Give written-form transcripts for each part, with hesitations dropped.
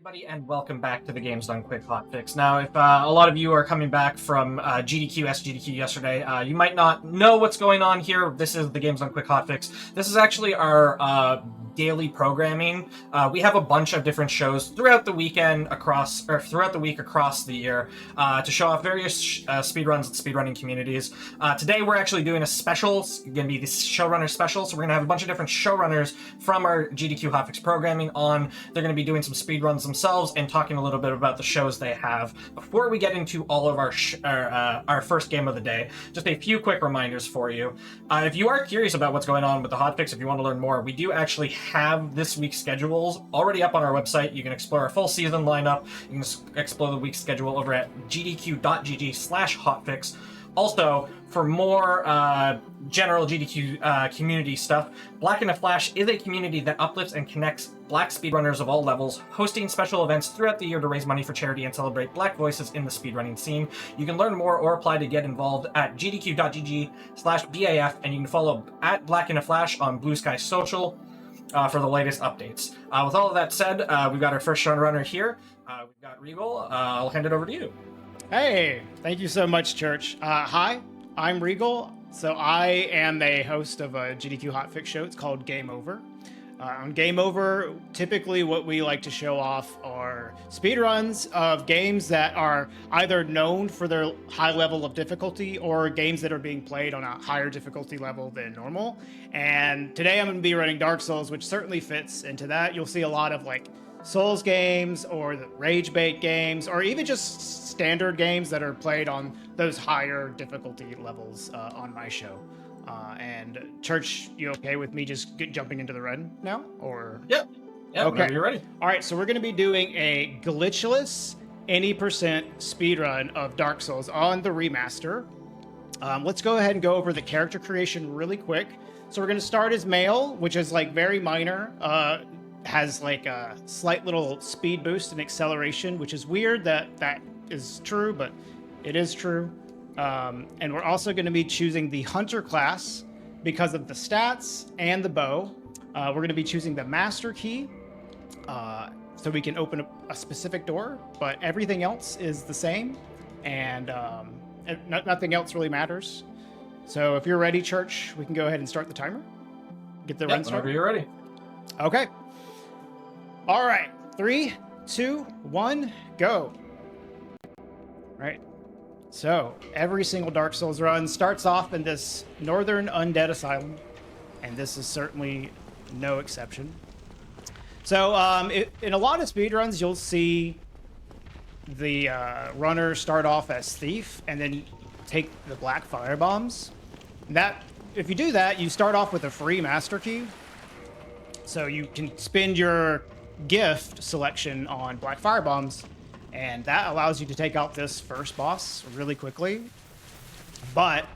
Everybody, and welcome back to the Games Done Quick Hotfix. Now, if a lot of you are coming back from GDQ yesterday, you might not know what's going on here. This is the Games Done Quick Hotfix. This is actually our daily programming. We have a bunch of different shows throughout the weekend throughout the week across the year to show off various speedruns and speedrunning communities. Today we're actually doing a special. It's going to be the Showrunner special, so we're going to have a bunch of different showrunners from our GDQ Hotfix programming on. They're going to be doing some speedruns themselves and talking a little bit about the shows they have. Before we get into all of our first game of the day, just a few quick reminders for you. If you are curious about what's going on with the Hotfix, if you want to learn more, we do actually have this week's schedules already up on our website. You can explore our full season lineup. You can explore the week's schedule over at gdq.gg/hotfix. Also, for more general GDQ community stuff, Black in a Flash is a community that uplifts and connects Black speedrunners of all levels, hosting special events throughout the year to raise money for charity and celebrate Black voices in the speedrunning scene. You can learn more or apply to get involved at gdq.gg/BAF, and you can follow at Black in a Flash on Blue Sky Social for the latest updates. With all of that said, we've got our first showrunner here. We've got Regal. I'll hand it over to you. Hey, thank you so much, Church. Hi, I'm Regal. So I am a host of a GDQ Hotfix show. It's called Game Over. On Game Over, typically what we like to show off are speedruns of games that are either known for their high level of difficulty or games that are being played on a higher difficulty level than normal. And today I'm going to be running Dark Souls, which certainly fits into that. You'll see a lot of like Souls games or the rage bait games or even just standard games that are played on those higher difficulty levels on my show. And Church, you okay with me just jumping into the red now? Or Yep. Yeah, okay. Whenever you're ready. All right, so we're going to be doing a glitchless any percent speedrun of Dark Souls on the remaster. Let's go ahead and go over the character creation really quick. So we're going to start as male, which is like very minor. Has like a slight little speed boost and acceleration, which is weird that is true, but it is true. And we're also going to be choosing the Hunter class because of the stats and the bow. We're going to be choosing the Master Key so we can open a specific door, but everything else is the same, and nothing else really matters. So if you're ready, Church, we can go ahead and start the timer. Get the run started. Whenever you're ready. Okay. All right. 3, 2, 1, go. Right. So every single Dark Souls run starts off in this northern undead asylum, and this is certainly no exception. So in a lot of speedruns, you'll see the runner start off as thief and then take the black fire bombs. That if you do that, you start off with a free master key, so you can spend your gift selection on black fire bombs, and that allows you to take out this first boss really quickly. But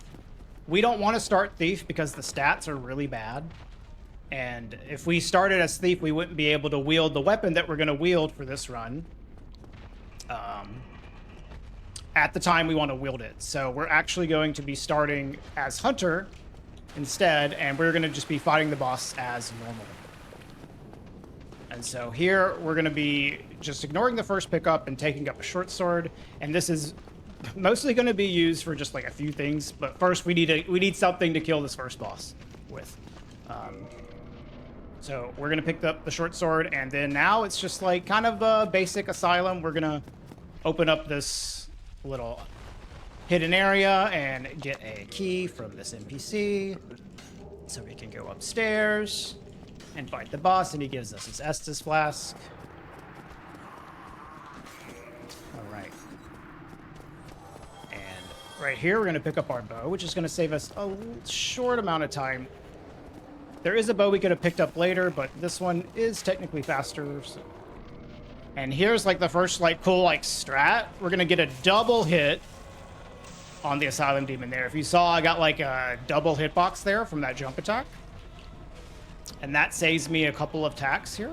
we don't want to start thief because the stats are really bad, and if we started as thief, we wouldn't be able to wield the weapon that we're going to wield for this run at the time we want to wield it. So we're actually going to be starting as Hunter instead, and we're going to just be fighting the boss as normal. And so here we're going to be just ignoring the first pickup and taking up a short sword, and this is mostly going to be used for just like a few things. But first we need something to kill this first boss with. So we're going to pick up the short sword, and then now it's just like kind of a basic asylum. We're going to open up this little hidden area and get a key from this NPC so we can go upstairs and fight the boss, and he gives us his Estus flask. All right. And right here, we're going to pick up our bow, which is going to save us a short amount of time. There is a bow we could have picked up later, but this one is technically faster. So. And here's like the first like cool like strat. We're going to get a double hit on the Asylum Demon there. If you saw, I got like a double hitbox there from that jump attack. And that saves me a couple of attacks here.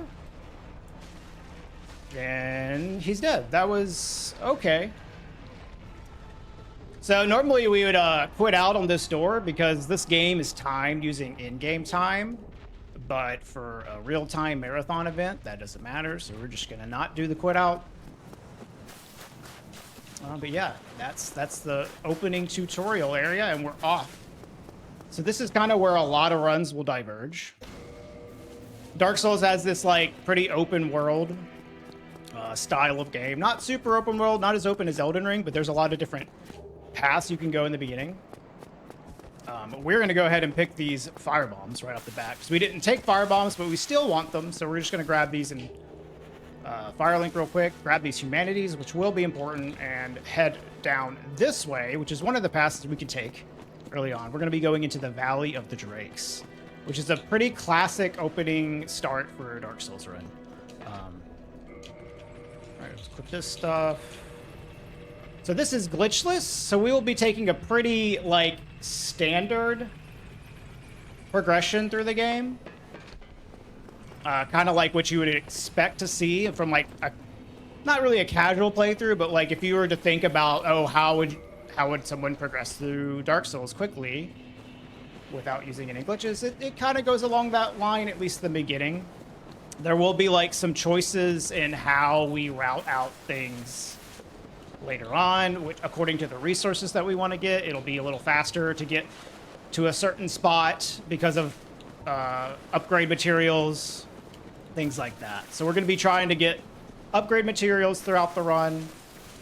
And he's dead. That was okay. So normally we would quit out on this door because this game is timed using in-game time. but for a real-time marathon event, that doesn't matter. So we're just gonna not do the quit out. But yeah, that's the opening tutorial area, and we're off. So this is kind of where a lot of runs will diverge. Dark Souls has this like pretty open world style of game. Not super open world, not as open as Elden Ring, but there's a lot of different paths you can go in the beginning. We're going to go ahead and pick these fire bombs right off the bat, because we didn't take fire bombs, but we still want them. So we're just going to grab these and Firelink real quick, grab these humanities, which will be important, and head down this way, which is one of the passes we can take early on. We're going to be going into the Valley of the Drakes, which is a pretty classic opening start for a Dark Souls run. All right, let's click this stuff. So this is glitchless, so we will be taking a pretty, like, standard progression through the game. Kind of like what you would expect to see from, like, not really a casual playthrough, but, like, if you were to think about, oh, how would someone progress through Dark Souls quickly without using any glitches? It kind of goes along that line, at least in the beginning. There will be, like, some choices in how we route out things later on, which, according to the resources that we want to get, it'll be a little faster to get to a certain spot because of upgrade materials, things like that. So we're going to be trying to get upgrade materials throughout the run.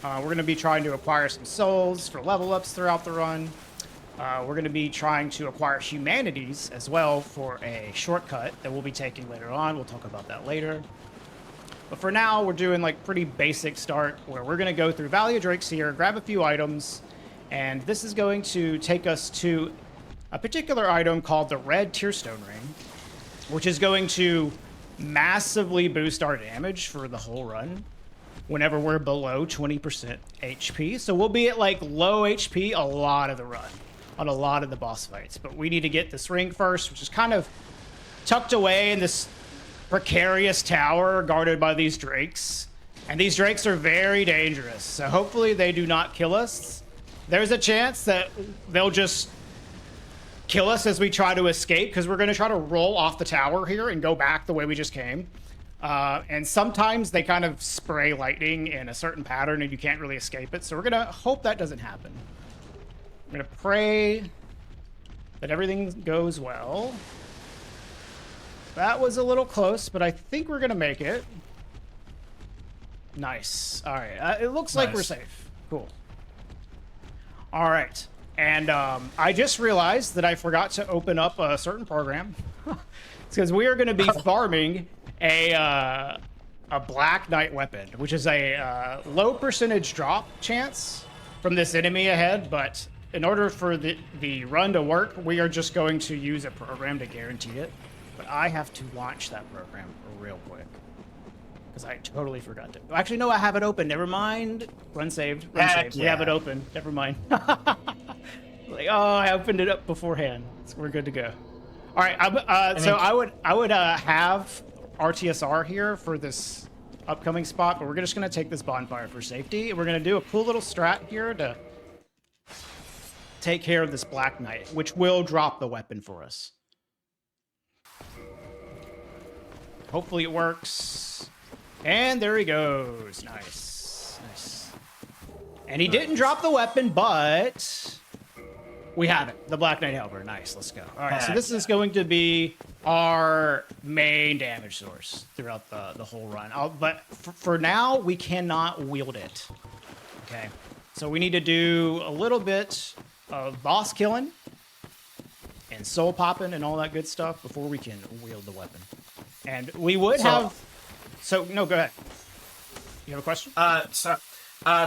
We're going to be trying to acquire some souls for level ups throughout the run. We're going to be trying to acquire humanities as well for a shortcut that we'll be taking later on. We'll talk about that later. But for now, we're doing like pretty basic start where we're going to go through Valley of Drakes here, grab a few items, and this is going to take us to a particular item called the Red Tearstone Ring, which is going to massively boost our damage for the whole run whenever we're below 20% HP. So we'll be at like low HP a lot of the run on a lot of the boss fights. But we need to get this ring first, which is kind of tucked away in this precarious tower guarded by these drakes. And these drakes are very dangerous, so hopefully they do not kill us. There's a chance that they'll just kill us as we try to escape, because we're going to try to roll off the tower here and go back the way we just came. And sometimes they kind of spray lightning in a certain pattern and you can't really escape it, so we're going to hope that doesn't happen. We're going to pray that everything goes well. That was a little close, but I think we're going to make it. Nice. All right. It looks like we're safe. Cool. All right. And I just realized that I forgot to open up a certain program. It's because we are going to be farming a Black Knight weapon, which is a low percentage drop chance from this enemy ahead. But in order for the run to work, we are just going to use a program to guarantee it. But I have to launch that program real quick, because I totally forgot to. Actually, no, I have it open. Never mind. Run saved. Run saved. Yeah. We have it open. Never mind. Like, oh, I opened it up beforehand. So we're good to go. All right. So I would have RTSR here for this upcoming spot, but we're just going to take this bonfire for safety. We're going to do a cool little strat here to take care of this Black Knight, which will drop the weapon for us. Hopefully it works. And there he goes. Nice. Nice. And he didn't drop the weapon, but we have it. The Black Knight Helper. Nice. Let's go. All right. So this is going to be our main damage source throughout the whole run. But for now, we cannot wield it. Okay. So we need to do a little bit of boss killing and soul popping and all that good stuff before we can wield the weapon. And we would have... So, no, go ahead. You have a question?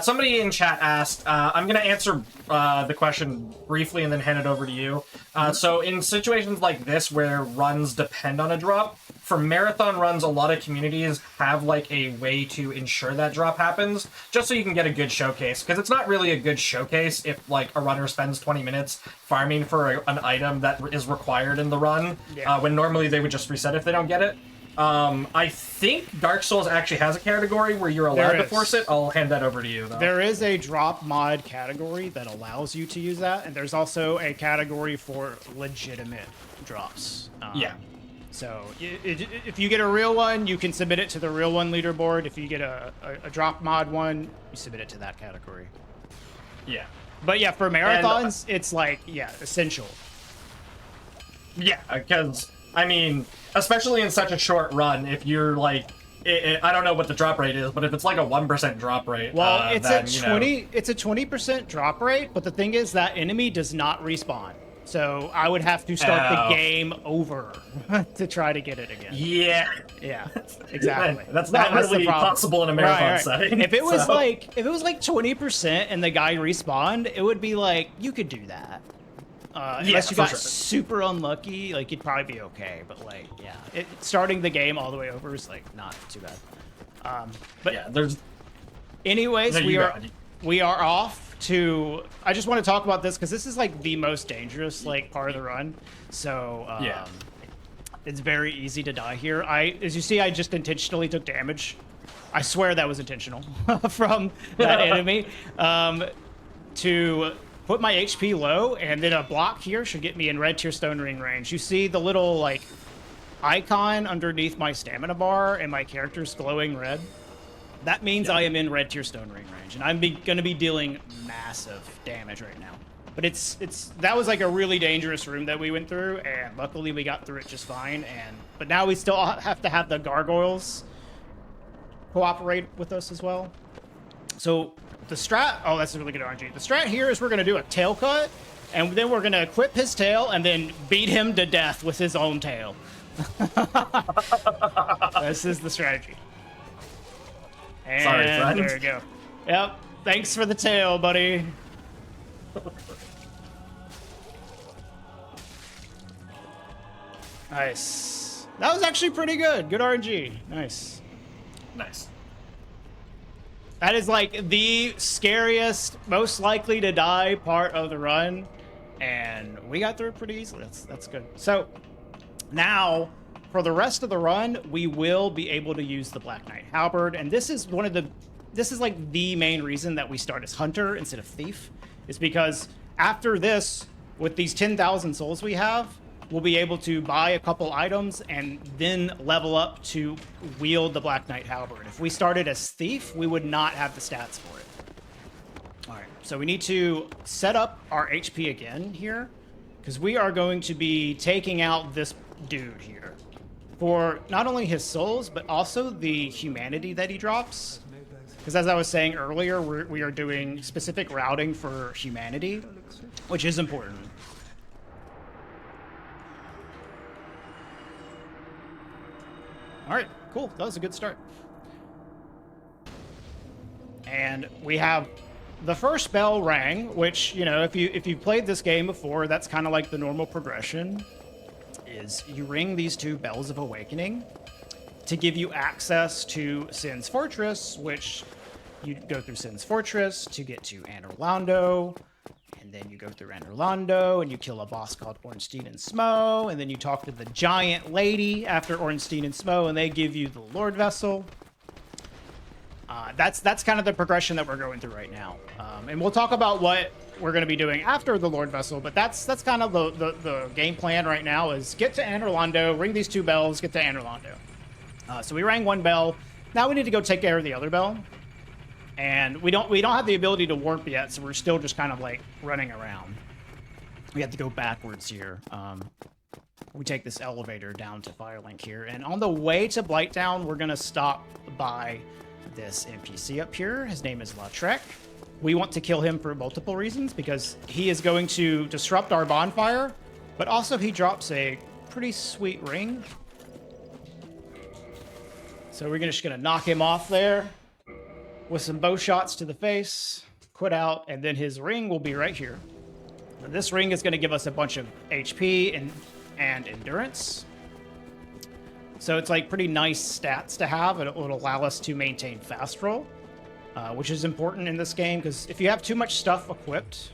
Somebody in chat asked, I'm going to answer the question briefly and then hand it over to you. So in situations like this where runs depend on a drop, for marathon runs, a lot of communities have like a way to ensure that drop happens, just so you can get a good showcase. Because it's not really a good showcase if like a runner spends 20 minutes farming for an item that is required in the run, when normally they would just reset if they don't get it. I think Dark Souls actually has a category where you're allowed to force it. I'll hand that over to you, though. There is a drop mod category that allows you to use that, and there's also a category for legitimate drops. So if you get a real one, you can submit it to the real one leaderboard. If you get a drop mod one, you submit it to that category. Yeah. But yeah, for marathons, it's like, yeah, essential. Yeah, because, I mean, especially in such a short run, if you're like, I don't know what the drop rate is, but if it's like a 1% drop rate, well, it's then, a 20. It's a 20% drop rate, but the thing is that enemy does not respawn. So I would have to start the game over to try to get it again. Yeah. Yeah. Exactly. That's not really possible in a marathon setting. If it was like 20% and the guy respawned, it would be like you could do that. Unless you got super unlucky, like you'd probably be okay. But like, yeah, starting the game all the way over is like not too bad. But yeah, there's. Anyways, we are off to. I just want to talk about this because this is like the most dangerous like part of the run. So yeah, it's very easy to die here. As you see, I just intentionally took damage. I swear that was intentional from that enemy. To put my HP low, and then a block here should get me in red tier stone ring range. You see the little like icon underneath my stamina bar and my character's glowing red? That means I am in red tier stone ring range, and I'm going to be dealing massive damage right now. But that was like a really dangerous room that we went through, and luckily we got through it just fine. But now we still have to have the gargoyles cooperate with us as well. So the strat, oh, that's a really good RNG. The strat here is we're going to do a tail cut, and then we're going to equip his tail and then beat him to death with his own tail. This is the strategy. And sorry, friend. There we go. Yep. Thanks for the tail, buddy. Nice. That was actually pretty good. Good RNG. Nice. Nice. That is like the scariest, most likely to die part of the run, and we got through it pretty easily. That's good. So now, for the rest of the run, we will be able to use the Black Knight Halberd, and this is like the main reason that we start as Hunter instead of Thief, is because after this, with these 10,000 souls we have, we'll be able to buy a couple items and then level up to wield the Black Knight Halberd. If we started as Thief, we would not have the stats for it. All right, so we need to set up our HP again here, because we are going to be taking out this dude here for not only his souls, but also the humanity that he drops. Because as I was saying earlier, we are doing specific routing for humanity, which is important. All right, cool. That was a good start. And we have the first bell rang, which, you know, if you've played this game before, that's kind of like the normal progression, is you ring these two bells of awakening to give you access to Sin's Fortress, which you go through Sin's Fortress to get to Anorlando, and then you go through Anorlando and you kill a boss called Ornstein and Smo, and then you talk to the giant lady after Ornstein and Smo, and they give you the Lord Vessel. That's kind of the progression that we're going through right now, and we'll talk about what we're going to be doing after the Lord Vessel. But that's kind of the game plan right now: is get to Anorlando, ring these two bells, get to Anorlando. So we rang one bell. Now we need to go take care of the other bell. And we don't have the ability to warp yet, so we're still just kind of like running around. We have to go backwards here. We take this elevator down to Firelink here, and on the way to Blighttown, we're gonna stop by this NPC up here. His name is Lautrec. We want to kill him for multiple reasons, because he is going to disrupt our bonfire, but also he drops a pretty sweet ring. So we're just gonna knock him off there with some bow shots to the face, quit out, and then his ring will be right here. And this ring is going to give us a bunch of HP and endurance. So it's like pretty nice stats to have, and it will allow us to maintain fast roll, which is important in this game, because if you have too much stuff equipped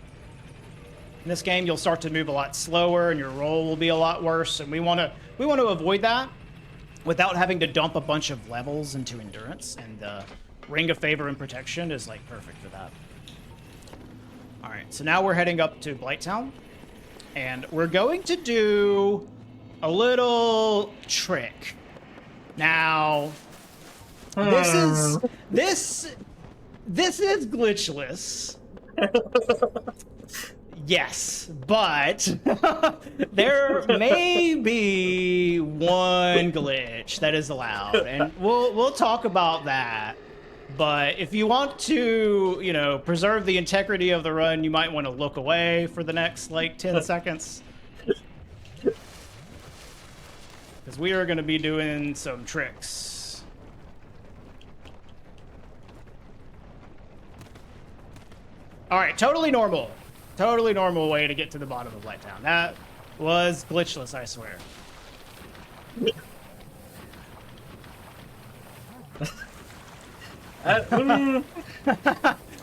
in this game, you'll start to move a lot slower, and your roll will be a lot worse, and we want to avoid that without having to dump a bunch of levels into endurance, and Ring of Favor and Protection is like perfect for that. All right, so now we're heading up to Blighttown, and we're going to do a little trick. Now, this is glitchless. Yes, but there may be one glitch that is allowed, and we'll talk about that. But if you want to, you know, preserve the integrity of the run, you might want to look away for the next, like, 10 seconds. Because we are going to be doing some tricks. All right, totally normal. Totally normal way to get to the bottom of Lighttown. That was glitchless, I swear.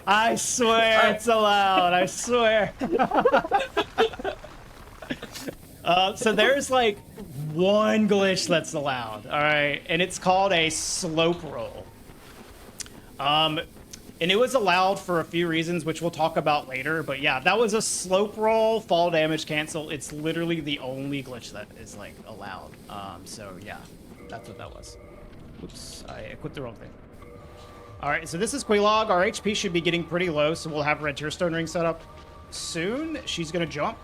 I swear it's allowed. I swear. So there's like one glitch that's allowed. All right, and it's called a slope roll. And it was allowed for a few reasons, which we'll talk about later. But yeah, that was a slope roll, fall damage cancel. It's literally the only glitch that is like allowed. So yeah, that's what that was. Oops, I clicked the wrong thing. All right, so this is Quelaag. Our HP should be getting pretty low, so we'll have Red Tearstone Ring set up soon. She's gonna jump.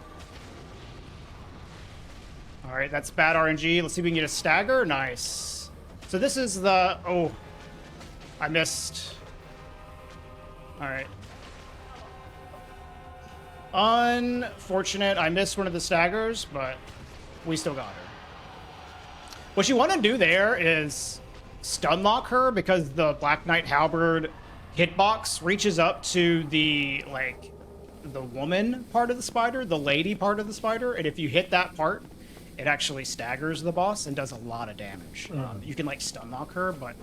All right, that's bad RNG. Let's see if we can get a stagger. Nice. So this is the... Oh, I missed. All right. Unfortunate. I missed one of the staggers, but we still got her. What you want to do there is stun lock her, because the Black Knight Halberd hitbox reaches up to the, like, the woman part of the spider, the lady part of the spider, and if you hit that part, it actually staggers the boss and does a lot of damage. You can, like, stun lock her, but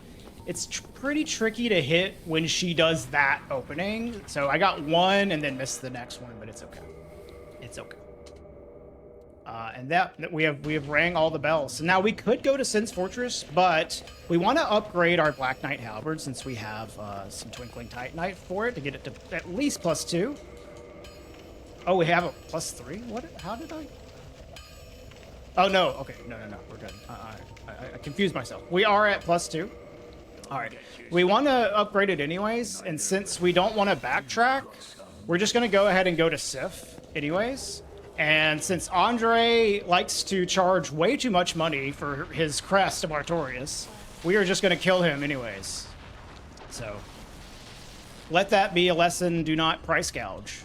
it's pretty tricky to hit when she does that opening. So I got one and then missed the next one, but it's okay. It's okay. And that we have rang all the bells. So now we could go to Sin's Fortress, but we want to upgrade our Black Knight Halberd since we have some Twinkling Titanite for it to get it to at least +2. Oh, we have a +3? What? How did I? Oh, no. Okay. No. We're good. I confused myself. We are at +2. All right. We want to upgrade it anyways, and since we don't want to backtrack, we're just going to go ahead and go to Sif anyways. And since Andre likes to charge way too much money for his crest of Artorias, we are just going to kill him anyways. So let that be a lesson. Do not price gouge.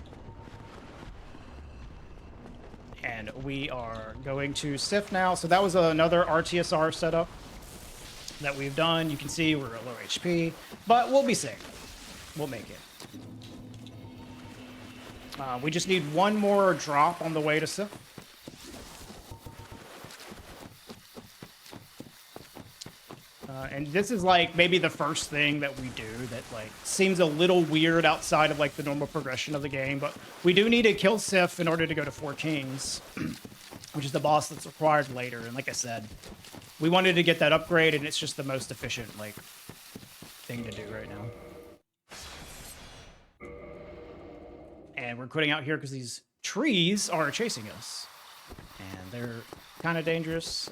And we are going to Sif now. So that was another RTSR setup that we've done. You can see we're at low HP, but we'll be safe. We'll make it. We just need one more drop on the way to Sif. And this is like maybe the first thing that we do that like seems a little weird outside of like the normal progression of the game, but we do need to kill Sif in order to go to Four Kings, which is the boss that's required later. And like I said, we wanted to get that upgrade, and it's just the most efficient like thing to do right now. And we're quitting out here because these trees are chasing us, and they're kind of dangerous.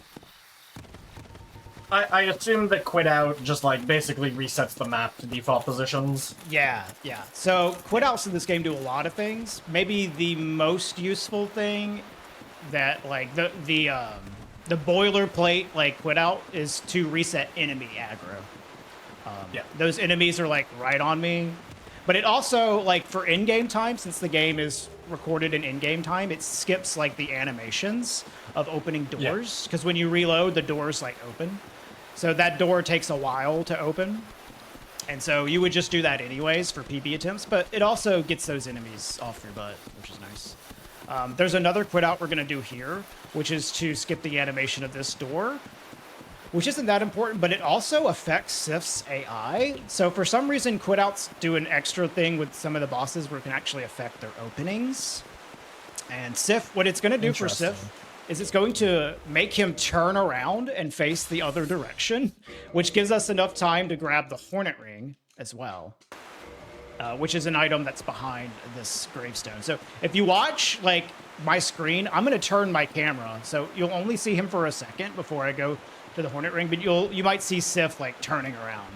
I assume that quit out just like basically resets the map to default positions. Yeah. So quit outs in this game do a lot of things. Maybe the most useful thing that like the boilerplate like quit out is to reset enemy aggro. Those enemies are like right on me. But it also, like, for in-game time, since the game is recorded in in-game time, it skips, like, the animations of opening doors. Because when you reload, the doors, like, open. So that door takes a while to open. And so you would just do that anyways for PB attempts. But it also gets those enemies off your butt, which is nice. There's another quit out we're going to do here, which is to skip the animation of this door, which isn't that important, but it also affects Sif's AI. So for some reason, quit outs do an extra thing with some of the bosses where it can actually affect their openings. And Sif, what it's going to do for Sif is it's going to make him turn around and face the other direction, which gives us enough time to grab the Hornet Ring as well, which is an item that's behind this gravestone. So if you watch, like, my screen, I'm going to turn my camera. So you'll only see him for a second before I go to the Hornet Ring, but you might see Sif like turning around.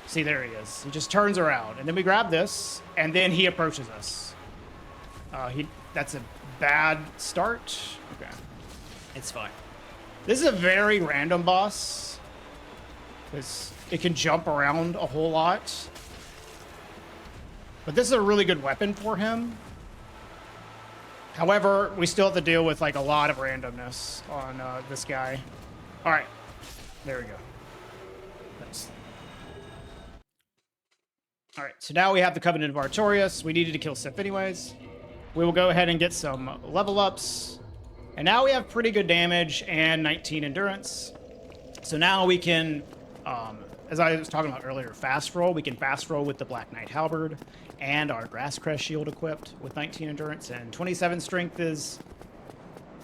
See, there he is. He just turns around, and then we grab this, and then he approaches us. That's a bad start. Okay, it's fine. This is a very random boss, because it can jump around a whole lot. But this is a really good weapon for him. However, we still have to deal with like a lot of randomness on this guy. All right, there we go. Nice. All right, so now we have the Covenant of Artorias. We needed to kill Sif anyways. We will go ahead and get some level ups. And now we have pretty good damage and 19 endurance. So now we can, as I was talking about earlier, fast roll. We can fast roll with the Black Knight Halberd and our Grass Crest Shield equipped with 19 endurance. And 27 strength is,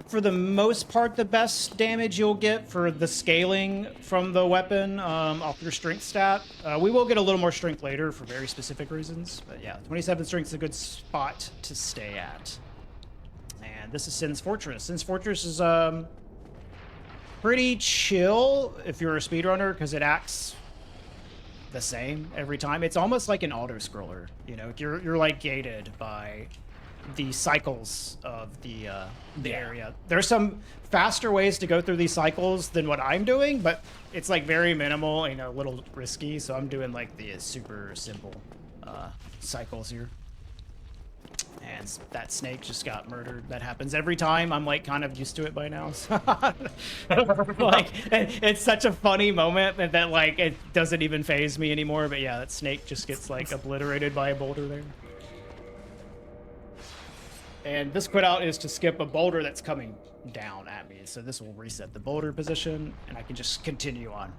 for the most part, the best damage you'll get for the scaling from the weapon off your strength stat. We will get a little more strength later for very specific reasons. But yeah, 27 strength is a good spot to stay at. And this is Sin's Fortress. Sin's Fortress is pretty chill if you're a speedrunner, because it acts the same every time. It's almost like an auto-scroller. You know, you're like gated by the cycles of the area. There's some faster ways to go through these cycles than what I'm doing, but it's like very minimal and a little risky, so I'm doing like the super simple cycles here. And that snake just got murdered. That happens every time. I'm like kind of used to it by now. So like it's such a funny moment that like it doesn't even faze me anymore. But yeah, that snake just gets like obliterated by a boulder there. And this quit out is to skip a boulder that's coming down at me. So this will reset the boulder position, and I can just continue on.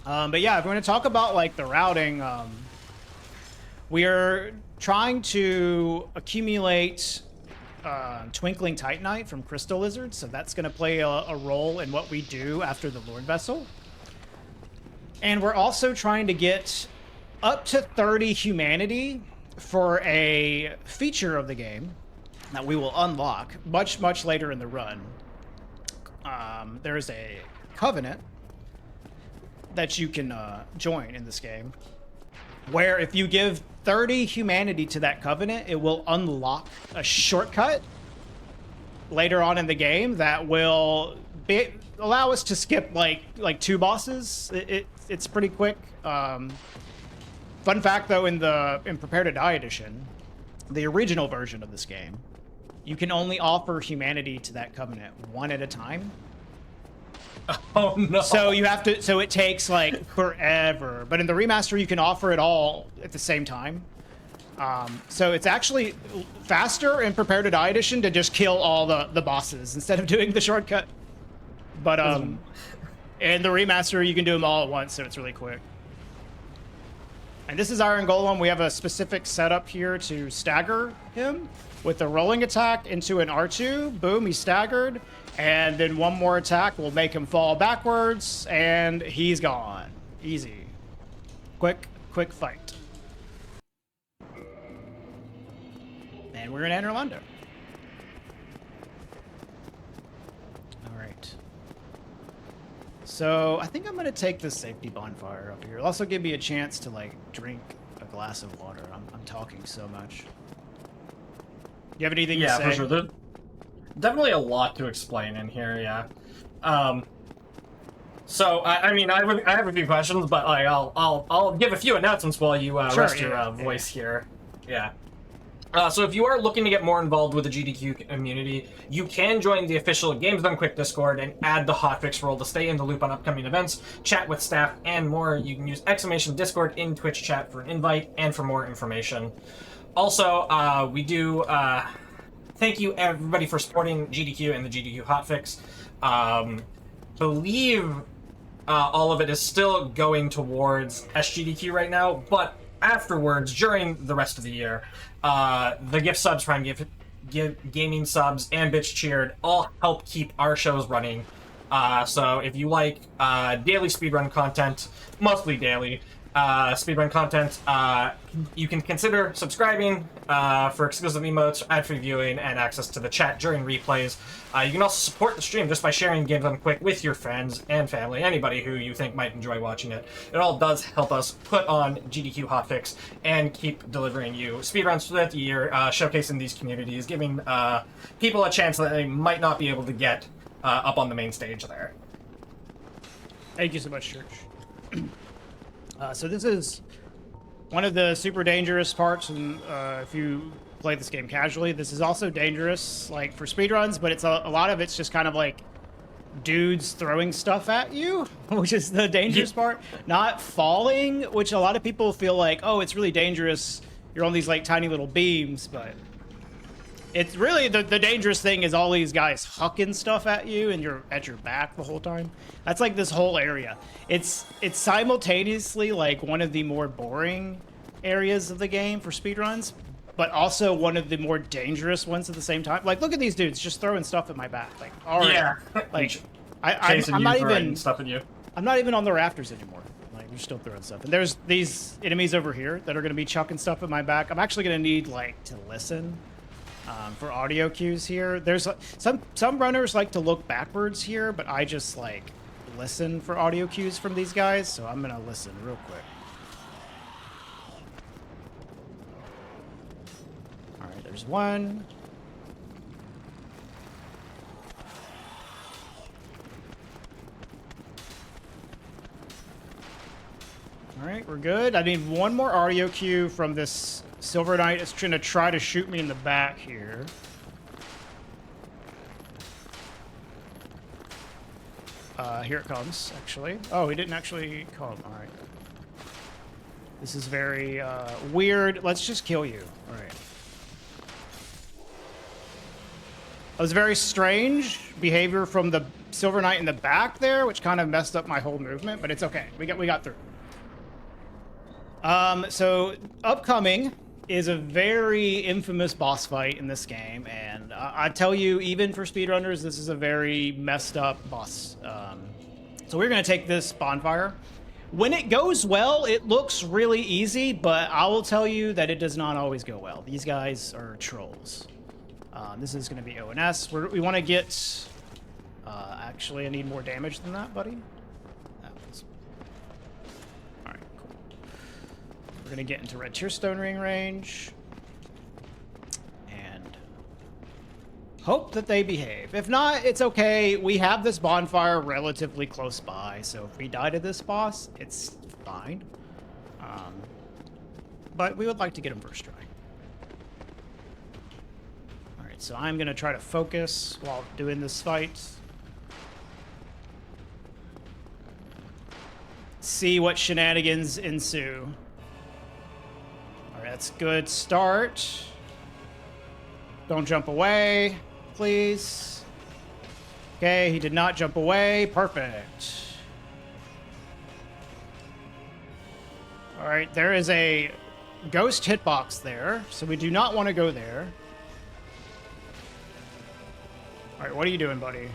But yeah, if we're going to talk about like the routing, we are trying to accumulate Twinkling Titanite from Crystal Lizards, so that's going to play a role in what we do after the Lord Vessel. And we're also trying to get up to 30 humanity for a feature of the game that we will unlock much, much later in the run. There's a covenant that you can join in this game, where if you give 30 humanity to that covenant, it will unlock a shortcut later on in the game that will allow us to skip like 2 bosses. It's pretty quick. Fun fact though, in Prepare to Die edition, the original version of this game, you can only offer humanity to that covenant one at a time. Oh no. So you have to, so it takes like forever. But in the remaster, you can offer it all at the same time. So it's actually faster in Prepare to Die edition to just kill all the bosses instead of doing the shortcut. But in the remaster, you can do them all at once, so it's really quick. And this is Iron Golem. We have a specific setup here to stagger him with a rolling attack into an R2. Boom, he's staggered. And then one more attack will make him fall backwards, and he's gone. Easy. Quick fight. And we're in Anor Londo. All right. So I think I'm going to take this safety bonfire up here. It'll also give me a chance to, like, drink a glass of water. I'm talking so much. You have anything to say? Yeah, for sure. There's definitely a lot to explain in here, yeah. So I mean, I have a few questions, but like I'll give a few announcements while you rest your voice here. Yeah. So if you are looking to get more involved with the GDQ community, you can join the official Games Done Quick Discord and add the hotfix role to stay in the loop on upcoming events, chat with staff, and more. You can use !Discord in Twitch chat for an invite and for more information. Also, we do thank you everybody for supporting GDQ and the GDQ Hotfix. Believe all of it is still going towards SGDQ right now, but afterwards, during the rest of the year, the gift subs, Prime gift, gaming subs, and Bitch Cheered all help keep our shows running. So if you like daily speedrun content, mostly daily, speedrun content, you can consider subscribing for exclusive emotes, ad-free viewing, and access to the chat during replays. You can also support the stream just by sharing Games Done Quick with your friends and family, anybody who you think might enjoy watching it. It all does help us put on GDQ Hotfix and keep delivering you speedruns throughout the year, showcasing these communities, giving people a chance that they might not be able to get up on the main stage there. Thank you so much, Church. So this is one of the super dangerous parts, and if you play this game casually, this is also dangerous, like, for speedruns, but it's a lot of it's just kind of like dudes throwing stuff at you, which is the dangerous part. Not falling, which a lot of people feel like, oh, it's really dangerous. You're on these, like, tiny little beams, but it's really the dangerous thing is all these guys hucking stuff at you and you're at your back the whole time. That's like this whole area. It's simultaneously like one of the more boring areas of the game for speedruns, but also one of the more dangerous ones at the same time. Like, look at these dudes just throwing stuff at my back. Like, all right, yeah, like I'm not even stuff at you. I'm not even on the rafters anymore. Like, they're still throwing stuff. And there's these enemies over here that are going to be chucking stuff at my back. I'm actually going to need, like, to listen for audio cues here. There's some runners like to look backwards here, but I just, like, listen for audio cues from these guys, so I'm going to listen real quick. All right, there's one. All right, we're good. I need one more audio cue from this Silver Knight. It's trying to try to shoot me in the back here. Here it comes, actually. Oh, he didn't actually come. All right. This is very weird. Let's just kill you. All right. That was very strange behavior from the Silver Knight in the back there, which kind of messed up my whole movement, but it's okay. We got through. So upcoming is a very infamous boss fight in this game, and I tell you, even for speedrunners, this is a very messed up boss. So we're going to take this bonfire. When it goes well, it looks really easy, but I will tell you that it does not always go well. These guys are trolls. This is going to be ONS. We want to get... actually, I need more damage than that, buddy. All right, cool. We're going to get into Red Tearstone Ring range. And hope that they behave. If not, it's okay. We have this bonfire relatively close by, so if we die to this boss, it's fine. But we would like to get him first try. Alright, so I'm going to try to focus while doing this fight. See what shenanigans ensue. Alright, that's a good start. Don't jump away, please. Okay, he did not jump away. Perfect. All right, there is a ghost hitbox there, so we do not want to go there. All right, what are you doing, buddy?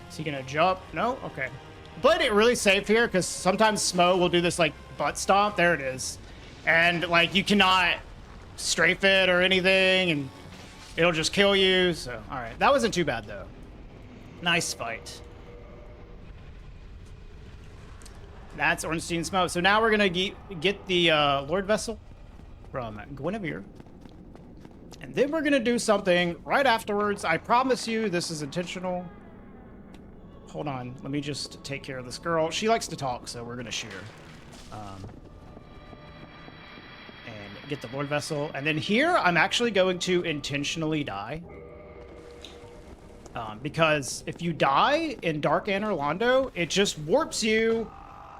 Is he gonna jump? No? Okay. Played it really safe here, because sometimes Smo will do this, like, butt stomp. There it is. And, like, you cannot strafe it or anything, and it'll just kill you. So, all right. That wasn't too bad, though. Nice fight. That's Ornstein Smoke. So now we're going to get the Lord Vessel from Guinevere. And then we're going to do something right afterwards. I promise you this is intentional. Hold on. Let me just take care of this girl. She likes to talk, so we're going to shoot her. And get the Lord Vessel. And then here, I'm actually going to intentionally die. Because if you die in Dark Anor Londo, it just warps you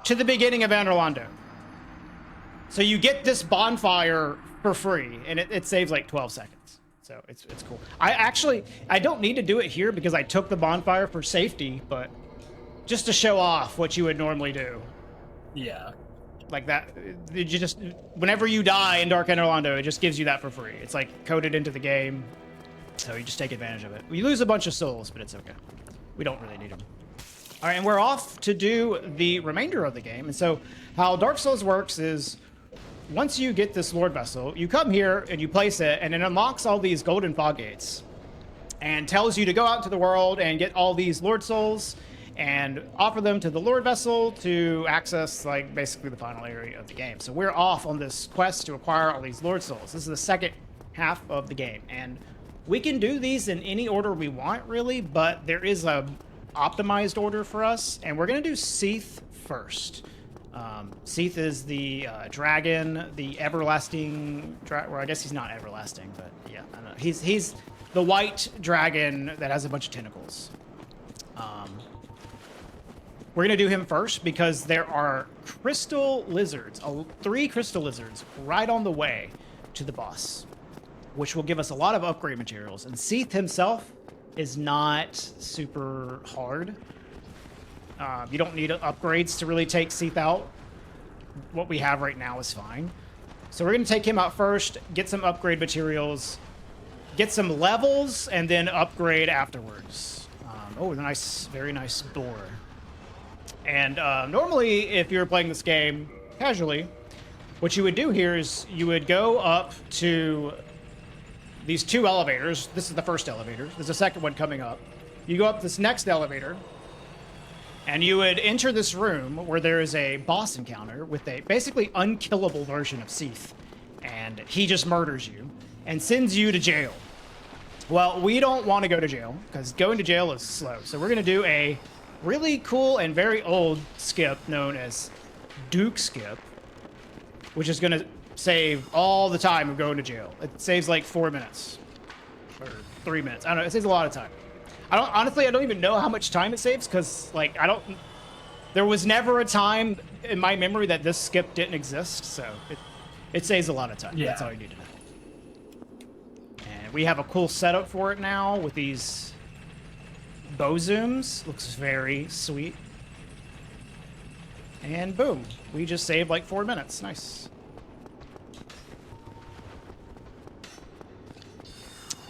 to the beginning of Anor Londo. So you get this bonfire for free, and it saves like 12 seconds. So it's cool. I don't need to do it here because I took the bonfire for safety, but just to show off what you would normally do. Yeah. Like that, you just, whenever you die in Dark Anor Londo, it just gives you that for free. It's like coded into the game, so you just take advantage of it. We lose a bunch of souls, but it's okay. We don't really need them. All right, and we're off to do the remainder of the game. And so how Dark Souls works is once you get this Lord Vessel, you come here and you place it, and it unlocks all these golden fog gates and tells you to go out to the world and get all these Lord Souls and offer them to the Lord Vessel to access, like, basically the final area of the game. So we're off on this quest to acquire all these Lord Souls. This is the second half of the game, and we can do these in any order we want, really, but there is a optimized order for us, and we're going to do Seath first. Seath is the dragon, the everlasting... well, I guess he's not everlasting, but yeah, I don't know. He's the white dragon that has a bunch of tentacles. We're going to do him first because there are crystal lizards, 3 crystal lizards right on the way to the boss, which will give us a lot of upgrade materials. And Seath himself is not super hard. You don't need upgrades to really take Seath out. What we have right now is fine. So we're going to take him out first, get some upgrade materials, get some levels, and then upgrade afterwards. Oh, nice, very nice door. And normally, if you're playing this game casually, what you would do here is you would go up to these 2 elevators. This is the first elevator. There's a second one coming up. You go up this next elevator, and you would enter this room where there is a boss encounter with a basically unkillable version of Seath. And he just murders you and sends you to jail. Well, we don't want to go to jail because going to jail is slow. So we're going to do a really cool and very old skip known as Duke Skip, which is going to save all the time of going to jail. It saves like 4 minutes or 3 minutes. I don't know. It saves a lot of time. Honestly, I don't even know how much time it saves because, like, there was never a time in my memory that this skip didn't exist. So it saves a lot of time. Yeah. That's all you need to know. And we have a cool setup for it now with these bow zooms. Looks very sweet. And boom, we just saved like 4 minutes. Nice.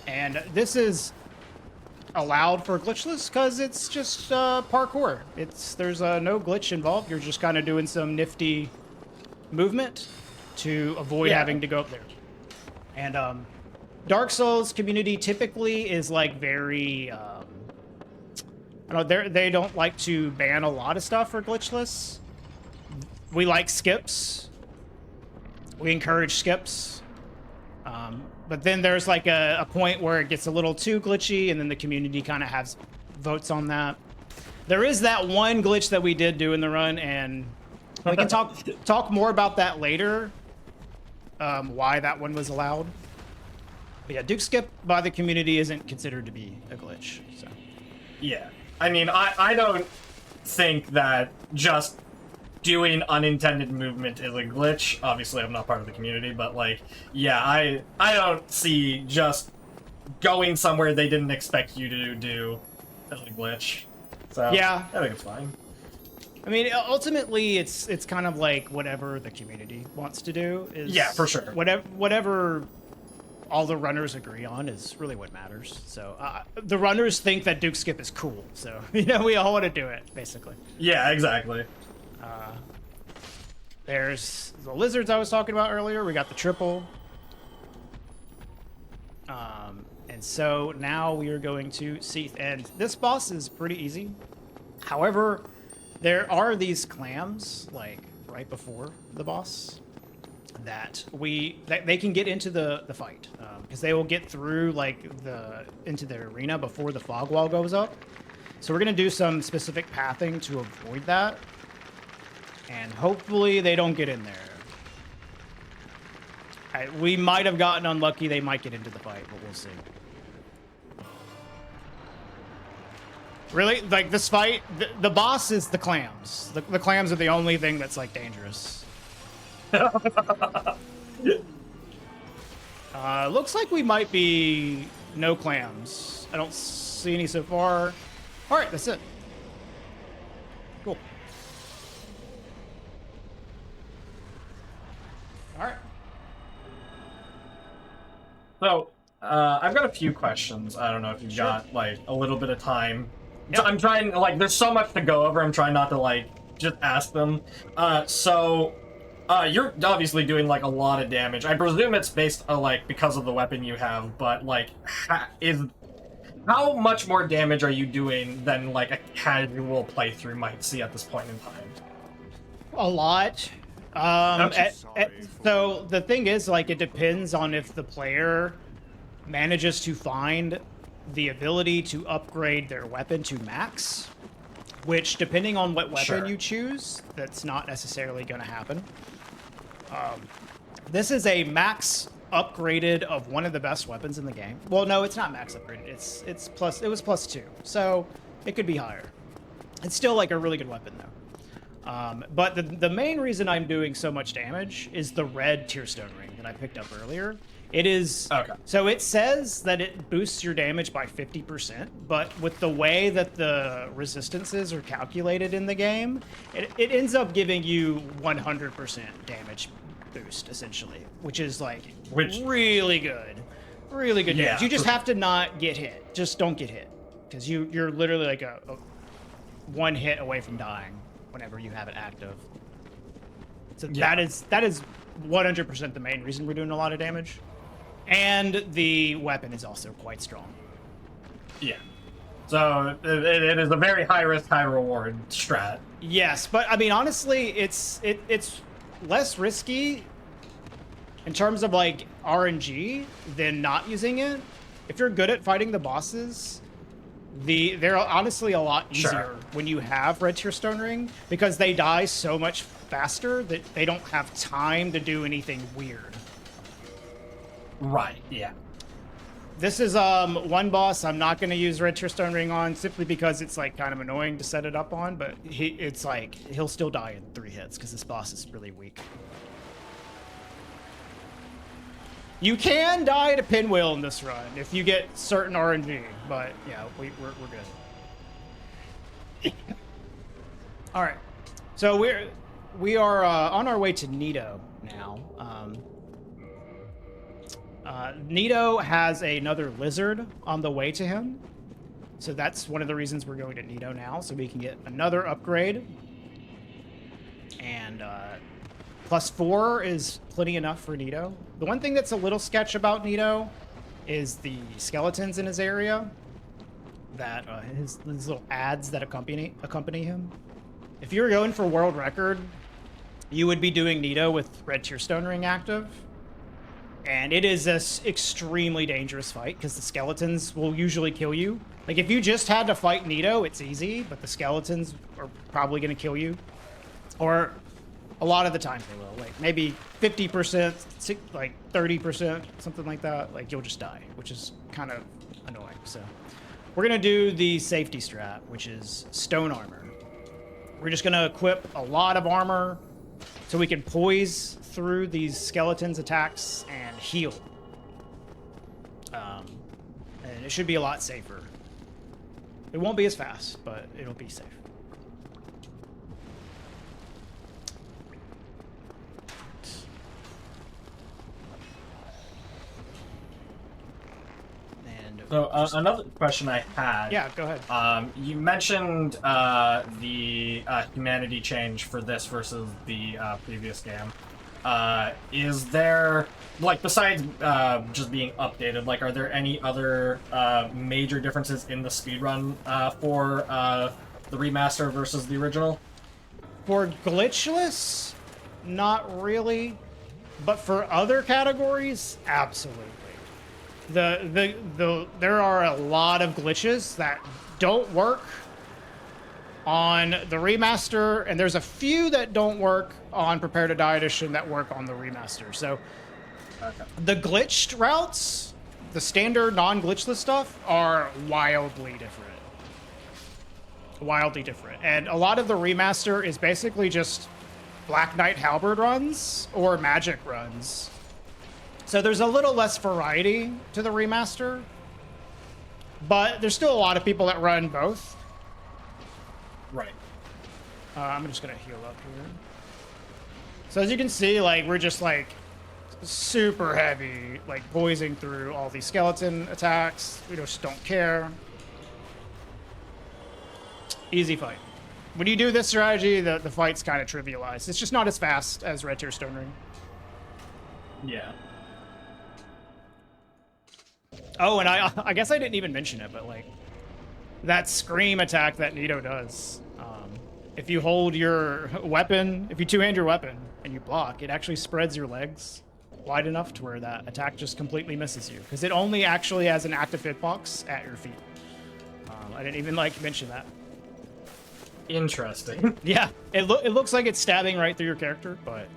And this is allowed for glitchless because it's just parkour. There's no glitch involved. You're just kind of doing some nifty movement to avoid having to go up there. And Dark Souls community typically is like very... I don't know, they don't like to ban a lot of stuff for glitchless. We like skips. We encourage skips. But then there's like a point where it gets a little too glitchy, and then the community kind of has votes on that. There is that one glitch that we did do in the run, and we can talk more about that later, why that one was allowed. But yeah, Duke Skip by the community isn't considered to be a glitch. So. Yeah. I mean, I don't think that just doing unintended movement is a glitch. Obviously, I'm not part of the community, but, like, yeah, I don't see just going somewhere they didn't expect you to do as a glitch. So, yeah, I think it's fine. I mean, ultimately, it's kind of like whatever the community wants to do. Yeah, for sure. Whatever all the runners agree on is really what matters. So the runners think that Duke Skip is cool. So, we all want to do it, basically. Yeah, exactly. There's the lizards I was talking about earlier. We got the triple. And so now we are going to Seath. And this boss is pretty easy. However, there are these clams, like, right before the boss, that they can get into the fight. Because they will get through, like, into the arena before the fog wall goes up. So we're going to do some specific pathing to avoid that. And hopefully they don't get in there. We might have gotten unlucky. They might get into the fight, but we'll see. Really? Like, this fight, the boss is the clams. The clams are the only thing that's, like, dangerous. Looks like we might be no clams. I don't see any so far. All right, that's it. Cool. All right. So, I've got a few questions. I don't know if you've got, like, a little bit of time So I'm trying, like, there's so much to go over, I'm trying not to, like, just ask them. You're obviously doing, like, a lot of damage. I presume it's based, like, because of the weapon you have, but, like, how much more damage are you doing than, like, a casual playthrough might see at this point in time? A lot. So the thing is, like, it depends on if the player manages to find the ability to upgrade their weapon to max, which, depending on what weapon you choose, that's not necessarily going to happen. This is a max upgraded of one of the best weapons in the game. Well, no, it's not max upgraded. It's plus. It was +2, so it could be higher. It's still like a really good weapon though. But the main reason I'm doing so much damage is the red Tearstone ring that I picked up earlier. It is okay. So it says that it boosts your damage by 50%, but with the way that the resistances are calculated in the game, it ends up giving you 100% damage boost essentially, which is like really good damage. You just have to not get hit. Just don't get hit, because you're literally like a one hit away from dying whenever you have it active. So that is 100% the main reason we're doing a lot of damage. And the weapon is also quite strong. Yeah. So it is a very high risk, high reward strat. Yes, but I mean, honestly, it's less risky in terms of like RNG than not using it. If you're good at fighting the bosses, they're honestly a lot easier when you have Red Tearstone Ring, because they die so much faster that they don't have time to do anything weird. Right, yeah. This is one boss I'm not going to use Red Tearstone Ring on, simply because it's like kind of annoying to set it up on, but it's like he'll still die in 3 hits because this boss is really weak. You can die to Pinwheel in this run if you get certain RNG, but yeah, we're good. All right, so we are on our way to Nito now. Nito has another lizard on the way to him, so that's one of the reasons we're going to Nito now, so we can get another upgrade. And +4 is plenty enough for Nito. The one thing that's a little sketch about Nito is the skeletons in his area, that his little ads that accompany him. If you were going for world record, you would be doing Nito with Red Tearstone Ring active. And it is an extremely dangerous fight, because the skeletons will usually kill you. Like, if you just had to fight Nito, it's easy, but the skeletons are probably going to kill you. Or a lot of the time they will. Like, maybe 50%, like 30%, something like that. Like, you'll just die, which is kind of annoying. So we're going to do the safety strat, which is stone armor. We're just going to equip a lot of armor so we can poise through these skeletons' attacks and heal. And it should be a lot safer. It won't be as fast, but it'll be safe. So another question I had. Yeah, go ahead. You mentioned the humanity change for this versus the previous game. Is there, like, besides just being updated, like, are there any other major differences in the speedrun for the remaster versus the original? For glitchless, not really, but for other categories, absolutely. There are a lot of glitches that don't work on the remaster, and there's a few that don't work on Prepare to Die Edition that work on the remaster. So the glitched routes, the standard non-glitchless stuff, are wildly different. Wildly different. And a lot of the remaster is basically just Black Knight Halberd runs or magic runs. So there's a little less variety to the remaster, but there's still a lot of people that run both. Right. I'm just gonna heal up here. So as you can see, like, we're just like super heavy, like poising through all these skeleton attacks. We just don't care. Easy fight. When you do this strategy, the fight's kind of trivialized. It's just not as fast as Red Tier Stone Ring. Yeah. Oh, and I guess I didn't even mention it, but like that scream attack that Nito does. If you hold your weapon, if you two-hand your weapon and you block, it actually spreads your legs wide enough to where that attack just completely misses you, because it only actually has an active hitbox at your feet. I didn't even like mention that. Interesting. Yeah, it looks like it's stabbing right through your character, but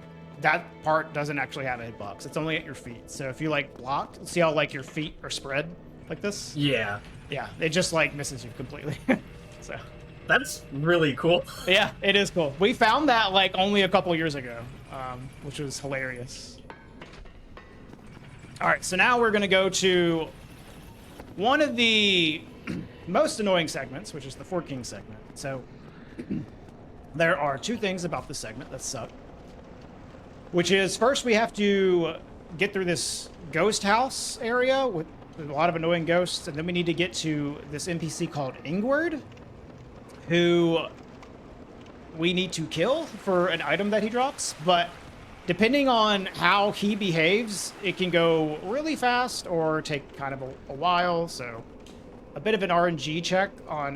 that part doesn't actually have a hitbox. It's only at your feet. So if you like block, see how like your feet are spread like this? Yeah. Yeah, it just like misses you completely. So That's really cool. yeah, it is cool. We found that like only a couple years ago, which was hilarious. All right, so now we're gonna go to one of the most annoying segments, which is the Four Kings segment. So there are two things about this segment that suck, which is first we have to get through this ghost house area with a lot of annoying ghosts, and then we need to get to this NPC called Ingward, who we need to kill for an item that he drops, but depending on how he behaves, it can go really fast or take kind of a while, so a bit of an RNG check on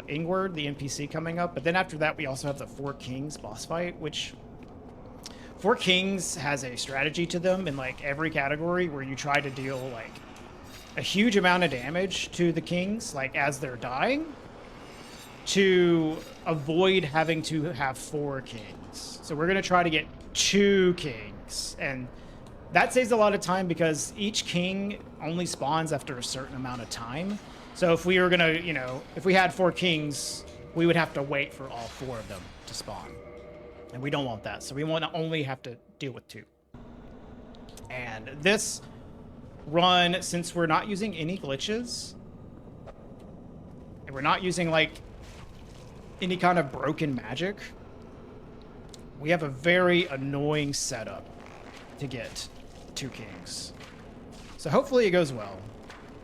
Ingward, the NPC coming up. But then after that, we also have the Four Kings boss fight, which Four Kings has a strategy to them in like every category where you try to deal like a huge amount of damage to the kings, like as they're dying, to avoid having to have four kings. So we're gonna try to get 2 kings, and that saves a lot of time because each king only spawns after a certain amount of time. So if we were gonna, you know, if we had 4 kings, we would have to wait for all 4 of them to spawn. And we don't want that. So we want to only have to deal with 2. And this run, since we're not using any glitches, and we're not using like any kind of broken magic, we have a very annoying setup to get 2 kings. So hopefully it goes well.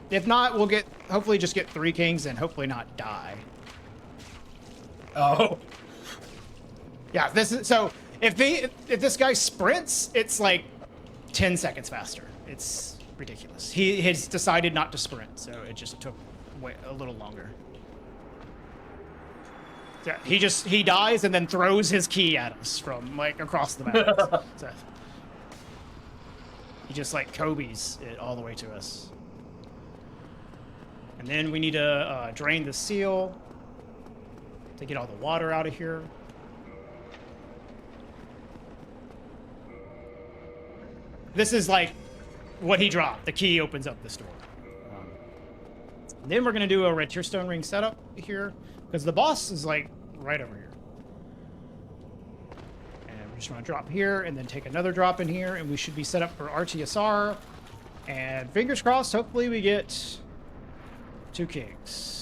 If not, we'll hopefully just get 3 kings and hopefully not die. Oh. Yeah, so if this guy sprints, it's like 10 seconds faster. It's ridiculous. He has decided not to sprint, so it just took a little longer. Yeah, he dies and then throws his key at us from like across the map. So, he just like Kobe's it all the way to us. And then we need to drain the seal to get all the water out of here. This is like what he dropped. The key opens up this door. Then we're going to do a Red Tier Stone Ring setup here, because the boss is like right over here. And we're just going to drop here and then take another drop in here, and we should be set up for RTSR. And fingers crossed, hopefully we get 2 kings.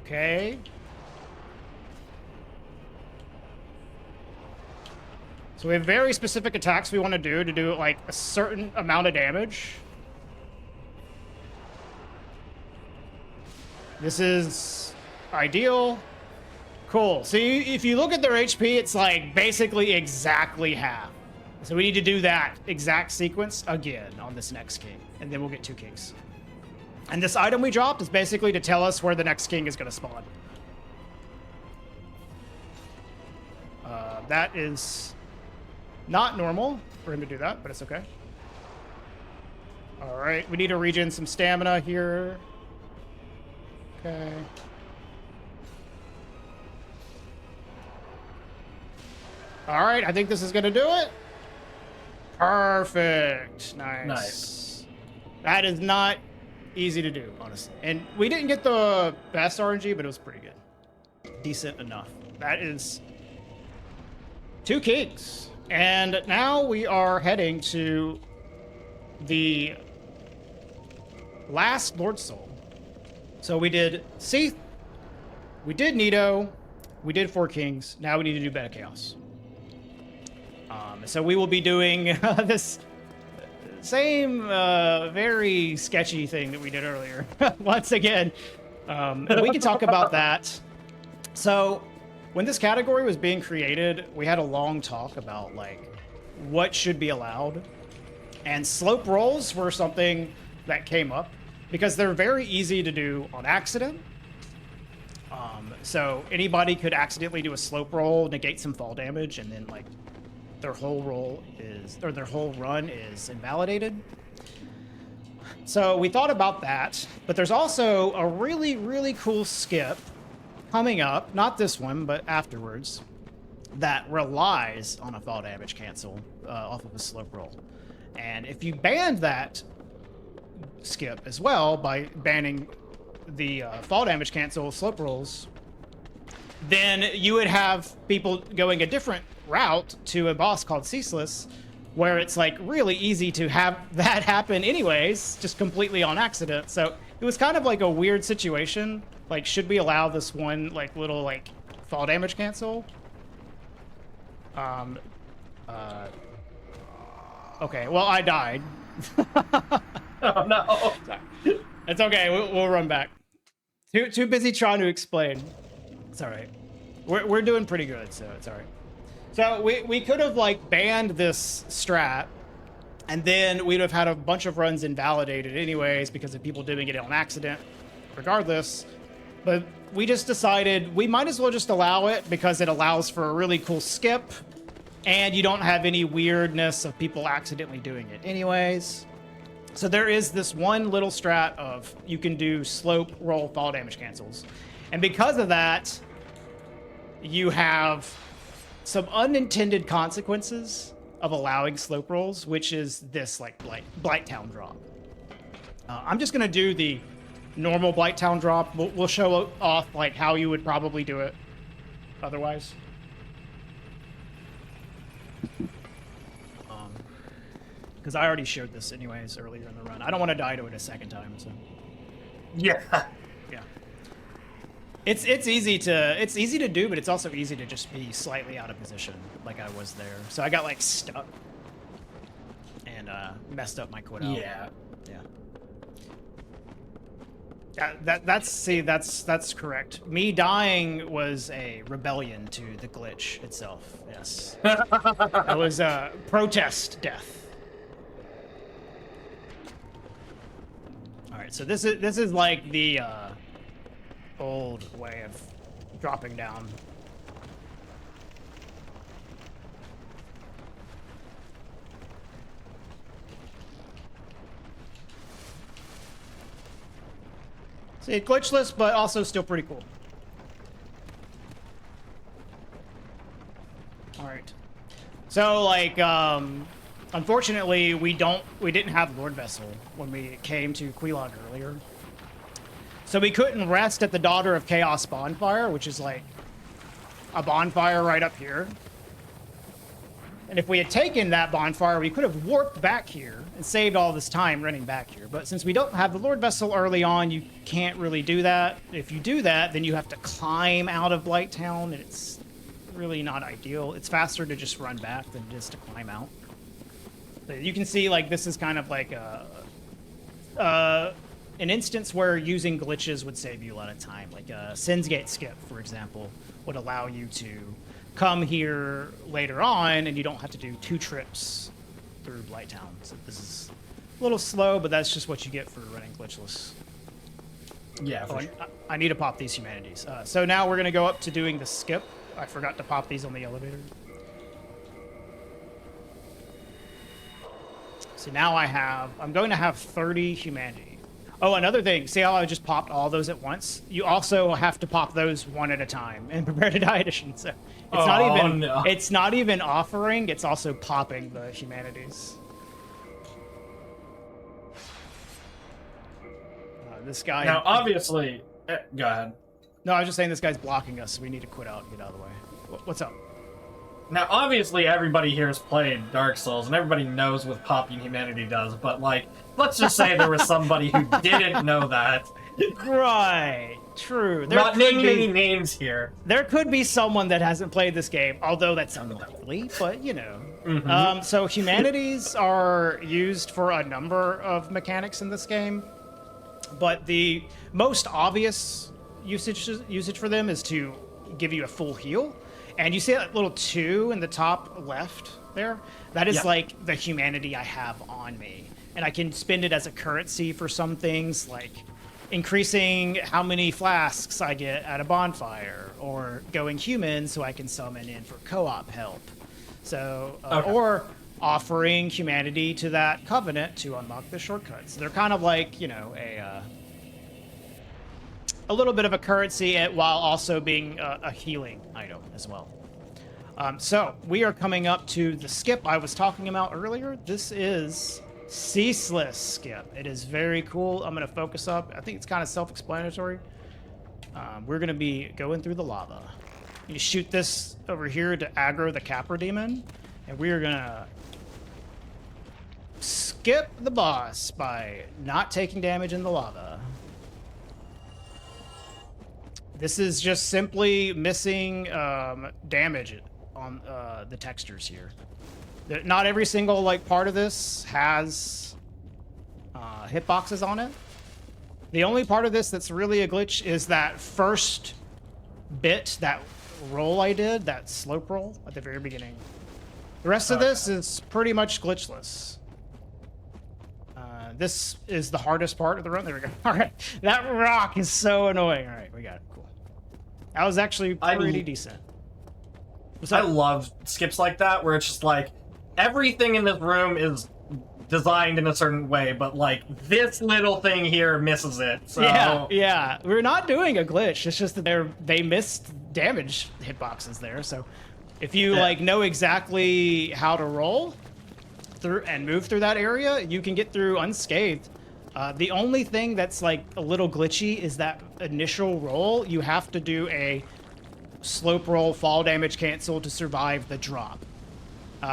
Okay. So we have very specific attacks we want to do like a certain amount of damage. This is ideal. Cool. So if you look at their HP, it's like basically exactly half. So we need to do that exact sequence again on this next king, and then we'll get 2 kings. And this item we dropped is basically to tell us where the next king is going to spawn. That is not normal for him to do that, but it's okay. All right, we need to regen some stamina here. Okay. All right, I think this is going to do it. Perfect. Nice. That is not easy to do, honestly. And we didn't get the best RNG, but it was pretty good. Decent enough. That is 2 kings. And now we are heading to the last Lord Soul, So we did Seath, we did Nito, we did Four Kings. Now we need to do Bed of Chaos. So we will be doing this same very sketchy thing that we did earlier once again. And we can talk about that. So when this category was being created, we had a long talk about like what should be allowed. And slope rolls were something that came up because they're very easy to do on accident. So anybody could accidentally do a slope roll, negate some fall damage, and then like their whole run is invalidated. So we thought about that, but there's also a really, really cool skip coming up, not this one, but afterwards, that relies on a fall damage cancel off of a slope roll. And if you banned that skip as well by banning the fall damage cancel slope rolls, then you would have people going a different route to a boss called Ceaseless, where it's like really easy to have that happen anyways, just completely on accident. So it was kind of like a weird situation. Like, should we allow this one like little like fall damage cancel? Okay, well, I died. Oh no. Sorry. It's okay, we'll run back. Too busy trying to explain. It's all right. We're doing pretty good, so it's all right. So we could have like banned this strat, and then we'd have had a bunch of runs invalidated anyways because of people doing it on accident, regardless. But we just decided we might as well just allow it because it allows for a really cool skip, and you don't have any weirdness of people accidentally doing it anyways. So there is this one little strat of you can do slope, roll, fall damage cancels. And because of that, you have some unintended consequences of allowing slope rolls, which is this like Blighttown drop. I'm just gonna do the normal Blighttown drop. We'll show off like how you would probably do it otherwise. Because I already showed this anyways earlier in the run. I don't want to die to it a second time, so. Yeah. Yeah. It's easy to do, but it's also easy to just be slightly out of position, like I was there. So I got like stuck and messed up my quit out. Yeah. Yeah. That's correct. Me dying was a rebellion to the glitch itself. Yes. That was a protest death. All right, so this is like the old way of dropping down. See, glitchless, but also still pretty cool. All right. So, like, unfortunately, we didn't have Lord Vessel when we came to Quelaag earlier. So we couldn't rest at the Daughter of Chaos bonfire, which is like a bonfire right up here. And if we had taken that bonfire, we could have warped back here and saved all this time running back here. But since we don't have the Lord Vessel early on, you can't really do that. If you do that, then you have to climb out of Blighttown, and it's really not ideal. It's faster to just run back than just to climb out. But you can see, like, this is kind of like an instance where using glitches would save you a lot of time. Like a Sin's Gate skip, for example, would allow you to come here later on, and you don't have to do 2 trips through Blighttown. So this is a little slow, but that's just what you get for running glitchless. Yeah, for sure. I need to pop these humanities. So now we're going to go up to doing the skip. I forgot to pop these on the elevator. So now I'm going to have 30 humanity. Oh, another thing. See how I just popped all those at once? You also have to pop those one at a time in Prepare to Die edition. So it's not even offering, it's also popping the humanities. This guy... Now, obviously... go ahead. No, I was just saying this guy's blocking us, so we need to quit out and get out of the way. What's up? Now, obviously, everybody here has played Dark Souls, and everybody knows what popping humanity does, but, like, let's just say there was somebody who didn't know that, Right. True. There Not could naming be- any names here. There could be someone that hasn't played this game, although that's unlikely, but you know. So humanities are used for a number of mechanics in this game, but the most obvious usage for them is to give you a full heal. And you see that little 2 in the top left there? That is like the humanity I have on me. And I can spend it as a currency for some things, like increasing how many flasks I get at a bonfire, or going human so I can summon in for co-op help. So, or offering humanity to that covenant to unlock the shortcuts. They're kind of like, you know, a little bit of a currency while also being a healing item as well. So we are coming up to the skip I was talking about earlier. This is Ceaseless Skip. It is very cool. I'm going to focus up. I think it's kind of self-explanatory. We're going to be going through the lava. You shoot this over here to aggro the Capra Demon, and we are going to skip the boss by not taking damage in the lava. This is just simply missing damage on the textures here. Not every single like part of this has hitboxes on it. The only part of this that's really a glitch is that first bit, that roll I did, that slope roll at the very beginning. The rest of this is pretty much glitchless. This is the hardest part of the run. There we go. All right, that rock is so annoying. All right, we got it. Cool. That was actually pretty decent. I love skips like that, where it's just like, everything in this room is designed in a certain way, but like this little thing here misses it. So yeah. We're not doing a glitch. It's just that they missed damage hitboxes there. So if you like know exactly how to roll through and move through that area, you can get through unscathed. The only thing that's like a little glitchy is that initial roll. You have to do a slope roll, fall damage cancel to survive the drop.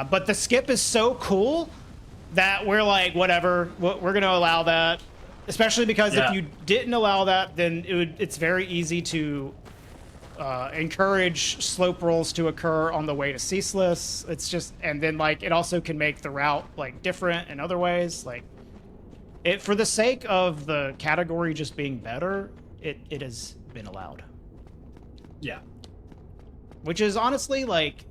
But the skip is so cool that we're like, whatever, we're going to allow that. Especially because if you didn't allow that, then it's very easy to encourage slope rolls to occur on the way to Ceaseless. It's just, and then like it also can make the route like different in other ways. Like it, for the sake of the category just being better, it has been allowed. Yeah. Which is honestly like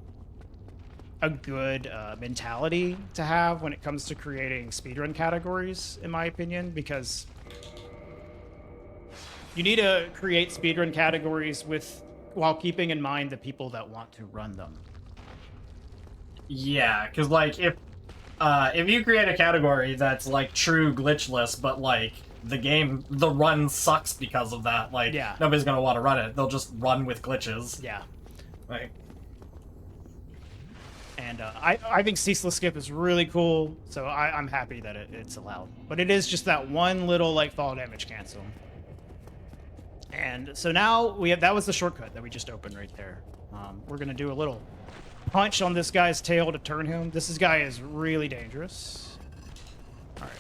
a good mentality to have when it comes to creating speedrun categories, in my opinion, because you need to create speedrun categories while keeping in mind the people that want to run them. Yeah, because like if you create a category that's like true glitchless, but like the run sucks because of that, like nobody's gonna want to run it. They'll just run with glitches. Yeah. Like. And I think Ceaseless Skip is really cool, so I'm happy that it's allowed. But it is just that one little like fall damage cancel. And so now that was the shortcut that we just opened right there. We're gonna do a little punch on this guy's tail to turn him. This guy is really dangerous. All right.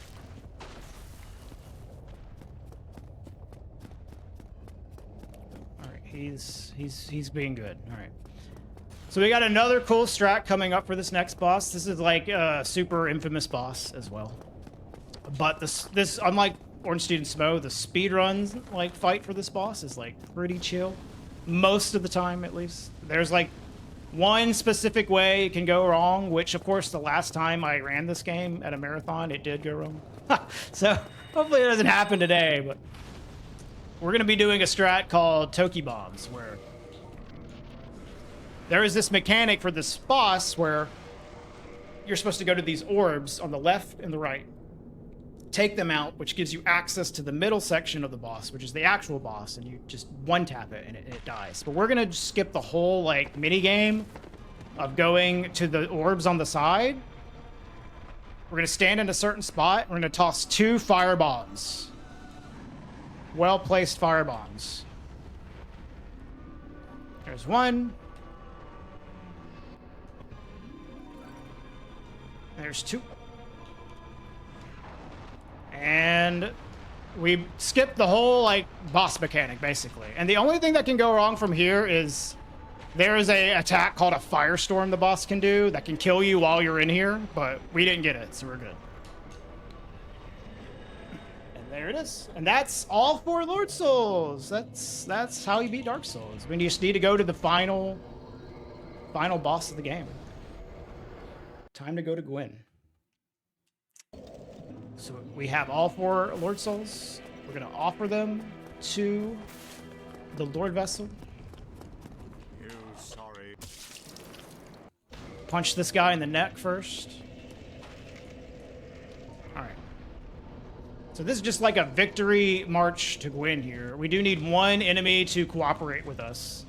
All right, he's being good. All right. So we got another cool strat coming up for this next boss. This is like a super infamous boss as well. But this unlike Orange Student Smo, the speedruns like fight for this boss is like pretty chill. Most of the time, at least. There's like one specific way it can go wrong, which of course the last time I ran this game at a marathon, it did go wrong. So hopefully it doesn't happen today, but we're gonna be doing a strat called Toki Bombs, where there is this mechanic for this boss where you're supposed to go to these orbs on the left and the right, take them out, which gives you access to the middle section of the boss, which is the actual boss, and you just one-tap it and it dies. But we're gonna skip the whole like mini game of going to the orbs on the side. We're gonna stand in a certain spot. We're gonna toss 2 fire bombs. Well-placed fire bombs. There's one. There's 2. And we skipped the whole like boss mechanic basically, and the only thing that can go wrong from here is there is a attack called a firestorm the boss can do that can kill you while you're in here, but we didn't get it, so we're good. And there it is, and that's all 4 Lord Souls. That's how you beat Dark Souls. We just need to go to the final boss of the game. Time to go to Gwyn. So we have all 4 Lord Souls. We're going to offer them to the Lord Vessel. Sorry. Punch this guy in the neck first. All right. So this is just like a victory march to Gwyn here. We do need 1 enemy to cooperate with us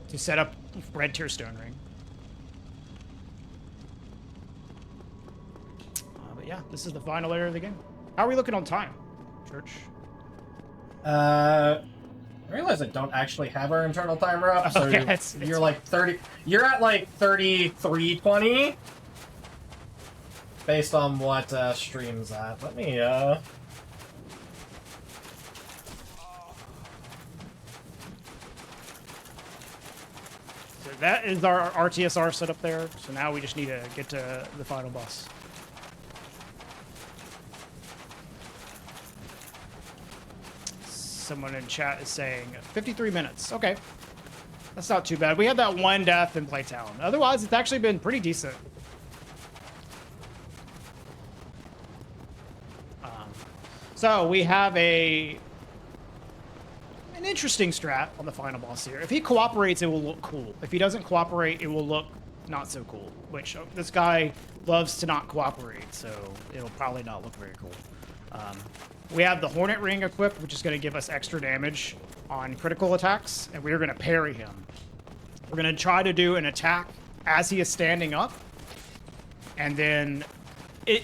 to set up Red Tier Stone Ring. Yeah, this is the final area of the game. How are we looking on time, Church? I realize I don't actually have our internal timer up, so Okay, you're like 30. You're at like 33:20, based on what stream's at. Let me So that is our RTSR set up there. So now we just need to get to the final boss. Someone in chat is saying 53 minutes. Okay. That's not too bad. We had that 1 death in Playtown. Otherwise, it's actually been pretty decent. So we have an interesting strat on the final boss here. If he cooperates, it will look cool. If he doesn't cooperate, it will look not so cool. Which this guy loves to not cooperate, so it'll probably not look very cool. We have the Hornet Ring equipped, which is going to give us extra damage on critical attacks, and we're going to parry him. We're going to try to do an attack as he is standing up, and then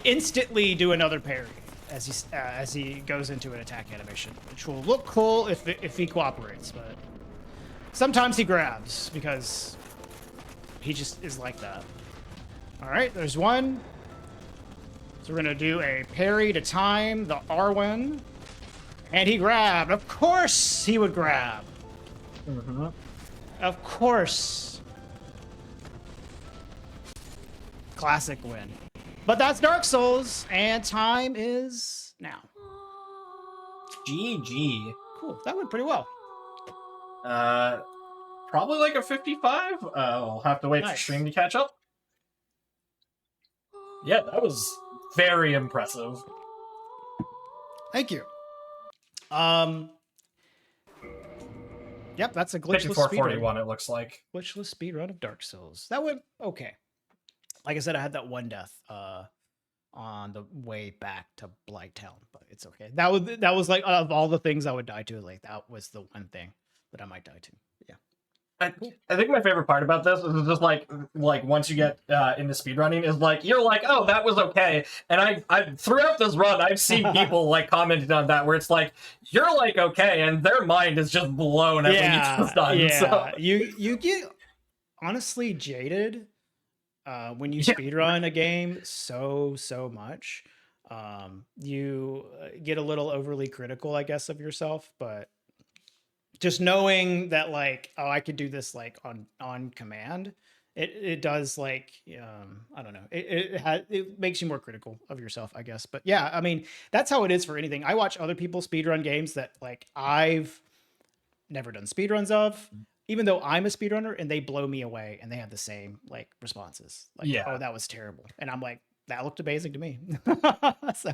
instantly do another parry as he goes into an attack animation, which will look cool if he cooperates, but sometimes he grabs because he just is like that. All right, there's 1. So we're going to do a parry to time the Arwen. And he grabbed. Of course he would grab. Mm-hmm. Of course. Classic win. But that's Dark Souls, and time is now. GG. Cool. That went pretty well. Probably like a 55. I'll have to wait for stream to catch up. Yeah, that was very impressive. Thank you. Yep, that's a glitchless 5441, it looks like. Glitchless speedrun of Dark Souls. That went okay. Like I said, I had that 1 death on the way back to Blighttown, but it's okay. That was like of all the things I would die to, like that was the one thing that I might die to. Yeah. I think my favorite part about this is just like once you get into speedrunning is like you're like, oh, that was okay. And I throughout this run I've seen people like commenting on that where it's like you're like okay, and their mind is just blown as when it's done. Yeah. So. You get honestly jaded when you speedrun a game so much. You get a little overly critical, I guess, of yourself, but just knowing that like, oh, I could do this like on command, it does like I don't know, it makes you more critical of yourself, I guess. But yeah, I mean, that's how it is for anything. I watch other people speedrun games that like I've never done speedruns of, even though I'm a speedrunner, and they blow me away and they have the same like responses. Like, oh, that was terrible. And I'm like, that looked amazing to me. So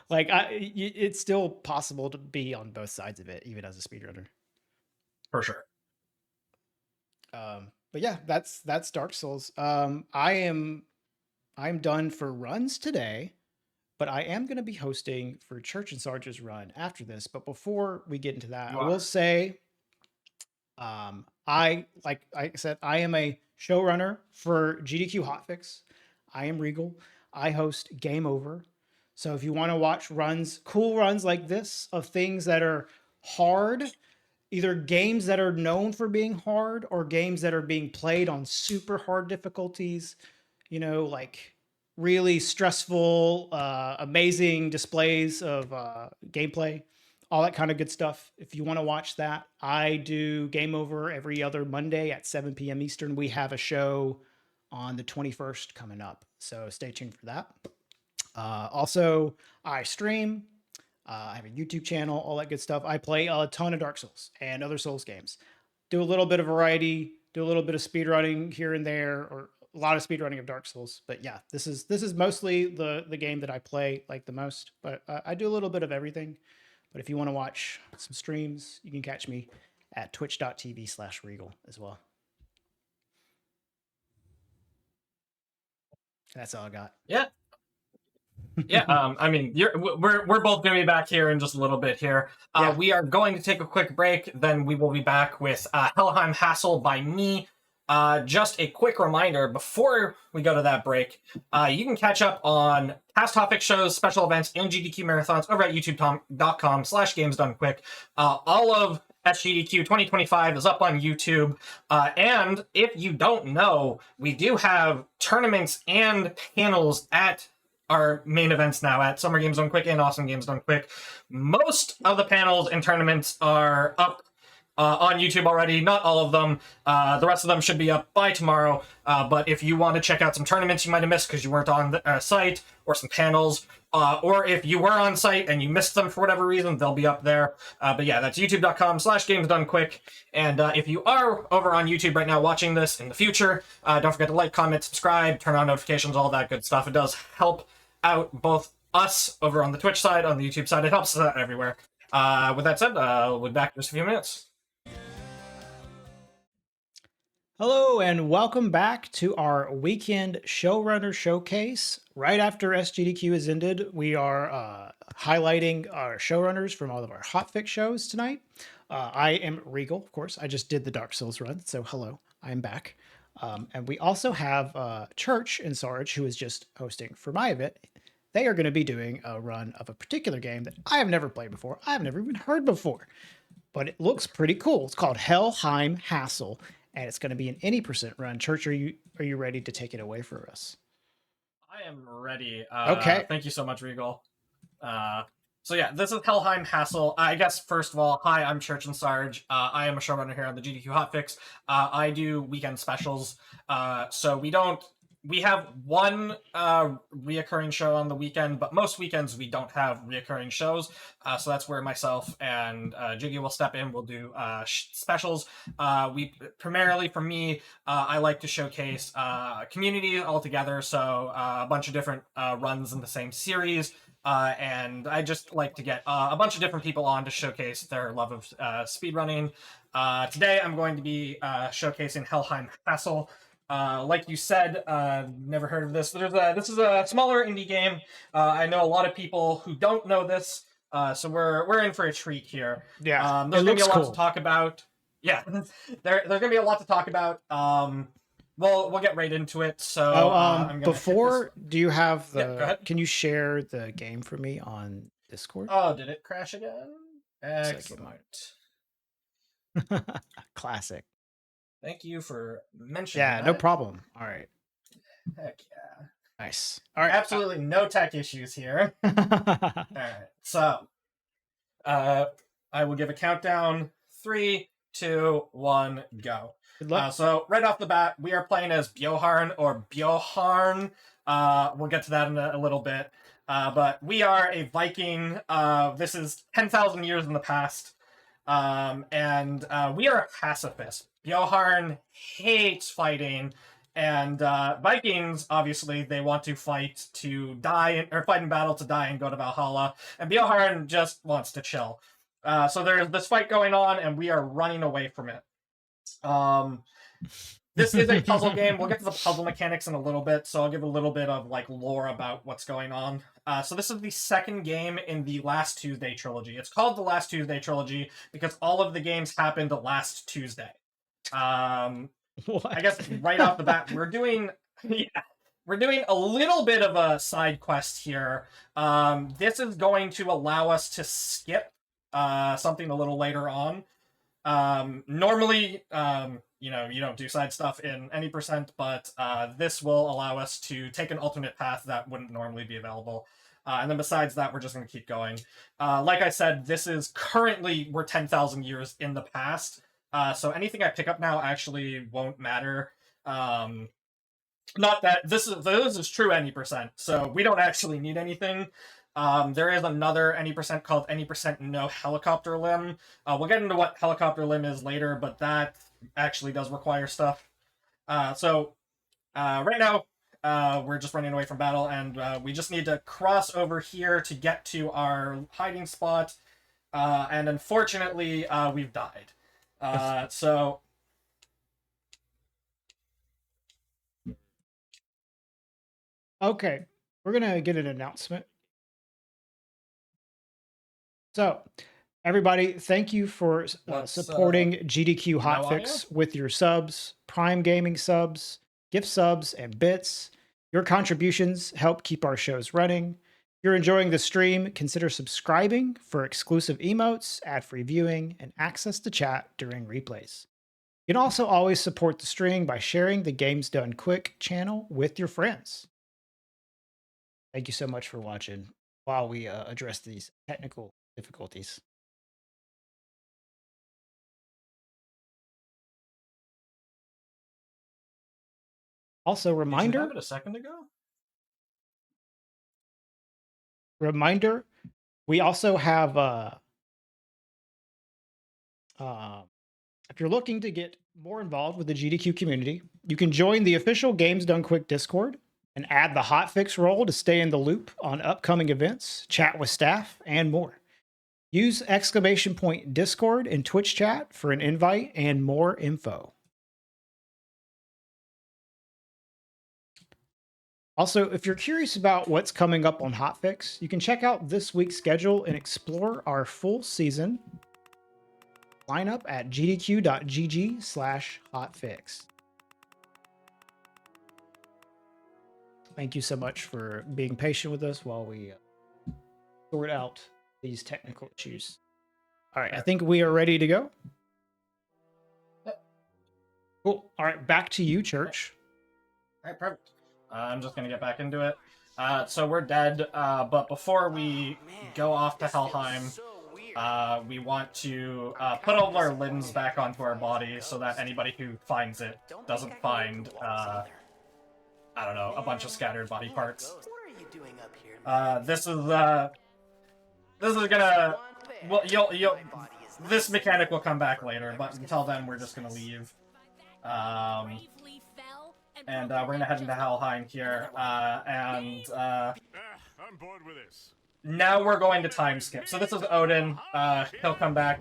like it's still possible to be on both sides of it, even as a speedrunner. For sure. But yeah, that's Dark Souls. I'm done for runs today, but I am going to be hosting for Church and Sarge's run after this. But before we get into that, I will say, like I said, I am a showrunner for GDQ Hotfix. I am Regal. I host Game Over. So if you want to watch runs, cool runs like this of things that are hard, either games that are known for being hard or games that are being played on super hard difficulties, you know, like really stressful, amazing displays of gameplay, all that kind of good stuff. If you want to watch that, I do Game Over every other Monday at 7 p.m. Eastern. We have a show on the 21st coming up, so stay tuned for that. Also, I stream. I have a YouTube channel, all that good stuff. I play a ton of Dark Souls and other Souls games. Do a little bit of variety, do a little bit of speedrunning here and there, or a lot of speedrunning of Dark Souls. But yeah, this is mostly the game that I play like the most. But I do a little bit of everything. But if you want to watch some streams, you can catch me at twitch.tv/Regal as well. That's all I got. Yeah. Yeah, I mean, we're both going to be back here in just a little bit here. Yeah. We are going to take a quick break, then we will be back with Helheim Hassle by me. Just a quick reminder, before we go to that break, you can catch up on past topic shows, special events, and GDQ marathons over at youtube.com/gamesdonequick. All of SGDQ 2025 is up on YouTube. And if you don't know, we do have tournaments and panels at our main events now at Summer Games Done Quick and Awesome Games Done Quick. Most of the panels and tournaments are up on YouTube already. Not all of them. The rest of them should be up by tomorrow. But if you want to check out some tournaments you might have missed because you weren't on the site, or some panels, or if you were on site and you missed them for whatever reason, they'll be up there. But yeah, that's youtube.com/gamesdonequick. And if you are over on YouTube right now watching this in the future, don't forget to like, comment, subscribe, turn on notifications, all that good stuff. It does help out both us over on the Twitch side, on the YouTube side. It helps us out everywhere. With that said, we'll be back in just a few minutes. Hello, and welcome back to our weekend Showrunner showcase. Right after SGDQ has ended, we are highlighting our showrunners from all of our hotfix shows tonight. I am Regal, of course. I just did the Dark Souls run, so hello, I'm back. And we also have Church and Sarge, who is just hosting for my event. They are going to be doing a run of a particular game that I have never played before. I have never even heard before, but it looks pretty cool. It's called Helheim Hassle, and it's going to be an any % run. Church, are you ready to take it away for us? I am ready. Okay. Thank you so much, Regal. So yeah, this is Helheim Hassle. I guess, first of all, hi, I'm Church and Sarge. I am a showrunner here on the GDQ Hotfix. I do weekend specials. So we have one reoccurring show on the weekend, but most weekends we don't have reoccurring shows. So that's where myself and Jiggy will step in. We'll do specials. We primarily, for me, I like to showcase community altogether. So a bunch of different runs in the same series. And I just like to get a bunch of different people on to showcase their love of speedrunning. Today I'm going to be showcasing Helheim Hassle. Like you said, never heard of this. This is a smaller indie game. I know a lot of people who don't know this, so we're in for a treat here. Yeah, there's gonna be a lot to talk about. Yeah, there's gonna be a lot to talk about. We'll get right into it. So before, do you have the? Yeah, go ahead. Can you share the game for me on Discord? Oh, did it crash again? Excellent. Classic. Thank you for mentioning that. No problem. All right. Heck yeah. Nice. All right. Absolutely no tech issues here. All right. So, I will give a countdown. 3, 2, 1, go. Good luck. So right off the bat, we are playing as Bjorn or Bjorn. We'll get to that in a little bit. But we are a Viking. This is 10,000 years in the past. And we are a pacifist. Bjorn hates fighting, and Vikings, obviously, they want to fight to die, or fight in battle to die and go to Valhalla, and Bjorn just wants to chill. So there's this fight going on, and we are running away from it. This is a puzzle game. We'll get to the puzzle mechanics in a little bit, so I'll give a little bit of like lore about what's going on. So this is the second game in the Last Tuesday trilogy. It's called the Last Tuesday trilogy because all of the games happened last Tuesday. I guess right off the bat, we're doing a little bit of a side quest here. This is going to allow us to skip something a little later on. Normally, you know, you don't do side stuff in any percent, but this will allow us to take an alternate path that wouldn't normally be available. And then besides that, we're just going to keep going. Like I said, this is currently, we're 10,000 years in the past. So anything I pick up now actually won't matter. Not that this is true any percent, so we don't actually need anything. There is another any percent called any percent no helicopter limb. We'll get into what helicopter limb is later, but that actually does require stuff. So right now, we're just running away from battle, and we just need to cross over here to get to our hiding spot. And unfortunately, we've died. So Okay, we're gonna get an announcement. So, everybody, thank you for supporting GDQ Hotfix with your subs, Prime Gaming subs, gift subs, and bits. Your contributions help keep our shows running. If you're enjoying the stream, consider subscribing for exclusive emotes, ad-free viewing, and access to chat during replays. You can also always support the stream by sharing the Games Done Quick channel with your friends. Thank you so much for watching while we address these technical difficulties. Also, reminder. Did you have it a second ago? Reminder, we also have if you're looking to get more involved with the GDQ community, you can join the official Games Done Quick Discord and add the hotfix role to stay in the loop on upcoming events, chat with staff, and more. Use !Discord in Twitch chat for an invite and more info. Also, if you're curious about what's coming up on Hotfix, you can check out this week's schedule and explore our full season lineup at gdq.gg/hotfix. Thank you so much for being patient with us while we sort out these technical issues. All right, I think we are ready to go. Cool. All right, back to you, Church. All right, perfect. I'm just going to get back into it. So we're dead, but before we go off to Helheim, we want to put all of our limbs back onto our body so that anybody who finds it doesn't find, I don't know, a bunch of scattered body parts. This is gonna, well, this mechanic will come back later, but until then, we're just gonna leave. And we're gonna head into Helheim here, I'm bored with this. Now we're going to time skip. So this is Odin. He'll come back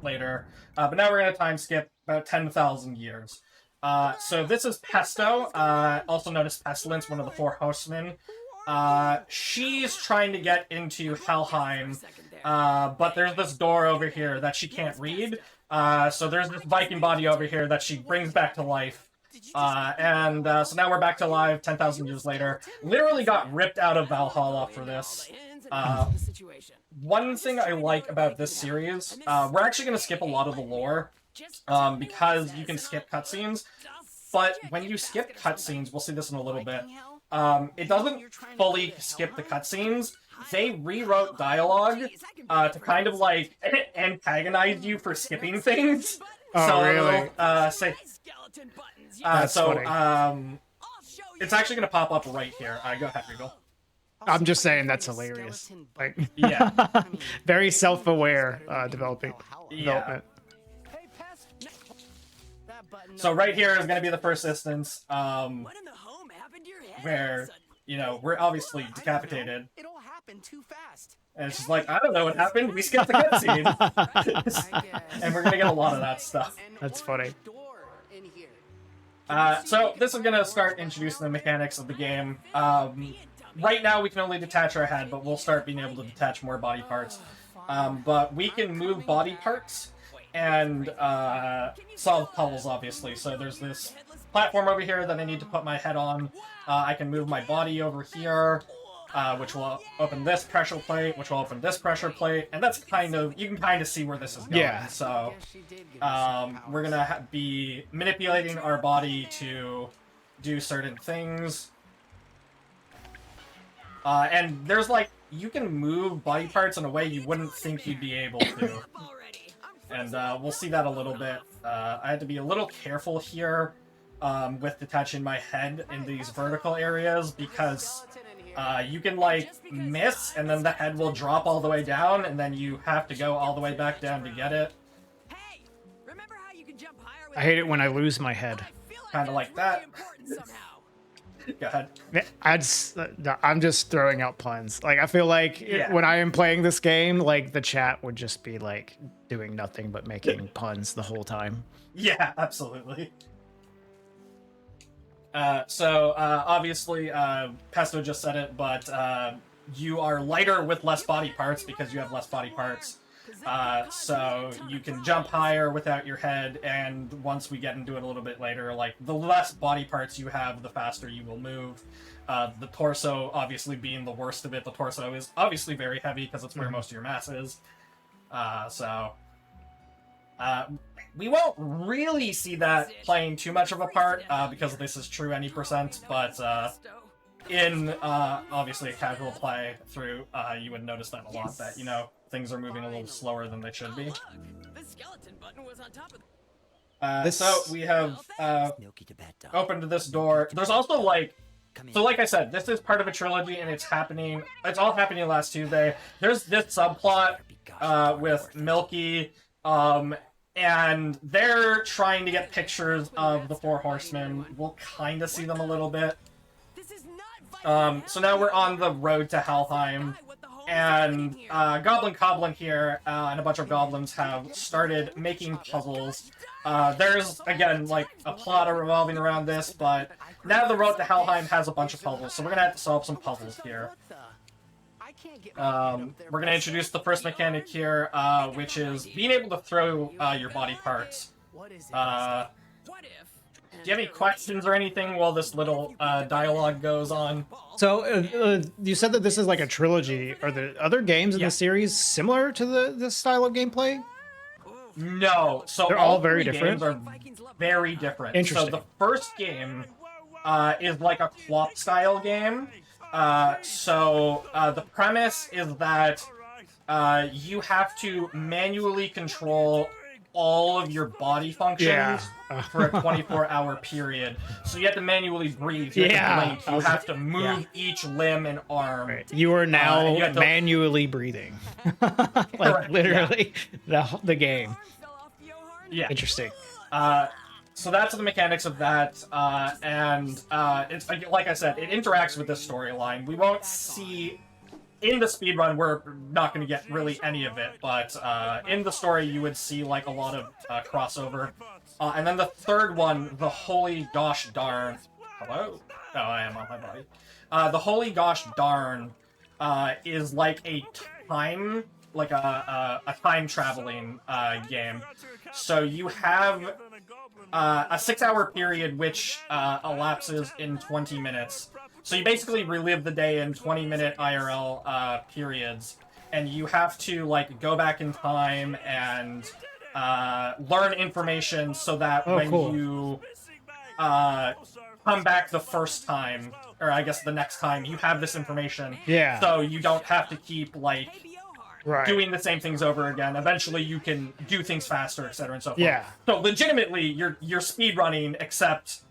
later, but now we're gonna time skip about 10,000 years. So this is Pesto, also known as Pestilence, one of the four horsemen. She's trying to get into Helheim, but there's this door over here that she can't read. So there's this Viking body over here that she brings back to life. So now we're back to live 10,000 years later. Literally got ripped out of Valhalla for this. One thing I like about this series, we're actually going to skip a lot of the lore, because you can skip cutscenes, but when you skip cutscenes, we'll see this in a little bit, it doesn't fully skip the cutscenes. They rewrote dialogue to kind of like antagonize you for skipping things. Oh, so, really? It's actually going to pop up right here. Go ahead, Regal. I'm just saying that's hilarious. Like, yeah, very self-aware development. So right here is going to be the first instance, where, you know, we're obviously decapitated. And it's just like, I don't know what happened. We skipped the cutscene. And we're going to get a lot of that stuff. That's funny. So this is going to start introducing the mechanics of the game. Right now we can only detach our head, but we'll start being able to detach more body parts. But we can move body parts and solve puzzles, obviously. So there's this platform over here that I need to put my head on. I can move my body over here. which will open this pressure plate, which will open this pressure plate, and that's kind of, you can kind of see where this is going. Yeah. So we're gonna be manipulating our body to do certain things. And there's like, you can move body parts in a way you wouldn't think you'd be able to. And we'll see that a little bit. I had to be a little careful here with detaching my head in these vertical areas because you can like miss and then the head will drop all the way down and then you have to go all the way back down to get it. Hey, remember how you can jump higher with I hate it when I lose my head. Kind of like that. Go ahead. I'm just throwing out puns. Like, I feel like when I am playing this game, like, the chat would just be, like, doing nothing but making puns the whole time. Yeah, absolutely. Obviously, Pesto just said it, but you are lighter with less body parts because you have less body parts. So you can jump higher without your head, and once we get into it a little bit later, like, the less body parts you have, the faster you will move. The torso, obviously, being the worst of it. The torso is obviously very heavy because it's where most of your mass is. We won't really see that playing too much of a part, because this is true any percent, but in, obviously, a casual play through, you would notice that a lot, that, you know, things are moving a little slower than they should be. The skeleton button was on top of So we have opened this door. There's also, like, so like I said, this is part of a trilogy, and it's all happening last Tuesday. There's this subplot with Milky, and they're trying to get pictures of the Four Horsemen. We'll kind of see them a little bit. So now we're on the road to Helheim, and Goblin here and a bunch of goblins have started making puzzles. There's, again, like, a plot revolving around this, but now the road to Helheim has a bunch of puzzles, so we're gonna have to solve some puzzles here. We're gonna introduce the first mechanic here, which is being able to throw your body parts. Do you have any questions or anything while this little dialogue goes on? So, you said that this is like a trilogy. Are the other games in the series similar to this style of gameplay? No. So they're all very different? Games are very different. Interesting. So the first game is like a co-op style game. The premise is that you have to manually control all of your body functions for a 24-hour period. So you have to manually breathe, you have to blink, you have to move each limb and arm. Right. You are now manually breathing. Like, literally, the game. Yeah. Interesting. So that's the mechanics of that, it's like I said, it interacts with this storyline. We won't see... In the speedrun, we're not going to get really any of it, but in the story, you would see, like, a lot of crossover. And then the third one, the Holy Gosh Darn... Hello? Oh, I am on my body. The Holy Gosh Darn is like a time... like a time-traveling game. So you have a 6-hour period which elapses in 20 minutes. So you basically relive the day in 20-minute IRL periods, and you have to, like, go back in time and learn information so that you come back the first time, or I guess the next time, you have this information. Yeah. So you don't have to keep, like, doing the same things over again. Eventually you can do things faster, etc. and so forth. Yeah. So legitimately, you're speedrunning, except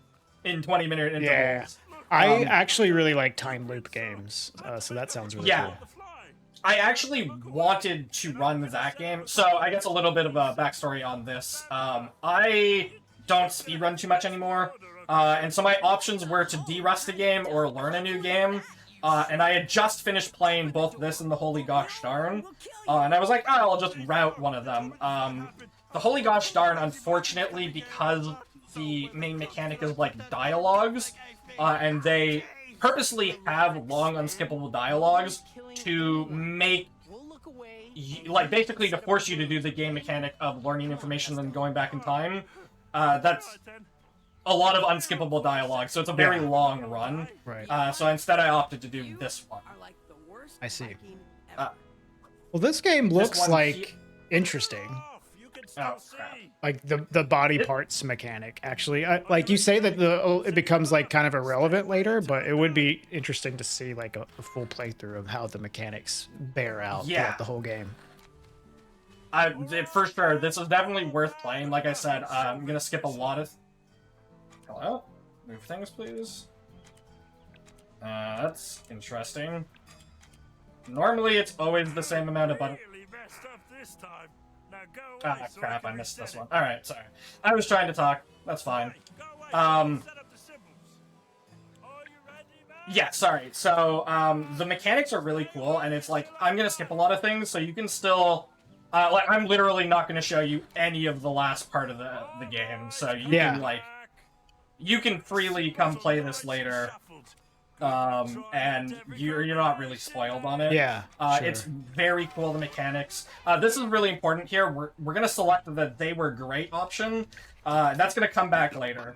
in 20-minute intervals. Yeah. I actually really like time loop games, so that sounds really cool. I actually wanted to run that game, so I guess a little bit of a backstory on this. I don't speedrun too much anymore, and so my options were to de-rust a game or learn a new game, and I had just finished playing both this and the Holy Gosh Darn, and I was like, oh, I'll just route one of them. The Holy Gosh Darn, unfortunately, because the main mechanic is, like, dialogues, and they purposely have long, unskippable dialogues to make, like, basically to force you to do the game mechanic of learning information and going back in time. That's a lot of unskippable dialogue, so it's a very long run. Right. So instead I opted to do this one. I see. Uh, Well, this game looks one like interesting. Oh, crap. Like the body parts mechanic, actually. Like you say that it becomes like kind of irrelevant later, but it would be interesting to see like a full playthrough of how the mechanics bear out throughout the whole game. For sure, this is definitely worth playing. Like I said, I'm gonna skip a lot of... Hello? Move things, please. That's interesting. Normally, it's always the same amount of buttons. Ah, crap, I missed this one. Alright, sorry. I was trying to talk. That's fine. Yeah, sorry. So, the mechanics are really cool, and it's like, I'm gonna skip a lot of things, so you can still... like, I'm literally not gonna show you any of the last part of the game, so you can, like... You can freely come play this later, and you're not really spoiled on it. Yeah, sure. It's very cool, the mechanics. This is really important here. We're gonna select the "they were great" option. That's gonna come back later.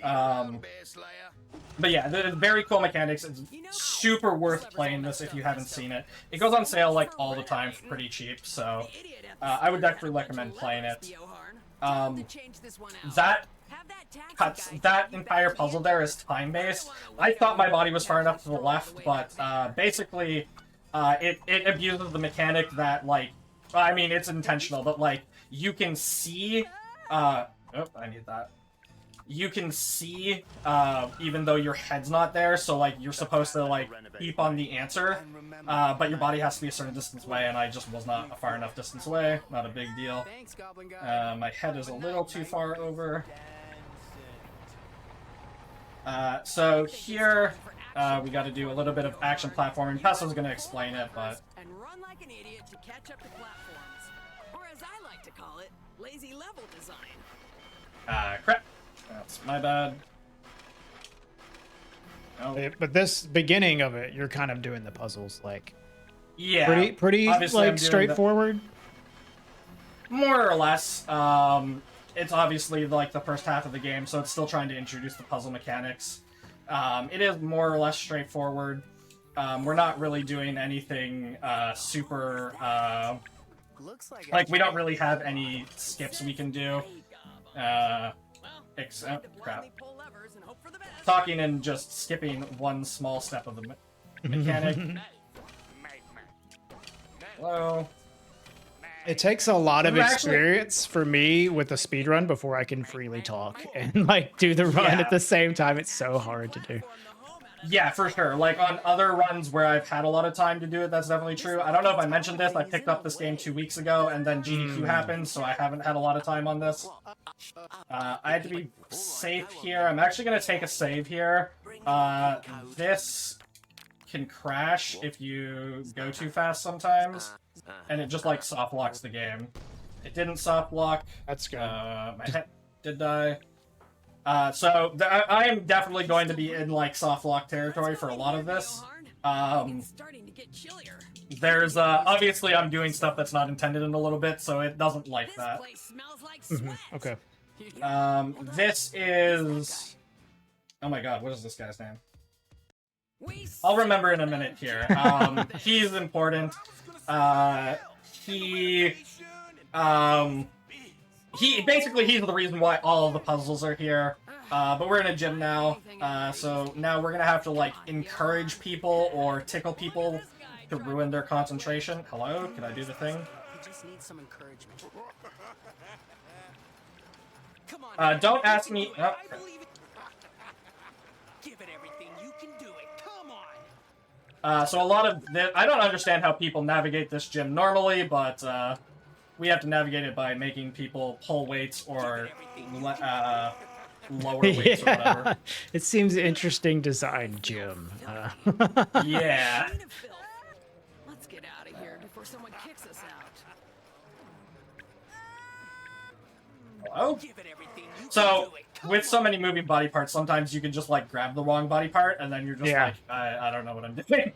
But yeah, the very cool mechanics. It's super worth playing this if you haven't seen it. It goes on sale like all the time for pretty cheap, so I would definitely recommend playing it. That entire puzzle there is time-based. I thought my body was far enough to the left, but basically it abuses the mechanic that, like, I mean, it's intentional, but like, you can see oh, I need that. You can see even though your head's not there, so like you're supposed to like keep on the answer, but your body has to be a certain distance away, and I just was not a far enough distance away. Not a big deal. My head is a little too far over. So here, we got to do a little bit of action platforming. Tessa's going to explain it, but... And run like an idiot to catch up to platforms. Or as I like to call it, lazy level design. Crap. That's my bad. Oh. But this beginning of it, you're kind of doing the puzzles, like... Yeah. Pretty like, straightforward? More or less. It's obviously like the first half of the game, so it's still trying to introduce the puzzle mechanics. It is more or less straightforward. We're not really doing anything super... like, we don't really have any skips we can do. Except... crap. Talking and just skipping one small step of the mechanic. Hello? It takes a lot of experience for me with a speedrun before I can freely talk and like do the run at the same time. It's so hard to do. Yeah, for sure. Like on other runs where I've had a lot of time to do it, that's definitely true. I don't know if I mentioned this. I picked up this game 2 weeks ago, and then GDQ happened, so I haven't had a lot of time on this. I had to be safe here. I'm actually going to take a save here. This can crash if you go too fast sometimes, and it just like soft locks the game. It didn't soft lock. That's good. My head did die. So I am definitely going to be in like soft lock territory for a lot of this. There's obviously I'm doing stuff that's not intended in a little bit, so it doesn't like that. Okay. This is... Oh my god, what is this guy's name? I'll remember in a minute here. He's important. Basically, he's the reason why all of the puzzles are here. But we're in a gym now, so now we're gonna have to, like, encourage people or tickle people to ruin their concentration. Hello? Can I do the thing? Don't ask me... Oh. So a lot of... I don't understand how people navigate this gym normally, but we have to navigate it by making people pull weights or lower weights or whatever. It seems interesting design, Jim. Yeah. Let's get out of here before someone kicks us out. Hello? So, with so many moving body parts, sometimes you can just, like, grab the wrong body part, and then you're just like, I don't know what I'm doing.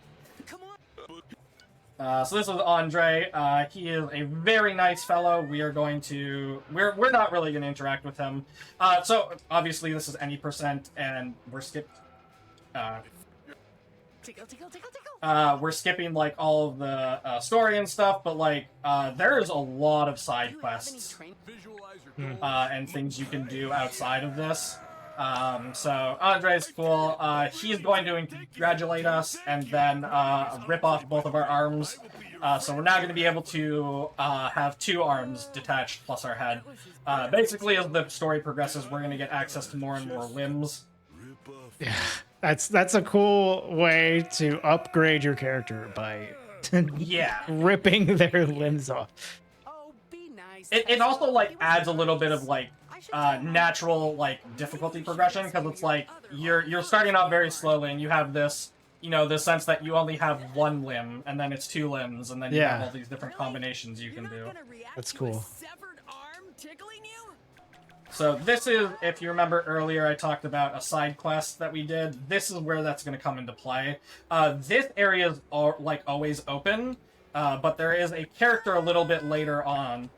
So this is Andre. He is a very nice fellow. We're not really going to interact with him. So obviously this is any percent, and we're we're skipping like all of the story and stuff, but like there's a lot of side quests and things you can do outside of this. So Andre's cool. He's going to congratulate us and then rip off both of our arms. So we're now going to be able to have 2 arms detached plus our head. Basically, as the story progresses, we're going to get access to more and more limbs. Yeah, that's a cool way to upgrade your character by ripping their limbs off. It also like adds a little bit of like natural like difficulty progression, because it's like you're starting out very slowly and you have this, you know, this sense that you only have 1 limb and then it's 2 limbs and then you have all these different combinations you can do. That's cool. So this is, if you remember earlier, I talked about a side quest that we did. This is where that's going to come into play. This area is like always open, but there is a character a little bit later on.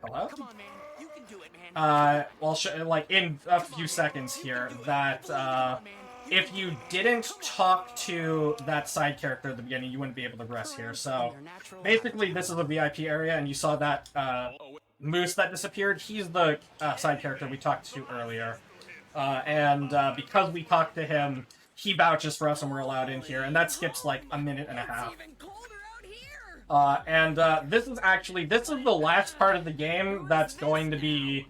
Hello? Come on, man. You can do it, man. Well, like in a few seconds here, that if you didn't talk to that side character at the beginning, you wouldn't be able to progress here. So basically, this is a VIP area, and you saw that moose that disappeared. He's the side character we talked to earlier. And because we talked to him, he vouches for us and we're allowed in here. And that skips like a minute and a half. This is the last part of the game that's going to be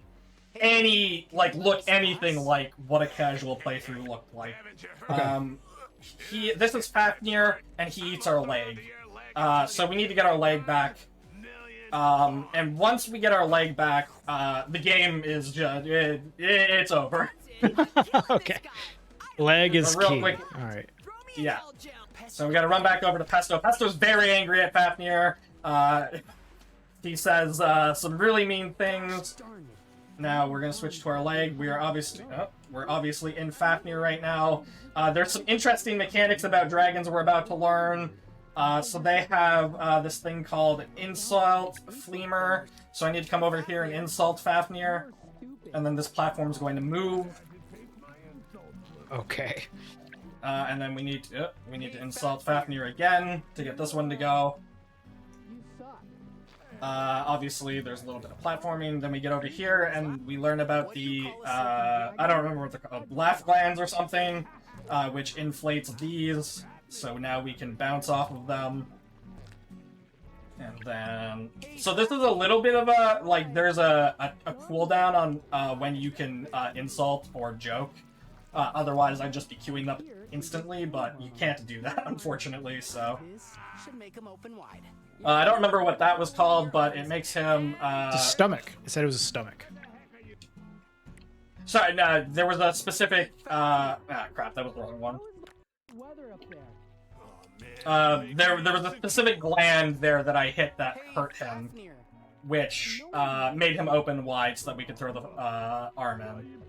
anything like what a casual playthrough looked like. This is Fafnir, and he eats our leg. So we need to get our leg back. And once we get our leg back, the game is just, it's over. Okay. Leg is real key. Quick, all right. Yeah. So we gotta run back over to Pesto. Pesto's very angry at Fafnir. He says some really mean things. Now we're gonna switch to our leg. We're obviously in Fafnir right now. There's some interesting mechanics about dragons we're about to learn. So they have this thing called Insult Fleemer. So I need to come over here and insult Fafnir. And then this platform is going to move. Okay. And then we need to insult Fafnir again to get this one to go. Obviously, there's a little bit of platforming. Then we get over here and we learn about the I don't remember what they're called, laugh glands or something, which inflates these. So now we can bounce off of them. And then... So this is a little bit of a... Like, there's a cooldown on when you can insult or joke. Otherwise, I'd just be queuing up instantly, but you can't do that, unfortunately, so... I don't remember what that was called, but it makes him... It's a stomach. It said it was a stomach. Sorry, no, there was a specific... crap, that was the wrong one. There was a specific gland there that I hit that hurt him, which made him open wide so that we could throw the arm in.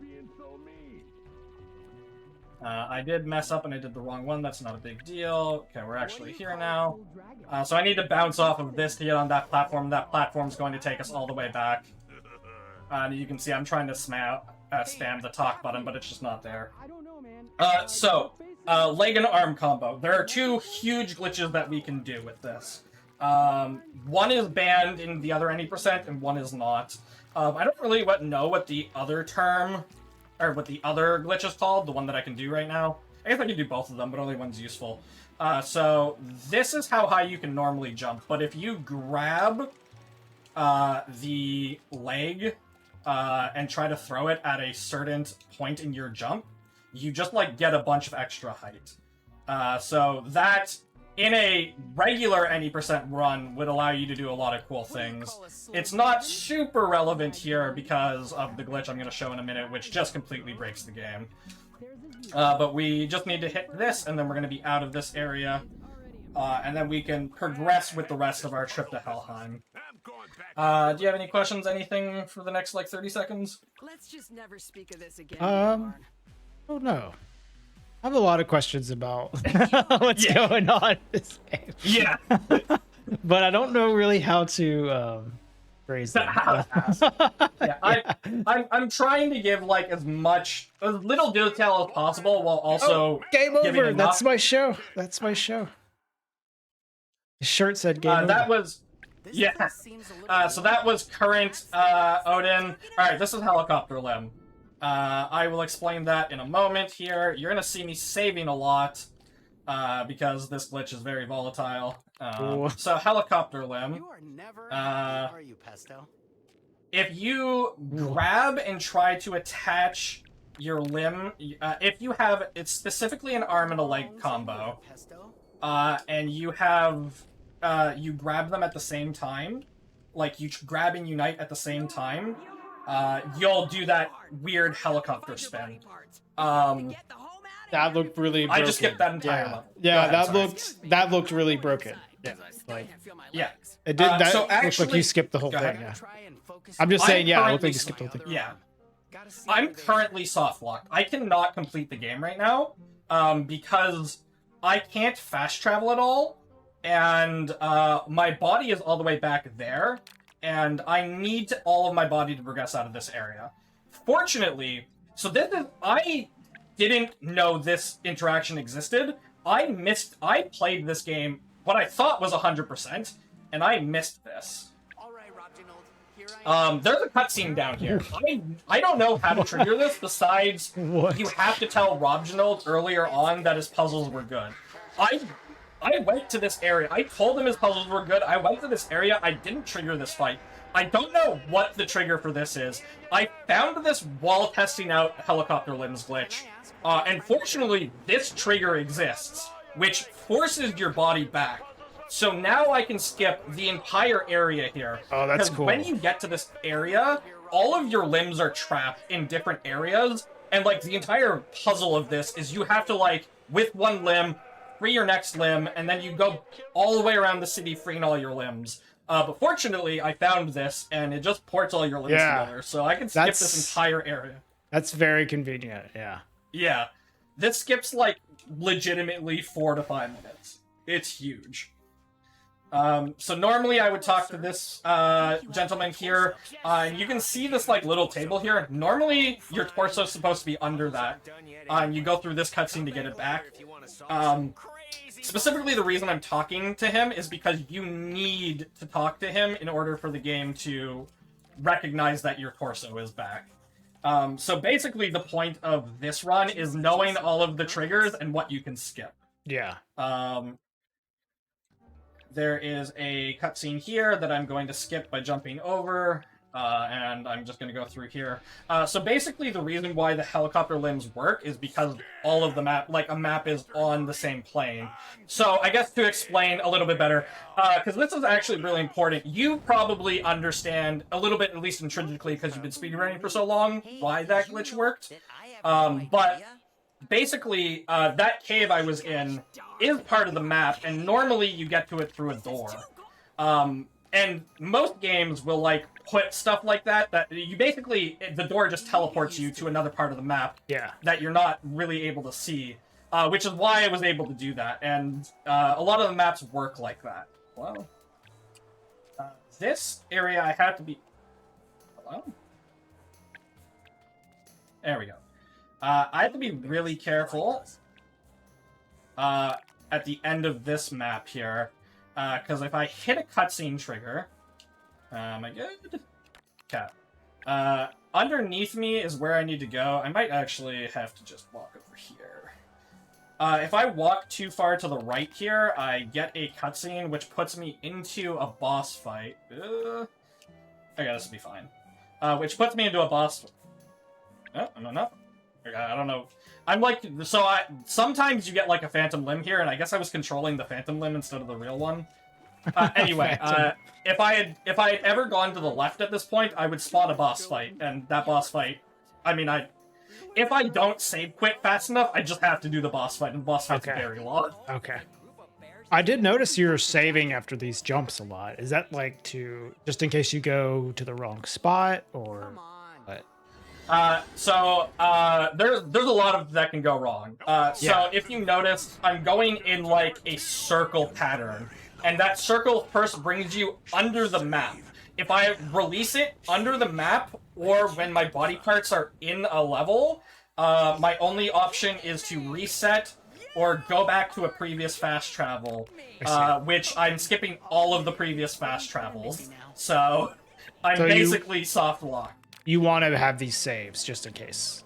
I did mess up and I did the wrong one. That's not a big deal. Okay, we're actually here now. So I need to bounce off of this to get on that platform. That platform's going to take us all the way back. You can see I'm trying to spam the talk button, but it's just not there. Leg and arm combo. There are 2 huge glitches that we can do with this. One is banned in the other any percent, and one is not. I don't really know what the other term, or what the other glitch is called, the one that I can do right now. I guess I can do both of them, but only one's useful. So this is how high you can normally jump, but if you grab the leg and try to throw it at a certain point in your jump, you just, like, get a bunch of extra height. So that, in a regular any percent run, would allow you to do a lot of cool things. It's not super relevant here because of the glitch I'm going to show in a minute, which just completely breaks the game. But we just need to hit this, and then we're going to be out of this area. And then we can progress with the rest of our trip to Helheim. Do you have any questions, anything for the next, like, 30 seconds? Let's just never speak of this again. Oh no. I have a lot of questions about what's going on in this game. Yeah. But I don't know really how to phrase them. I'm trying to give like as little detail as possible while also game giving over. enough. That's my show. That's my show. His shirt said game over. That was so that was current Odin. All right, this is helicopter limb. I will explain that in a moment here. You're gonna see me saving a lot because this glitch is very volatile. So helicopter limb. You are never are you, Pesto? If you grab and try to attach your limb, if you have, it's specifically an arm and a leg combo, and you have, you grab them at the same time, like you grab and unite at the same time, you'll do that weird helicopter spin. That looked really broken. I just skipped that entire level. Yeah, that looked really broken. Yeah, like it did. That so looked actually, like you skipped the whole thing. Yeah. I'm just I'm saying, yeah, it looked currently like you skipped the whole thing. Yeah. I'm currently soft locked. I cannot complete the game right now because I can't fast travel at all, and my body is all the way back there, and I need all of my body to progress out of this area. Fortunately, so this is, I didn't know this interaction existed. I played this game what I thought was 100%, and I missed this. There's a cutscene down here. I don't know how to trigger this besides you have to tell Robjanold earlier on that his puzzles were good. I went to this area. I told him his puzzles were good. I went to this area. I didn't trigger this fight. I don't know what the trigger for this is. I found this while testing out helicopter limbs glitch. And fortunately, this trigger exists, which forces your body back. So now I can skip the entire area here. Oh, that's cool. When you get to this area, all of your limbs are trapped in different areas. And, like, the entire puzzle of this is you have to, like, with one limb, free your next limb, and then you go all the way around the city freeing all your limbs. But fortunately, I found this, and it just ports all your limbs together. So I can skip this entire area. That's very convenient, yeah. Yeah. This skips, like, legitimately 4 to 5 minutes. It's huge. So normally I would talk to this gentleman here, and you can see this like little table here. Normally your torso is supposed to be under that, and you go through this cutscene to get it back. Specifically the reason I'm talking to him is because you need to talk to him in order for the game to recognize that your torso is back. So basically the point of this run is knowing all of the triggers and what you can skip. Yeah. There is a cutscene here that I'm going to skip by jumping over, and I'm just going to go through here. So basically, the reason why the helicopter limbs work is because all of the map, like a map is on the same plane. So I guess to explain a little bit better, because this is actually really important, you probably understand a little bit, at least intrinsically, because you've been speedrunning for so long, why that glitch worked. But basically, that cave I was in is part of the map, and normally you get to it through a door. And most games will, like, put stuff like that you basically, the door just teleports you to another part of the map that you're not really able to see, which is why I was able to do that, and a lot of the maps work like that. Well, this area I have to be... Hello? There we go. I have to be really careful at the end of this map here, because if I hit a cutscene trigger, am I good? Okay. Underneath me is where I need to go. I might actually have to just walk over here. If I walk too far to the right here, I get a cutscene which puts me into a boss fight. Okay, this will be fine. Which puts me into a boss... Oh, no. I don't know. I'm like, so sometimes you get like a phantom limb here, and I guess I was controlling the phantom limb instead of the real one. Anyway, if I had ever gone to the left at this point, I would spawn a boss fight, and that boss fight, I mean, if I don't save quit fast enough, I just have to do the boss fight, and the boss fight's very long. Okay. I did notice you're saving after these jumps a lot. Is that like just in case you go to the wrong spot, or what? There's a lot of that can go wrong. So if you notice, I'm going in like a circle pattern, and that circle first brings you under the map. If I release it under the map, or when my body parts are in a level, my only option is to reset or go back to a previous fast travel, which I'm skipping all of the previous fast travels. So I'm basically soft locked. You want to have these saves just in case.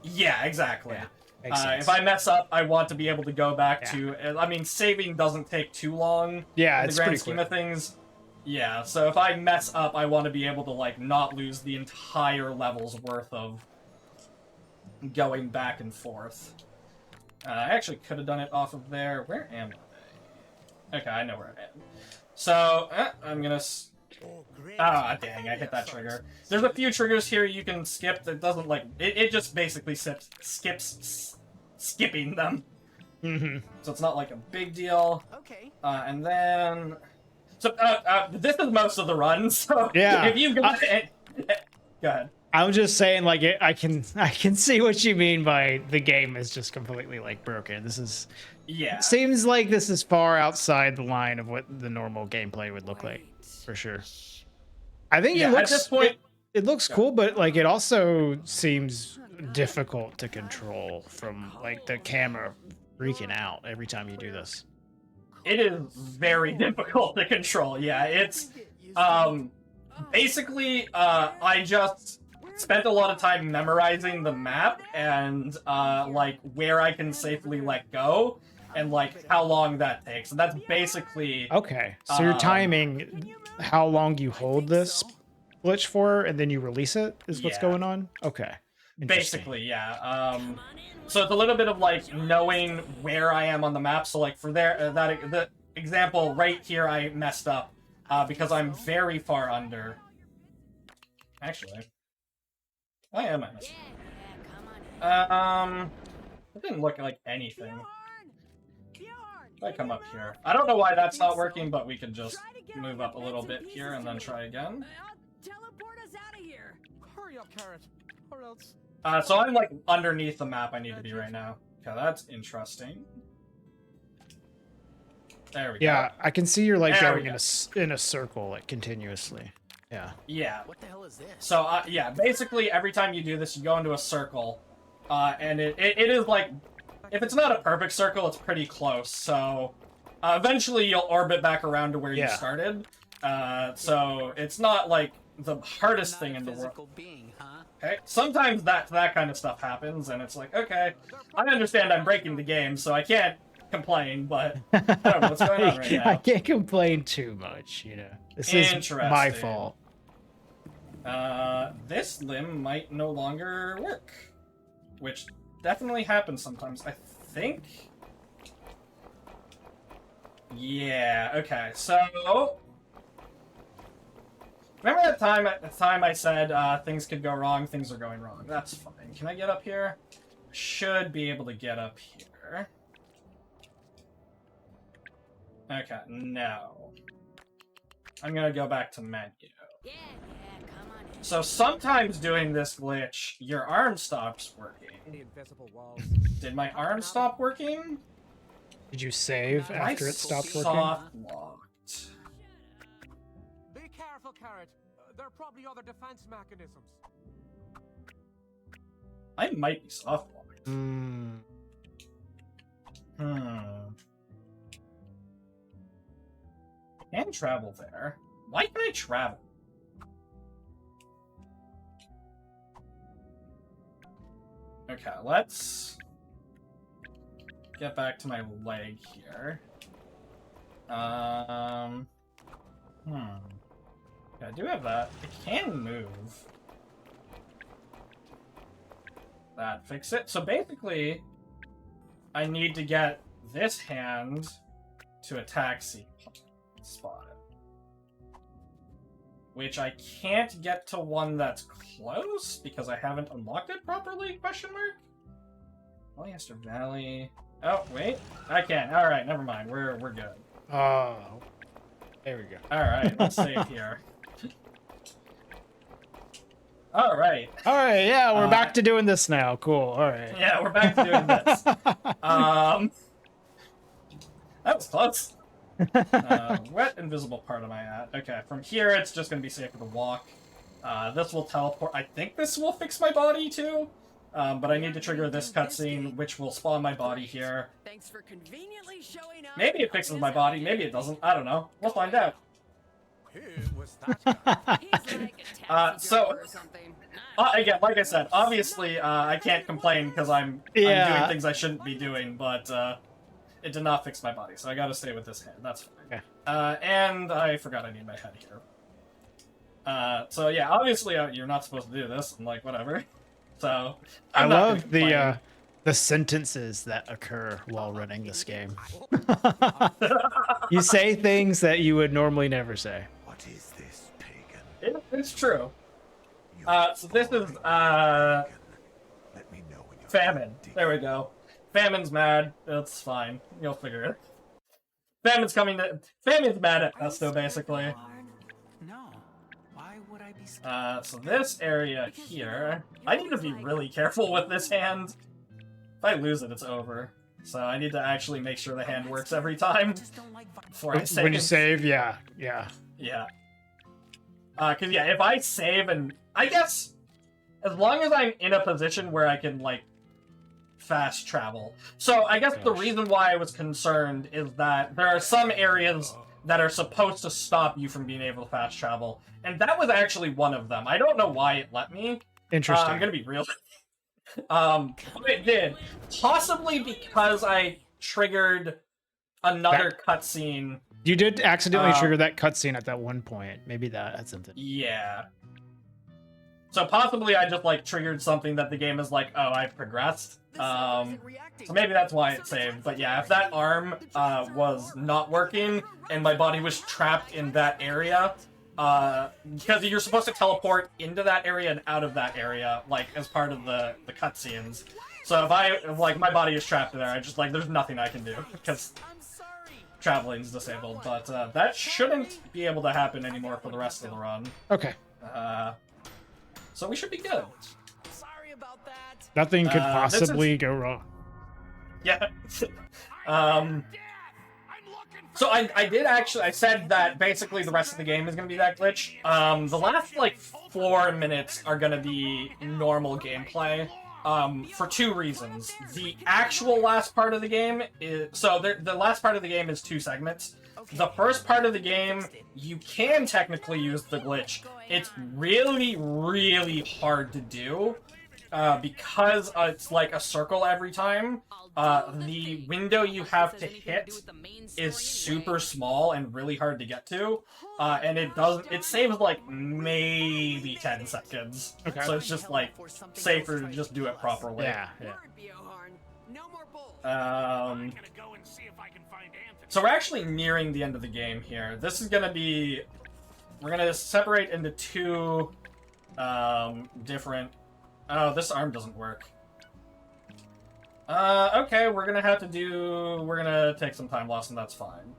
Yeah, exactly. Yeah, if I mess up, I want to be able to go back to... I mean, saving doesn't take too long in the grand scheme of things. Yeah, so if I mess up, I want to be able to, like, not lose the entire level's worth of going back and forth. I actually could have done it off of there. Where am I? Okay, I know where I am. So, I'm gonna... Ah, dang, I hit that trigger. There's a few triggers here you can skip that doesn't, like... It just basically skips skipping them. So it's not, like, a big deal. Okay. And then... So, this is most of the run, so... Yeah. If you've got it... Go ahead. I'm just saying, like, I can see what you mean by the game is just completely, like, broken. This is... Yeah. Seems like this is far outside the line of what the normal gameplay would look like, for sure. I think it looks... At this point... It looks cool, but, like, it also seems difficult to control from, like, the camera freaking out every time you do this. It is very difficult to control, yeah. It's... Basically, I just... spent a lot of time memorizing the map and like where I can safely let go and like how long that takes. And that's basically okay. So you're timing how long you hold this glitch for, and then you release it. Is what's going on? Okay. Basically, yeah. So it's a little bit of like knowing where I am on the map. So like for the example right here, I messed up because I'm very far under. Actually. I am at it didn't look like anything. If I come up here. I don't know why that's not working, but we can just move up a little bit here and then try again. Teleport us out of here. Hurry up, Carrot, or else. So I'm like underneath the map I need to be right now. Okay, that's interesting. There we go. Yeah, I can see you're like going in a circle, like continuously. Yeah. Yeah. What the hell is this? So, yeah, basically every time you do this, you go into a circle, and it is like, if it's not a perfect circle, it's pretty close, so eventually you'll orbit back around to where you started, so it's not like the hardest thing in the world. Okay, sometimes that kind of stuff happens, and it's like, okay, I understand I'm breaking the game, so I can't complain, but I don't know what's going on right now. I can't complain too much, you know. This is my fault. This limb might no longer work, which definitely happens sometimes. I think. Yeah. Okay. So, remember that time I said things could go wrong. Things are going wrong. That's fine. Can I get up here? Should be able to get up here. Okay. No. I'm gonna go back to menu. So sometimes doing this glitch, your arm stops working. Did my arm stop working? Did you save after it stopped working? Soft locked. Be careful, Carrot. There are probably other defense mechanisms. I might be soft locked. I can travel there. Why can I travel? Okay, let's get back to my leg here. Yeah, I do have that. I can move. That fix it. So basically, I need to get this hand to attack spot. Which I can't get to one that's close because I haven't unlocked it properly? Question mark? Polyester Valley. Oh, wait. I can. Alright, never mind. We're good. Oh. There we go. Alright, let's save here. All right. All right, yeah, we're back to doing this now. Cool. All right. Yeah, we're back to doing this. That was close. What invisible part am I at? Okay, from here it's just gonna be safer to walk. This will teleport. I think this will fix my body too. But I need to trigger this cutscene, which will spawn my body here. Thanks for conveniently showing up. Maybe it fixes my body, maybe it doesn't. I don't know. We'll find out. Who was that guy? He's like a taxi so- driver or something. Again, like I said, obviously I can't complain because I'm doing things I shouldn't be doing, but it did not fix my body, so I gotta stay with this hand. That's fine. Okay. And I forgot I need my head here. So yeah, obviously you're not supposed to do this. I'm like, whatever. So I I'm not love gonna complain. the sentences that occur while running this game. You say things that you would normally never say. What is this, pagan? It's true. So this is Let me know when you're famine. There we go. Famine's mad. It's fine. You'll figure it. Famine's mad at us, though, basically. No. Why would I be scared? So this area here, I need to be really careful with this hand. If I lose it, it's over. So I need to actually make sure the hand works every time Just don't like before I save. When you save, yeah. Yeah. Cause yeah, if I save and I guess as long as I'm in a position where I can like fast travel. So I guess the reason why I was concerned is that there are some areas that are supposed to stop you from being able to fast travel, and that was actually one of them. I don't know why it let me. Interesting. I'm gonna be real. But it did, possibly because I triggered another cutscene. You did accidentally trigger that cutscene at that one point. Maybe that had something. Yeah. So possibly I just like triggered something that the game is like, oh, I've progressed. So maybe that's why it saved. But yeah, if that arm was not working and my body was trapped in that area, because you're supposed to teleport into that area and out of that area, like as part of the cutscenes. So if like my body is trapped there, I just like there's nothing I can do because traveling's disabled. But that shouldn't be able to happen anymore for the rest of the run. Okay. So we should be good. Sorry about that. Nothing could possibly go wrong. Yeah. So I did actually, I said that basically the rest of the game is going to be that glitch. The last, like, 4 minutes are going to be normal gameplay, for 2 reasons. The actual last part of the game is, so the last part of the game is 2 segments. The first part of the game, you can technically use the glitch. It's really, really hard to do. Because it's like a circle every time, the window you have to hit is super small and really hard to get to, and it saves like maybe 10 seconds. Okay. So it's just like safer to just do it properly. Yeah. So we're actually nearing the end of the game here. This is gonna be, we're gonna separate into 2 different. Oh, this arm doesn't work. Okay, we're gonna take some time loss, and that's fine.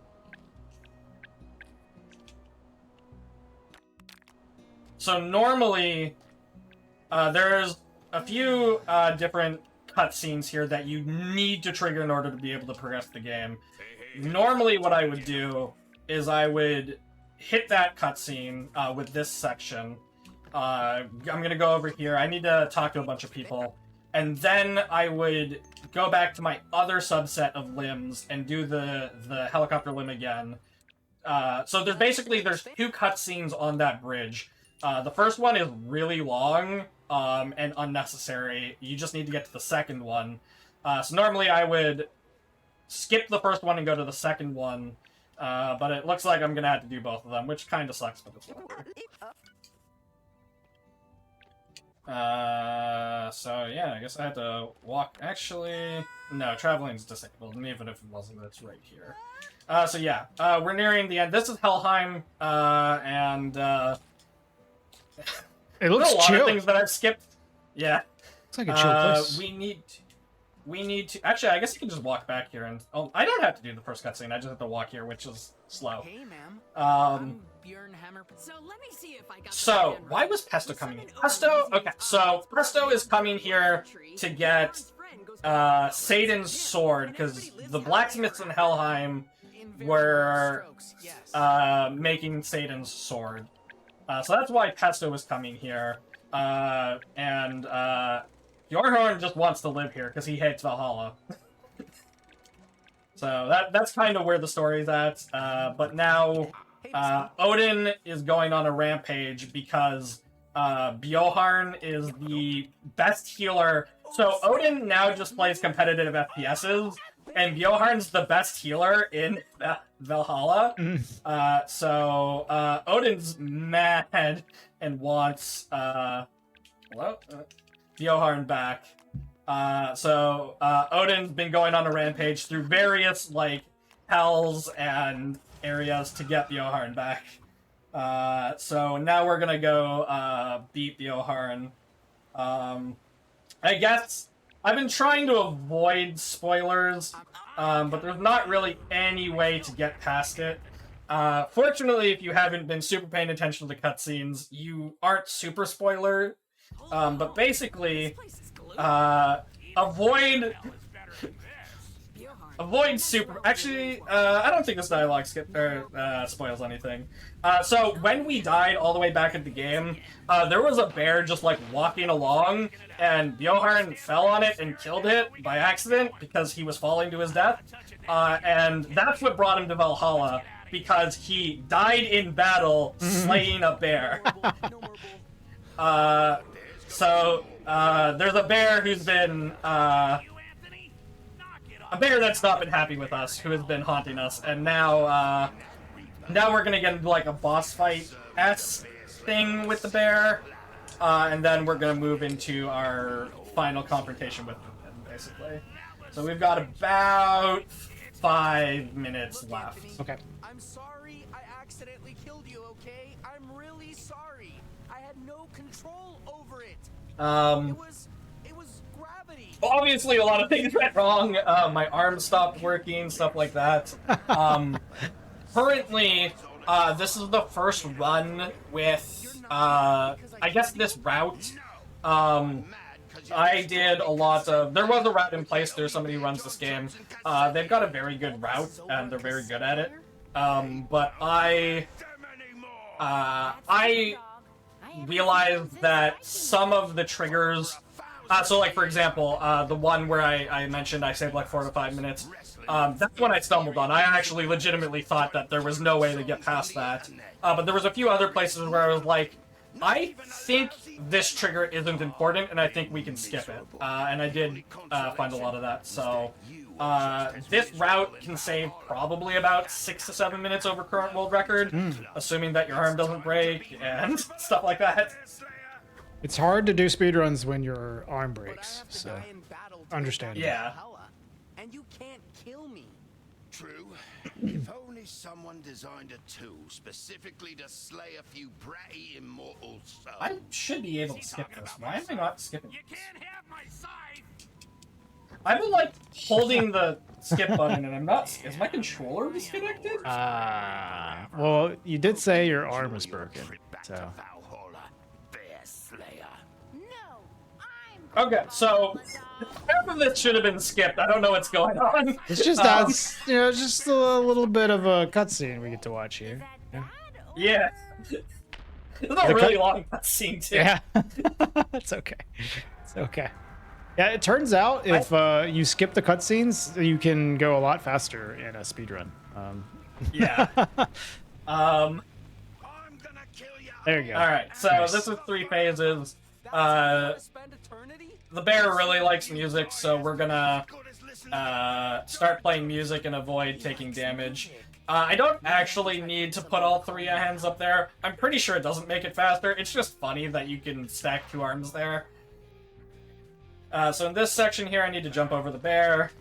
So normally, there's a few different cutscenes here that you need to trigger in order to be able to progress the game. Normally what I would do is I would hit that cutscene with this section. I'm gonna go over here. I need to talk to a bunch of people. And then I would go back to my other subset of limbs and do the helicopter limb again. So there's 2 cutscenes on that bridge. The first one is really long and unnecessary. You just need to get to the second one. So normally I would skip the first one and go to the second one. But it looks like I'm gonna have to do both of them, which kind of sucks, but it's whatever. So yeah, I guess I had to walk. Actually, no, traveling's disabled, and even if it wasn't, it's right here. So yeah, we're nearing the end. This is Helheim, and It looks a lot chill. of things that I've skipped. Yeah, It's like a chill place. We need to. Actually, I guess you can just walk back here, and I don't have to do the first cutscene. I just have to walk here, which is slow. Hey, ma'am. So let me see if I got the So, plan why right. was Pesto When coming in? someone Pesto, opens okay, these so eyes, Pesto is coming here to get Bjorn's friend goes back to Satan's him, sword, and because everybody lives the happily blacksmiths in ever Helheim In very were broad strokes, yes. making Satan's sword. So that's why Pesto was coming here. And Bjornhorn just wants to live here because he hates Valhalla. So that's kind of where the story's at. But now Odin is going on a rampage because Bjorn is the best healer. So Odin now just plays competitive FPSs, and Bjorn's the best healer in Valhalla. So Odin's mad and wants Bjorn back. So Odin's been going on a rampage through various like hells and areas to get Bjorn back. So now we're gonna go beat Bjorn. I guess I've been trying to avoid spoilers, but there's not really any way to get past it. Fortunately, if you haven't been super paying attention to the cutscenes, you aren't super spoiler. But basically, avoid super. Actually, I don't think this dialogue spoils anything. So when we died all the way back at the game, there was a bear just like walking along, and Bjorn fell on it and killed it by accident because he was falling to his death. And that's what brought him to Valhalla, because he died in battle slaying a bear. So there's a bear who's been a bear that's not been happy with us, who has been haunting us, and now we're gonna get into like a boss fight-esque thing with the bear, and then we're gonna move into our final confrontation with him, basically. So we've got about 5 minutes left. Okay. I'm sorry I accidentally killed you, okay? I'm really sorry. I had no control over it. It was gravity. Obviously, a lot of things went wrong. My arm stopped working, stuff like that. Currently, this is the first run with, I guess, this route. I did a lot of... There was a route in place. There's somebody who runs this game. They've got a very good route, and they're very good at it. But I realized that some of the triggers... so, like, for example, the one where I mentioned I saved, like, 4 to 5 minutes, that's when I stumbled on. I actually legitimately thought that there was no way to get past that. But there was a few other places where I was like, I think this trigger isn't important, and I think we can skip it. And I did find a lot of that, so... this route can save probably about 6 to 7 minutes over current world record, assuming that your arm doesn't break and stuff like that. It's hard to do speedruns when your arm breaks, so understandable. Yeah. And you can't kill me. True. If only someone designed a tool specifically to slay a few bratty immortal souls. I should be able to skip this. Why am I not skipping this? Can't have my scythe. I've been, like, holding the skip button, and I'm not... Is my controller disconnected? Well, you did say your arm was broken, so... Valhalla, bear slayer. No, I'm Okay, so... half of this should have been skipped. I don't know what's going on. It's just adds, you know, just a little bit of a cutscene we get to watch here. Yeah. It's a really long cutscene, too. Yeah. It's okay. It's okay. Yeah, it turns out if you skip the cutscenes, you can go a lot faster in a speedrun. Yeah. I'm gonna kill you. There you go. Alright, so Nice. this is 3 phases. Spend eternity? The bear really likes music, so we're gonna start playing music and avoid taking damage. I don't actually need to put all 3 hands up there. I'm pretty sure it doesn't make it faster. It's just funny that you can stack 2 arms there. So in this section here, I need to jump over the bear.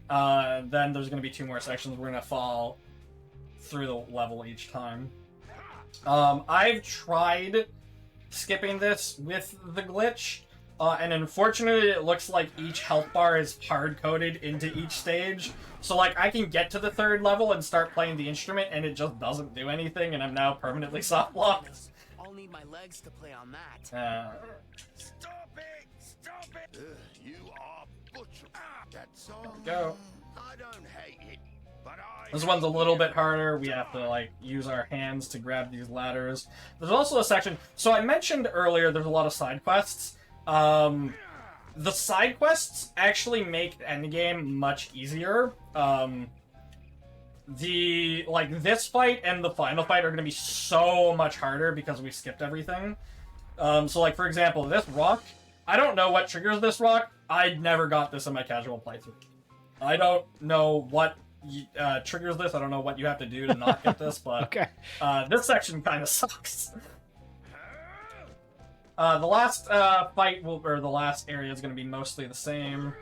Then there's going to be 2 more sections. We're going to fall through the level each time. I've tried skipping this with the glitch. And unfortunately, it looks like each health bar is hard-coded into each stage. So, like, I can get to the 3rd level and start playing the instrument, and it just doesn't do anything, and I'm now permanently soft-locked. I'll need my legs to play on that. Stop it! Stop it! You are butcher. That's all. Go. I don't hate it, but This one's a little bit harder. We have to, like, use our hands to grab these ladders. There's also a section... So I mentioned earlier there's a lot of side quests. The side quests actually make the endgame much easier. This fight and the final fight are going to be so much harder because we skipped everything. So, like, for example, this rock, I don't know what triggers this rock. I never got this in my casual playthrough. I don't know what triggers this. I don't know what you have to do to not get this, but Okay. This section kind of sucks. The last fight or the last area is going to be mostly the same.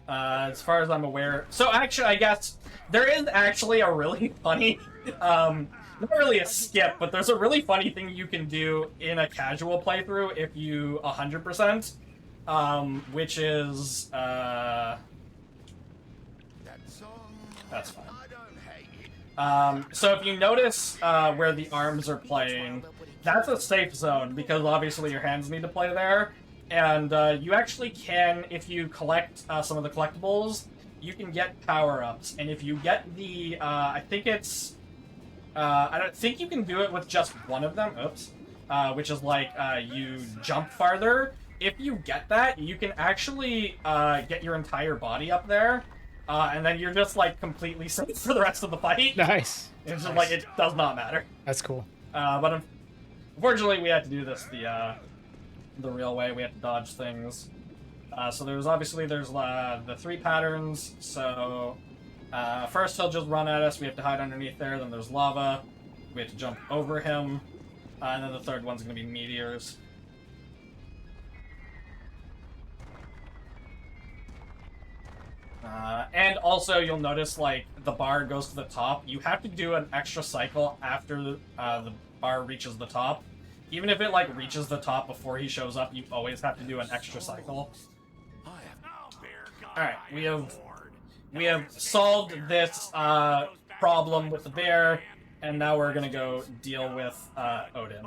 As far as I'm aware. So actually, I guess there is actually a really funny, not really a skip, but there's a really funny thing you can do in a casual playthrough if you 100%, which is, that's fine. So if you notice where the arms are playing, that's a safe zone, because obviously your hands need to play there. And you actually can, if you collect some of the collectibles, you can get power-ups. And if you get the, I think it's, I don't think you can do it with just one of them, oops, which is like, you jump farther. If you get that, you can actually get your entire body up there. And then you're just, like, completely safe for the rest of the fight. Nice. It's just, like, it does not matter. That's cool. But unfortunately, we had to do this the real way. We had to dodge things. So there's the 3 patterns. So first he'll just run at us. We have to hide underneath there. Then there's lava. We have to jump over him. And then the 3rd one's going to be meteors. And also, you'll notice, like, the bar goes to the top. You have to do an extra cycle after the bar reaches the top. Even if it, like, reaches the top before he shows up, you always have to do an extra cycle. Alright, we have solved this problem with the bear, and now we're gonna go deal with Odin.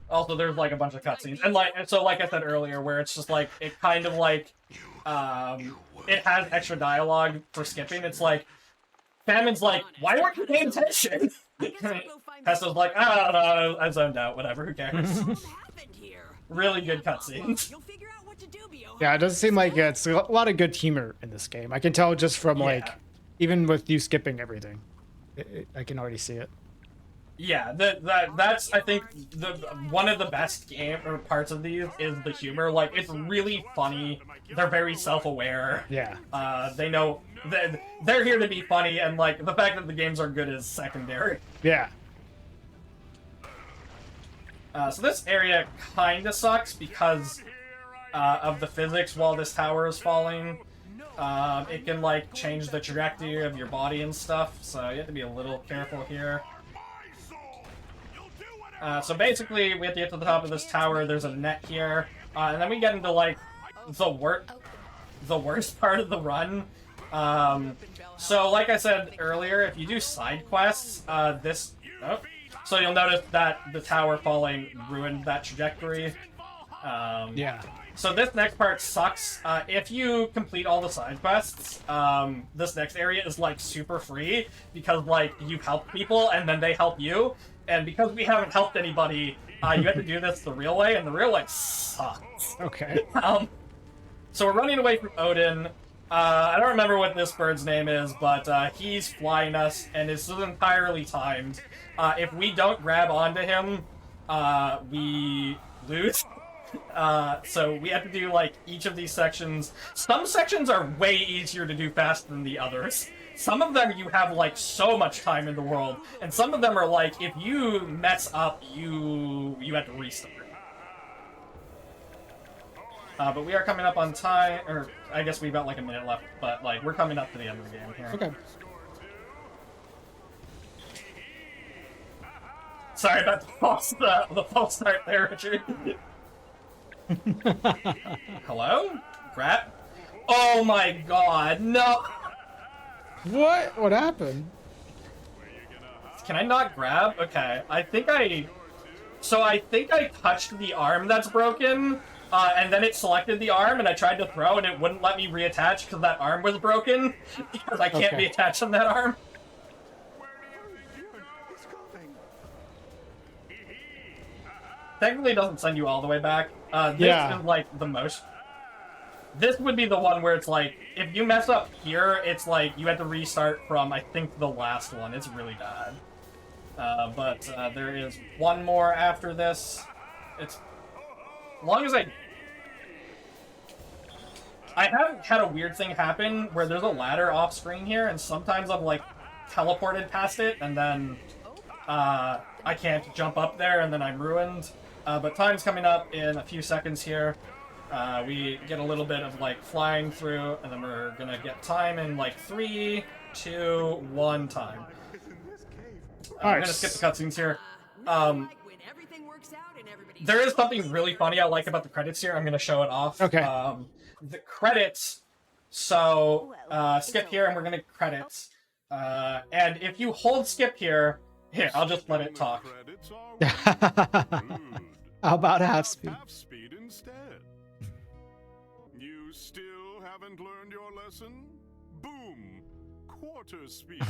Also, there's, like, a bunch of cutscenes. And, like I said earlier, where it's just, like, it kind of, like, it has extra dialogue for skipping. It's like, Famine's like, why weren't you paying attention? Hassle's like, I don't know, I zoned out, whatever, who cares? Really good cutscenes. Yeah, it doesn't seem like it's a lot of good humor in this game. I can tell just from, like, even with you skipping everything. I can already see it. Yeah, that's I think one of the best parts of these is the humor. Like, it's really funny. They're very self-aware. Yeah. They know they're here to be funny, and like the fact that the games are good is secondary. Yeah. So this area kind of sucks because of the physics while this tower is falling. It can like change the trajectory of your body and stuff, so you have to be a little careful here. So basically, we have to get to the top of this tower. There's a net here, and then we get into like the worst part of the run. So like I said earlier, if you do side quests, so you'll notice that the tower falling ruined that trajectory. Yeah. So this next part sucks. If you complete all the side quests, this next area is like super free because like you help people and then they help you. And because we haven't helped anybody, you have to do this the real way, and the real way sucks. Okay. So we're running away from Odin. I don't remember what this bird's name is, but he's flying us, and it's entirely timed. If we don't grab onto him, we lose. So we have to do, like, each of these sections. Some sections are way easier to do fast than the others. Some of them you have, like, so much time in the world, and some of them are, like, if you mess up, you have to restart. But we are coming up on time, or I guess we've got, like, a minute left, but, like, we're coming up to the end of the game here. Okay. Sorry about the false start there, Richard. Hello? Grat? Oh my god, no! What happened? Can I not grab? Okay, I think I touched the arm that's broken, and then it selected the arm, and I tried to throw, and it wouldn't let me reattach because that arm was broken, because I can't reattach on that arm. Technically, it doesn't send you all the way back. This is, like, the most... This would be the one where it's like, if you mess up here, it's like you had to restart from, I think, the last one. It's really bad. But there is one more after this. It's... As long as I have had a weird thing happen where there's a ladder off screen here, and sometimes I'm, like, teleported past it, and then I can't jump up there, and then I'm ruined. But time's coming up in a few seconds here. We get a little bit of, like, flying through, and then we're gonna get time in, like, 3, 2, 1 time. I'm gonna skip the cutscenes here. There is something really funny I like about the credits here. I'm gonna show it off. Okay. The credits, so, skip here, and we're gonna credits. And if you hold skip here, I'll just let it talk. How about half speed? Half speed instead. You still haven't learned your lesson? Boom! Quarter speed.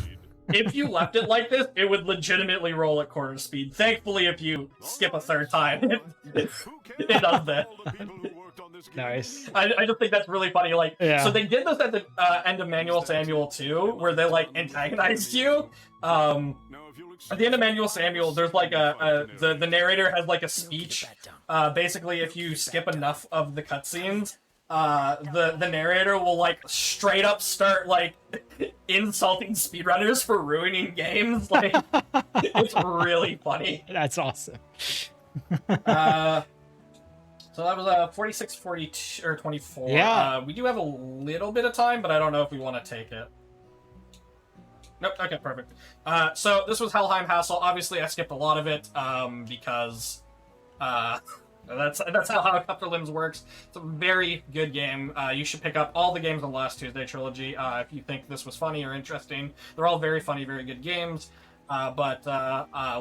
If you left it like this, it would legitimately roll at quarter speed. Thankfully, if you skip a third time, it does that. Nice. I just think that's really funny. Like, so they did this at the end of Manual Samuel 2, where they, like, antagonized you. At the end of Manual Samuel, there's, like, the narrator has, like, a speech. Basically, if you skip enough of the cutscenes, the narrator will, like, straight up start, like, insulting speedrunners for ruining games. Like, it's really funny. That's awesome. So that was 46, 42, or 24. Yeah. We do have a little bit of time, but I don't know if we want to take it. Nope, okay, perfect. So this was Helheim Hassle. Obviously, I skipped a lot of it, because that's how Helicopter Limbs works. It's a very good game. You should pick up all the games on the Last Tuesday trilogy if you think this was funny or interesting. They're all very funny, very good games. But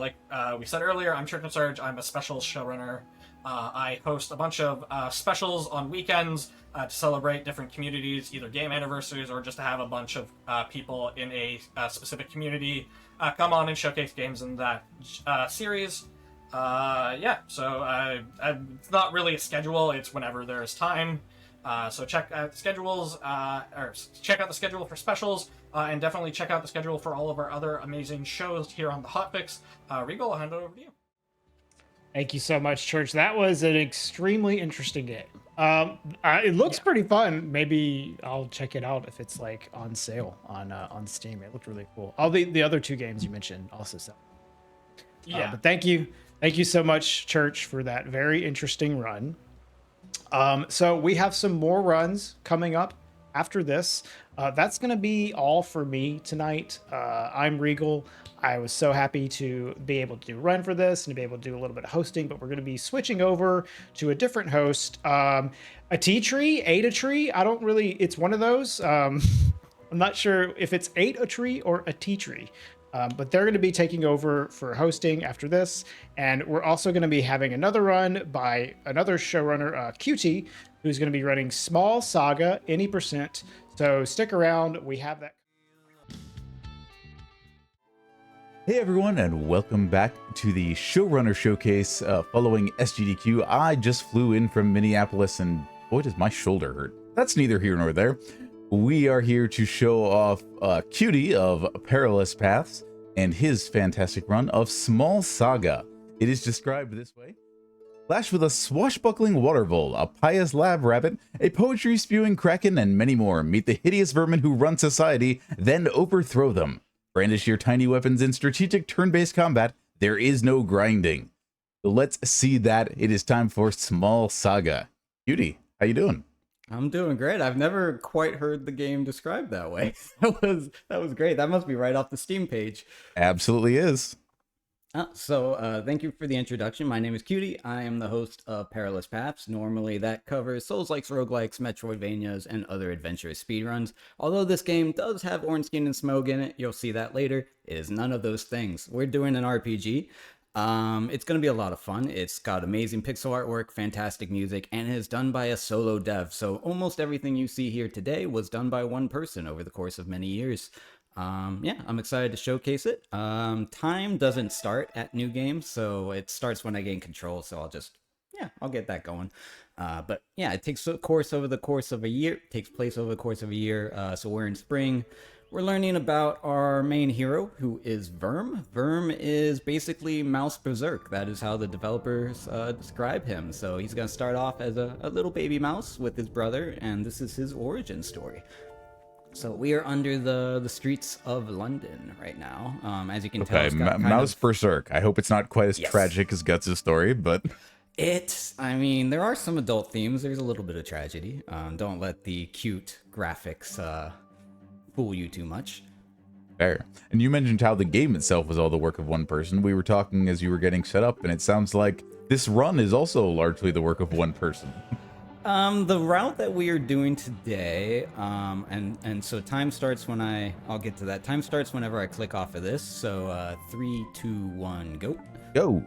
like we said earlier, I'm Church and Surge. I'm a specials showrunner. I host a bunch of specials on weekends to celebrate different communities, either game anniversaries or just to have a bunch of people in a specific community come on and showcase games in that series. Yeah, so it's not really a schedule, it's whenever there's time. So check out the schedules, or check out the schedule for specials, and definitely check out the schedule for all of our other amazing shows here on the Hotfix. Regal, I'll hand it over to you. Thank you so much, Church. That was an extremely interesting game. It looks pretty fun. Maybe I'll check it out if it's like on sale on Steam. It looked really cool. All the other two games you mentioned also sell. Yeah. But thank you so much, Church, for that very interesting run. So we have some more runs coming up after this. That's going to be all for me tonight. I'm Regal. I was so happy to be able to do a run for this and to be able to do a little bit of hosting, but we're going to be switching over to a different host. A T-Tree, Ada Tree. I don't really, it's one of those. I'm not sure if it's a tree or a T-Tree. But they're going to be taking over for hosting after this. And we're also going to be having another run by another showrunner, QT, who's going to be running Small Saga, any percent. So stick around. We have that. Hey everyone, and welcome back to the Showrunner Showcase following SGDQ. I just flew in from Minneapolis, and boy, does my shoulder hurt. That's neither here nor there. We are here to show off Cutie of Perilous Paths and his fantastic run of Small Saga. It is described this way. Flash with a swashbuckling water vole, a pious lab rabbit, a poetry-spewing kraken, and many more. Meet the hideous vermin who run society, then overthrow them. Brandish your tiny weapons in strategic turn-based combat. There is no grinding. So let's see that. It is time for Small Saga. Cutie, how you doing? I'm doing great. I've never quite heard the game described that way. That was great. That must be right off the Steam page. Absolutely is. Thank you for the introduction. My name is Cutie. I am the host of Perilous Paths. Normally that covers Souls-likes, roguelikes, Metroidvanias, and other adventurous speedruns. Although this game does have Ornstein and Smoke in it, you'll see that later, it is none of those things. We're doing an RPG. It's going to be a lot of fun. It's got amazing pixel artwork, fantastic music, and it is done by a solo dev. So almost everything you see here today was done by one person over the course of many years. Yeah, I'm excited to showcase it. Time doesn't start at new games, so it starts when I gain control, so I'll get that going. But yeah, it takes place over the course of a year, so we're in spring. We're learning about our main hero, who is Verm. Verm is basically Mouse Berserk. That is how the developers describe him. So he's going to start off as a little baby mouse with his brother, and this is his origin story. So we are under the streets of London right now. As you can tell, it's got Mouse Berserk. I hope it's not quite as tragic as Guts' story, but... I mean, there are some adult themes. There's a little bit of tragedy. Don't let the cute graphics fool you too much. Fair. And you mentioned how the game itself was all the work of one person. We were talking as you were getting set up, and it sounds like this run is also largely the work of one person. The route that we are doing today, and so time starts when I'll get to that. Time starts whenever I click off of this. So 3, 2, 1, go. Go.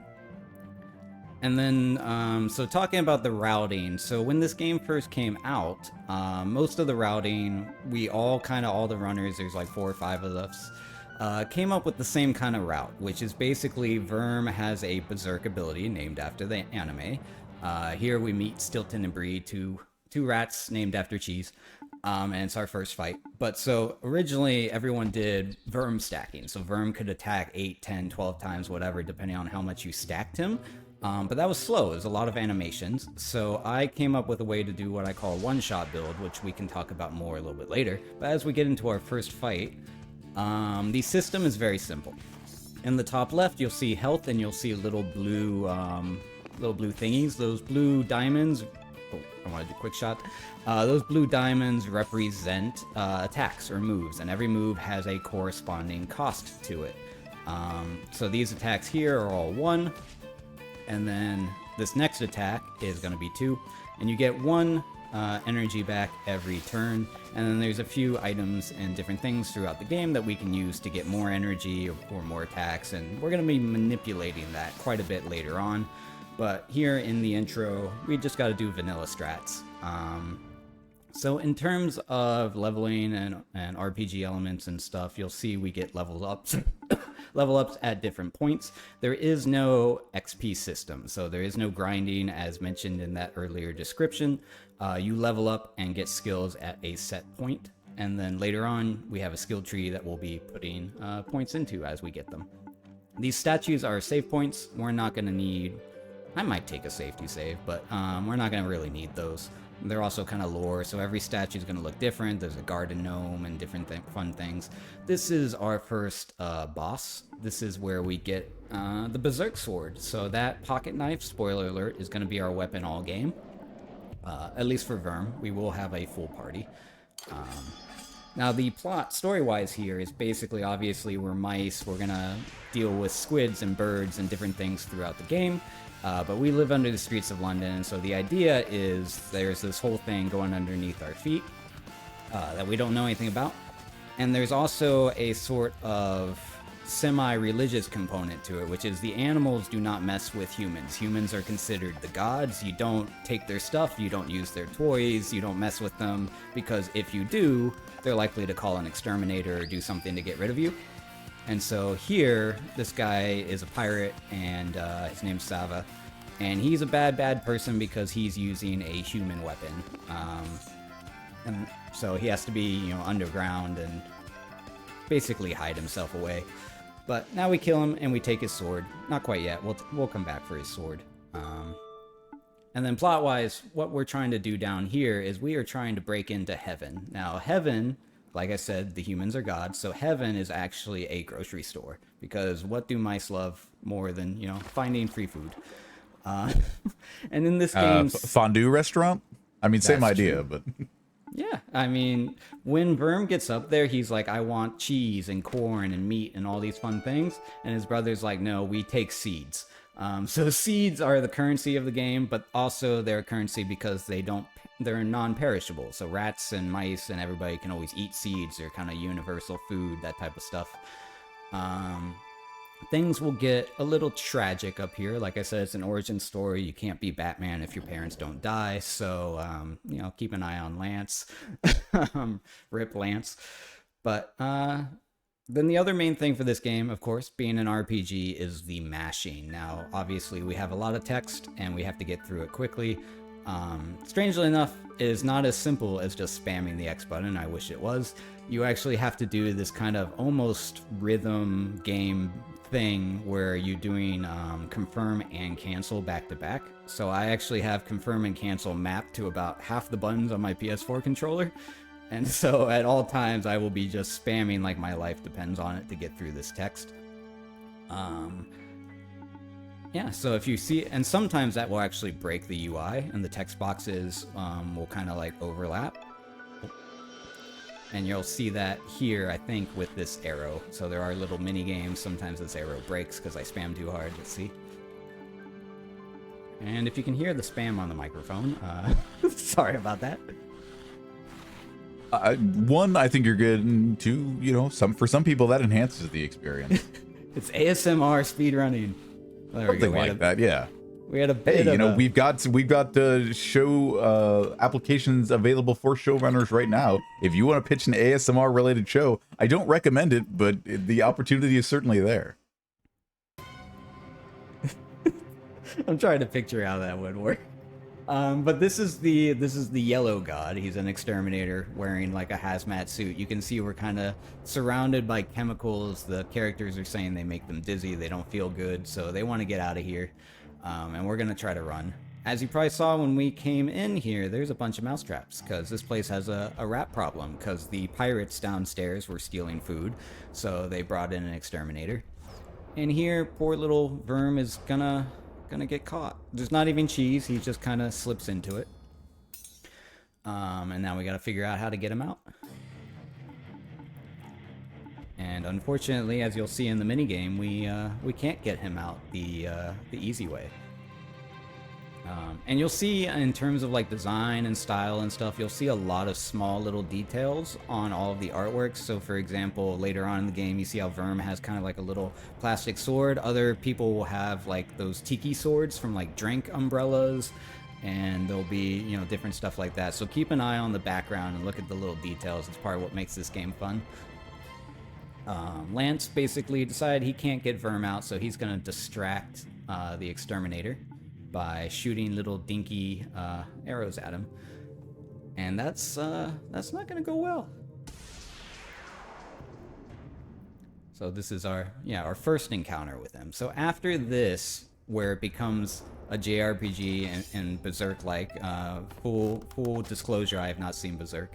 And then, so talking about the routing. So when this game first came out, most of the routing, all the runners, there's like 4 or 5 of us, came up with the same kind of route, which is basically Verm has a berserk ability named after the anime. Here we meet Stilton and Bree, two rats named after cheese, and it's our first fight. But so originally everyone did Verm stacking, so Verm could attack 8, 10, 12 times, whatever, depending on how much you stacked him. But that was slow. There's a lot of animations. So I came up with a way to do what I call a one-shot build, which we can talk about more a little bit later. But as we get into our first fight, the system is very simple. In the top left, you'll see health, and you'll see little blue thingies. Those blue diamonds. Oh, I want to do a quick shot. Those blue diamonds represent attacks or moves, and every move has a corresponding cost to it. So these attacks here are all 1. And then this next attack is going to be 2, and you get 1 energy back every turn. And then there's a few items and different things throughout the game that we can use to get more energy or more attacks, and we're going to be manipulating that quite a bit later on. But here in the intro, we just got to do vanilla strats. So in terms of leveling and RPG elements and stuff, you'll see we get level ups at different points. There is no XP system, so there is no grinding as mentioned in that earlier description. You level up and get skills at a set point, and then later on we have a skill tree that we'll be putting points into as we get them. These statues are save points. We're not going to need... I might take a safety save, but we're not going to really need those. They're also kind of lore, so every statue is going to look different. There's a garden gnome and different fun things. This is our first boss. This is where we get the Berserk Sword. So that pocket knife, spoiler alert, is going to be our weapon all game. At least for Verm. We will have a full party. Now the plot, story-wise here, is basically, obviously, we're mice. We're going to deal with squids and birds and different things throughout the game. But we live under the streets of London, and so the idea is there's this whole thing going underneath our feet that we don't know anything about. And there's also a sort of semi-religious component to it, which is the animals do not mess with humans. Humans are considered the gods. You don't take their stuff, you don't use their toys, you don't mess with them, because if you do, they're likely to call an exterminator or do something to get rid of you. And so here, this guy is a pirate, and his name's Saga, and he's a bad person because he's using a human weapon. And so he has to be, underground and basically hide himself away. But now we kill him and we take his sword. Not quite yet. We'll come back for his sword. And then plot-wise, what we're trying to do down here is we are trying to break into heaven. Now, heaven, like I said, the humans are gods, so heaven is actually a grocery store. Because what do mice love more than, finding free food? And in this game... Fondue restaurant? I mean, same idea, true. but... Yeah, I mean, when Verm gets up there, he's like, I want cheese and corn and meat and all these fun things. And his brother's like, no, we take seeds. So seeds are the currency of the game, but also they're a currency because they're non-perishable. So rats and mice and everybody can always eat seeds. They're kind of universal food, that type of stuff. Things will get a little tragic up here. Like I said, it's an origin story. You can't be Batman if your parents don't die. So, you know, keep an eye on Lance. Rip Lance. But then the other main thing for this game, of course, being an RPG, is the mashing. Now, obviously, we have a lot of text, and we have to get through it quickly. Strangely enough, it is not as simple as just spamming the X button. I wish it was. You actually have to do this kind of almost rhythm game thing where you're doing confirm and cancel back to back. So I actually have confirm and cancel mapped to about half the buttons on my PS4 controller. And so at all times I will be just spamming like my life depends on it to get through this text. Yeah, so if you see, and sometimes that will actually break the UI and the text boxes will kind of like overlap. And you'll see that here, I think, with this arrow. So there are little mini games. Sometimes this arrow breaks because I spam too hard. Let's see. And if you can hear the spam on the microphone, sorry about that. One, I think you're good, and two, you know, for some people that enhances the experience. It's ASMR speedrunning. There we go. Something like that, yeah. We had a bit you know, we've got show applications available for showrunners right now. If you want to pitch an ASMR related show, I don't recommend it, but the opportunity is certainly there. I'm trying to picture how that would work. But this is the yellow god. He's an exterminator wearing like a hazmat suit. You can see we're kind of surrounded by chemicals. The characters are saying they make them dizzy. They don't feel good, so they want to get out of here. And we're gonna try to run. As you probably saw when we came in here, there's a bunch of mousetraps because this place has a rat problem because the pirates downstairs were stealing food, so they brought in an exterminator. And here, poor little Verm is gonna get caught. There's not even cheese, he just kind of slips into it. And now we gotta figure out how to get him out. And unfortunately, as you'll see in the minigame, we can't get him out the easy way. And you'll see in terms of like design and style and stuff, you'll see a lot of small little details on all of the artworks. So for example, later on in the game, you see how Verm has kind of like a little plastic sword. Other people will have like those tiki swords from like drink umbrellas, and there'll be, you know, different stuff like that. So keep an eye on the background and look at the little details. It's part of what makes this game fun. Lance basically decided he can't get Verm out, so he's gonna distract the exterminator by shooting little dinky arrows at him, and that's not gonna go well. So this is our first encounter with him. So after this, where it becomes a JRPG and Berserk-like, full disclosure, I have not seen Berserk.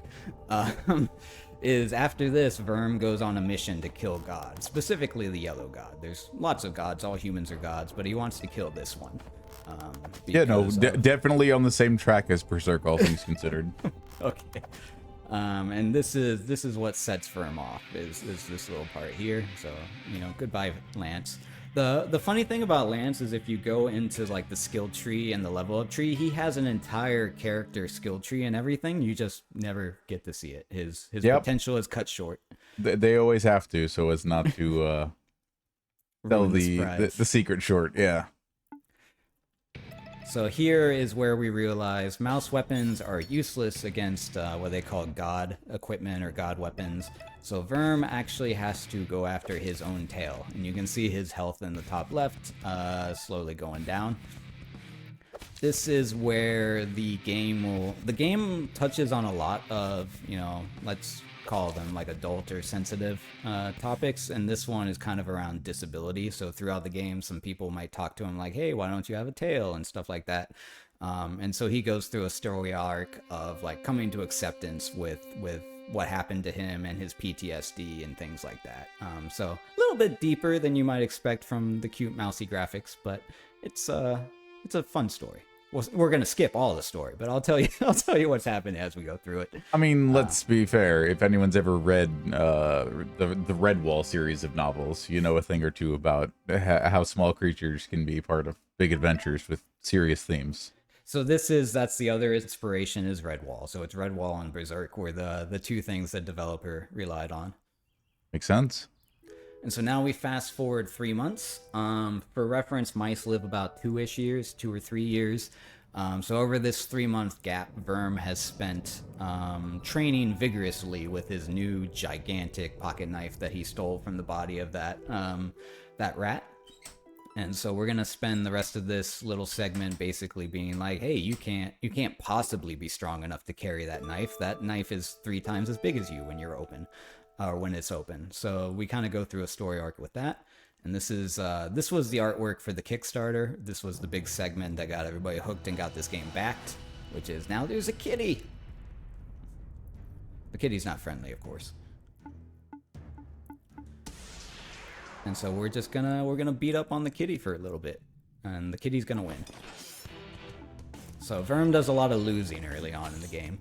Is after this, Verm goes on a mission to kill gods, specifically the yellow god. There's lots of gods, all humans are gods, but he wants to kill this one. Yeah, no, definitely on the same track as Berserk, all things considered. Okay. And this is what sets Verm off, is this little part here. So, you know, goodbye, Lance. The funny thing about Lance is if you go into like the skill tree and the level up tree, he has an entire character skill tree and everything. You just never get to see it. His potential is cut short. They always have to, so as not to tell the secret short. Yeah. So here is where we realize mouse weapons are useless against what they call god equipment or god weapons. So Verm actually has to go after his own tail. And you can see his health in the top left slowly going down. This is where the game touches on a lot of, you know, let's call them like adult or sensitive topics, and this one is kind of around disability. So throughout the game, some people might talk to him like, hey, why don't you have a tail and stuff like that. And so he goes through a story arc of like coming to acceptance with what happened to him and his PTSD and things like that. So a little bit deeper than you might expect from the cute mousy graphics, but it's a fun story. we're gonna skip all the story, but I'll tell you what's happening as we go through it. I mean, let's be fair. If anyone's ever read the Redwall series of novels, you know a thing or two about how small creatures can be part of big adventures with serious themes. So that's the other inspiration is Redwall. So it's Redwall and Berserk were the two things that developer relied on. Makes sense. And so now we fast forward 3 months. For reference, mice live about 2 or 3 years. So over this 3-month gap, Verm has spent training vigorously with his new gigantic pocket knife that he stole from the body of that rat. And so we're gonna spend the rest of this little segment basically being like, hey, you can't possibly be strong enough to carry that knife. That knife is 3 times as big as you when you're open. Or when it's open. So we kind of go through a story arc with that. And this was the artwork for the Kickstarter. This was the big segment that got everybody hooked and got this game backed, which is now there's a kitty. The kitty's not friendly, of course. And so we're gonna beat up on the kitty for a little bit. And the kitty's gonna win. So Verm does a lot of losing early on in the game.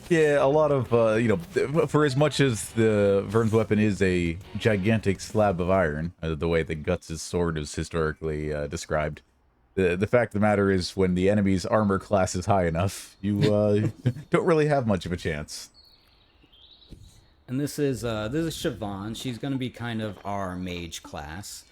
Yeah, a lot of, for as much as the Vern's weapon is a gigantic slab of iron, the way that Guts' sword is historically described, the fact of the matter is when the enemy's armor class is high enough, you don't really have much of a chance. And this is Siobhan. She's going to be kind of our mage class.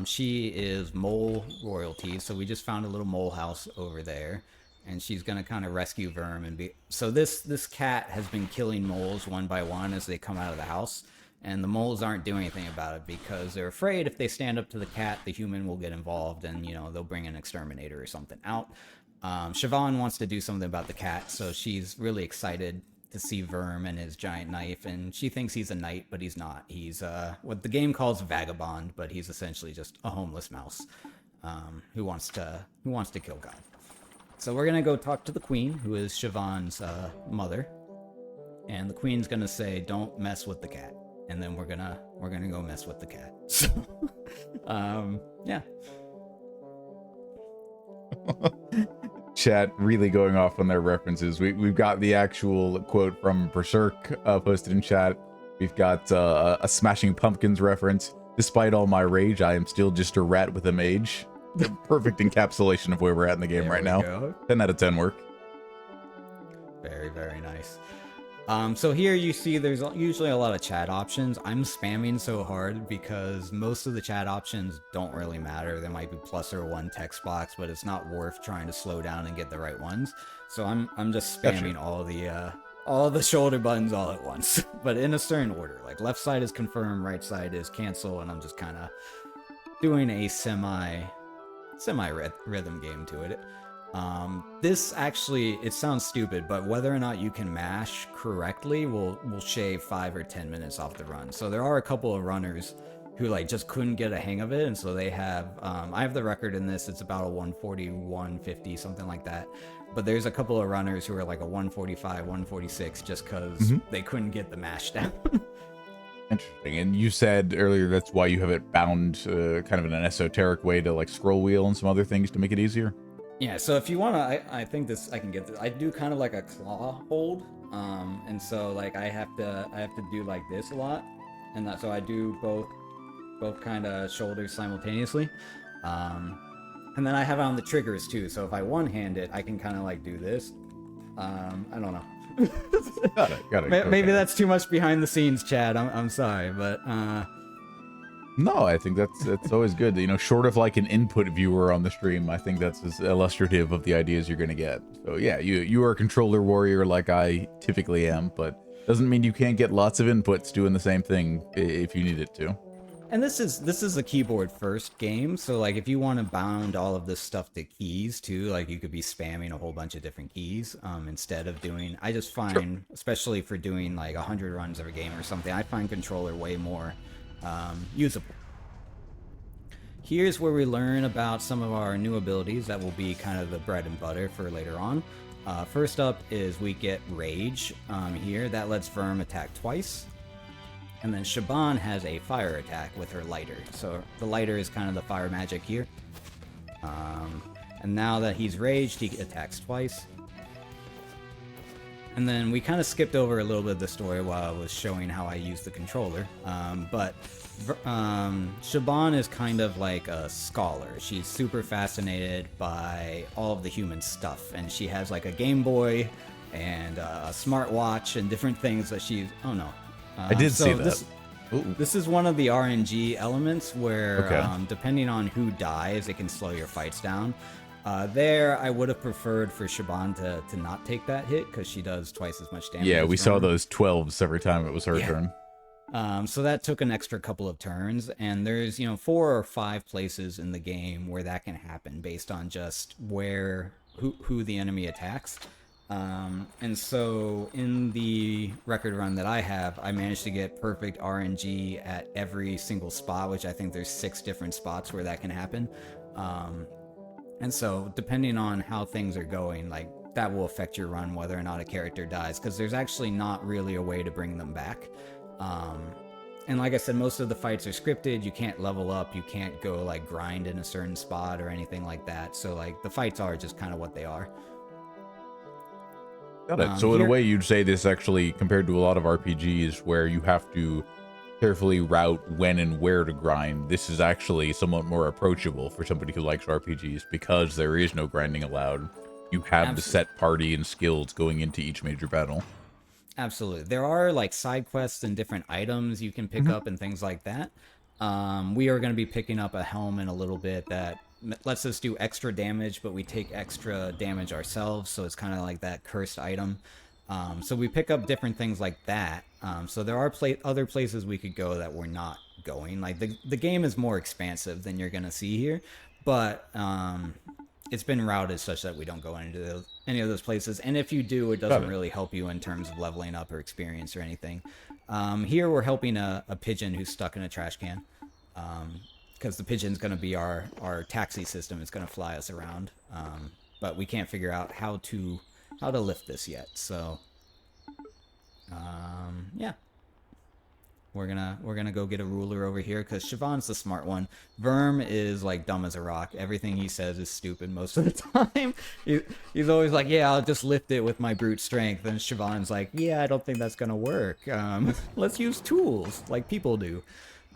She is mole royalty, so we just found a little mole house over there. And she's gonna kind of rescue Verm and be. So this cat has been killing moles one by one as they come out of the house, and the moles aren't doing anything about it because they're afraid if they stand up to the cat, the human will get involved and they'll bring an exterminator or something out. Siobhan wants to do something about the cat, so she's really excited to see Verm and his giant knife, and she thinks he's a knight, but he's not. He's what the game calls vagabond, but he's essentially just a homeless mouse who wants to kill God. So we're gonna go talk to the queen, who is Siobhan's mother, and the queen's gonna say, "Don't mess with the cat," and then we're gonna go mess with the cat. So, yeah. Chat really going off on their references. We've got the actual quote from Berserk posted in chat. We've got a Smashing Pumpkins reference. Despite all my rage, I am still just a rat with a mage. The perfect encapsulation of where we're at in the game right now. Go. 10 out of 10 work. Very, very nice. So here you see there's usually a lot of chat options. I'm spamming so hard because most of the chat options don't really matter. There might be plus or one text box, but it's not worth trying to slow down and get the right ones. So I'm just spamming all the shoulder buttons all at once, but in a certain order. Like left side is confirm, right side is cancel, and I'm just kind of doing a semi-rhythm game to it. This actually, it sounds stupid, but whether or not you can mash correctly will shave 5 or 10 minutes off the run. So there are a couple of runners who just couldn't get a hang of it, and so they have, I have the record in this, it's about a 140, 150, something like that. But there's a couple of runners who are like a 145, 146 just because they couldn't get the mash down. Interesting. And you said earlier that's why you have it bound kind of in an esoteric way to scroll wheel and some other things to make it easier? Yeah, so if you want to, I think I can get this. I do kind of like a claw hold, and so I have to do like this a lot, and so I do both kind of shoulders simultaneously, and then I have it on the triggers too. So if I one-hand it, I can kind of do this. I don't know. Got it. Maybe that's too much behind the scenes, Chad. I'm sorry, but no, I think that's always good. Short of an input viewer on the stream, I think that's as illustrative of the ideas you're gonna get. So yeah, you are a controller warrior like I typically am, but doesn't mean you can't get lots of inputs doing the same thing if you need it to. And this is a keyboard first game, so if you want to bound all of this stuff to keys too, you could be spamming a whole bunch of different keys instead of doing. I just find, especially for doing 100 runs of a game or something, I find controller way more usable. Here's where we learn about some of our new abilities that will be kind of the bread and butter for later on. First up is we get Rage here. That lets Verm attack twice. And then Siobhan has a fire attack with her lighter. So the lighter is kind of the fire magic here. And now that he's raged, he attacks twice. And then we kind of skipped over a little bit of the story while I was showing how I use the controller. But Shaban is kind of like a scholar. She's super fascinated by all of the human stuff. And she has like a Game Boy and a smartwatch and different things that she's... Oh no. I did see that. This is one of the RNG elements where, depending on who dies, it can slow your fights down. There, I would have preferred for Shaban to not take that hit, because she does twice as much damage. Yeah, we saw those 12s every time it was her turn. So that took an extra couple of turns, and there's, 4 or 5 places in the game where that can happen based on just who the enemy attacks. And so in the record run that I have, I managed to get perfect RNG at every single spot, which I think there's 6 different spots where that can happen. And so depending on how things are going, like that will affect your run, whether or not a character dies, because there's actually not really a way to bring them back. And like I said, most of the fights are scripted. You can't level up. You can't go like grind in a certain spot or anything like that. So like the fights are just kind of what they are. Got it. So in a way, you'd say this actually, compared to a lot of RPGs where you have to carefully route when and where to grind, this is actually somewhat more approachable for somebody who likes RPGs, because there is no grinding allowed. You have the set party and skills going into each major battle. Absolutely. There are like side quests and different items you can pick up and things like that. We are going to be picking up a helm in a little bit that lets us do extra damage, but we take extra damage ourselves, so it's kind of like that cursed item. So we pick up different things like that. So there are other places we could go that we're not going. Like the game is more expansive than you're going to see here, but it's been routed such that we don't go into any of those places. And if you do, it doesn't really help you in terms of leveling up or experience or anything. Here we're helping a pigeon who's stuck in a trash can. Because the pigeon's going to be our taxi system. It's going to fly us around. But we can't figure out how to lift this yet. So, yeah. We're gonna go get a ruler over here, because Siobhan's the smart one. Verm is like dumb as a rock. Everything he says is stupid most of the time. He's always like, yeah, I'll just lift it with my brute strength. And Siobhan's like, yeah, I don't think that's gonna work. Let's use tools like people do.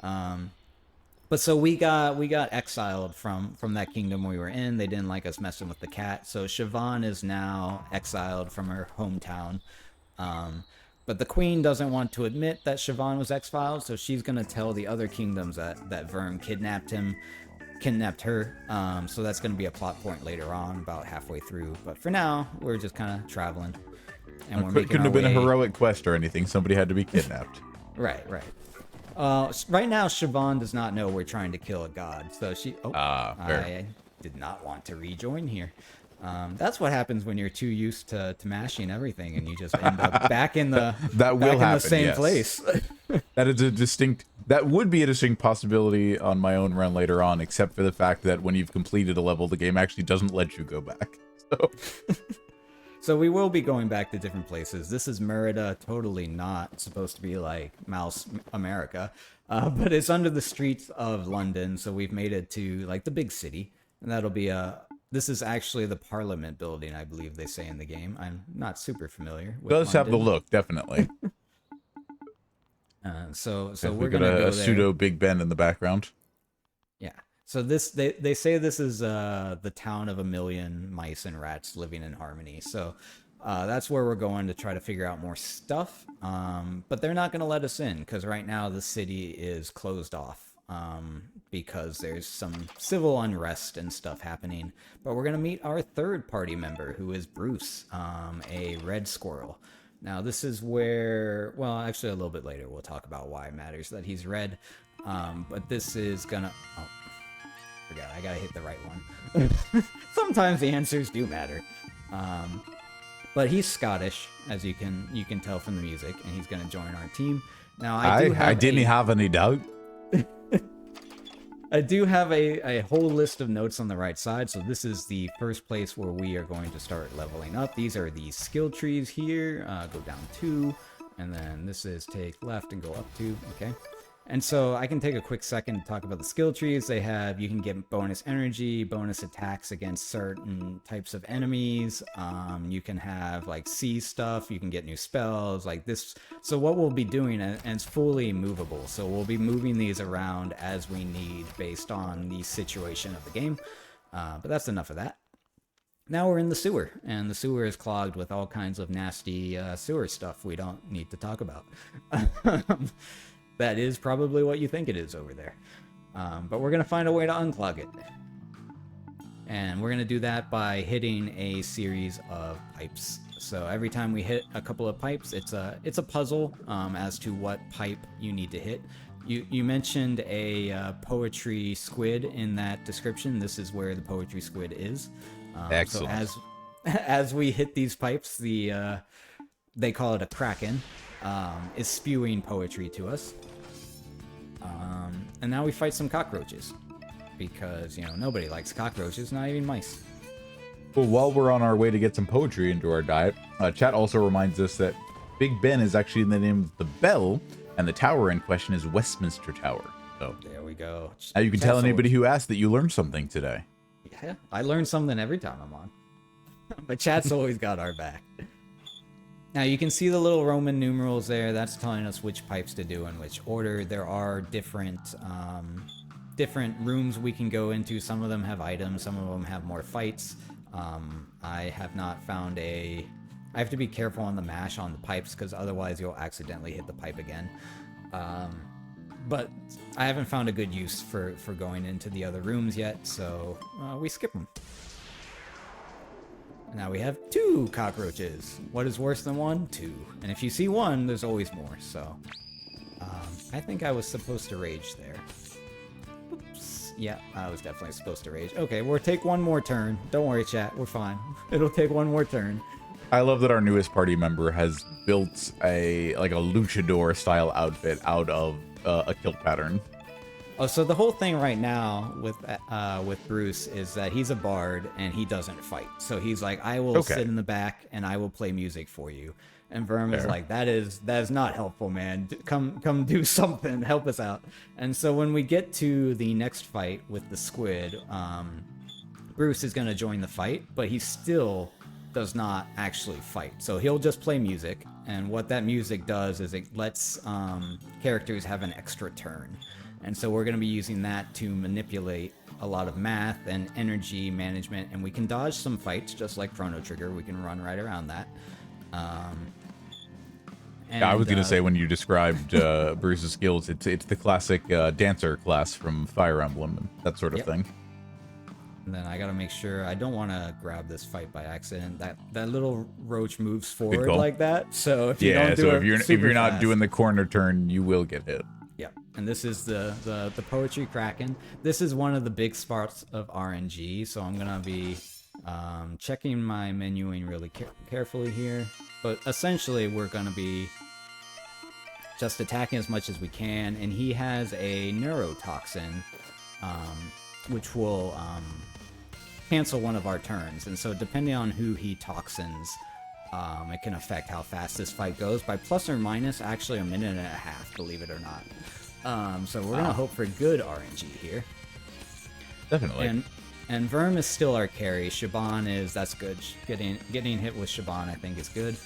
But so we got exiled from that kingdom we were in. They didn't like us messing with the cat. So Siobhan is now exiled from her hometown. But the queen doesn't want to admit that Siobhan was exiled, so she's going to tell the other kingdoms that Verm kidnapped her. So that's going to be a plot point later on, about halfway through. But for now, we're just kind of traveling. And we're couldn't have been a heroic quest or anything. Somebody had to be kidnapped. Right. Right now, Siobhan does not know we're trying to kill a god. So she... fair. I did not want to rejoin here. That's what happens when you're too used to mashing everything, and you just end up back in the same place. That would be a distinct possibility on my own run later on, except for the fact that when you've completed a level, the game actually doesn't let you go back. So we will be going back to different places. This is Merida, totally not supposed to be like Mouse America, but it's under the streets of London. So we've made it to like the big city, and that'll be this is actually the Parliament building, I believe they say in the game. I'm not super familiar with London. Have the look, definitely. So we're gonna go a pseudo Big Ben in the background. Yeah. So they say this is the town of 1 million mice and rats living in harmony. So that's where we're going to try to figure out more stuff. But they're not going to let us in, because right now the city is closed off. Because there's some civil unrest and stuff happening. But we're going to meet our third party member, who is Bruce, a red squirrel. Now, this is where, well, actually a little bit later, we'll talk about why it matters that he's red. But this is going to... Oh, forgot, I got to hit the right one. Sometimes the answers do matter. But he's Scottish, as you can tell from the music, and he's going to join our team. Now, I didn't have any doubt. I do have a whole list of notes on the right side, so this is the first place where we are going to start leveling up. These are the skill trees here. Go down 2, and then this is take left and go up 2, okay? And so I can take a quick second to talk about the skill trees. They have, you can get bonus energy, bonus attacks against certain types of enemies. You can have like see stuff, you can get new spells like this. So what we'll be doing, and it's fully movable. So we'll be moving these around as we need based on the situation of the game. But that's enough of that. Now we're in the sewer, and the sewer is clogged with all kinds of nasty sewer stuff we don't need to talk about. That is probably what you think it is over there. But we're going to find a way to unclog it. And we're going to do that by hitting a series of pipes. So every time we hit a couple of pipes, it's a puzzle as to what pipe you need to hit. You mentioned a poetry squid in that description. This is where the poetry squid is. Excellent. So as we hit these pipes, they call it a kraken, is spewing poetry to us. And now we fight some cockroaches, because, you know, nobody likes cockroaches, not even mice. Well, while we're on our way to get some poetry into our diet, chat also reminds us that Big Ben is actually the name of the bell, and the tower in question is Westminster Tower. So there we go. Now you can tell anybody who asked that you learned something today. Yeah, I learn something every time I'm on. But chat's always got our back. Now you can see the little Roman numerals there. That's telling us which pipes to do in which order. There are different rooms we can go into. Some of them have items, some of them have more fights. I have not found I have to be careful on the mash on the pipes, because otherwise you'll accidentally hit the pipe again. But I haven't found a good use for going into the other rooms yet, so we skip them. Now we have 2 cockroaches. What is worse than 1? 2. And if you see 1, there's always more, so... I think I was supposed to rage there. Oops. Yeah, I was definitely supposed to rage. Okay, we'll take one more turn. Don't worry, chat. We're fine. It'll take one more turn. I love that our newest party member has built a luchador-style outfit out of a kilt pattern. Oh, so the whole thing right now with Bruce is that he's a bard and he doesn't fight. So he's like, I will sit in the back and I will play music for you. And Verm is like, that is not helpful, man. Come do something, help us out. And so when we get to the next fight with the squid, Bruce is gonna join the fight, but he still does not actually fight. So he'll just play music, and what that music does is it lets characters have an extra turn. And so we're going to be using that to manipulate a lot of math and energy management, and we can dodge some fights just like Chrono Trigger. We can run right around that. I was going to say, when you described Bruce's skills, it's the classic dancer class from Fire Emblem and that sort of thing. And then I got to make sure I don't want to grab this fight by accident. That little roach moves forward like that. So if you don't do if you're not doing the corner turn, you will get hit. Yep. And this is the poetry kraken. This is one of the big spots of RNG. So I'm gonna be checking my menuing really carefully here. But essentially, we're gonna be just attacking as much as we can. And he has a neurotoxin, which will cancel one of our turns. And so depending on who he toxins, it can affect how fast this fight goes by plus or minus actually a minute and a half, believe it or not. So we're gonna hope for good RNG here. Definitely. And Verm is still our carry. Shaban that's good. Getting hit with Shaban I think is good.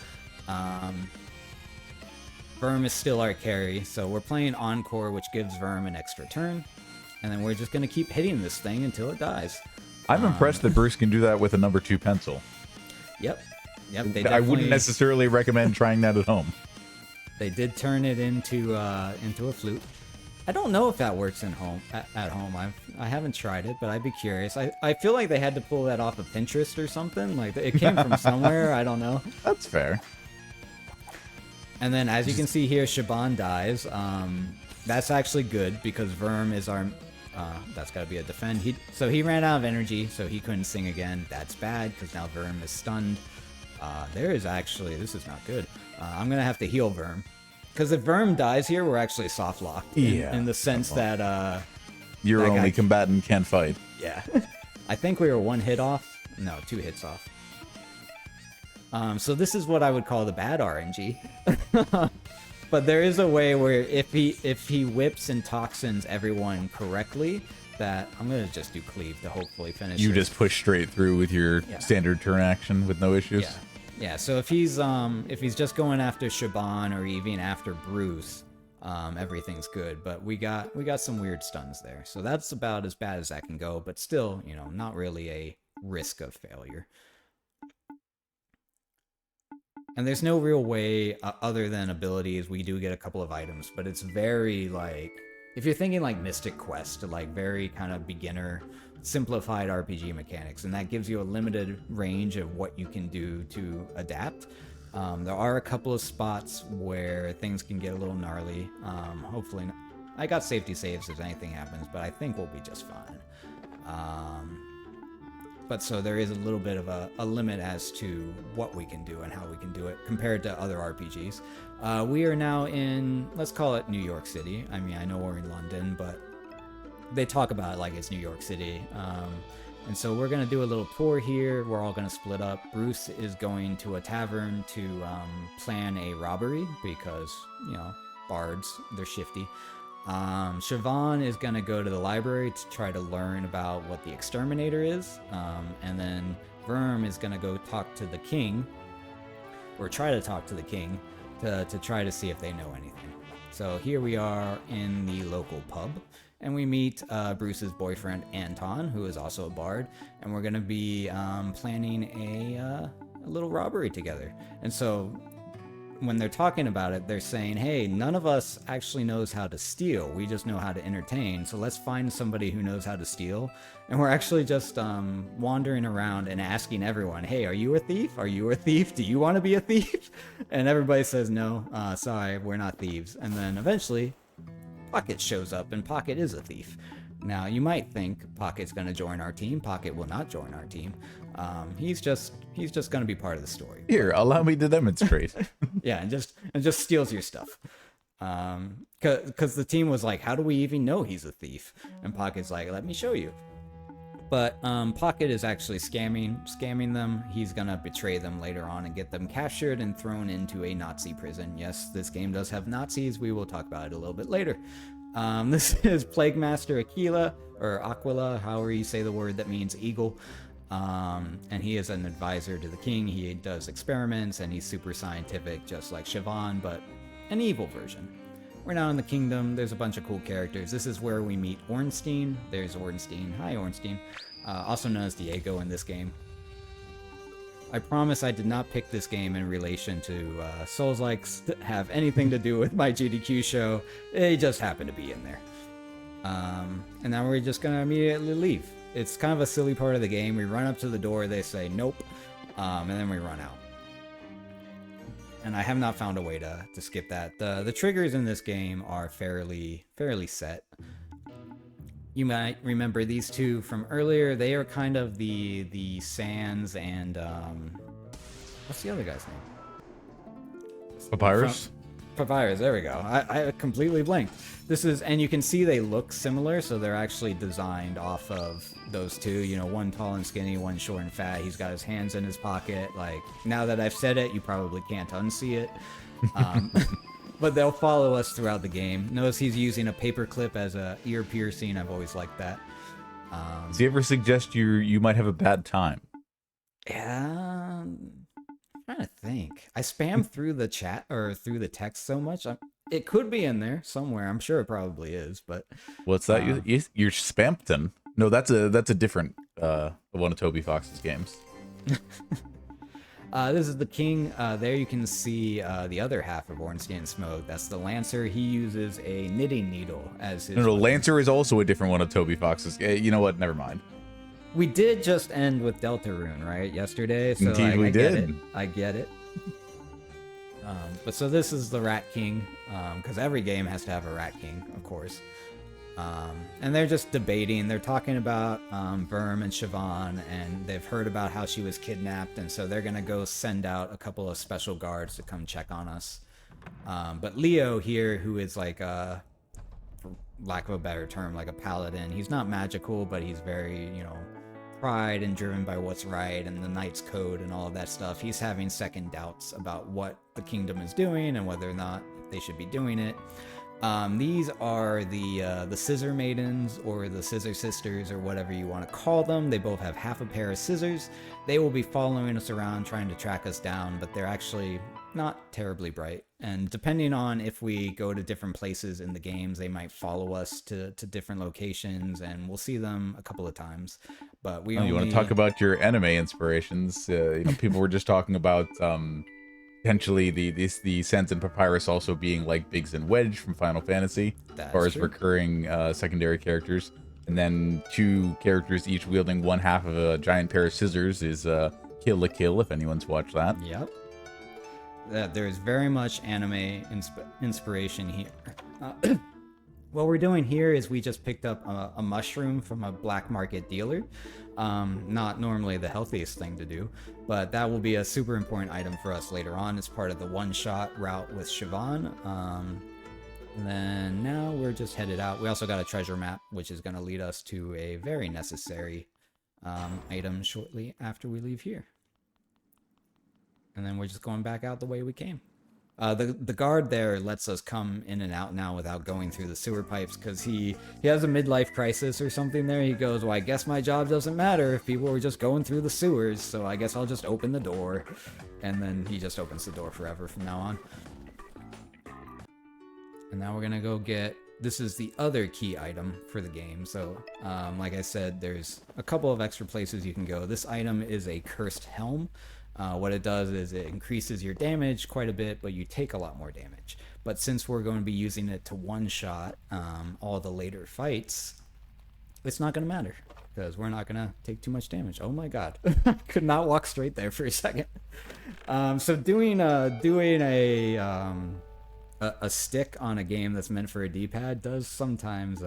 Verm is still our carry, so we're playing Encore, which gives Verm an extra turn. And then we're just gonna keep hitting this thing until it dies. I'm impressed that Bruce can do that with a number 2 pencil. Yep. I wouldn't necessarily recommend trying that at home. They did turn it into a flute. I don't know if that works at home. I haven't tried it, but I'd be curious. I feel like they had to pull that off of Pinterest or something. Like it came from somewhere. I don't know. That's fair. And then, as you can see here, Shaban dies. That's actually good because Verm is our. That's got to be a defend. So he ran out of energy, so he couldn't sing again. That's bad because now Verm is stunned. This is not good. I'm gonna have to heal Verm. Because if Verm dies here, we're actually soft locked. In the sense that your only combatant can fight. Yeah. I think we were 1 hit off. No, 2 hits off. So this is what I would call the bad RNG. But there is a way where if he whips and toxins everyone correctly, that I'm gonna just do cleave to hopefully finish. You it. just push straight through with your standard turn action with no issues. Yeah. So if he's just going after Shaban or even after Bruce, everything's good. But we got some weird stuns there, so that's about as bad as that can go. But still, you know, not really a risk of failure. And there's no real way other than abilities. We do get a couple of items, but it's very like, if you're thinking like Mystic Quest, like very kind of beginner, simplified RPG mechanics, and that gives you a limited range of what you can do to adapt. There are a couple of spots where things can get a little gnarly. Hopefully, I got safety saves if anything happens, but I think we'll be just fine. But so there is a little bit of a limit as to what we can do and how we can do it compared to other RPGs. We are now in, let's call it New York City. I mean, I know we're in London, but they talk about it like it's New York City. And so we're going to do a little tour here. We're all going to split up. Bruce is going to a tavern to plan a robbery because, you know, bards, they're shifty. Siobhan is going to go to the library to try to learn about what the exterminator is. And then Verm is going to go talk to the king, or try to talk to the king, to try to see if they know anything. So here we are in the local pub, and we meet Bruce's boyfriend, Anton, who is also a bard, and we're going to be planning a little robbery together. And so when they're talking about it, they're saying, hey, none of us actually knows how to steal. We just know how to entertain. So let's find somebody who knows how to steal. And we're actually just wandering around and asking everyone, hey, are you a thief? Are you a thief? Do you want to be a thief? And everybody says, no, sorry, we're not thieves. And then eventually Pocket shows up, and Pocket is a thief. Now, you might think Pocket's going to join our team. Pocket will not join our team. He's just going to be part of the story. Here, allow me to demonstrate. Yeah, and just steals your stuff. Because the team was like, how do we even know he's a thief? And Pocket's like, let me show you. But Pocket is actually scamming them. He's going to betray them later on and get them captured and thrown into a Nazi prison. Yes, this game does have Nazis. We will talk about it a little bit later. This is Plague Master Aquila, or Aquila, however you say the word that means eagle. And he is an advisor to the king. He does experiments, and he's super scientific, just like Siobhan, but an evil version. We're now in the kingdom. There's a bunch of cool characters. This is where we meet Ornstein. There's Ornstein. Hi, Ornstein. Also known as Diego in this game. I promise I did not pick this game in relation to Souls-likes that have anything to do with my GDQ show. They just happen to be in there. And now we're just going to immediately leave. It's kind of a silly part of the game. We run up to the door, they say nope, and then we run out. And I have not found a way to skip that. The triggers in this game are fairly set. You might remember these two from earlier. They are kind of the Sans and what's the other guy's name? Papyrus? Papyrus, there we go. I completely blanked. This is, and you can see they look similar, so they're actually designed off of those two. You know, one tall and skinny, one short and fat. He's got his hands in his pocket. Like, now that I've said it, you probably can't unsee it. But they'll follow us throughout the game. Notice he's using a paperclip as a ear piercing. I've always liked that. Does he ever suggest you might have a bad time? Yeah, I'm trying to think. I spam through the chat or through the text so much. It could be in there somewhere. I'm sure it probably is. But what's that? You're Spampton? No, that's a different one of Toby Fox's games. This is the king. There you can see the other half of Ornstein Smoke. That's the Lancer. He uses a knitting needle as his... No, Lancer is also a different one of Toby Fox's. You know what? Never mind. We did just end with Deltarune, right? Yesterday. So Indeed, we did. I get it. But so this is the Rat King, because every game has to have a Rat King, of course. And they're just debating. They're talking about Verm and Siobhan, and they've heard about how she was kidnapped, and so they're going to go send out a couple of special guards to come check on us. But Leo here, who is like for lack of a better term, like a paladin, he's not magical, but he's very, pride and driven by what's right and the Knight's Code and all of that stuff. He's having second doubts about what the kingdom is doing and whether or not they should be doing it. These are the Scissor Maidens, or the Scissor Sisters, or whatever you want to call them. They both have half a pair of scissors. They will be following us around, trying to track us down, but they're actually not terribly bright. And depending on if we go to different places in the games, they might follow us to different locations, and we'll see them a couple of times. But we you want to talk about your anime inspirations? People were just talking about potentially the Sans and Papyrus also being like Biggs and Wedge from Final Fantasy, as far as recurring secondary characters. And then 2 characters each wielding one half of a giant pair of scissors is Kill la Kill, if anyone's watched that. Yep. There's very much anime inspiration here. What we're doing here is we just picked up a mushroom from a black market dealer. Not normally the healthiest thing to do, but that will be a super important item for us later on as part of the one-shot route with Siobhan. And then now we're just headed out. We also got a treasure map, which is going to lead us to a very necessary item shortly after we leave here. And then we're just going back out the way we came. The guard there lets us come in and out now without going through the sewer pipes, because he has a midlife crisis or something there. He goes, well, I guess my job doesn't matter if people are just going through the sewers, so I guess I'll just open the door. And then he just opens the door forever from now on. And now we're gonna go get, this is the other key item for the game. So like I said, there's a couple of extra places you can go. This item is a cursed helm. What it does is it increases your damage quite a bit, but you take a lot more damage. But since we're going to be using it to one-shot all the later fights, it's not going to matter, because we're not going to take too much damage. Oh my god. Could not walk straight there for a second. So doing a stick on a game that's meant for a D-pad does sometimes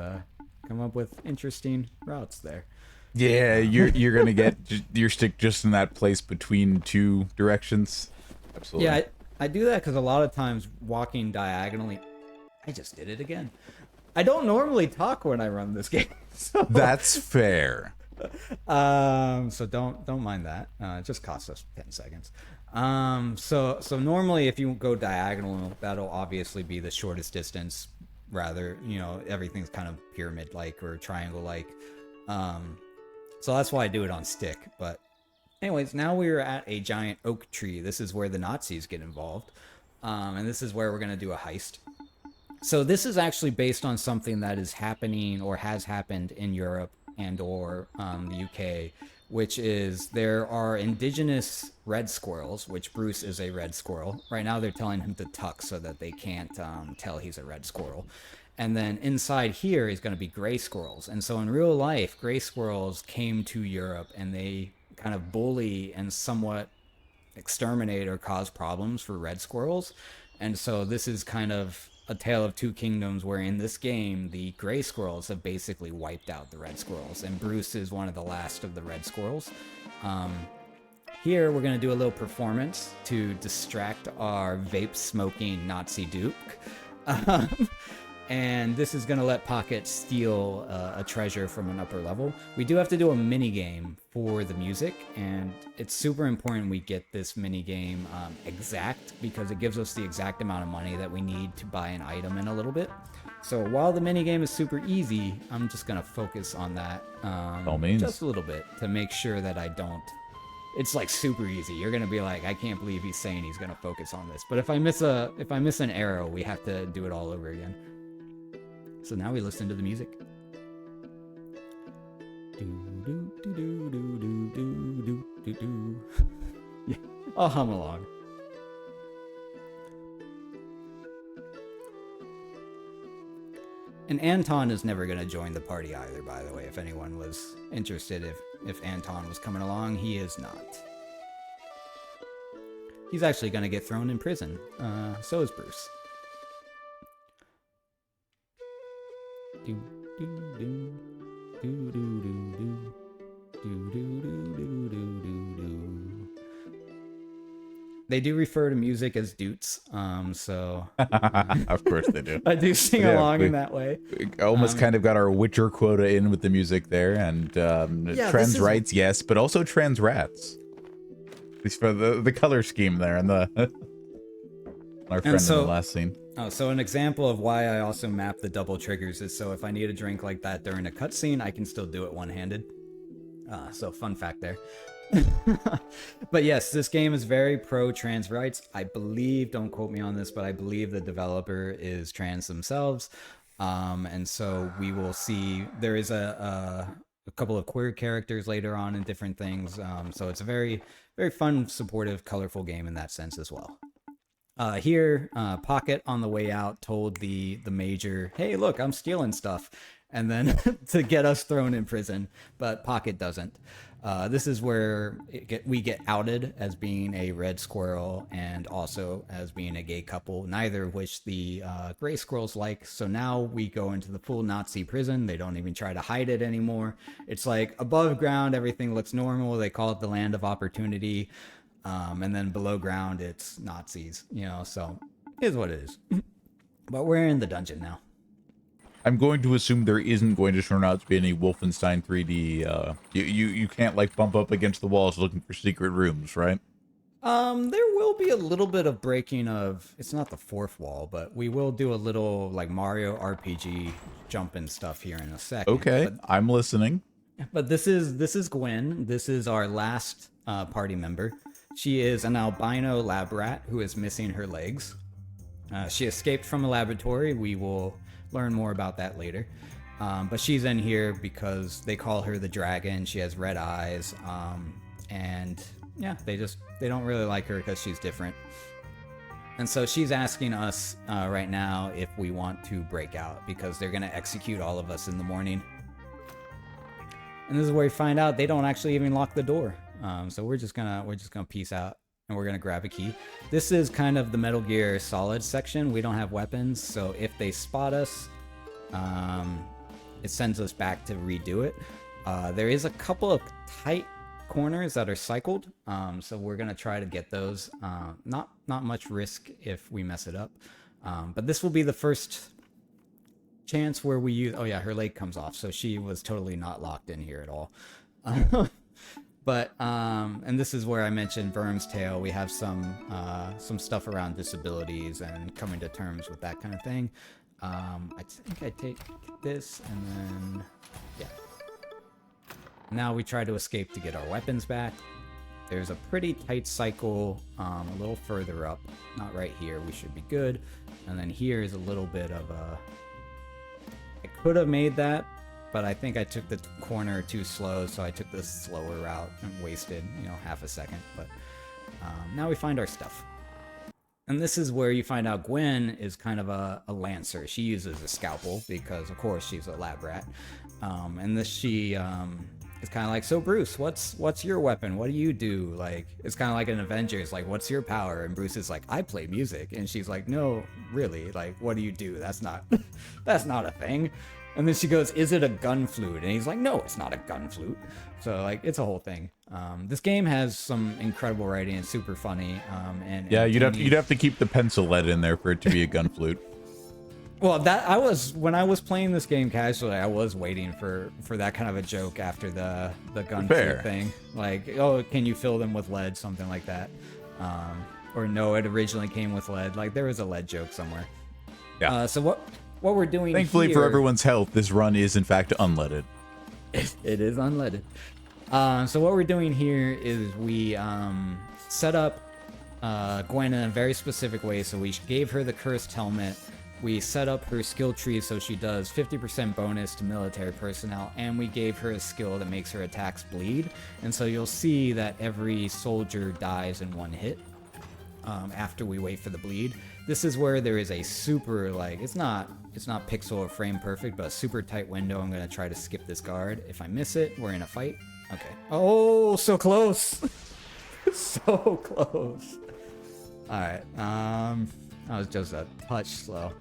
come up with interesting routes there. Yeah, you're gonna get your stick just in that place between 2 directions. Absolutely. Yeah, I do that because a lot of times walking diagonally, I just did it again. I don't normally talk when I run this game. So. That's fair. So don't mind that. It just costs us 10 seconds. So normally if you go diagonal, that'll obviously be the shortest distance. Rather, everything's kind of pyramid-like or triangle-like. So that's why I do it on stick. But anyways, now we're at a giant oak tree. This is where the Nazis get involved. And this is where we're going to do a heist. So this is actually based on something that is happening or has happened in Europe and or the UK, which is there are indigenous red squirrels, which Bruce is a red squirrel. Right now they're telling him to tuck so that they can't tell he's a red squirrel. And then inside here is going to be gray squirrels. And so in real life, gray squirrels came to Europe and they kind of bully and somewhat exterminate or cause problems for red squirrels. And so this is kind of a tale of 2 kingdoms, where in this game, the gray squirrels have basically wiped out the red squirrels. And Bruce is one of the last of the red squirrels. Here, we're going to do a little performance to distract our vape-smoking Nazi Duke. And this is going to let Pocket steal a treasure from an upper level. We do have to do a mini game for the music, and it's super important we get this mini game exact, because it gives us the exact amount of money that we need to buy an item in a little bit. So while the mini game is super easy, I'm just going to focus on that all means. Just a little bit to make sure that I don't... It's like super easy. You're going to be like, I can't believe he's saying he's going to focus on this. But if I miss an arrow, we have to do it all over again. So now we listen to the music. Yeah, I'll hum along. And Anton is never going to join the party either, by the way, if anyone was interested if Anton was coming along. He is not. He's actually going to get thrown in prison. So is Bruce. They do refer to music as doots, so... Of course they do. I do sing along in that way. Almost kind of got our Witcher quota in with the music there, and trans rights, yes, but also trans rats. At least for the color scheme there, and our friend in the last scene. Oh, so an example of why I also map the double triggers is so if I need a drink like that during a cutscene, I can still do it one-handed. So fun fact there. But yes, this game is very pro trans rights. I believe, don't quote me on this, but I believe the developer is trans themselves. And so we will see there is a couple of queer characters later on in different things. So it's a very, very fun, supportive, colorful game in that sense as well. Here, Pocket on the way out told the major, hey, look, I'm stealing stuff. And then to get us thrown in prison, but Pocket doesn't. This is where we get outed as being a red squirrel and also as being a gay couple, neither of which the gray squirrels like. So now we go into the full Nazi prison. They don't even try to hide it anymore. It's like above ground, everything looks normal. They call it the land of opportunity. And then below ground, it's Nazis, you know, so it is what it is. But we're in the dungeon now. I'm going to assume there isn't going to turn out to be any Wolfenstein 3D. You can't like bump up against the walls looking for secret rooms, right? There will be a little bit of breaking of, it's not the fourth wall, but we will do a little like Mario RPG jumping stuff here in a second. Okay, I'm listening. But this is Gwen. This is our last party member. She is an albino lab rat who is missing her legs. She escaped from a laboratory. We will learn more about that later. But she's in here because they call her the dragon. She has red eyes. And yeah, they don't really like her because she's different. And so she's asking us right now if we want to break out because they're going to execute all of us in the morning. And this is where we find out they don't actually even lock the door. So we're just gonna peace out and we're gonna grab a key. This is kind of the Metal Gear Solid section. We don't have weapons, so if they spot us, it sends us back to redo it. There is a couple of tight corners that are cycled, so we're gonna try to get those. Not much risk if we mess it up, but this will be the first chance where we use. Oh yeah, her leg comes off, so she was totally not locked in here at all. But, and this is where I mentioned Worm's Tale. We have some stuff around disabilities and coming to terms with that kind of thing. I think I take this and then, yeah. Now we try to escape to get our weapons back. There's a pretty tight cycle a little further up. Not right here, we should be good. And then here is a little bit of a... I could have made that, but I think I took the corner too slow, so I took the slower route and wasted, half a second. But now we find our stuff. And this is where you find out Gwen is kind of a lancer. She uses a scalpel because, of course, she's a lab rat. And this she is kind of like, so Bruce, what's your weapon? What do you do? Like, it's kind of like an Avengers. Like, what's your power? And Bruce is like, I play music. And she's like, no, really? Like, what do you do? That's not a thing. And then she goes, is it a gun flute? And he's like, no, it's not a gun flute. So, like, it's a whole thing. This game has some incredible writing. It's super funny. And yeah, you'd have to keep the pencil lead in there for it to be a gun flute. Well, when I was playing this game casually, I was waiting for that kind of a joke after the gun flute thing. Like, oh, can you fill them with lead? Something like that. Or no, it originally came with lead. Like, there was a lead joke somewhere. Yeah. So what we're doing Thankfully here, for everyone's health, this run is in fact unleaded. It is unleaded. So what we're doing here is we set up Gwen in a very specific way. So we gave her the cursed helmet. We set up her skill tree so she does 50% bonus to military personnel, and we gave her a skill that makes her attacks bleed. And so you'll see that every soldier dies in one hit after we wait for the bleed. This is where there is a super, like, it's not pixel or frame perfect, but a super tight window. I'm going to try to skip this guard. If I miss it, we're in a fight. Okay. Oh, so close. So close. All right. I was just a touch slow.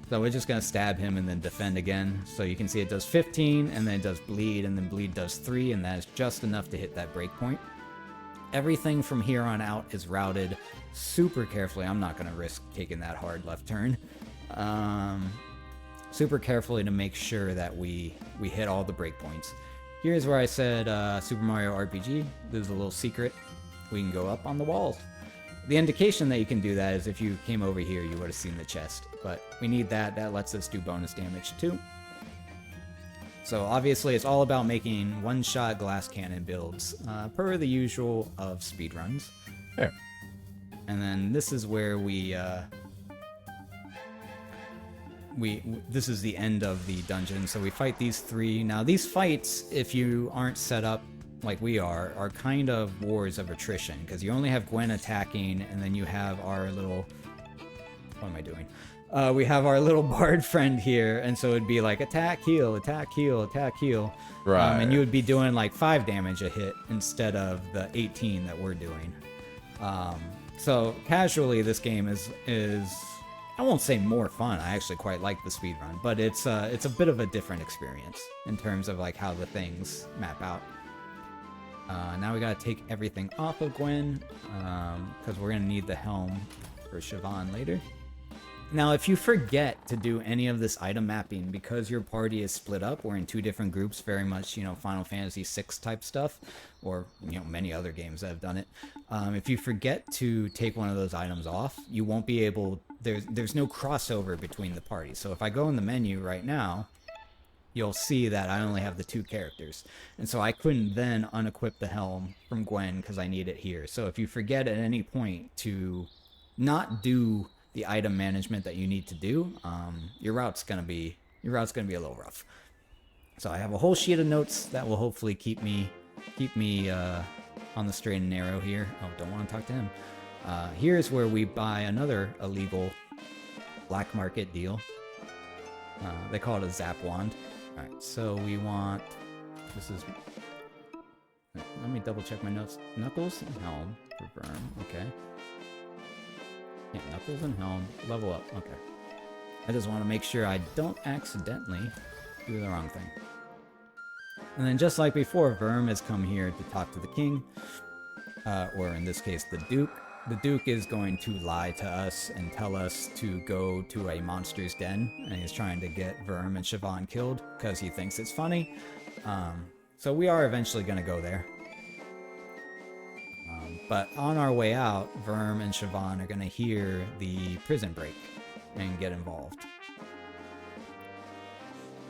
So we're just going to stab him and then defend again. So you can see it does 15, and then it does bleed, and then bleed does 3, and that is just enough to hit that breakpoint. Everything from here on out is routed super carefully. I'm not going to risk taking that hard left turn. Super carefully to make sure that we hit all the breakpoints. Here's where I said Super Mario RPG. This is a little secret. We can go up on the walls. The indication that you can do that is if you came over here, you would have seen the chest. But we need that. That lets us do bonus damage too. So obviously it's all about making one-shot glass cannon builds, per the usual of speedruns. There. And then this is where this is the end of the dungeon. So we fight these 3. Now these fights, if you aren't set up like we are kind of wars of attrition, because you only have Gwen attacking, and then you have our little... What am I doing? We have our little bard friend here, and so it'd be like attack, heal, attack, heal, attack, heal. Right. And you would be doing like 5 damage a hit instead of the 18 that we're doing. So casually, this game is I won't say more fun. I actually quite like the speedrun, but it's a bit of a different experience in terms of like how the things map out. Now we gotta take everything off of Gwen, because we're gonna need the helm for Siobhan later. Now, if you forget to do any of this item mapping, because your party is split up, we're in 2 different groups, very much, Final Fantasy VI type stuff, or, many other games that have done it. If you forget to take one of those items off, you won't be able, there's no crossover between the parties. So if I go in the menu right now, you'll see that I only have the 2 characters. And so I couldn't then unequip the helm from Gwen because I need it here. So if you forget at any point to not do the item management that you need to do, your route's gonna be a little rough. So I have a whole sheet of notes that will hopefully keep me on the straight and narrow here. Oh, don't want to talk to him. Here's where we buy another illegal black market deal. They call it a zap wand. All right, so we want. This is. Let me double check my notes. Knuckles and helm for Verm. Okay. Yeah, Knuckles and helm. Level up. Okay. I just want to make sure I don't accidentally do the wrong thing. And then just like before, Verm has come here to talk to the king. Or in this case, the Duke. The Duke is going to lie to us and tell us to go to a monster's den. And he's trying to get Verm and Siobhan killed because he thinks it's funny. So we are eventually going to go there. But on our way out, Verm and Siobhan are going to hear the prison break and get involved.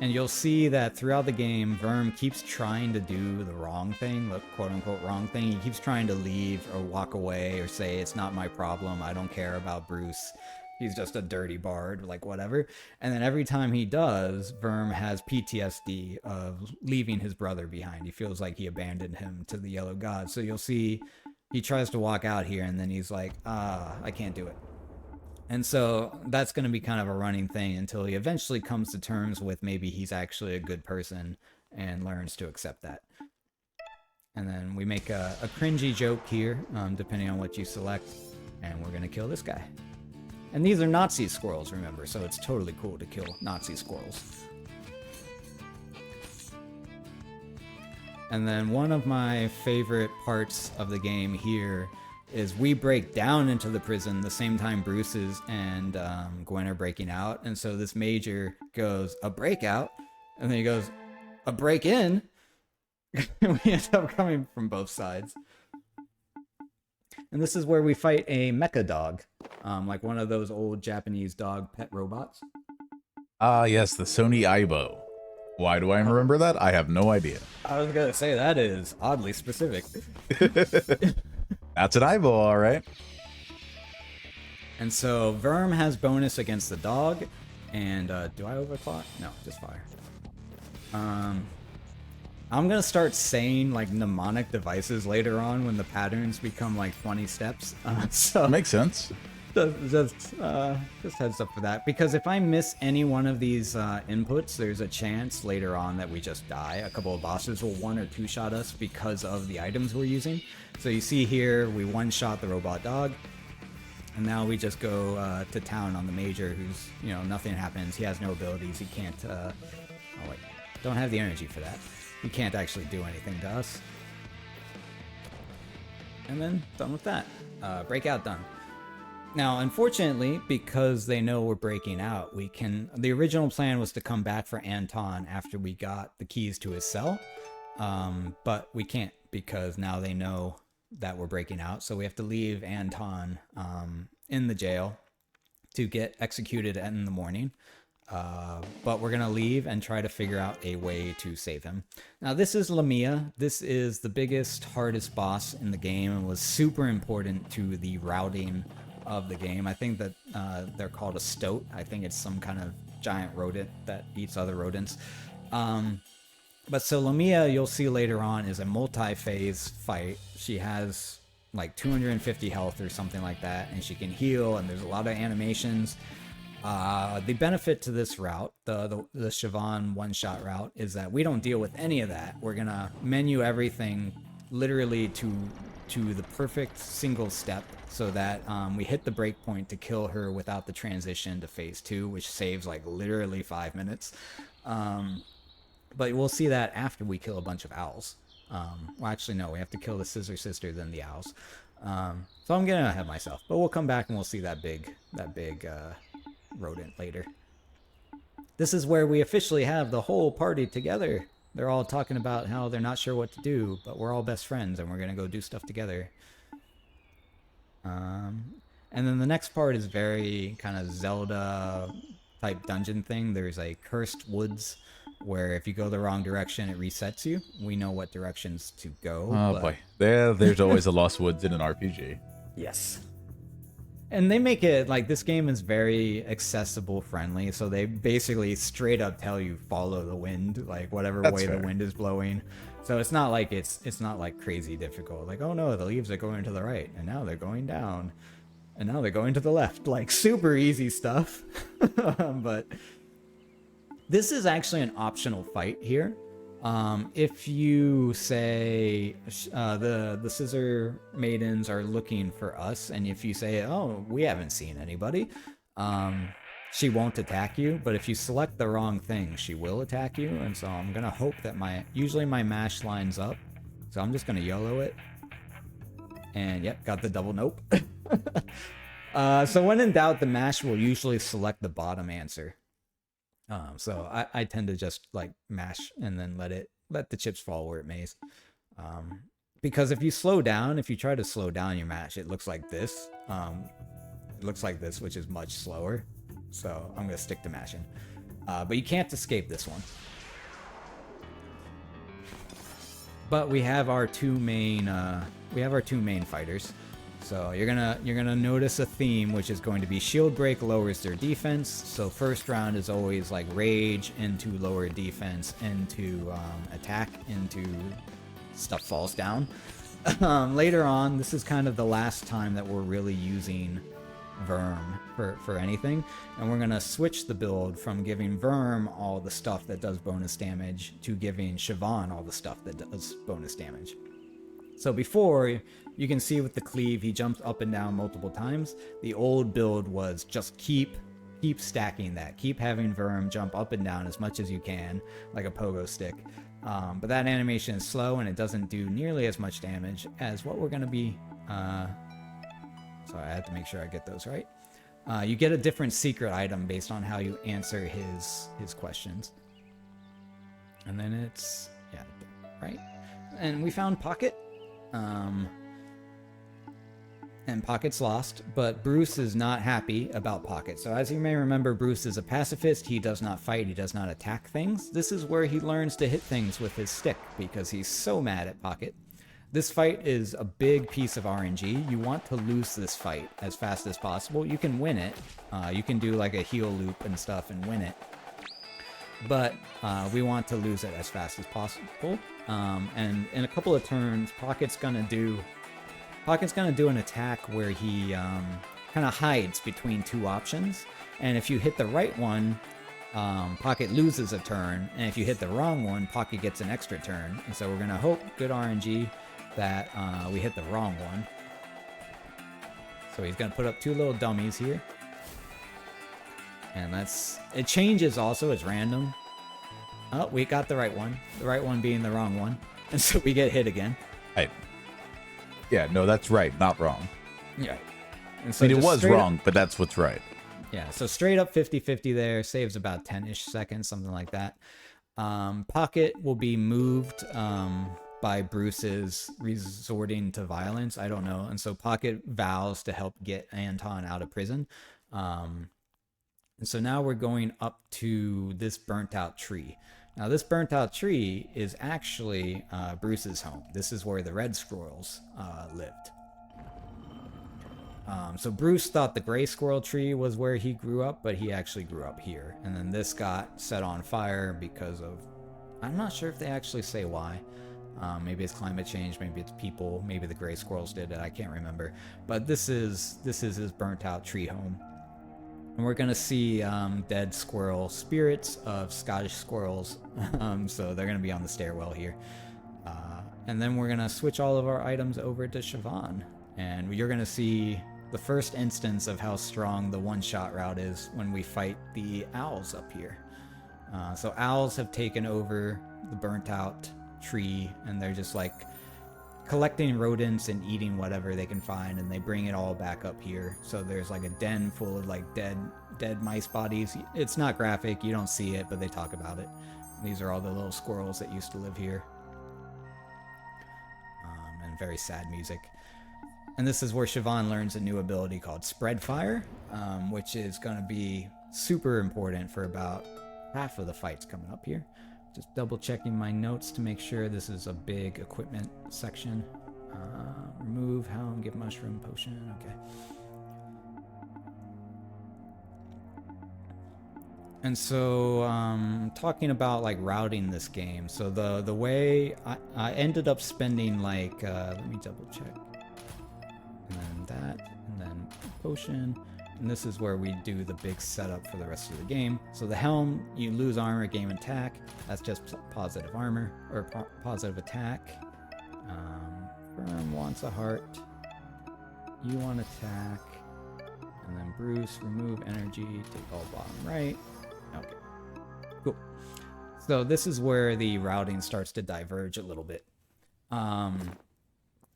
And you'll see that throughout the game, Verm keeps trying to do the wrong thing, the quote-unquote wrong thing. He keeps trying to leave or walk away or say, it's not my problem, I don't care about Bruce. He's just a dirty bard, like whatever. And then every time he does, Verm has PTSD of leaving his brother behind. He feels like he abandoned him to the Yellow God. So you'll see he tries to walk out here and then he's like, I can't do it. And so that's going to be kind of a running thing until he eventually comes to terms with maybe he's actually a good person and learns to accept that. And then we make a cringy joke here, depending on what you select, and we're going to kill this guy. And these are Nazi squirrels, remember, so it's totally cool to kill Nazi squirrels. And then one of my favorite parts of the game here is we break down into the prison the same time Bruce's and Gwen are breaking out. And so this major goes, a breakout? And then he goes, a break-in? We end up coming from both sides. And this is where we fight a mecha dog, like one of those old Japanese dog pet robots. Yes, the Sony Aibo. Why do I remember that? I have no idea. I was gonna say, that is oddly specific. That's an Aibo, all right. And so Verm has bonus against the dog, and do I overclock? No, just fire. I'm gonna start saying like mnemonic devices later on when the patterns become like 20 steps. So makes sense. Just heads up for that, because if I miss any one of these inputs, there's a chance later on that we just die. A couple of bosses will 1 or 2 shot us because of the items we're using. So you see here, we 1-shot the robot dog, and now we just go to town on the major, who's, nothing happens. He has no abilities. He can't. Oh wait, don't have the energy for that. He can't actually do anything to us. And then done with that. Breakout done. Now, unfortunately, because they know we're breaking out, the original plan was to come back for Anton after we got the keys to his cell, but we can't, because now they know that were breaking out. So we have to leave Anton in the jail to get executed in the morning. But we're gonna leave and try to figure out a way to save him. Now this is Lamia. This is the biggest, hardest boss in the game and was super important to the routing of the game. I think that they're called a stoat. I think it's some kind of giant rodent that eats other rodents. But so Lamia, you'll see later on, is a multi-phase fight. She has like 250 health or something like that, and she can heal, and there's a lot of animations. The benefit to this route, the Siobhan one-shot route, is that we don't deal with any of that. We're gonna menu everything literally to the perfect single step, so that we hit the breakpoint to kill her without the transition to phase 2, which saves like literally 5 minutes. But we'll see that after we kill a bunch of owls. Well, actually, no, we have to kill the Scissor Sister, then the owls. So I'm getting ahead of myself, but we'll come back and we'll see that big rodent later. This is where we officially have the whole party together. They're all talking about how they're not sure what to do, but we're all best friends and we're gonna go do stuff together. And then the next part is very kind of Zelda type dungeon thing. There's a cursed woods where if you go the wrong direction, it resets you. We know what directions to go. Oh boy, there's always a lost woods in an RPG. Yes. And they make it like this game is very accessible friendly, so they basically straight up tell you follow the wind, like whatever way the wind is blowing. So it's not like it's not like crazy difficult. Like, oh no, the leaves are going to the right, and now they're going down, and now they're going to the left. Like super easy stuff. But this is actually an optional fight here. If you say the Scissor Maidens are looking for us, and if you say, oh, we haven't seen anybody, she won't attack you. But if you select the wrong thing, she will attack you. And so I'm gonna hope that usually my mash lines up. So I'm just gonna YOLO it. And yep, got the double nope. So when in doubt, the mash will usually select the bottom answer. So I tend to just like mash and then let the chips fall where it may. Because if you try to slow down your mash, it looks like this. It looks like this, which is much slower. So I'm gonna stick to mashing. But you can't escape this one. But we have our two main fighters. So you're gonna notice a theme, which is going to be shield break lowers their defense. So first round is always like rage into lower defense, into attack, into stuff falls down. Later on, this is kind of the last time that we're really using Verm for anything, and we're gonna switch the build from giving Verm all the stuff that does bonus damage to giving Siobhan all the stuff that does bonus damage. So before, you can see with the cleave, he jumps up and down multiple times. The old build was just keep stacking that. Keep having Verm jump up and down as much as you can, like a pogo stick. But that animation is slow, and it doesn't do nearly as much damage as what we're going to be... Sorry, I had to make sure I get those right. You get a different secret item based on how you answer his questions. And then it's... yeah, right? And we found Pocket. And Pocket's lost, but Bruce is not happy about Pocket. So as you may remember, Bruce is a pacifist. He does not fight. He does not attack things. This is where he learns to hit things with his stick because he's so mad at Pocket. This fight is a big piece of RNG. You want to lose this fight as fast as possible. You can win it. You can do like a heal loop and stuff and win it. But we want to lose it as fast as possible. And in a couple of turns, Pocket's gonna do an attack where he kind of hides between two options. And if you hit the right one, Pocket loses a turn. And if you hit the wrong one, Pocket gets an extra turn. And so we're gonna hope, good RNG, that we hit the wrong one. So he's gonna put up two little dummies here. And it changes also, it's random. Oh, we got the right one. The right one being the wrong one. And so we get hit again. Yeah, no, that's right, not wrong. Yeah. And so I mean, it was wrong, but that's what's right. Yeah, so straight up 50-50 there, saves about 10-ish seconds, something like that. Pocket will be moved by Bruce's resorting to violence. I don't know. And so Pocket vows to help get Anton out of prison. And so now we're going up to this burnt out tree. Now this burnt out tree is actually Bruce's home. This is where the Red Squirrels lived. So Bruce thought the Gray Squirrel tree was where he grew up, but he actually grew up here. And then this got set on fire because of, I'm not sure if they actually say why. Maybe it's climate change, maybe it's people, maybe the Gray Squirrels did it, I can't remember. But this is his burnt out tree home. And we're gonna see dead squirrel spirits of Scottish squirrels. So they're gonna be on the stairwell here. And then we're gonna switch all of our items over to Siobhan. And you're gonna see the first instance of how strong the one-shot route is when we fight the owls up here. So owls have taken over the burnt out tree, and they're just like collecting rodents and eating whatever they can find, and they bring it all back up here. So there's like a den full of like dead mice bodies. It's not graphic, you don't see it, but they talk about it. These are all the little squirrels that used to live here. And very sad music. And this is where Siobhan learns a new ability called Spread Fire, which is going to be super important for about half of the fights coming up here. Just double checking my notes to make sure this is a big equipment section. Remove helm, give mushroom potion, okay. And so talking about like routing this game. So the way I ended up spending like, let me double check. And then that, and then potion. And this is where we do the big setup for the rest of the game. So the helm, you lose armor, gain attack. That's just positive armor, or positive attack. Firm wants a heart. You want attack. And then Bruce, remove energy, take all bottom right. Okay, cool. So this is where the routing starts to diverge a little bit.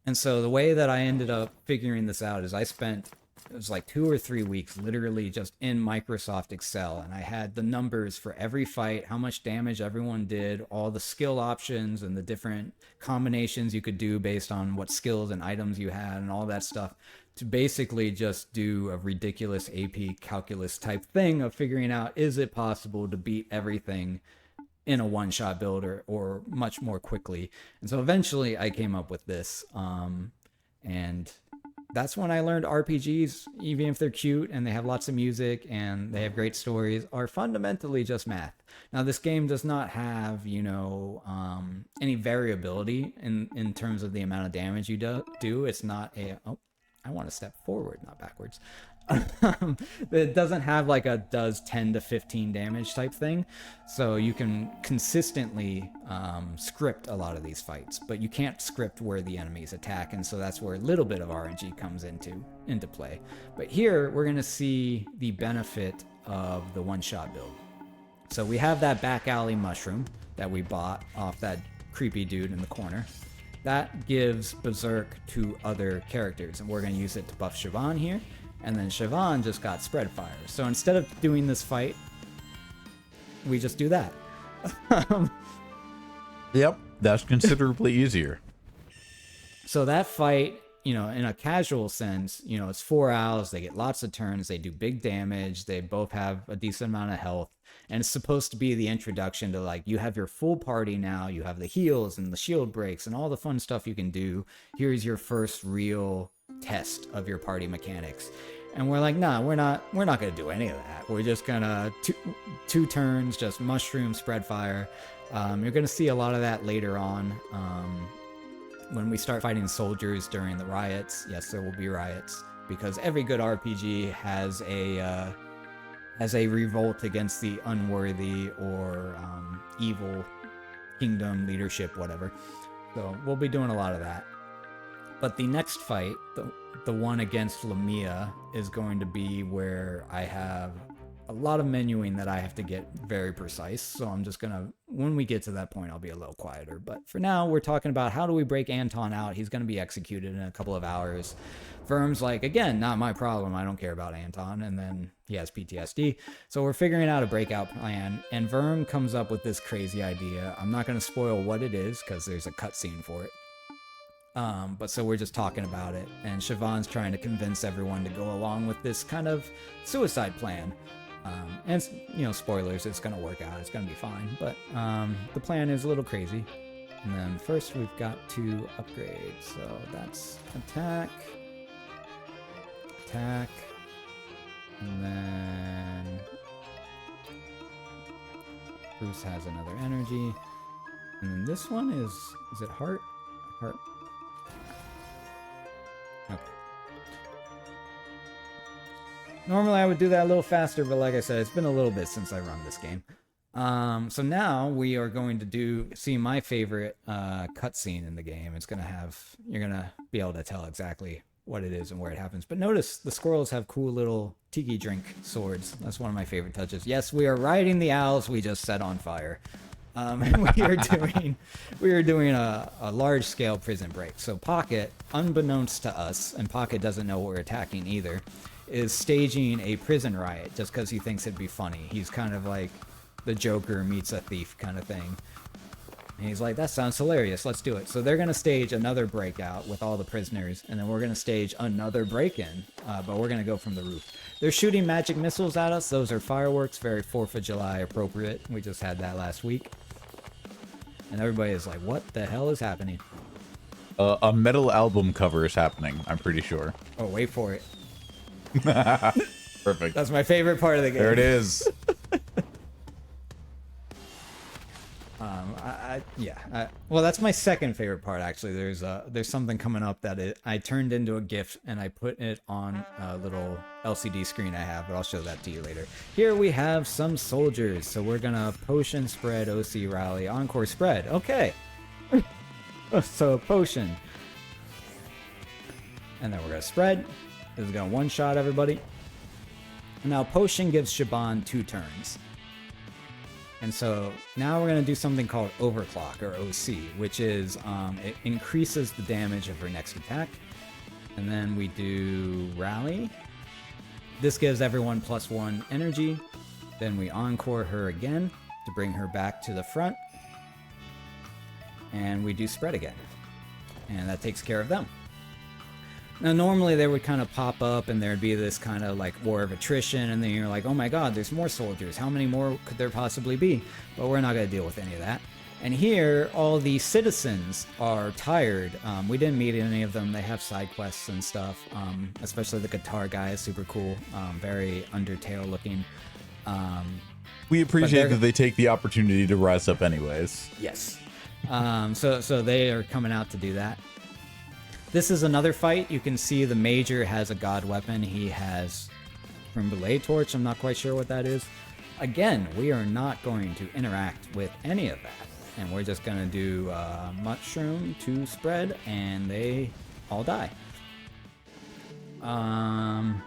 And so the way that I ended up figuring this out is I spent, it was like 2 or 3 weeks literally just in Microsoft Excel, and I had the numbers for every fight, how much damage everyone did, all the skill options and the different combinations you could do based on what skills and items you had and all that stuff, to basically just do a ridiculous AP calculus type thing of figuring out, is it possible to beat everything in a one-shot build or much more quickly. And so eventually I came up with this, and that's when I learned RPGs, even if they're cute and they have lots of music and they have great stories, are fundamentally just math. Now this game does not have, you know, any variability in terms of the amount of damage you do. It's not a, oh, I want to step forward, not backwards. It doesn't have like a does 10 to 15 damage type thing, so you can consistently script a lot of these fights, but you can't script where the enemies attack, and so that's where a little bit of RNG comes into play. But here we're going to see the benefit of the one-shot build. So we have that back alley mushroom that we bought off that creepy dude in the corner. That gives Berserk to other characters, and we're going to use it to buff Siobhan here. And then Siobhan just got Spread Fire. So instead of doing this fight, we just do that. Yep, that's considerably easier. So that fight, you know, in a casual sense, you know, it's 4 owls, they get lots of turns, they do big damage, they both have a decent amount of health. And it's supposed to be the introduction to, like, you have your full party now, you have the heals and the shield breaks and all the fun stuff you can do. Here's your first real test of your party mechanics. And we're like, nah, we're not gonna do any of that. We're just gonna two turns, just mushroom, Spread Fire. You're gonna see a lot of that later on when we start fighting soldiers during the riots. Yes, there will be riots, because every good RPG has a revolt against the unworthy or evil kingdom leadership, whatever. So we'll be doing a lot of that. But the next fight, the one against Lamia, is going to be where I have a lot of menuing that I have to get very precise. So I'm just gonna, when we get to that point, I'll be a little quieter. But for now, we're talking about how do we break Anton out. He's gonna be executed in a couple of hours. Verm's like, again, not my problem. I don't care about Anton. And then he has PTSD. So we're figuring out a breakout plan. And Verm comes up with this crazy idea. I'm not going to spoil what it is because there's a cutscene for it. But so we're just talking about it. And Siobhan's trying to convince everyone to go along with this kind of suicide plan. And, you know, spoilers, it's going to work out. It's going to be fine. But the plan is a little crazy. And then first we've got to upgrade. So that's attack. And then Bruce has another energy. And then this one is it heart? Heart. Okay. Normally I would do that a little faster, but like I said, it's been a little bit since I run this game. So now we are going to see my favorite cutscene in the game. It's gonna have, you're gonna be able to tell exactly what it is and where it happens. But notice the squirrels have cool little tiki drink swords. That's one of my favorite touches. Yes, we are riding the owls we just set on fire. And we are doing a large scale prison break. So Pocket, unbeknownst to us, and Pocket doesn't know what we're attacking either, is staging a prison riot just because he thinks it'd be funny. He's kind of like the Joker meets a thief kind of thing. And he's like, that sounds hilarious, let's do it. So they're going to stage another breakout with all the prisoners, and then we're going to stage another break-in, but we're going to go from the roof. They're shooting magic missiles at us. Those are fireworks, very 4th of July appropriate. We just had that last week. And everybody is like, what the hell is happening? A metal album cover is happening, I'm pretty sure. Oh, wait for it. Perfect. That's my favorite part of the game. There it is. Well, that's my second favorite part, actually. There's something coming up that I turned into a GIF and I put it on a little LCD screen I have, but I'll show that to you later. Here we have some soldiers, so we're gonna potion, spread, OC, rally, encore, spread. Okay. So potion, and then we're gonna spread. This is gonna one-shot everybody. Now potion gives Shaban 2 turns. And so now we're going to do something called Overclock, or OC, which is it increases the damage of her next attack. And then we do Rally. This gives everyone +1 energy. Then we Encore her again to bring her back to the front. And we do Spread again. And that takes care of them. Now, normally they would kind of pop up and there'd be this kind of like war of attrition, and then you're like, oh my god, there's more soldiers. How many more could there possibly be? But we're not going to deal with any of that. And here, all the citizens are tired. We didn't meet any of them. They have side quests and stuff, especially the guitar guy is super cool, very Undertale looking. We appreciate that they take the opportunity to rise up anyways. Yes. So they are coming out to do that. This is another fight. You can see the Major has a god weapon. He has Belay Torch. I'm not quite sure what that is. Again, we are not going to interact with any of that. And we're just going to do Mushroom to spread, and they all die. And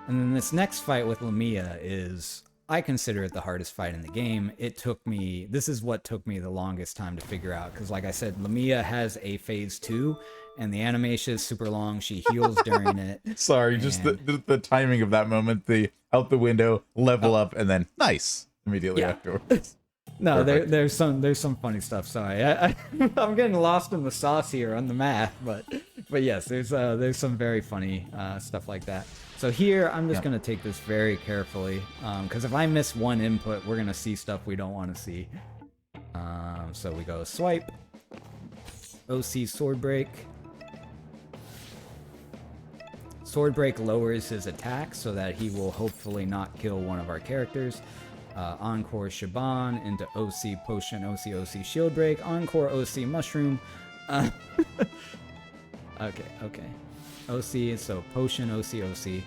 then this next fight with Lamia is, I consider it the hardest fight in the game. This is what took me the longest time to figure out. Because like I said, Lamia has a phase 2. And the animation is super long. She heals during it. Sorry, just the timing of that moment. The out the window, level up, and then nice immediately afterwards. No, there's some funny stuff. Sorry, I'm getting lost in the sauce here on the math, but yes, there's some very funny stuff like that. So here, I'm just gonna take this very carefully, because if I miss one input, we're gonna see stuff we don't want to see. So we go swipe, OC sword break. Sword break lowers his attack so that he will hopefully not kill one of our characters. Encore Shaban into OC potion, OC shield break, Encore OC mushroom. Okay. OC, so potion, OC.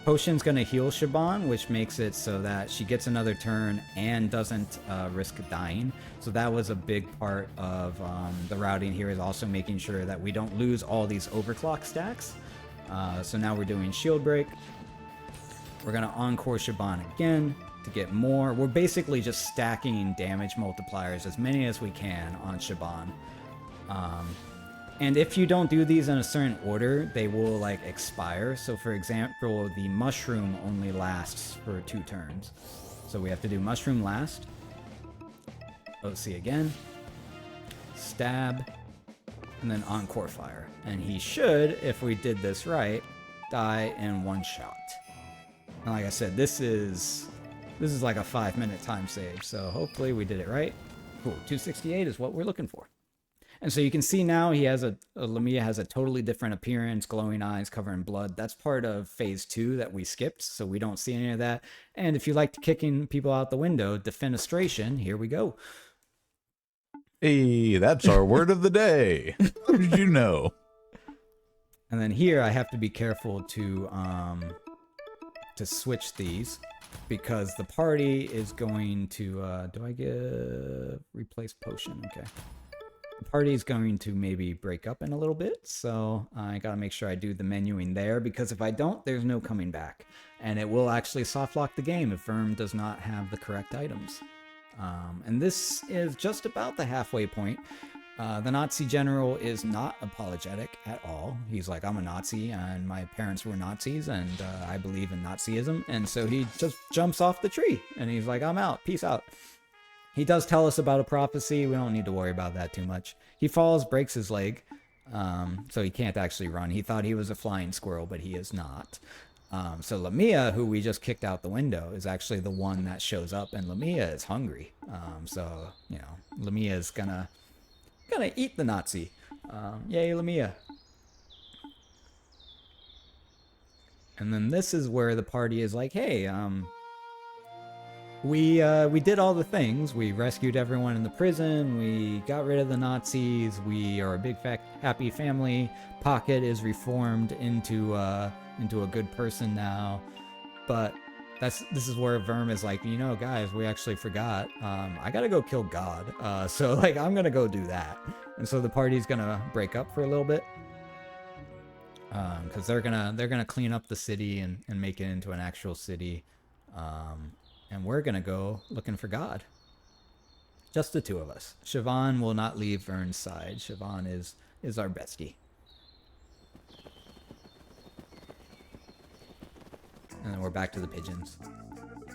Potion's gonna heal Shaban, which makes it so that she gets another turn and doesn't risk dying. So that was a big part of the routing here, is also making sure that we don't lose all these overclock stacks. So now we're doing shield break. We're gonna Encore Shaban again to get more. We're basically just stacking damage multipliers, as many as we can, on Shaban. And if you don't do these in a certain order, they will like expire. So for example, the mushroom only lasts for 2 turns. So we have to do mushroom last. OC again. Stab. And then Encore Fire. And he should, if we did this right, die in 1 shot. And like I said, this is like a 5-minute time save. So hopefully we did it right. Cool. 268 is what we're looking for. And so you can see now he has Lamia has a totally different appearance, glowing eyes, covered in blood. That's part of phase 2 that we skipped, so we don't see any of that. And if you like kicking people out the window, defenestration, here we go. Hey, that's our word of the day. How did you know? And then here I have to be careful to switch these, because the party is going to, do I get replace potion? Okay. The party is going to maybe break up in a little bit, so I gotta make sure I do the menuing there, because if I don't, there's no coming back. And it will actually soft lock the game if Verm does not have the correct items. And this is just about the halfway point. The Nazi general is not apologetic at all. He's like, I'm a Nazi, and my parents were Nazis, and I believe in Nazism. And so he just jumps off the tree, and he's like, I'm out, peace out. He does tell us about a prophecy. We don't need to worry about that too much. He falls, breaks his leg, so he can't actually run. He thought he was a flying squirrel, but he is not. So Lamia, who we just kicked out the window, is actually the one that shows up, and Lamia is hungry. So, you know, Lamia is gonna eat the Nazi. Yay, Lamia. And then this is where the party is like, hey, we did all the things. We rescued everyone in the prison. We got rid of the Nazis. We are a big happy family. Pocket is reformed into a good person now. But this is where Verm is like, you know, guys, we actually forgot. I gotta go kill God. So like, I'm gonna go do that. And so the party's gonna break up for a little bit. Because they're gonna clean up the city and make it into an actual city. And we're gonna go looking for God. Just the 2 of us. Siobhan will not leave Vern's side. Siobhan is our bestie. And then we're back to the pigeons.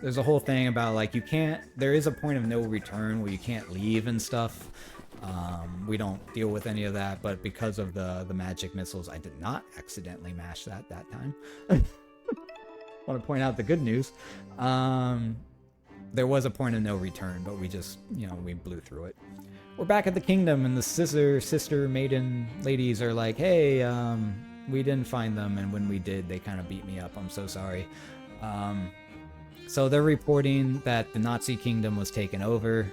There's a whole thing about like there is a point of no return where you can't leave and stuff. We don't deal with any of that, but because of the magic missiles, I did not accidentally mash that time. Want to point out the good news. There was a point of no return, but we just, you know, we blew through it. We're back at the kingdom, and the sister maiden ladies are like, hey, we didn't find them, and when we did, they kind of beat me up. I'm so sorry. So they're reporting that the Nazi kingdom was taken over.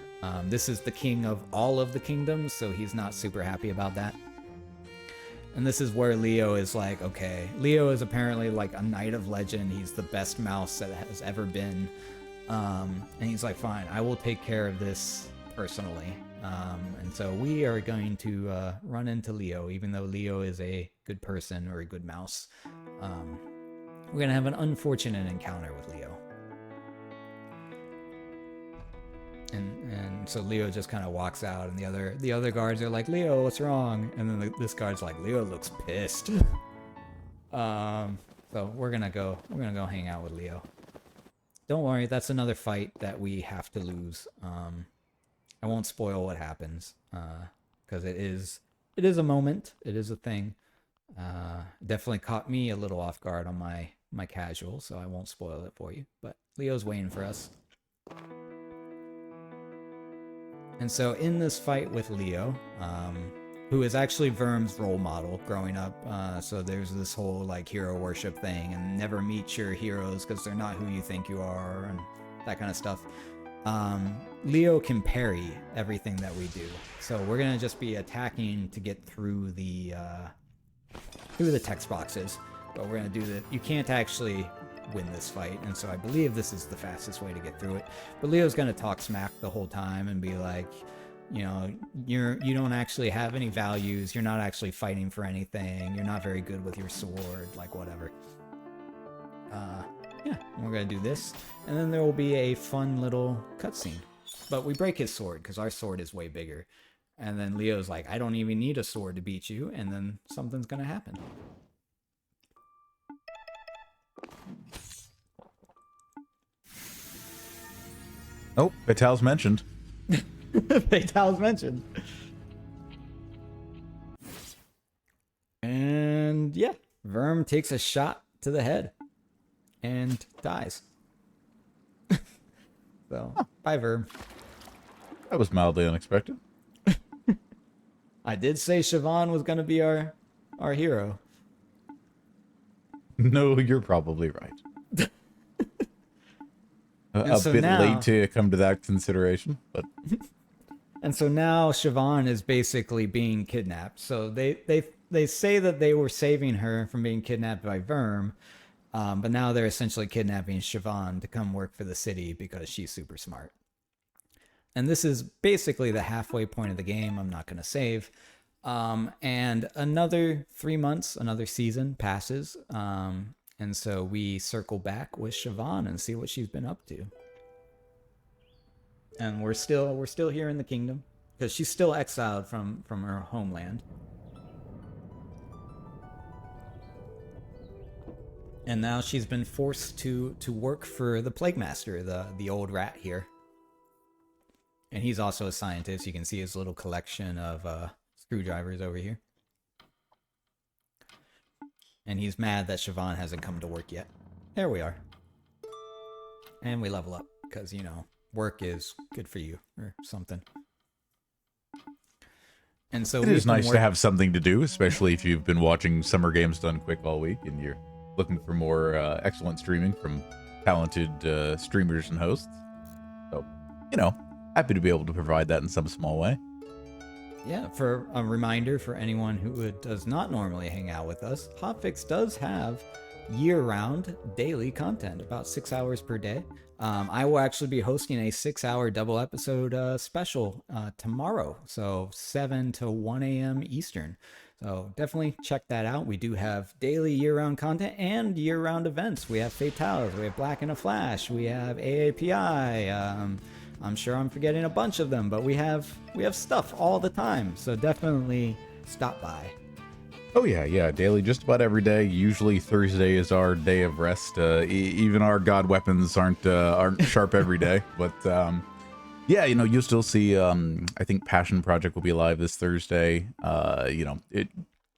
This is the king of all of the kingdoms, so he's not super happy about that. And this is where Leo is like, okay, Leo is apparently like a knight of legend. He's the best mouse that has ever been. And he's like, fine, I will take care of this personally. And so we are going to run into Leo, even though Leo is a good person or a good mouse. We're going to have an unfortunate encounter with Leo. And so Leo just kind of walks out, and the other guards are like, Leo, what's wrong? And then this guard's like, Leo looks pissed. So we're gonna go hang out with Leo. Don't worry, that's another fight that we have to lose. I won't spoil what happens, because it is a moment, it is a thing. Definitely caught me a little off guard on my casual, so I won't spoil it for you. But Leo's waiting for us. And so in this fight with Leo, who is actually Verm's role model growing up, so there's this whole like hero worship thing, and never meet your heroes because they're not who you think you are, and that kind of stuff. Leo can parry everything that we do, so we're gonna just be attacking to get through the text boxes. But we're gonna do that. You can't actually win this fight, and so I believe this is the fastest way to get through it. But Leo's gonna talk smack the whole time and be like, you know, you don't actually have any values, you're not actually fighting for anything, you're not very good with your sword, like whatever. yeah, we're gonna do this. And then there will be a fun little cutscene. But we break his sword, because our sword is way bigger. And then Leo's like, I don't even need a sword to beat you, and then something's gonna happen. Oh, Vital's mentioned. Vital's mentioned. And yeah, Verm takes a shot to the head and dies. So, bye, Verm. That was mildly unexpected. I did say Siobhan was gonna be our hero. No, you're probably right. A so bit now, late to come to that consideration, but and so now Siobhan is basically being kidnapped. So they say that they were saving her from being kidnapped by Verm, but now they're essentially kidnapping Siobhan to come work for the city because she's super smart. And this is basically the halfway point of the game. I'm not going to save. And another 3 months, another season passes. And so we circle back with Siobhan and see what she's been up to. And we're still here in the kingdom because she's still exiled from her homeland. And now she's been forced to work for the Plague Master, the old rat here. And he's also a scientist. You can see his little collection of screwdrivers over here. And he's mad that Siobhan hasn't come to work yet. There we are. And we level up, because, you know, work is good for you, or something. And so it is nice to have something to do, especially if you've been watching Summer Games Done Quick all week, and you're looking for more excellent streaming from talented streamers and hosts. So, you know, happy to be able to provide that in some small way. Yeah, for a reminder for anyone who does not normally hang out with us, Hotfix does have year-round daily content, about 6 hours per day. I will actually be hosting a 6-hour double episode special tomorrow, so 7 to 1 a.m. Eastern. So definitely check that out. We do have daily year-round content and year-round events. We have Fatales, we have Black in a Flash, we have AAPI. I'm sure I'm forgetting a bunch of them, but we have stuff all the time. So definitely stop by. Oh yeah, daily, just about every day. Usually Thursday is our day of rest. Even our god weapons aren't sharp every day, but yeah, you know, you'll still see. I think Passion Project will be live this Thursday. You know,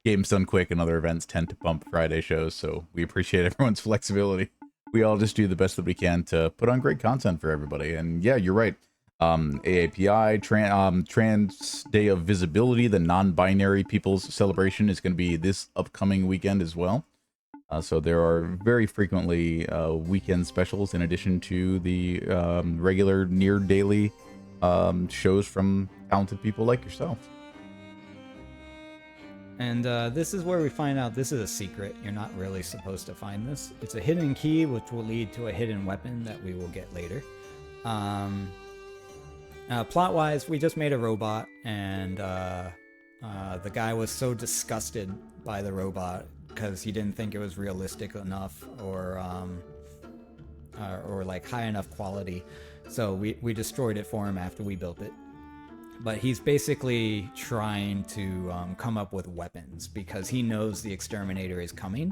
Games Done Quick and other events tend to bump Friday shows, so we appreciate everyone's flexibility. We all just do the best that we can to put on great content for everybody. And yeah, you're right. AAPI, Trans Day of Visibility, the non-binary people's celebration, is going to be this upcoming weekend as well. So there are very frequently weekend specials in addition to the regular near daily shows from talented people like yourself. And this is where we find out this is a secret. You're not really supposed to find this. It's a hidden key, which will lead to a hidden weapon that we will get later. Plot-wise, we just made a robot, and the guy was so disgusted by the robot because he didn't think it was realistic enough or like high enough quality. So we destroyed it for him after we built it. But he's basically trying to come up with weapons because he knows the exterminator is coming.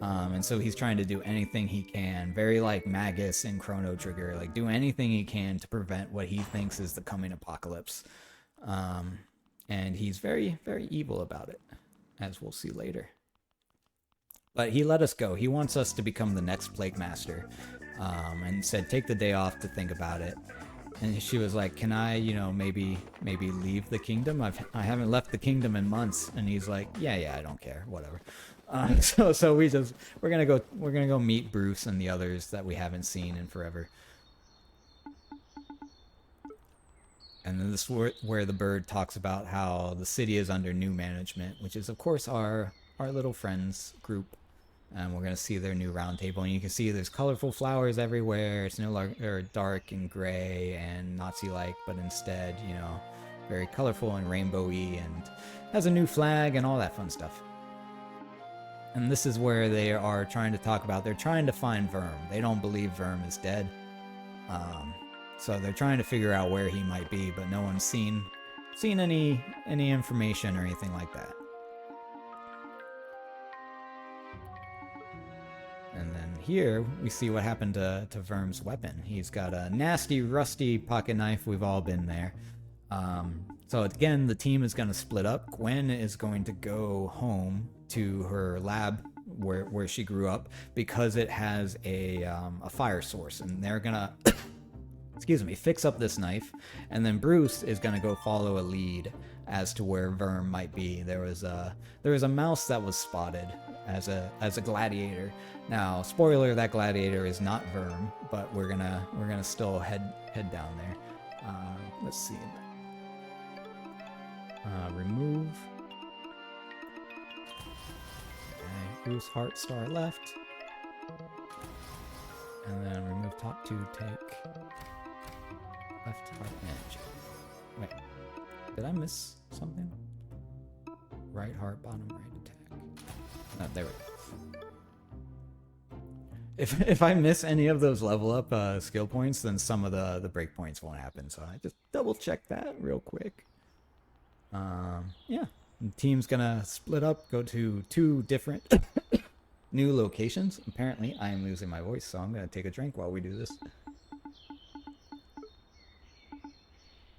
And so he's trying to do anything he can, very like Magus and Chrono Trigger, like do anything he can to prevent what he thinks is the coming apocalypse. And he's very, very evil about it, as we'll see later. But he let us go. He wants us to become the next Plague Master, and said, take the day off to think about it. And she was like, can I, you know, maybe leave the kingdom? I haven't left the kingdom in months. And he's like, yeah, I don't care, whatever. So we're gonna go meet Bruce and the others that we haven't seen in forever. And then this is where the bird talks about how the city is under new management, which is of course our little friends group. And we're gonna see their new round table, and you can see there's colorful flowers everywhere. It's no longer dark and gray and Nazi-like, but instead, you know, very colorful and rainbowy, and has a new flag and all that fun stuff. And this is where they are trying to talk about, they're trying to find Verm. They don't believe Verm is dead. So they're trying to figure out where he might be, but no one's seen any information or anything like that. And then here we see what happened to Verm's weapon. He's got a nasty, rusty pocket knife. We've all been there. So again, the team is going to split up. Gwen is going to go home to her lab where she grew up because it has a fire source, and they're gonna excuse me, fix up this knife. And then Bruce is gonna go follow a lead as to where Verm might be. There was a mouse that was spotted as a gladiator. Now, spoiler, that gladiator is not Verm, but we're gonna still head down there. Let's see. Remove. Okay, Bruce Heart Star left. And then remove top 2, take left heart energy. Wait, did I miss something? Right heart, bottom right attack. No, there we go. If I miss any of those level up skill points, then some of the break points won't happen. So I just double check that real quick. Yeah, the team's gonna split up, go to 2 different new locations. Apparently, I am losing my voice, so I'm gonna take a drink while we do this.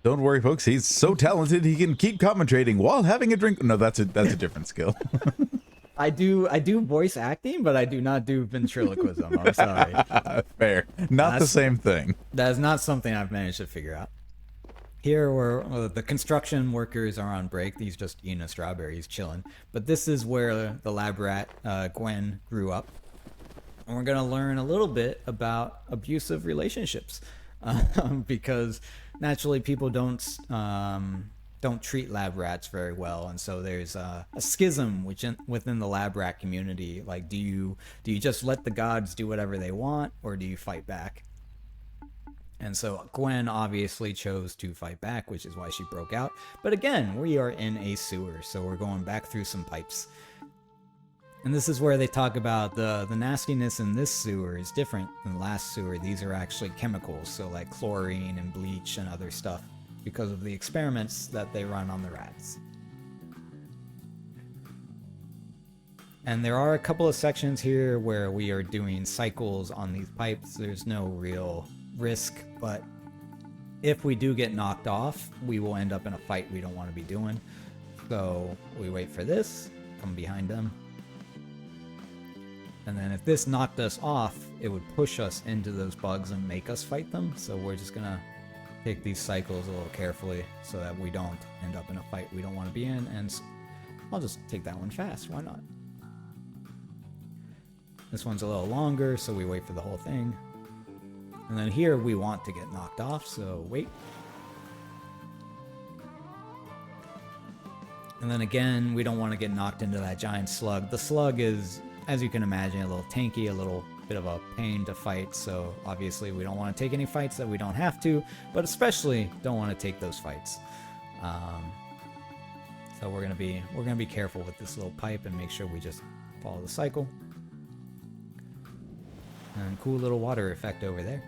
Don't worry, folks. He's so talented he can keep commentating while having a drink. No, that's a different skill. I do voice acting, but I do not do ventriloquism. I'm sorry. Fair. Not the same thing. That is not something I've managed to figure out. Here, where the construction workers are on break, he's just eating a strawberry, he's chilling. But this is where the lab rat, Gwen, grew up. And we're going to learn a little bit about abusive relationships. Because naturally people don't treat lab rats very well. And so there's a schism within the lab rat community. Like, do you just let the gods do whatever they want, or do you fight back? And so Gwen obviously chose to fight back, which is why she broke out. But again, we are in a sewer, so we're going back through some pipes. And this is where they talk about the nastiness in this sewer is different than the last sewer. These are actually chemicals, so like chlorine and bleach and other stuff, because of the experiments that they run on the rats. And there are a couple of sections here where we are doing cycles on these pipes. There's no real risk, but if we do get knocked off, we will end up in a fight we don't want to be doing. So we wait for this, come behind them. And then if this knocked us off, it would push us into those bugs and make us fight them. So we're just gonna take these cycles a little carefully so that we don't end up in a fight we don't want to be in. And I'll just take that one fast, why not? This one's a little longer, so we wait for the whole thing. And then here we want to get knocked off, so wait. And then again, we don't want to get knocked into that giant slug. The slug is, as you can imagine, a little tanky, a little bit of a pain to fight. So obviously we don't want to take any fights that we don't have to, but especially don't want to take those fights. So we're gonna be careful with this little pipe and make sure we just follow the cycle. And cool little water effect over there.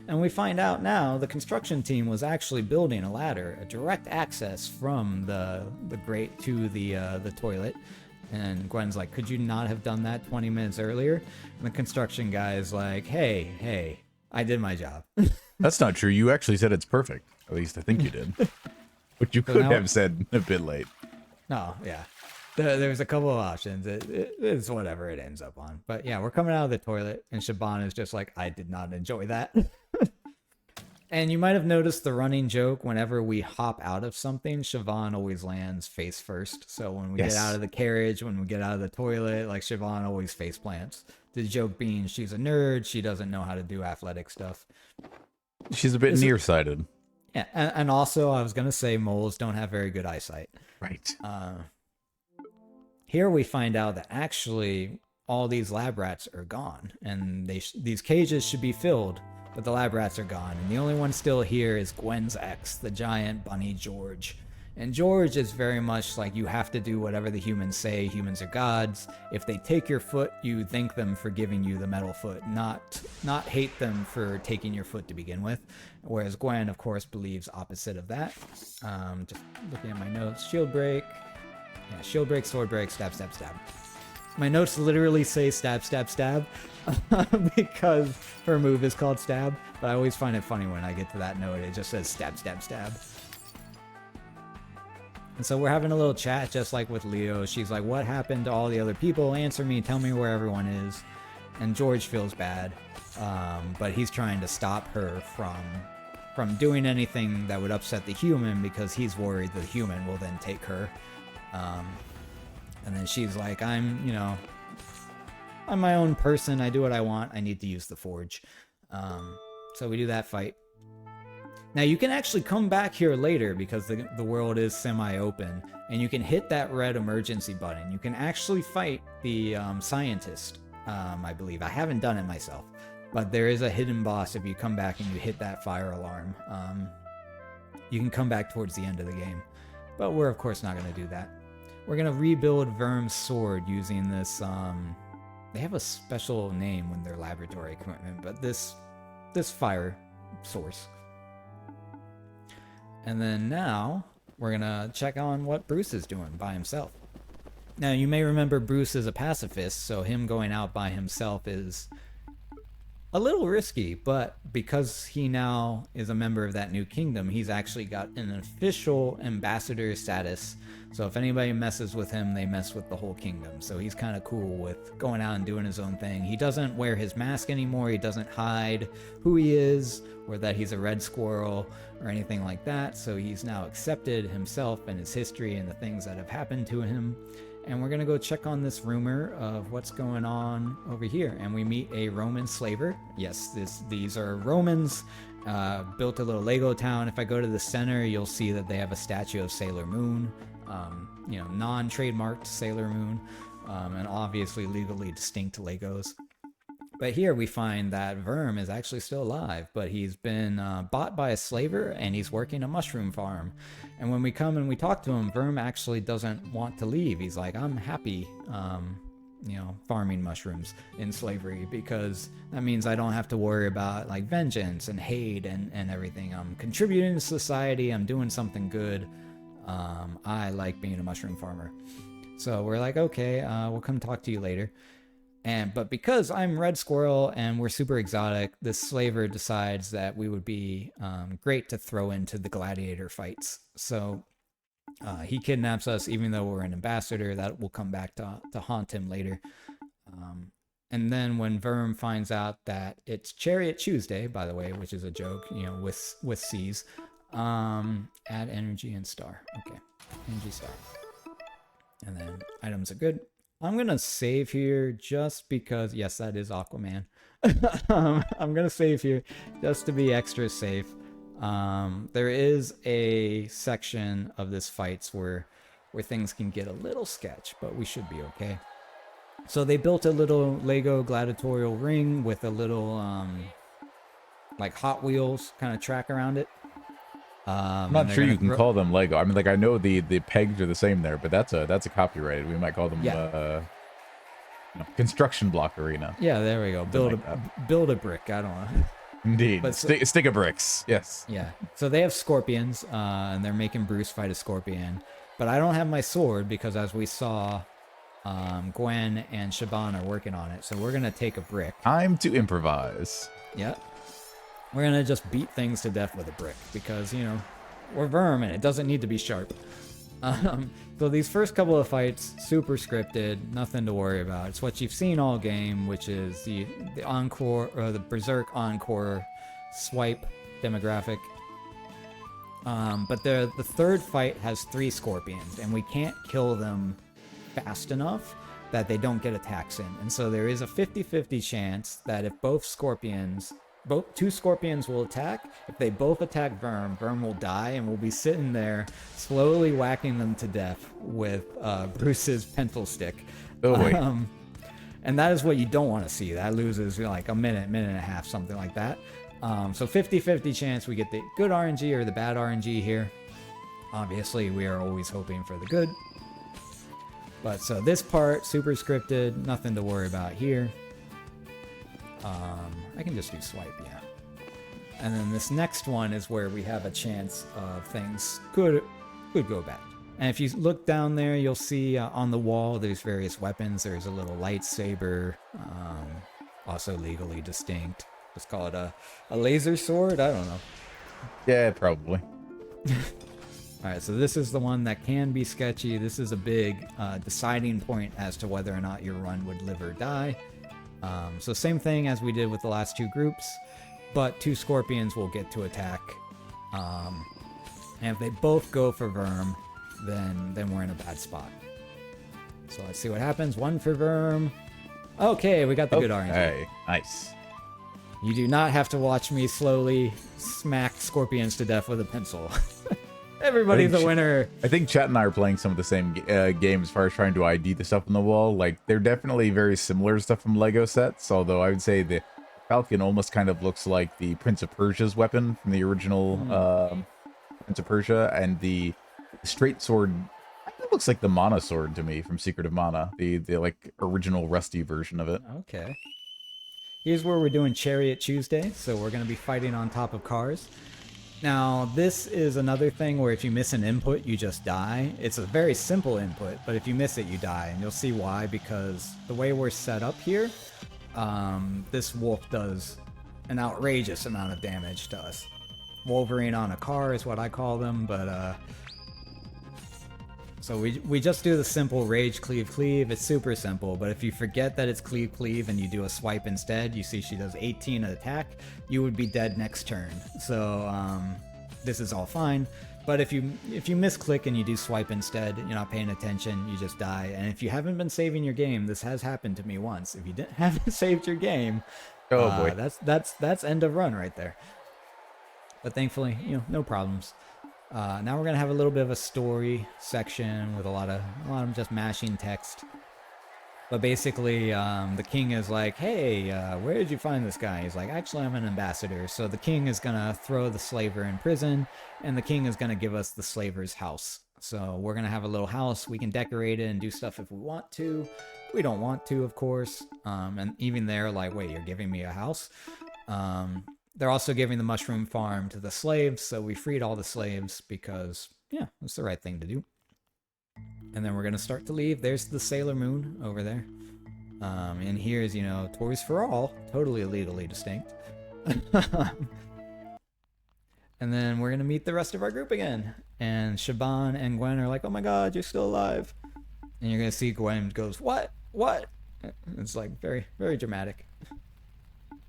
And we find out now the construction team was actually building a ladder, a direct access from the grate to the toilet. And Gwen's like, could you not have done that 20 minutes earlier? And the construction guy is like, hey, I did my job. That's not true. You actually said it's perfect. At least I think you did. But you could have said a bit late. No, yeah. There's a couple of options. It's whatever it ends up on. But yeah, we're coming out of the toilet, and Siobhan is just like, I did not enjoy that. And you might have noticed the running joke, whenever we hop out of something, Siobhan always lands face first. So when we get out of the carriage, when we get out of the toilet, like Siobhan always face plants. The joke being she's a nerd, she doesn't know how to do athletic stuff. She's a bit nearsighted. Yeah, and also I was going to say moles don't have very good eyesight. Right. Here we find out that actually all these lab rats are gone, and these cages should be filled, but the lab rats are gone, and the only one still here is Gwen's ex, the giant bunny George. And George is very much like, you have to do whatever the humans say. Humans are gods. If they take your foot, you thank them for giving you the metal foot, not hate them for taking your foot to begin with. Whereas Gwen, of course, believes opposite of that. Just looking at my notes. Shield break. Yeah, shield break, sword break, stab, stab, stab. My notes literally say stab, stab, stab because her move is called stab. But I always find it funny when I get to that note. It just says stab, stab, stab. And so we're having a little chat just like with Leo. She's like, what happened to all the other people? Answer me. Tell me where everyone is. And George feels bad. But he's trying to stop her from doing anything that would upset the human because he's worried the human will then take her. And then she's like, I'm my own person. I do what I want. I need to use the forge. So we do that fight. Now you can actually come back here later because the world is semi-open, and you can hit that red emergency button. You can actually fight the scientist, I believe. I haven't done it myself, but there is a hidden boss if you come back and you hit that fire alarm. You can come back towards the end of the game, but we're of course not going to do that. We're going to rebuild Verm's sword using this, they have a special name when they're laboratory equipment, but this fire source. And then now, we're going to check on what Bruce is doing by himself. Now, you may remember Bruce is a pacifist, so him going out by himself is a little risky, but because he now is a member of that new kingdom, he's actually got an official ambassador status. So if anybody messes with him, they mess with the whole kingdom. So he's kind of cool with going out and doing his own thing. He doesn't wear his mask anymore. He doesn't hide who he is or that he's a red squirrel or anything like that. So he's now accepted himself and his history and the things that have happened to him. And we're going to go check on this rumor of what's going on over here. And we meet a Roman slaver. Yes, these are Romans. Built a little Lego town. If I go to the center, you'll see that they have a statue of Sailor Moon. Non-trademarked Sailor Moon. And obviously legally distinct Legos. But here we find that Verm is actually still alive, but he's been bought by a slaver and he's working a mushroom farm. And when we come and we talk to him, Verm actually doesn't want to leave. He's like, I'm happy, farming mushrooms in slavery because that means I don't have to worry about like vengeance and hate and everything. I'm contributing to society. I'm doing something good. I like being a mushroom farmer. So we're like, okay, we'll come talk to you later. But because I'm Red Squirrel and we're super exotic, this slaver decides that we would be great to throw into the gladiator fights. So he kidnaps us, even though we're an ambassador. That will come back to haunt him later. And then when Verm finds out that it's Chariot Tuesday, by the way, which is a joke, with C's, add energy and star. Okay, energy star. And then items are good. I'm going to save here just because, yes, that is Aquaman. I'm going to save here just to be extra safe. There is a section of this fights where things can get a little sketch, but we should be okay. So they built a little Lego gladiatorial ring with a little, like Hot Wheels kind of track around it. I'm not sure you can call them Lego. I mean, like I know the pegs are the same there, but that's a copyrighted. We might call them construction block arena. Yeah, there we go. Build a brick. I don't know. Indeed, but stick of bricks. Yes. Yeah. So they have scorpions, and they're making Bruce fight a scorpion. But I don't have my sword because, as we saw, Gwen and Shaban are working on it. So we're gonna take a brick. Time to improvise. Yep. We're going to just beat things to death with a brick because, we're Verm and it doesn't need to be sharp. So these first couple of fights, super scripted, nothing to worry about. It's what you've seen all game, which is the Encore, or the Berserk Encore swipe demographic. But the third fight has 3 scorpions and we can't kill them fast enough that they don't get attacks in. And so there is a 50-50 chance that if two scorpions will attack. If they both attack Verm will die, and we'll be sitting there slowly whacking them to death with Bruce's pencil stick. Oh, wait. And that is what you don't want to see. That loses like a minute and a half, something like that. So 50-50 chance we get the good RNG or the bad RNG here. Obviously, we are always hoping for the good. But so this part, super scripted, nothing to worry about here. I can just do swipe, yeah. And then this next one is where we have a chance of things could go bad. And if you look down there, you'll see on the wall there's various weapons. There's a little lightsaber, also legally distinct. Let's call it a laser sword? I don't know. Yeah, probably. Alright, so this is the one that can be sketchy. This is a big deciding point as to whether or not your run would live or die. So same thing as we did with the last two groups, but two scorpions will get to attack. And if they both go for Verm, then we're in a bad spot. So let's see what happens. One for Verm. Okay, we got the good RNG. Hey, nice. You do not have to watch me slowly smack scorpions to death with a pencil. Everybody's a winner. I think Chat and I are playing some of the same game as far as trying to ID the stuff on the wall. Like, they're definitely very similar stuff from Lego sets, although I would say the Falcon almost kind of looks like the Prince of Persia's weapon from the original Prince of Persia, and the straight sword it looks like the Mana sword to me from Secret of Mana, the like original rusty version of it. Okay. Here's where we're doing Chariot Tuesday, so we're going to be fighting on top of cars. Now, this is another thing where if you miss an input, you just die. It's a very simple input, but if you miss it, you die. And you'll see why, because the way we're set up here, this wolf does an outrageous amount of damage to us. Wolverine on a car is what I call them, but so we just do the simple rage, cleave, cleave. It's super simple, but if you forget that it's cleave, cleave, and you do a swipe instead, you see she does 18 attack, you would be dead next turn. So this is all fine. But if you misclick and you do swipe instead, you're not paying attention, you just die. And if you haven't been saving your game, this has happened to me once. If you haven't saved your game, oh boy, that's end of run right there. But thankfully, no problems. Now we're gonna have a little bit of a story section with a lot of just mashing text. But basically, the king is like, hey, where did you find this guy? He's like, actually, I'm an ambassador. So the king is gonna throw the slaver in prison, and the king is gonna give us the slaver's house. So we're gonna have a little house. We can decorate it and do stuff if we want to. We don't want to, of course. And even they're like, wait, you're giving me a house? They're also giving the mushroom farm to the slaves, so we freed all the slaves because, yeah, it's the right thing to do. And then we're going to start to leave. There's the Sailor Moon over there. And here's, Toys for All, totally legally distinct. And then we're going to meet the rest of our group again. And Shaban and Gwen are like, oh my god, you're still alive. And you're going to see Gwen goes, what? What? It's like very, very dramatic.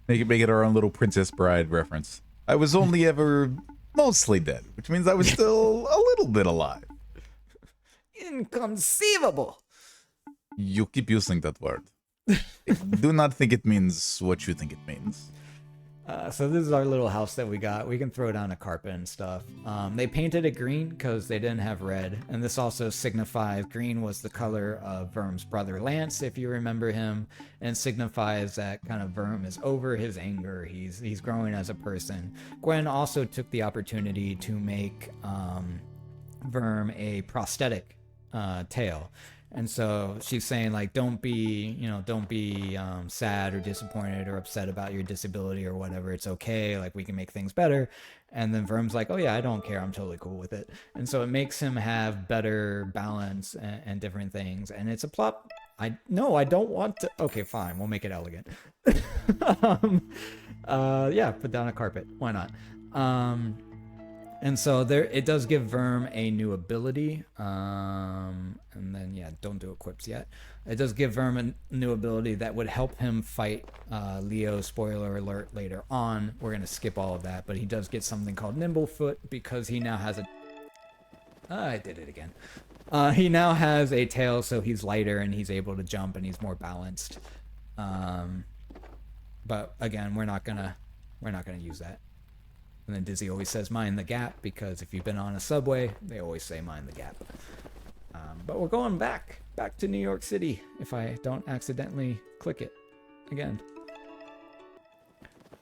Make it our own little Princess Bride reference. I was only ever mostly dead, which means I was still a little bit alive. Inconceivable. You keep using that word. Do not think it means what you think it means. So this is our little house that we got. We can throw down a carpet and stuff. They painted it green because they didn't have red. And this also signifies green was the color of Verm's brother Lance, if you remember him. And signifies that kind of Verm is over his anger. He's growing as a person. Gwen also took the opportunity to make Verm a prosthetic tail. And so she's saying, like, don't be sad or disappointed or upset about your disability or whatever. It's okay. Like, we can make things better. And then Verm's like, oh yeah, I don't care. I'm totally cool with it. And so it makes him have better balance and different things. And it's a plot. I don't want to. Okay, fine. We'll make it elegant. Yeah, put down a carpet. Why not? And so it does give Verm a new ability. And then, yeah, don't do equips yet. It does give Verm a new ability that would help him fight Leo, spoiler alert, later on. We're going to skip all of that, but he does get something called Nimblefoot because he now has a... I did it again. He now has a tail, so he's lighter and he's able to jump and he's more balanced. But again, we're not gonna use that. And then Dizzy always says mind the gap, because if you've been on a subway, they always say mind the gap. But we're going back to New York City if I don't accidentally click it again.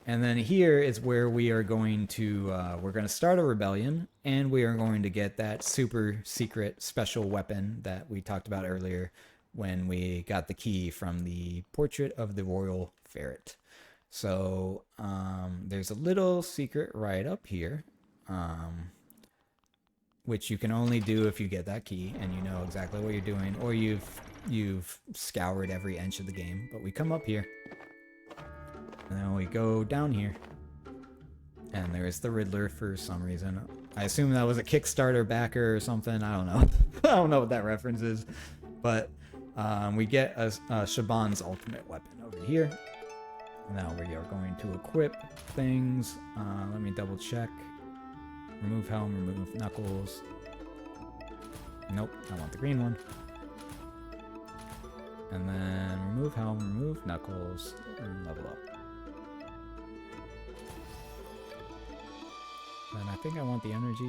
And then here is where we are going to we're going to start a rebellion, and we are going to get that super secret special weapon that we talked about earlier when we got the key from the portrait of the royal ferret. So there's a little secret right up here, which you can only do if you get that key and you know exactly what you're doing, or you've scoured every inch of the game. But we come up here. And then we go down here, and there's the Riddler for some reason. I assume that was a Kickstarter backer or something. I don't know. I don't know what that reference is. But we get a Shaban's ultimate weapon over here. Now we are going to equip things. Let me double check. Remove helm, remove knuckles. Nope, I want the green one. And then remove helm, remove knuckles, and level up. And I think I want the energy,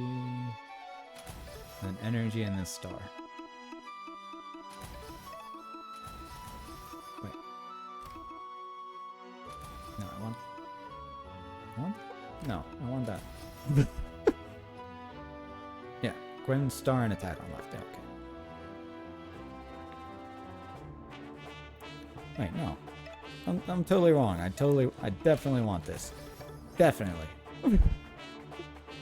then energy, and then star. Wait. No, I want... No, I want that. Yeah, Gwen, star, and attack on left. Yeah, okay. Wait, no. I'm totally wrong. I definitely want this. Definitely.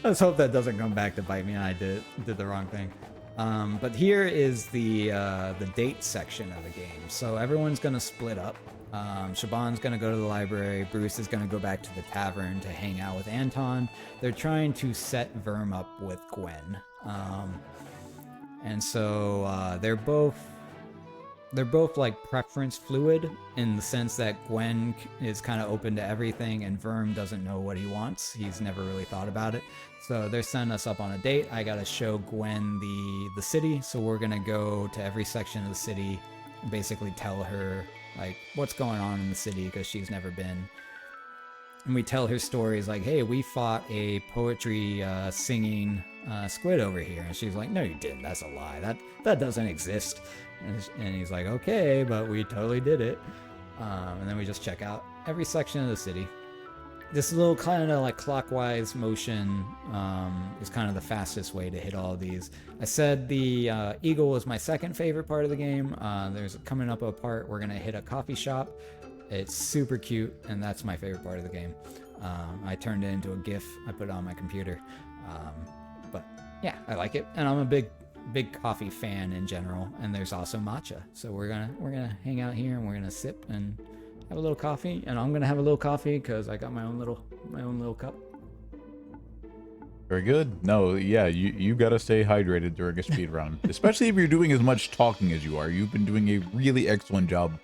Let's hope that doesn't come back to bite me and I did the wrong thing. But here is the date section of the game. So everyone's going to split up. Shaban's going to go to the library. Bruce is going to go back to the tavern to hang out with Anton. They're trying to set Verm up with Gwen. And so they're both like preference fluid in the sense that Gwen is kind of open to everything and Verm doesn't know what he wants. He's never really thought about it. So they're sending us up on a date. I got to show Gwen the city. So we're going to go to every section of the city, basically tell her like what's going on in the city because she's never been. And we tell her stories like, hey, we fought a poetry singing squid over here. And she's like, no, you didn't. That's a lie. That doesn't exist. And he's like, okay, but we totally did it. And then we just check out every section of the city. This little kind of like clockwise motion is kind of the fastest way to hit all of these. I said the Eagle was my second favorite part of the game. There's coming up a part we're going to hit a coffee shop. It's super cute, and that's my favorite part of the game. I turned it into a GIF. I put it on my computer. But yeah, I like it, and I'm a big coffee fan in general. And there's also matcha, so we're gonna hang out here and we're gonna sip and have a little coffee. And I'm gonna have a little coffee because I got my own little cup. Very good. No, yeah, you gotta stay hydrated during a speed run, especially if you're doing as much talking as you are. You've been doing a really excellent job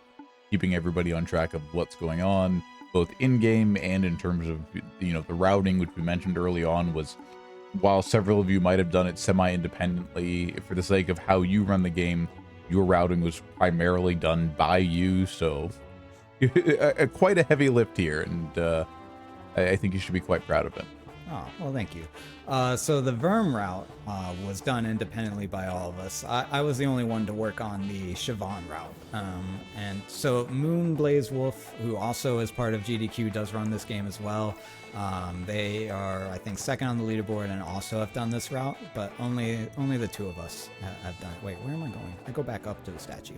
keeping everybody on track of what's going on, both in-game and in terms of, you know, the routing, which we mentioned early on, was, while several of you might have done it semi-independently, for the sake of how you run the game, your routing was primarily done by you, so quite a heavy lift here, and I think you should be quite proud of it. Oh, well, thank you. So the Verm route was done independently by all of us. I was the only one to work on the Siobhan route. And so Moonblaze Wolf, who also is part of GDQ, does run this game as well. They are, I think, second on the leaderboard and also have done this route, but only the two of us have done it. Wait, where am I going? I go back up to the statue.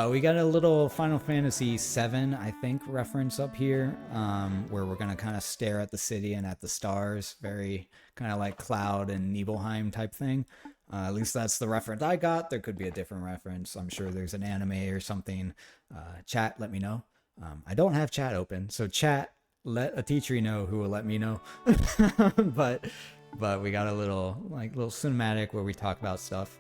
We got a little Final Fantasy VII, I think, reference up here, where we're going to kind of stare at the city and at the stars, very kind of like Cloud and Nibelheim type thing. At least that's the reference I got. There could be a different reference. I'm sure there's an anime or something. Chat, let me know. I don't have chat open, so chat, let a teacher know who will let me know. but we got a little cinematic where we talk about stuff.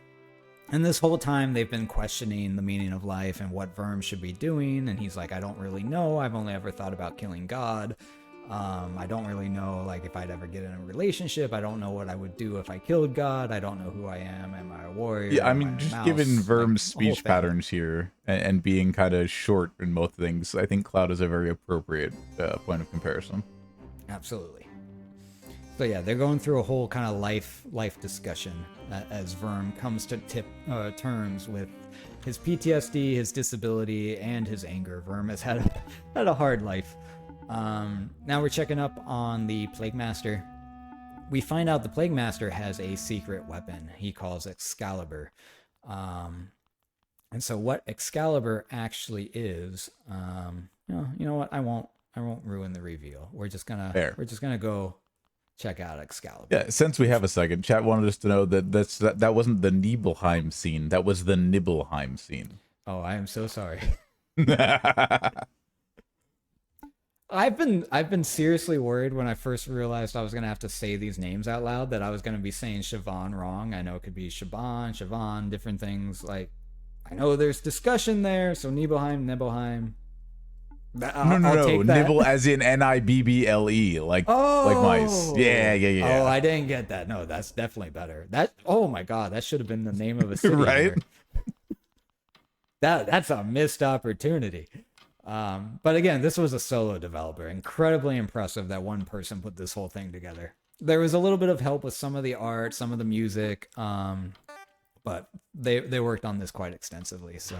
And this whole time they've been questioning the meaning of life and what Verm should be doing. And he's like, I don't really know. I've only ever thought about killing God. I don't really know, like, if I'd ever get in a relationship. I don't know what I would do if I killed God. I don't know who I am. Am I a warrior? Yeah, I mean, just given Verm's speech patterns here and being kind of short in both things, I think Cloud is a very appropriate point of comparison. Absolutely. So yeah, they're going through a whole kind of life discussion as Verm comes to terms with his PTSD, his disability, and his anger. Verm has had a hard life. Now we're checking up on the Plague Master. We find out the Plague Master has a secret weapon. He calls Excalibur. And so what Excalibur actually is, you know what? I won't ruin the reveal. We're just gonna go check out Excalibur. Yeah, since we have a second, chat wanted us to know that that wasn't the Nibelheim scene. That was the Nibelheim scene. Oh, I am so sorry. I've been seriously worried when I first realized I was gonna have to say these names out loud, that I was gonna be saying Siobhan wrong. I know it could be Siobhan, different things. Like, I know there's discussion there, so Nibelheim. No. Nibble as in Nibble, like mice. Yeah. Oh, I didn't get that. No, that's definitely better. Oh my god, that should have been the name of a city. Right? That's a missed opportunity. But again, this was a solo developer. Incredibly impressive that one person put this whole thing together. There was a little bit of help with some of the art, some of the music, but they worked on this quite extensively. So,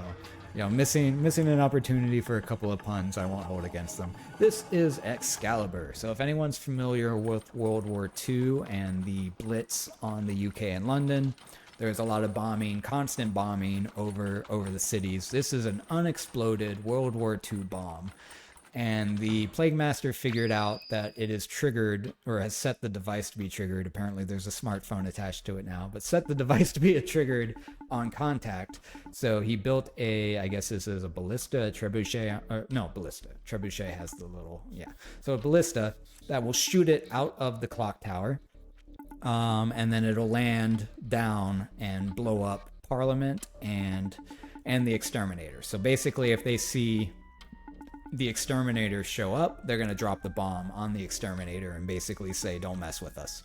missing an opportunity for a couple of puns, I won't hold against them. This is Excalibur. So if anyone's familiar with World War II and the Blitz on the UK and London, there's a lot of bombing, constant bombing over the cities. This is an unexploded World War II bomb. And the Plague Master figured out that it is triggered, or has set the device to be triggered. Apparently there's a smartphone attached to it now, but set the device to be triggered on contact. So he built I guess this is a ballista, a trebuchet, ballista. Trebuchet has the little, So a ballista that will shoot it out of the clock tower. And then it'll land down and blow up Parliament and the Exterminator. So basically, if they see the Exterminator show up, they're going to drop the bomb on the Exterminator and basically say, don't mess with us.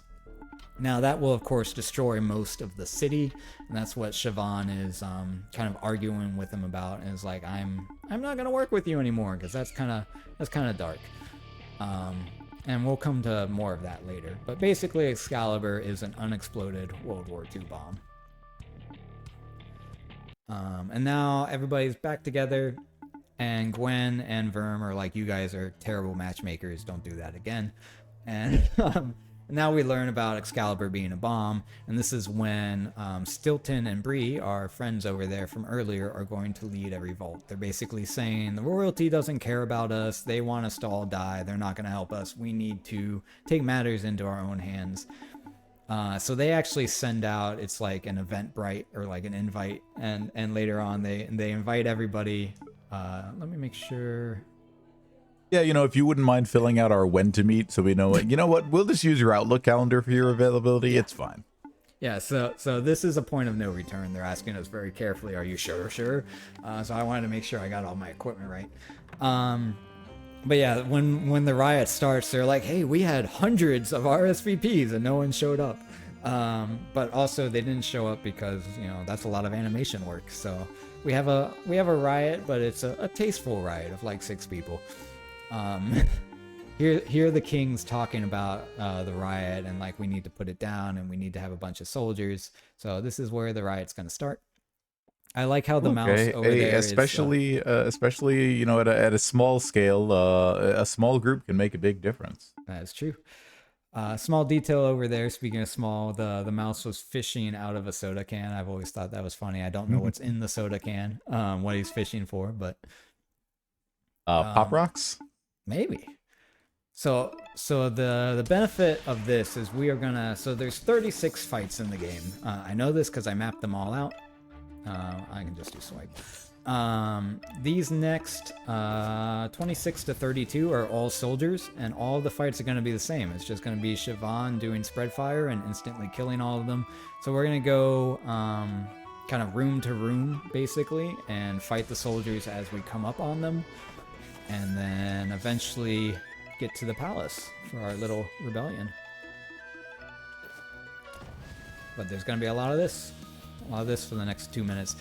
Now, that will, of course, destroy most of the city, and that's what Siobhan is kind of arguing with him about, and is like, I'm not going to work with you anymore, because that's kind of dark. And we'll come to more of that later. But basically, Excalibur is an unexploded World War II bomb. And now everybody's back together, and Gwen and Verm are like, you guys are terrible matchmakers, don't do that again. And now we learn about Excalibur being a bomb, and this is when Stilton and Bree, our friends over there from earlier, are going to lead a revolt. They're basically saying the royalty doesn't care about us, they want us to all die, they're not going to help us, we need to take matters into our own hands. So they actually send out, it's like an Eventbrite, or like an invite, and later on they invite everybody. Let me make sure. Yeah, if you wouldn't mind filling out our when to meet, so we know what, we'll just use your Outlook calendar for your availability. It's fine. Yeah, so this is a point of no return. They're asking us very carefully, are you sure? So I wanted to make sure I got all my equipment right. But yeah, when the riot starts, they're like, hey, we had hundreds of RSVPs and no one showed up. But also they didn't show up because, that's a lot of animation work. So we have a riot, but it's a tasteful riot of like 6 people. Here the king's talking about the riot, and like, we need to put it down and we need to have a bunch of soldiers. So this is where the riot's going to start. I like how the mouse over there especially at a small scale, a small group can make a big difference. That's true. Small detail over there, speaking of small, the mouse was fishing out of a soda can. I've always thought that was funny. I don't know what's in the soda can, what he's fishing for, but Pop Rocks? Maybe. So the benefit of this is we are gonna, so there's 36 fights in the game. I know this because I mapped them all out. I can just do swipe. These next 26 to 32 are all soldiers, and all the fights are going to be the same. It's just going to be Siobhan doing spread fire and instantly killing all of them. So we're going to go kind of room to room, basically, and fight the soldiers as we come up on them, and then eventually get to the palace for our little rebellion. But there's going to be a lot of this for the next 2 minutes.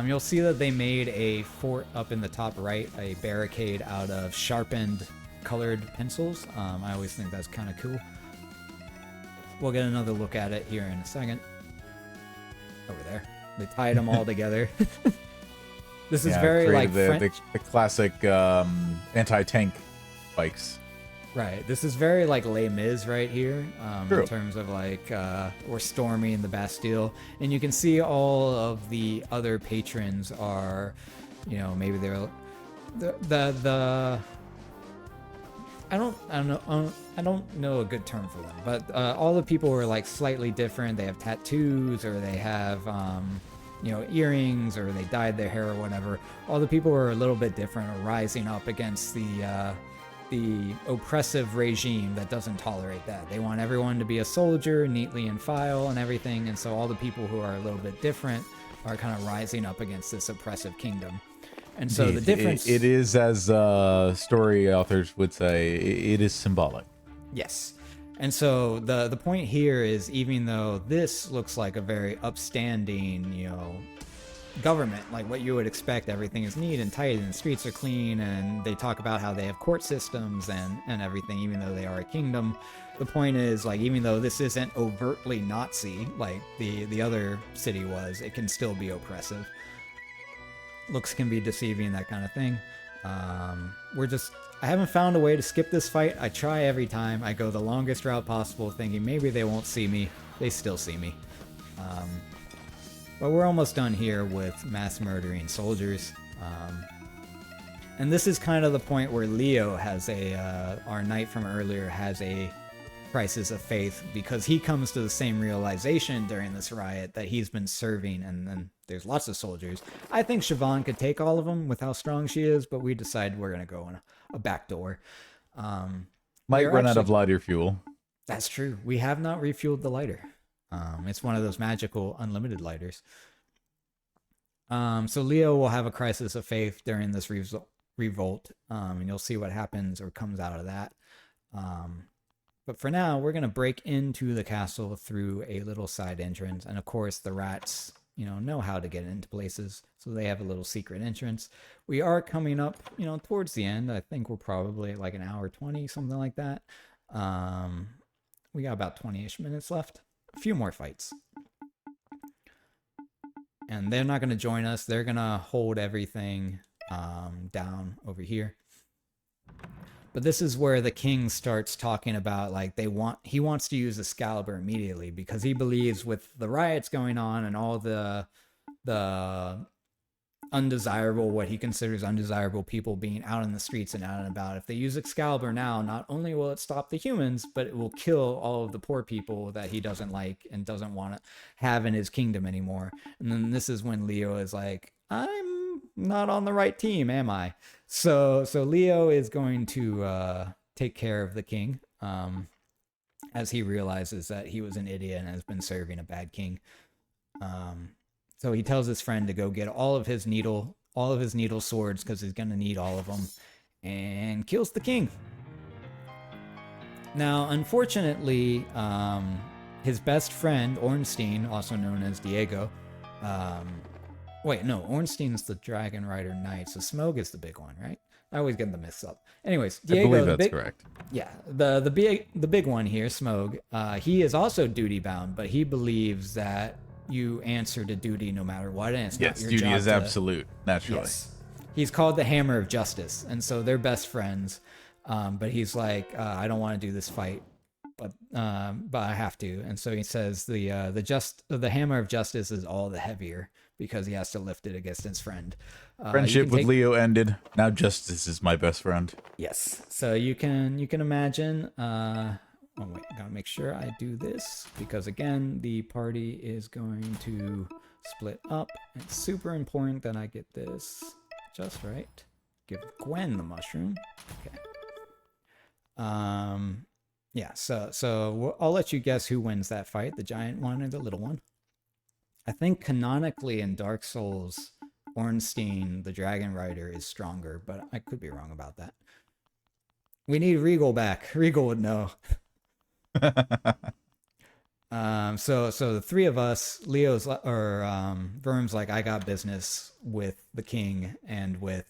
You'll see that they made a fort up in the top right, a barricade out of sharpened colored pencils. I always think that's kind of cool. We'll get another look at it here in a second. Over there. They tied them all together. This is very like the classic anti-tank bikes. Right. This is very like Les Mis right here, True. in terms of like we're storming the Bastille, and you can see all of the other patrons are, you know, maybe they're the I don't know a good term for them, but all the people are like slightly different. They have tattoos, or they have you know, earrings, or they dyed their hair or whatever. All the people are a little bit different, are rising up against the oppressive regime that doesn't tolerate that. They want everyone to be a soldier, neatly in file and everything, and so all the people who are a little bit different are kind of rising up against this oppressive kingdom. And so the difference... It is, as story authors would say, it is symbolic. Yes. And so the point here is, even though this looks like a very upstanding, you know, government, like what you would expect, everything is neat and tight and the streets are clean, and they talk about how they have court systems and everything, even though they are a kingdom. The point is, like, even though this isn't overtly Nazi like the other city was, it can still be oppressive. Looks can be deceiving, that kind of thing. I haven't found a way to skip this fight. I try every time. I go the longest route possible, thinking maybe they won't see me. They still see me. But we're almost done here with mass murdering soldiers. And this is kind of the point where Leo has our knight from earlier has a crisis of faith, because he comes to the same realization during this riot that he's been serving, and then there's lots of soldiers. I think Siobhan could take all of them with how strong she is, but we decided we're going to go in a back door. Might run out of lighter fuel. That's true. We have not refueled the lighter. It's one of those magical unlimited lighters. So Leo will have a crisis of faith during this revolt, and you'll see what happens or comes out of that. But for now, we're going to break into the castle through a little side entrance. And of course, the rats, you know how to get into places. So they have a little secret entrance. We are coming up, you know, towards the end. I think we're probably at like an hour 20, something like that. We got about 20-ish minutes left. A few more fights. And they're not going to join us. They're going to hold everything down over here. But this is where the king starts talking about, like, he wants to use Excalibur immediately, because he believes with the riots going on and all the undesirable, what he considers undesirable people being out in the streets and out and about, if they use Excalibur now, not only will it stop the humans, but it will kill all of the poor people that he doesn't like and doesn't want to have in his kingdom anymore. And then this is when Leo is like, I'm not on the right team, am I? So Leo is going to take care of the king, as he realizes that he was an idiot and has been serving a bad king. So he tells his friend to go get all of his needle swords, because he's going to need all of them, and kills the king. Now, unfortunately, his best friend, Ornstein, also known as Diego, wait, no, Ornstein's the Dragon Rider Knight, so Smough is the big one, right? I always get the mix up. Anyways, Diego, I believe that's correct. Yeah, the big one here, Smough, he is also duty bound, but he believes that you answer to duty no matter what, and it's yes, not your duty job is absolute, naturally. Yes. He's called the Hammer of Justice, and so they're best friends. But he's like, I don't want to do this fight, but I have to. And so he says the Hammer of Justice is all the heavier, because he has to lift it against his friend. Friendship with Leo ended. Now justice is my best friend. Yes. So you can imagine. Oh wait, gotta make sure I do this, because again, the party is going to split up. It's super important that I get this just right. Give Gwen the mushroom. Okay. Yeah. So I'll let you guess who wins that fight, the giant one or the little one. I think canonically in Dark Souls, Ornstein, the Dragon Rider, is stronger, but I could be wrong about that. We need Regal back. Regal would know. So the three of us, Leo's or Verm's like, I got business with the king and with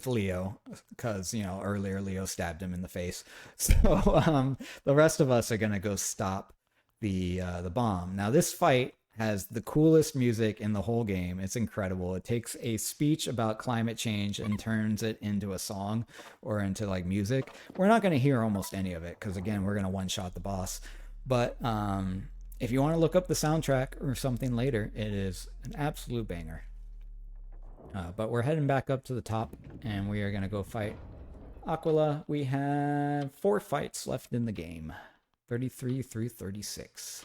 Leo, because, you know, earlier Leo stabbed him in the face. So the rest of us are gonna go stop the bomb. Now this fight has the coolest music in the whole game. It's incredible. It takes a speech about climate change and turns it into a song or into like music. We're not going to hear almost any of it because again, we're going to one-shot the boss. But if you want to look up the soundtrack or something later, it is an absolute banger. But we're heading back up to the top and we are going to go fight Aquila. We have 4 fights left in the game, 33 through 36.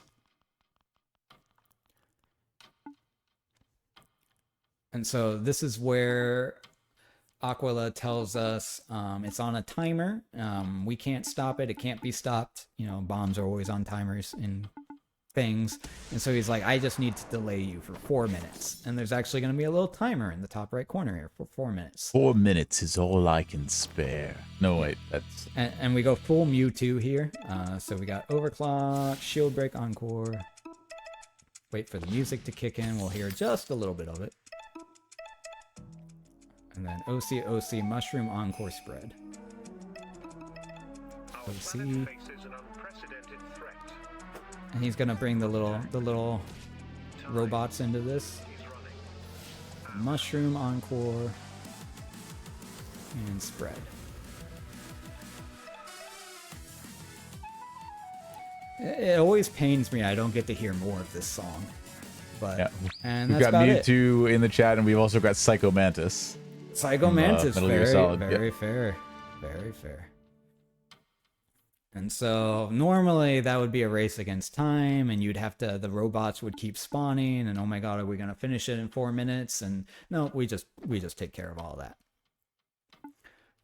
And so this is where Aquila tells us it's on a timer. We can't stop it. It can't be stopped. You know, bombs are always on timers in things. And so he's like, I just need to delay you for 4 minutes. And there's actually going to be a little timer in the top right corner here for 4 minutes. 4 minutes is all I can spare. No, wait, that's... And we go full Mewtwo here. So we got Overclock, Shield Break, Encore. Wait for the music to kick in. We'll hear just a little bit of it. And then OC, Mushroom, Encore, Spread. OC. And he's gonna bring the little robots into this. Mushroom, Encore, and Spread. It always pains me I don't get to hear more of this song. But yeah. And we've that's got about Mewtwo in the chat, and we've also got Psycho Mantis. Psycho Mantis, very Yep. fair. Very fair. And so normally that would be a race against time, and you'd have to, the robots would keep spawning, and oh my god, are we gonna finish it in 4 minutes? And no, we just take care of all that.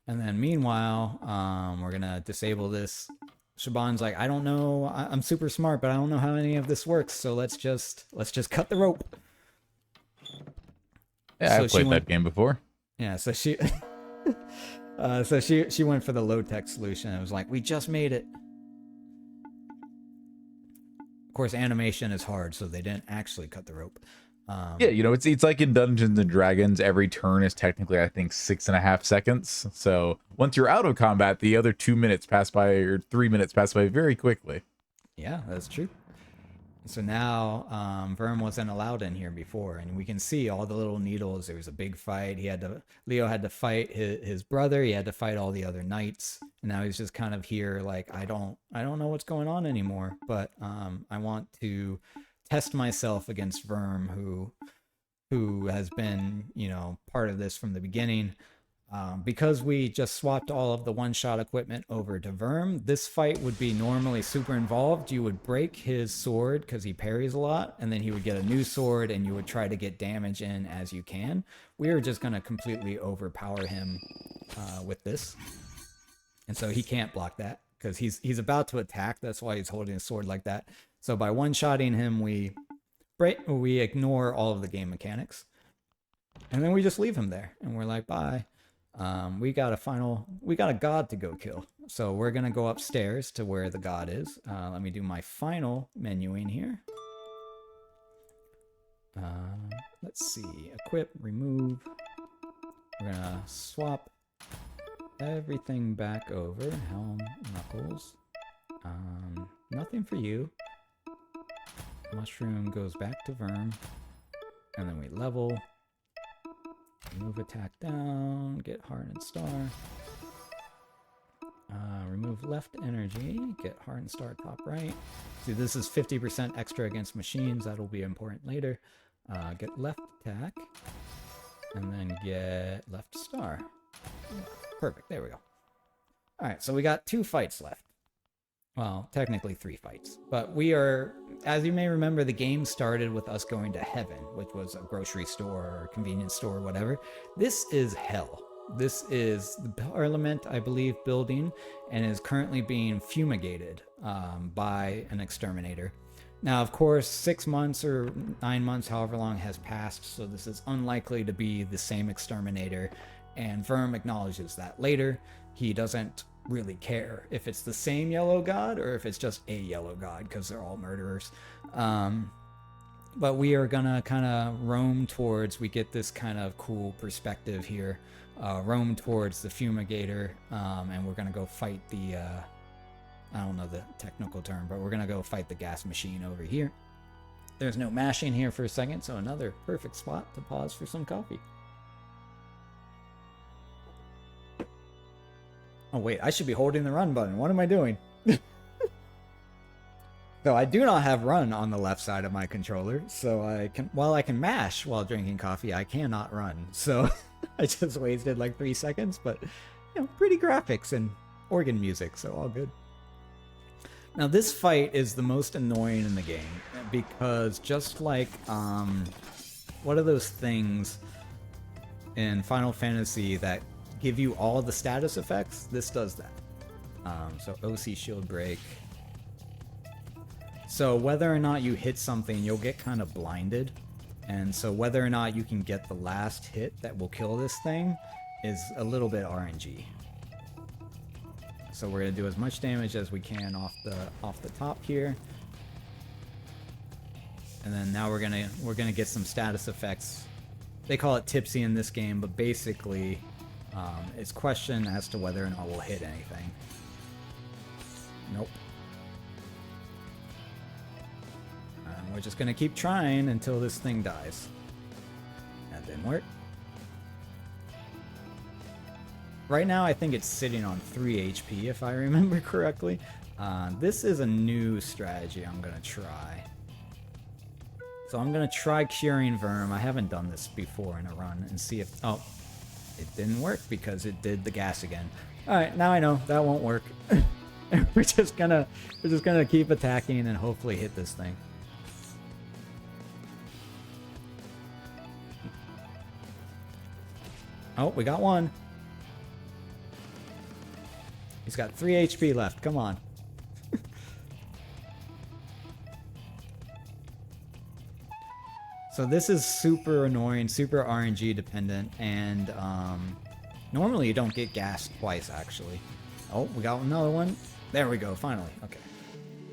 And then meanwhile, we're gonna disable this. Shaban's like, I don't know, I'm super smart, but I don't know how any of this works, so let's just cut the rope. Yeah, I've played that game before. Yeah, so she she went for the low-tech solution. It was like, we just made it. Of course, animation is hard, so they didn't actually cut the rope. Yeah, you know, it's like in Dungeons and Dragons, every turn is technically, I think, 6.5 seconds. So once you're out of combat, the other 2 minutes pass by, or 3 minutes pass by very quickly. Yeah, that's true. So now Verm wasn't allowed in here before, and we can see all the little needles. There was a big fight. Leo had to fight his brother. He had to fight all the other knights, and now he's just kind of here like, I don't know what's going on anymore, but I want to test myself against Verm, who has been, you know, part of this from the beginning. Because we just swapped all of the one-shot equipment over to Verm, this fight would be normally super involved. You would break his sword because he parries a lot, and then he would get a new sword, and you would try to get damage in as you can. We are just going to completely overpower him with this. And so he can't block that because he's about to attack. That's why he's holding his sword like that. So by one-shotting him, we ignore all of the game mechanics. And then we just leave him there, and we're like, bye. We got a god to go kill. So we're going to go upstairs to where the god is. Let me do my final menuing here. Let's see, equip, remove. We're going to swap everything back over. Helm, Knuckles. Nothing for you. Mushroom goes back to Verm. And then we level. Remove attack down, get heart and star. Remove left energy, get heart and star top right. See, this is 50% extra against machines. That'll be important later. Get left attack, and then get left star. Perfect, there we go. All right, so we got 2 fights left. Well, technically 3 fights. But we are, as you may remember, the game started with us going to heaven, which was a grocery store or convenience store or whatever. This is hell. This is the Parliament, I believe, building, and is currently being fumigated by an exterminator. Now, of course, 6 months or 9 months, however long has passed, so this is unlikely to be the same exterminator, and Verm acknowledges that later. He doesn't really care if it's the same yellow god or if it's just a yellow god, because they're all murderers. But we are gonna kind of roam towards, we get this kind of cool perspective here, roam towards the fumigator, and we're gonna go fight the I don't know the technical term, but we're gonna go fight the gas machine over here. There's no mashing here for a second, so another perfect spot to pause for some coffee. Oh wait, I should be holding the run button. What am I doing? So I do not have run on the left side of my controller, so while I can mash while drinking coffee, I cannot run. So I just wasted like 3 seconds, but you know, pretty graphics and organ music, so all good. Now this fight is the most annoying in the game because just like what are those things in Final Fantasy that give you all the status effects? This does that. So OC shield break. So whether or not you hit something, you'll get kind of blinded. And so whether or not you can get the last hit that will kill this thing is a little bit RNG. So we're gonna do as much damage as we can off the top here. And then now we're gonna get some status effects. They call it tipsy in this game, but basically it's question as to whether or not we'll hit anything. Nope. We're just gonna keep trying until this thing dies. That didn't work. Right now I think it's sitting on 3 HP if I remember correctly. This is a new strategy I'm gonna try. So I'm gonna try curing Verm. I haven't done this before in a run and see if... Oh, it didn't work because it did the gas again. Alright, now I know that won't work. we're just gonna keep attacking and hopefully hit this thing. Oh, we got one. He's got 3 HP left. Come on. So this is super annoying, super RNG dependent, and normally you don't get gassed twice, actually. Oh, we got another one. There we go, finally. Okay.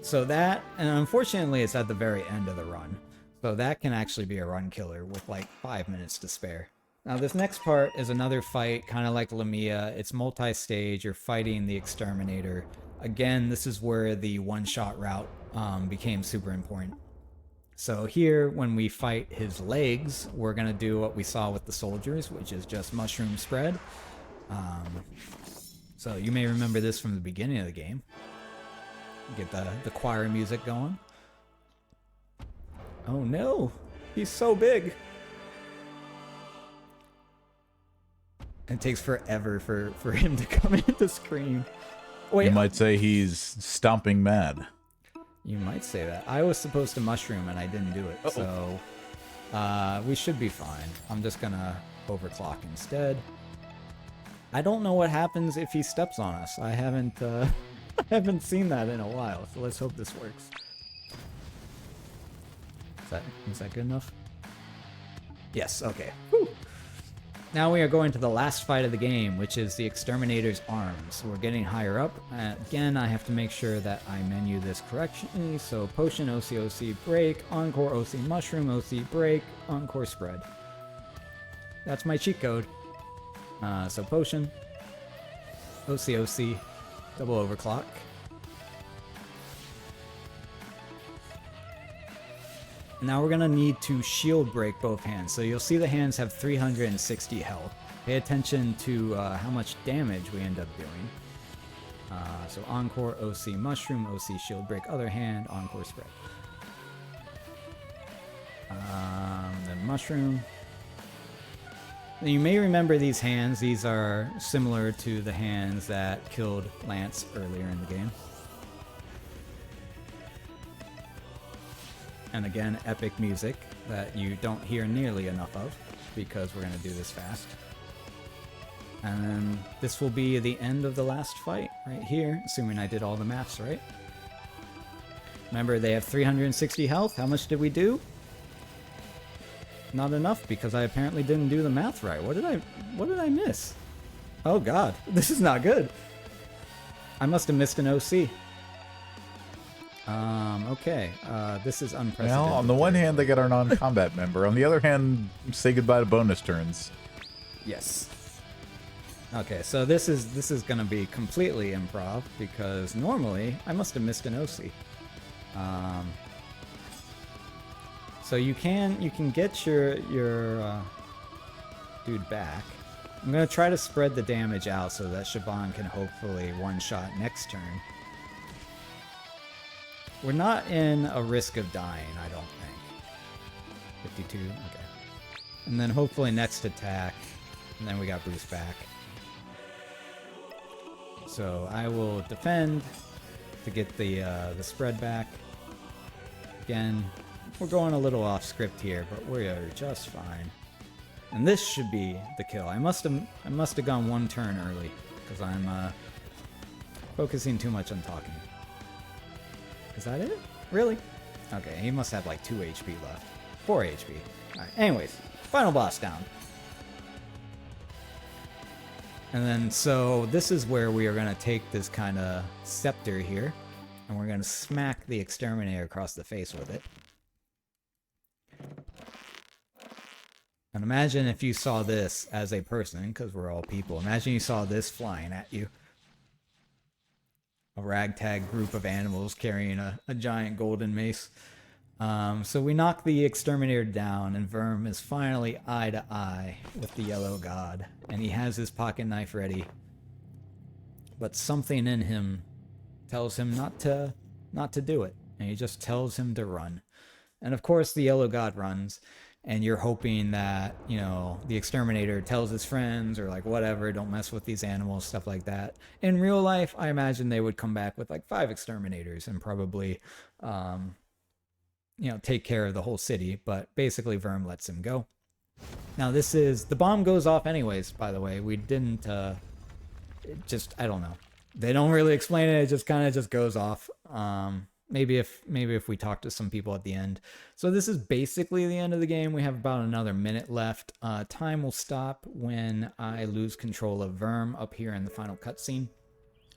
So that, and unfortunately it's at the very end of the run. So that can actually be a run killer with like 5 minutes to spare. Now this next part is another fight, kind of like Lamia. It's multi-stage. You're fighting the Exterminator. Again, this is where the one-shot route became super important. So here, when we fight his legs, we're going to do what we saw with the soldiers, which is just mushroom spread. So you may remember this from the beginning of the game. Get the choir music going. Oh no, he's so big. It takes forever for him to come into screen. Wait, you might say he's stomping mad. You might say that. I was supposed to mushroom and I didn't do it, so we should be fine. I'm just gonna overclock instead. I don't know what happens if he steps on us. I haven't I haven't seen that in a while, so let's hope this works. Is that good enough? Yes, okay. Whew. Now we are going to the last fight of the game, which is the Exterminator's arms. We're getting higher up. Again, I have to make sure that I menu this correctly. So potion, OC, break, encore, OC, mushroom, OC, break, encore, spread. That's my cheat code. So potion, OC, double overclock. Now we're gonna need to shield break both hands. So you'll see the hands have 360 health. Pay attention to how much damage we end up doing. So encore, OC, mushroom, OC, shield break, other hand, encore, spread. Then mushroom. Now you may remember these hands. These are similar to the hands that killed Lance earlier in the game. And again, epic music that you don't hear nearly enough of because we're going to do this fast. And then this will be the end of the last fight right here, assuming I did all the maths right. Remember, they have 360 health. How much did we do? Not enough because I apparently didn't do the math right. What did I miss? Oh god, this is not good. I must have missed an OC. Okay, this is unprecedented. Well, on the one hand, they got our non-combat member. On the other hand, say goodbye to bonus turns. Yes. Okay, so this is gonna be completely improv because normally I must have missed an OC. So you can get your dude back. I'm gonna try to spread the damage out so that Shaban can hopefully one-shot next turn. We're not in a risk of dying, I don't think. 52, okay. And then hopefully next attack, and then we got Bruce back. So I will defend to get the spread back. Again, we're going a little off script here, but we are just fine. And this should be the kill. I must have gone one turn early because I'm focusing too much on talking. Is that it? Really? Okay, he must have like 2 HP left. 4 HP. Alright, anyways, final boss down. And then, so this is where we are going to take this kind of scepter here, and we're going to smack the exterminator across the face with it. And imagine if you saw this as a person, because we're all people. Imagine you saw this flying at you. A ragtag group of animals carrying a giant golden mace. So we knock the exterminator down, and Verm is finally eye to eye with the yellow god. And he has his pocket knife ready. But something in him tells him not to do it. And he just tells him to run. And of course the yellow god runs. And you're hoping that, you know, the exterminator tells his friends or like whatever, don't mess with these animals, stuff like that. In real life, I imagine they would come back with like 5 exterminators and probably, you know, take care of the whole city. But basically, Verm lets him go. Now, this is, the bomb goes off anyways, by the way. We didn't, it just, I don't know. They don't really explain it. It just kind of just goes off. Maybe if we talk to some people at the end. So this is basically the end of the game. We have about another minute left. Time will stop when I lose control of Verm up here in the final cutscene.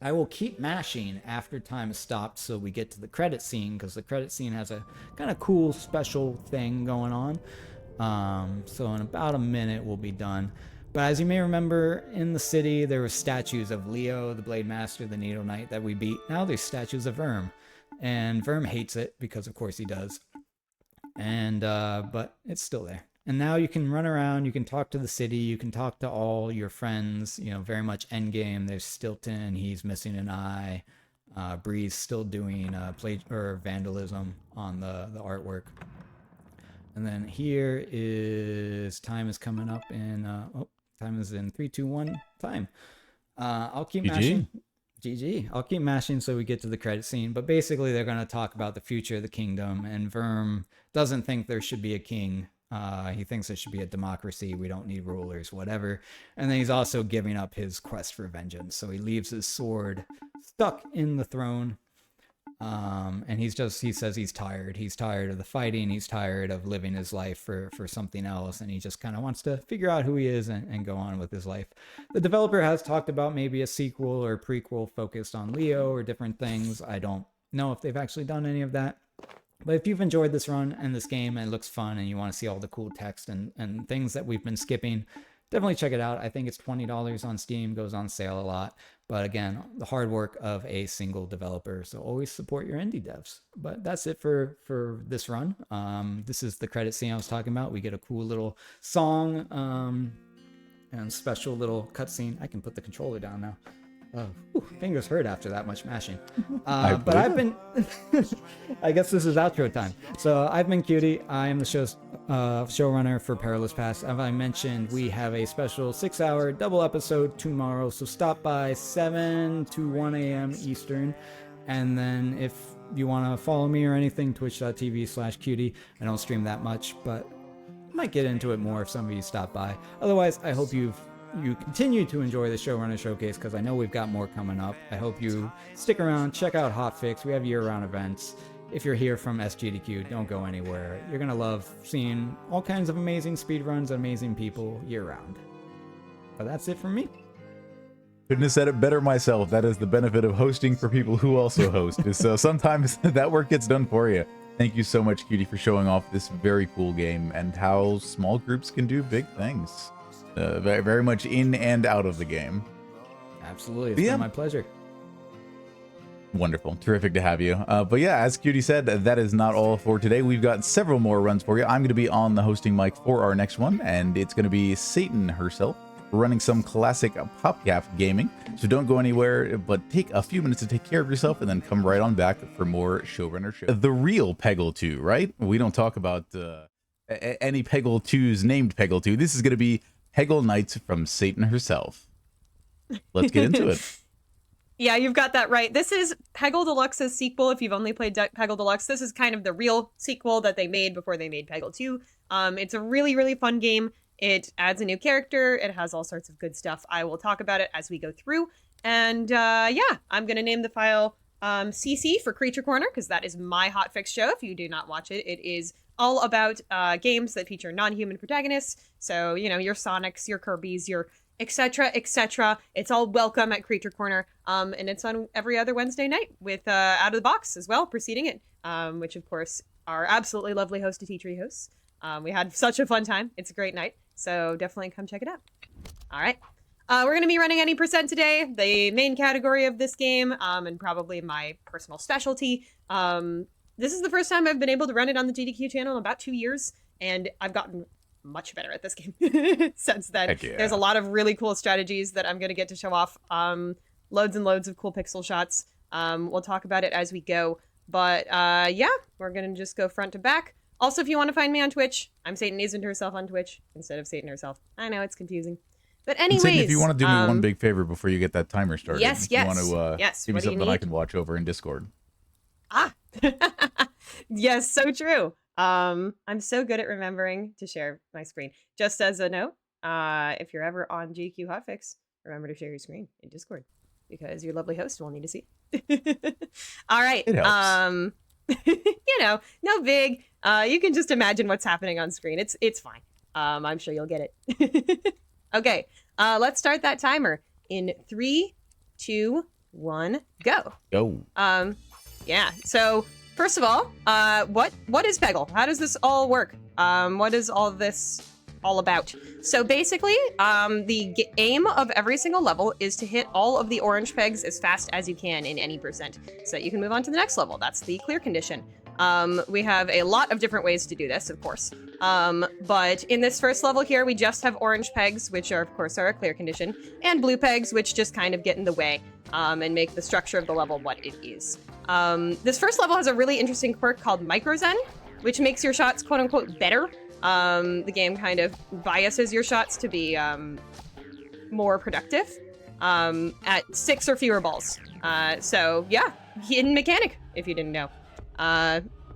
I will keep mashing after time is stopped so we get to the credit scene, because the credit scene has a kind of cool special thing going on. So in about a minute we'll be done. But as you may remember, in the city there were statues of Leo, the Blade Master, the Needle Knight that we beat. Now there's statues of Verm. And Verm hates it, because of course he does. And, but it's still there. And now you can run around, you can talk to the city, you can talk to all your friends, you know, very much endgame. There's Stilton, he's missing an eye. Bree's still doing vandalism on the artwork. And then here is, time is coming up in, time is in 3, 2, 1, time. I'll keep mashing. GG. I'll keep mashing so we get to the credit scene, but basically they're going to talk about the future of the kingdom, and Verm doesn't think there should be a king. He thinks there should be a democracy. We don't need rulers, whatever. And then he's also giving up his quest for vengeance. So he leaves his sword stuck in the throne. And he says he's tired. He's tired of the fighting. He's tired of living his life for something else. And he just kind of wants to figure out who he is and go on with his life. The developer has talked about maybe a sequel or prequel focused on Leo or different things. I don't know if they've actually done any of that. But if you've enjoyed this run and this game and it looks fun and you want to see all the cool text and things that we've been skipping, definitely check it out. I think it's $20 on Steam, goes on sale a lot. But again, the hard work of a single developer. So always support your indie devs. But that's it for this run. This is the credit scene I was talking about. We get a cool little song and special little cutscene. I can put the controller down now. Oh, fingers hurt after that much mashing. But I've been... I guess this is outro time. So I've been Cutie. I am the showrunner for Perilous Past. As I mentioned, we have a special 6-hour double episode tomorrow. So stop by 7 to 1 a.m. Eastern. And then if you want to follow me or anything, twitch.tv/cutie. I don't stream that much, but I might get into it more if some of you stop by. Otherwise, I hope you continue to enjoy the Showrunner Showcase, because I know we've got more coming up. I hope you stick around, check out Hotfix. We have year-round events. If you're here from SGDQ, don't go anywhere. You're going to love seeing all kinds of amazing speedruns and amazing people year-round. But that's it from me. Couldn't have said it better myself. That is the benefit of hosting for people who also host. So sometimes that work gets done for you. Thank you so much, Cutie, for showing off this very cool game and how small groups can do big things. Very, very much in and out of the game. Absolutely. It's been my pleasure. Wonderful. Terrific to have you. But yeah, as Cutie said, that is not all for today. We've got several more runs for you. I'm going to be on the hosting mic for our next one, and it's going to be Satan herself running some classic PopCap gaming. So don't go anywhere, but take a few minutes to take care of yourself and then come right on back for more Showrunner show. The real Peggle 2, right? We don't talk about any Peggle 2s named Peggle 2. This is going to be Peggle Nights from Satan herself. Let's get into it. Yeah, you've got that right. This is Peggle Deluxe's sequel. If you've only played Peggle Deluxe, this is kind of the real sequel that they made before they made Peggle 2. It's a really, really fun game. It adds a new character. It has all sorts of good stuff. I will talk about it as we go through. And yeah, I'm going to name the file CC for Creature Corner, because that is my hotfix show. If you do not watch it, it is all about games that feature non-human protagonists. So, you know, your Sonics, your Kirbys, your etc., etc. It's all welcome at Creature Corner, and it's on every other Wednesday night with Out of the Box as well, preceding it, which of course are absolutely lovely host to teachery hosts. We had such a fun time. It's a great night, so definitely come check it out. All right, we're going to be running any percent today, the main category of this game, and probably my personal specialty. This is the first time I've been able to run it on the GDQ channel in about 2 years, and I've gotten much better at this game since then. Yeah. There's a lot of really cool strategies that I'm going to get to show off. Loads and loads of cool pixel shots. We'll talk about it as we go. But yeah, we're going to just go front to back. Also, if you want to find me on Twitch, I'm Satan Isn't Herself on Twitch instead of Satan Herself. I know, it's confusing. But anyways. Satan, if you want to do me one big favor before you get that timer started. Yes, if you want to yes. give me something I can watch over in Discord. Ah, yes, so true. I'm so good at remembering to share my screen. Just as a note, if you're ever on GDQ Hotfix, remember to share your screen in Discord, because your lovely host will need to see. All right. It helps. You know, no big. You can just imagine what's happening on screen. It's fine. I'm sure you'll get it. Okay. Let's start that timer in 3, 2, 1, go. Go. Yeah. So first of all, what is Peggle? How does this all work? What is all this all about? So basically, the aim of every single level is to hit all of the orange pegs as fast as you can in any percent, so that you can move on to the next level. That's the clear condition. We have a lot of different ways to do this, of course. But in this first level here, we just have orange pegs, which are, of course, are a clear condition, and blue pegs, which just kind of get in the way and make the structure of the level what it is. This first level has a really interesting quirk called Microzen, which makes your shots quote-unquote better. The game kind of biases your shots to be more productive at 6 or fewer balls. So yeah, hidden mechanic, if you didn't know.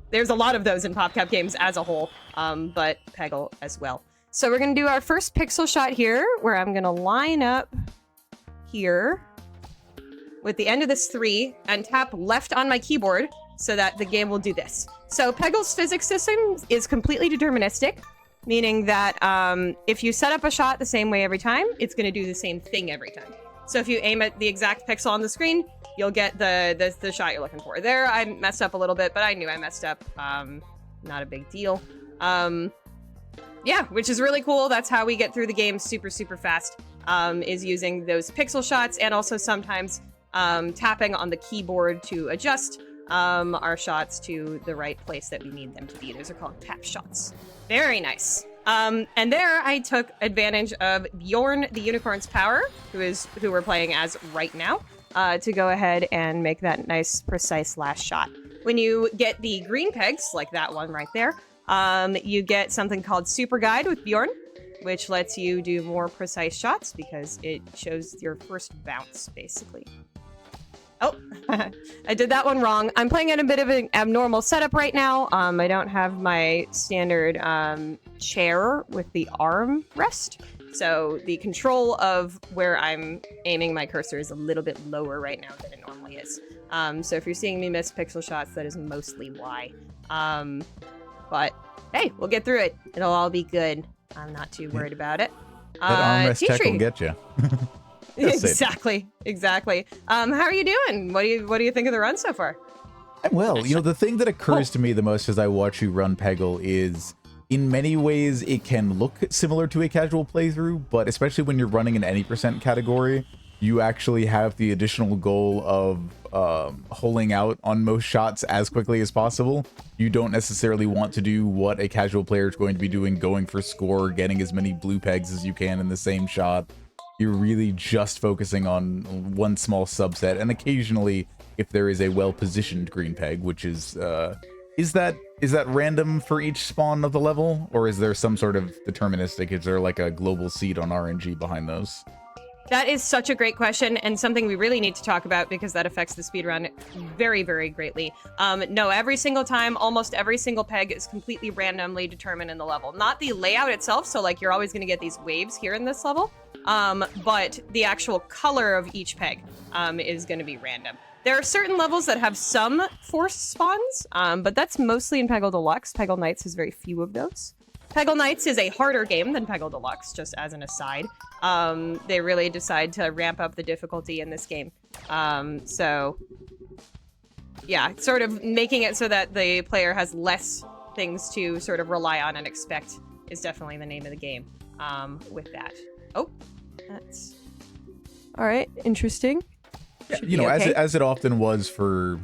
There's a lot of those in PopCap games as a whole, but Peggle as well. So we're going to do our first pixel shot here, where I'm going to line up here with the end of this 3 and tap left on my keyboard so that the game will do this. So Peggle's physics system is completely deterministic, meaning that if you set up a shot the same way every time, it's going to do the same thing every time. So if you aim at the exact pixel on the screen, you'll get the shot you're looking for. There, I messed up a little bit, but I knew I messed up. Not a big deal. Yeah, which is really cool. That's how we get through the game super, super fast, is using those pixel shots, and also sometimes tapping on the keyboard to adjust our shots to the right place that we need them to be. Those are called tap shots. Very nice. And there I took advantage of Bjorn the Unicorn's power, who we're playing as right now, to go ahead and make that nice, precise last shot. When you get the green pegs, like that one right there, you get something called Super Guide with Bjorn, which lets you do more precise shots because it shows your first bounce, basically. Oh, I did that one wrong. I'm playing in a bit of an abnormal setup right now. I don't have my standard chair with the arm rest. So the control of where I'm aiming my cursor is a little bit lower right now than it normally is. So if you're seeing me miss pixel shots, that is mostly why. But hey, we'll get through it. It'll all be good. I'm not too worried about it. That armrest tech will get you. Exactly. How are you doing? What do you think of the run so far? Well, you know, the thing that occurs to me the most as I watch you run Peggle is, in many ways, it can look similar to a casual playthrough, but especially when you're running in any percent category, you actually have the additional goal of holding out on most shots as quickly as possible. You don't necessarily want to do what a casual player is going to be doing, going for score, getting as many blue pegs as you can in the same shot. You're really just focusing on one small subset, and occasionally, if there is a well-positioned green peg, which is that random for each spawn of the level, or is there some sort of deterministic? Is there like a global seed on RNG behind those? That is such a great question, and something we really need to talk about because that affects the speedrun very, very greatly. No, every single time, almost every single peg is completely randomly determined in the level. Not the layout itself, so like you're always going to get these waves here in this level, but the actual color of each peg is going to be random. There are certain levels that have some forced spawns, but that's mostly in Peggle Deluxe. Peggle Nights has very few of those. Peggle Nights is a harder game than Peggle Deluxe, just as an aside. They really decide to ramp up the difficulty in this game. So, yeah, sort of making it so that the player has less things to sort of rely on and expect is definitely the name of the game with that. Oh, that's... All right, interesting. You know, okay. as it often was for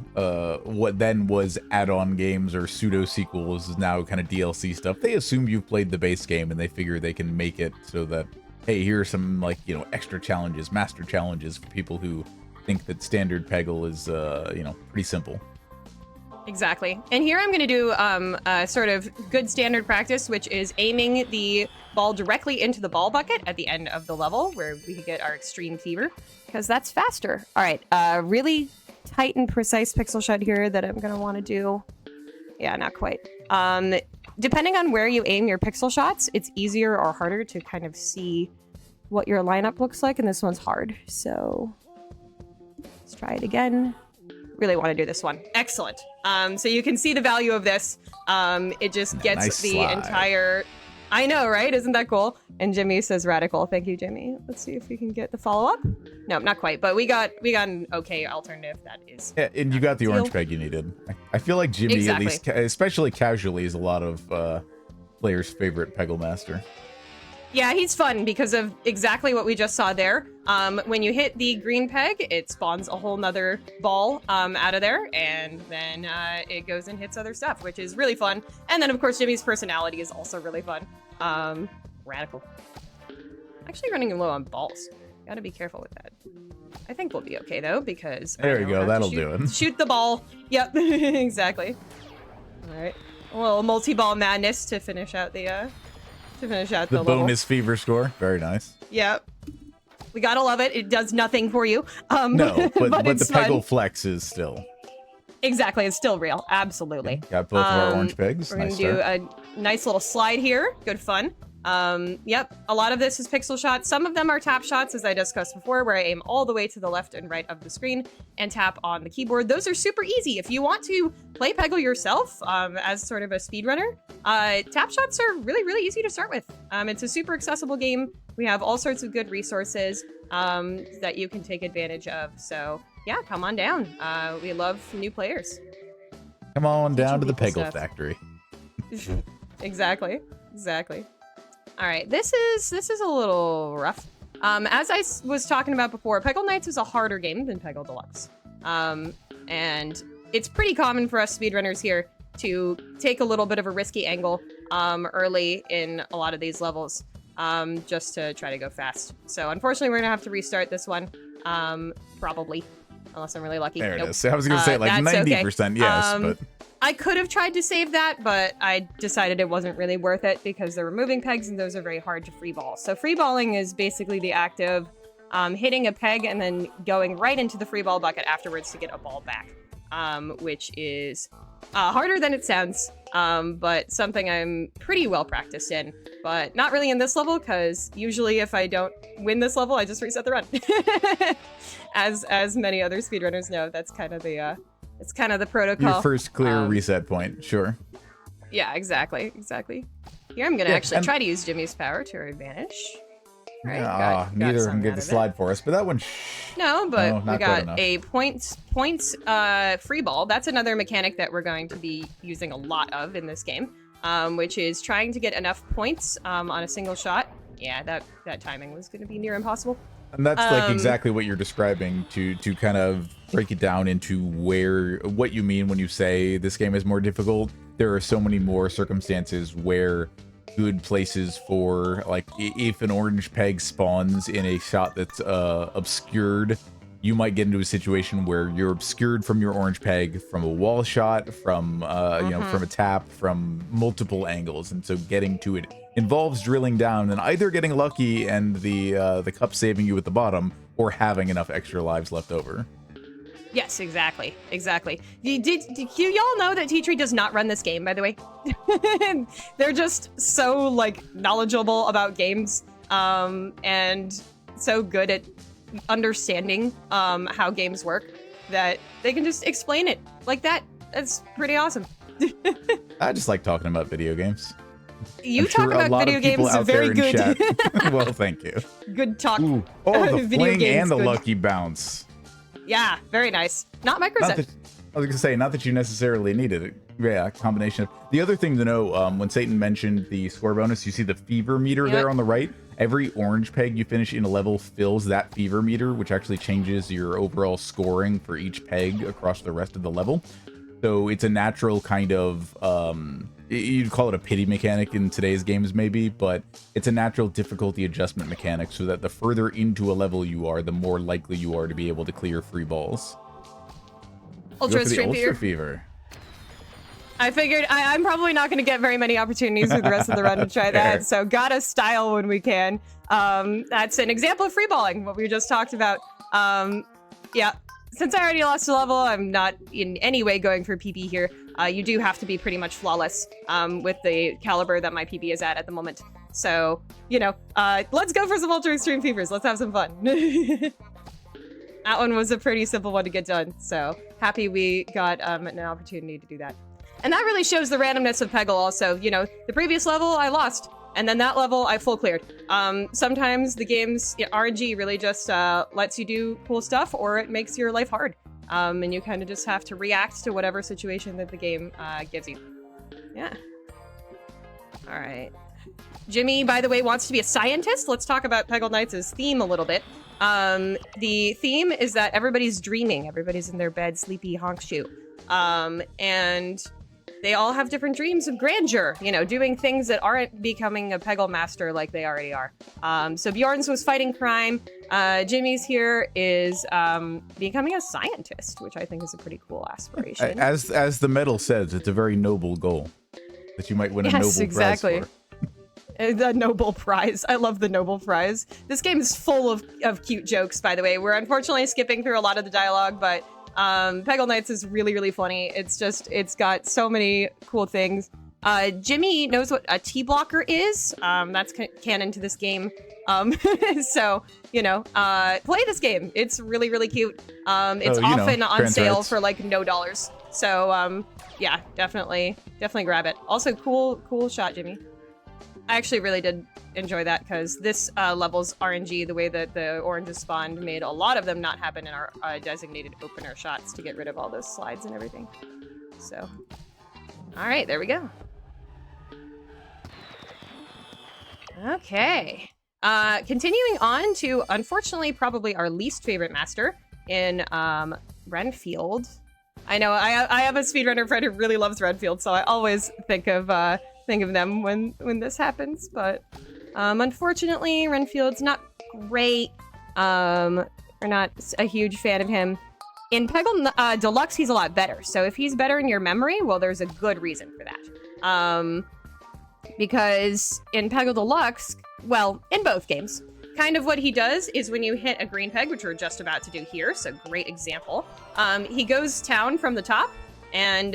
what then was add-on games or pseudo-sequels, is now kind of DLC stuff. They assume you've played the base game, and they figure they can make it so that, hey, here are some, like, you know, extra challenges, master challenges for people who think that standard Peggle is, you know, pretty simple. Exactly. And here I'm going to do a sort of good standard practice, which is aiming the ball directly into the ball bucket at the end of the level, where we can get our extreme fever, because that's faster. All right, really tight and precise pixel shot here that I'm going to want to do. Yeah, not quite. Depending on where you aim your pixel shots, it's easier or harder to kind of see what your lineup looks like, and this one's hard. So let's try it again. Really want to do this one. Excellent. So you can see the value of this. It just gets nice the slide. entire... I know, right? Isn't that cool? And Jimmy says radical. Thank you, Jimmy. Let's see if we can get the follow-up. No, not quite, but we got an okay alternative that is... Yeah, and you got the orange peg you needed. I feel like Jimmy, Exactly. at least, especially casually, is a lot of players' favorite Peggle master. Yeah, he's fun because of exactly what we just saw there. When you hit the green peg, it spawns a whole nother ball out of there, and then it goes and hits other stuff, which is really fun. And then, of course, Jimmy's personality is also really fun. Radical. Actually running low on balls. Gotta be careful with that. I think we'll be okay, though, because... There you go, that'll do it. Shoot the ball. Yep, exactly. All right. A little multi-ball madness to finish out the... The bonus fever score. Very nice. Yep. We gotta love it. It does nothing for you. No, but the it's Peggle fun. flex is still. Exactly, it's still real. Absolutely. Got both of our orange pegs. We're Nice gonna do start. a nice little slide here. Good fun. Yep, a lot of this is pixel shots. Some of them are tap shots, as I discussed before, where I aim all the way to the left and right of the screen and tap on the keyboard. Those are super easy. If you want to play Peggle yourself as sort of a speedrunner, tap shots are really, really easy to start with. It's a super accessible game. We have all sorts of good resources that you can take advantage of. So yeah, come on down. We love new players. Come on down to the people Peggle stuff. factory. Exactly. All right, this is a little rough. As I was talking about before, Peggle Nights is a harder game than Peggle Deluxe. And it's pretty common for us speedrunners here to take a little bit of a risky angle early in a lot of these levels just to try to go fast. So unfortunately, we're gonna have to restart this one, probably, unless I'm really lucky. There it Nope. is. I was going to say like That's 90%, okay. yes, but I could have tried to save that, but I decided it wasn't really worth it because there were moving pegs and those are very hard to free ball. So free balling is basically the act of hitting a peg and then going right into the free ball bucket afterwards to get a ball back, which is harder than it sounds, but something I'm pretty well practiced in, but not really in this level because usually if I don't win this level, I just reset the run. As many other speedrunners know, that's kind of the it's kind of the protocol. your first clear reset point, sure. Yeah, exactly. Here I'm gonna actually try to use Jimmy's power to our advantage. Right, got neither of some them get out the of it. slide for us, but that one, No, but No, we not quite got enough. a points free ball. That's another mechanic that we're going to be using a lot of in this game, which is trying to get enough points on a single shot. Yeah, that timing was going to be near impossible. And that's like exactly what you're describing to kind of break it down into what you mean when you say this game is more difficult. There are so many more circumstances where good places for, like, if an orange peg spawns in a shot that's obscured, you might get into a situation where you're obscured from your orange peg, from a wall shot, from you know, from a tap, from multiple angles, and so getting to it involves drilling down and either getting lucky and the cup saving you at the bottom, or having enough extra lives left over. Yes, exactly. Did y'all know that T-Tree does not run this game, by the way? They're just so, like, knowledgeable about games, and so good at understanding how games work that they can just explain it like that. That's pretty awesome. I just like talking about video games. You talk about video games very good. Well, thank you. Good talk. Ooh. Oh, the Video fling games, and the good. lucky bounce. Yeah, very nice. Not Not microsect. that, I was gonna say, not that you necessarily needed it. Yeah, combination of. The other thing to know, when Satan mentioned the score bonus, you see the fever meter there on the right. Every orange peg you finish in a level fills that fever meter, which actually changes your overall scoring for each peg across the rest of the level. So it's a natural kind of, you'd call it a pity mechanic in today's games maybe, but it's a natural difficulty adjustment mechanic so that the further into a level you are, the more likely you are to be able to clear free balls. Ultra Go for the Extreme Ultra Fever. Fever. I figured I'm probably not going to get very many opportunities through the rest of the run to try that, so gotta style when we can. That's an example of free balling, what we just talked about. Yeah, since I already lost a level, I'm not in any way going for PB here. You do have to be pretty much flawless with the caliber that my PB is at the moment. So, you know, let's go for some Ultra Extreme Fevers. Let's have some fun. That one was a pretty simple one to get done, so happy we got an opportunity to do that. And that really shows the randomness of Peggle also. You know, the previous level I lost, and then that level I full cleared. Sometimes the game's RNG really just lets you do cool stuff, or it makes your life hard. And you kind of just have to react to whatever situation that the game gives you. Yeah. All right. Jimmy, by the way, wants to be a scientist. Let's talk about Peggle Nights' theme a little bit. The theme is that everybody's dreaming. Everybody's in their bed, sleepy honk shoe. And they all have different dreams of grandeur, you know, doing things that aren't becoming a Peggle master like they already are. So Bjorn's was fighting crime. Jimmy's here is becoming a scientist, which I think is a pretty cool aspiration. As the medal says, it's a very noble goal that you might win a Nobel Prize for. The Nobel Prize. I love the Nobel Prize. This game is full of cute jokes, by the way. We're unfortunately skipping through a lot of the dialogue, but Peggle Nights is really, really funny. It's got so many cool things. Jimmy knows what a T-blocker is. That's canon to this game. So, you know, play this game. It's really, really cute. It's often on sale for like no dollars. So, yeah, definitely grab it. Also, cool shot, Jimmy. I actually really did enjoy that because this level's RNG, the way that the oranges spawned, made a lot of them not happen in our designated opener shots to get rid of all those slides and everything. So, all right, there we go. Okay. Continuing on to, unfortunately, probably our least favorite master in Renfield. I know I have a speedrunner friend who really loves Renfield, so I always think of them when this happens, but unfortunately Renfield's not great. We're not a huge fan of him. In Peggle Deluxe, he's a lot better. So if he's better in your memory, well, there's a good reason for that. Because in Peggle Deluxe, well, in both games, kind of what he does is when you hit a green peg, which we're just about to do here, so great example, he goes down from the top and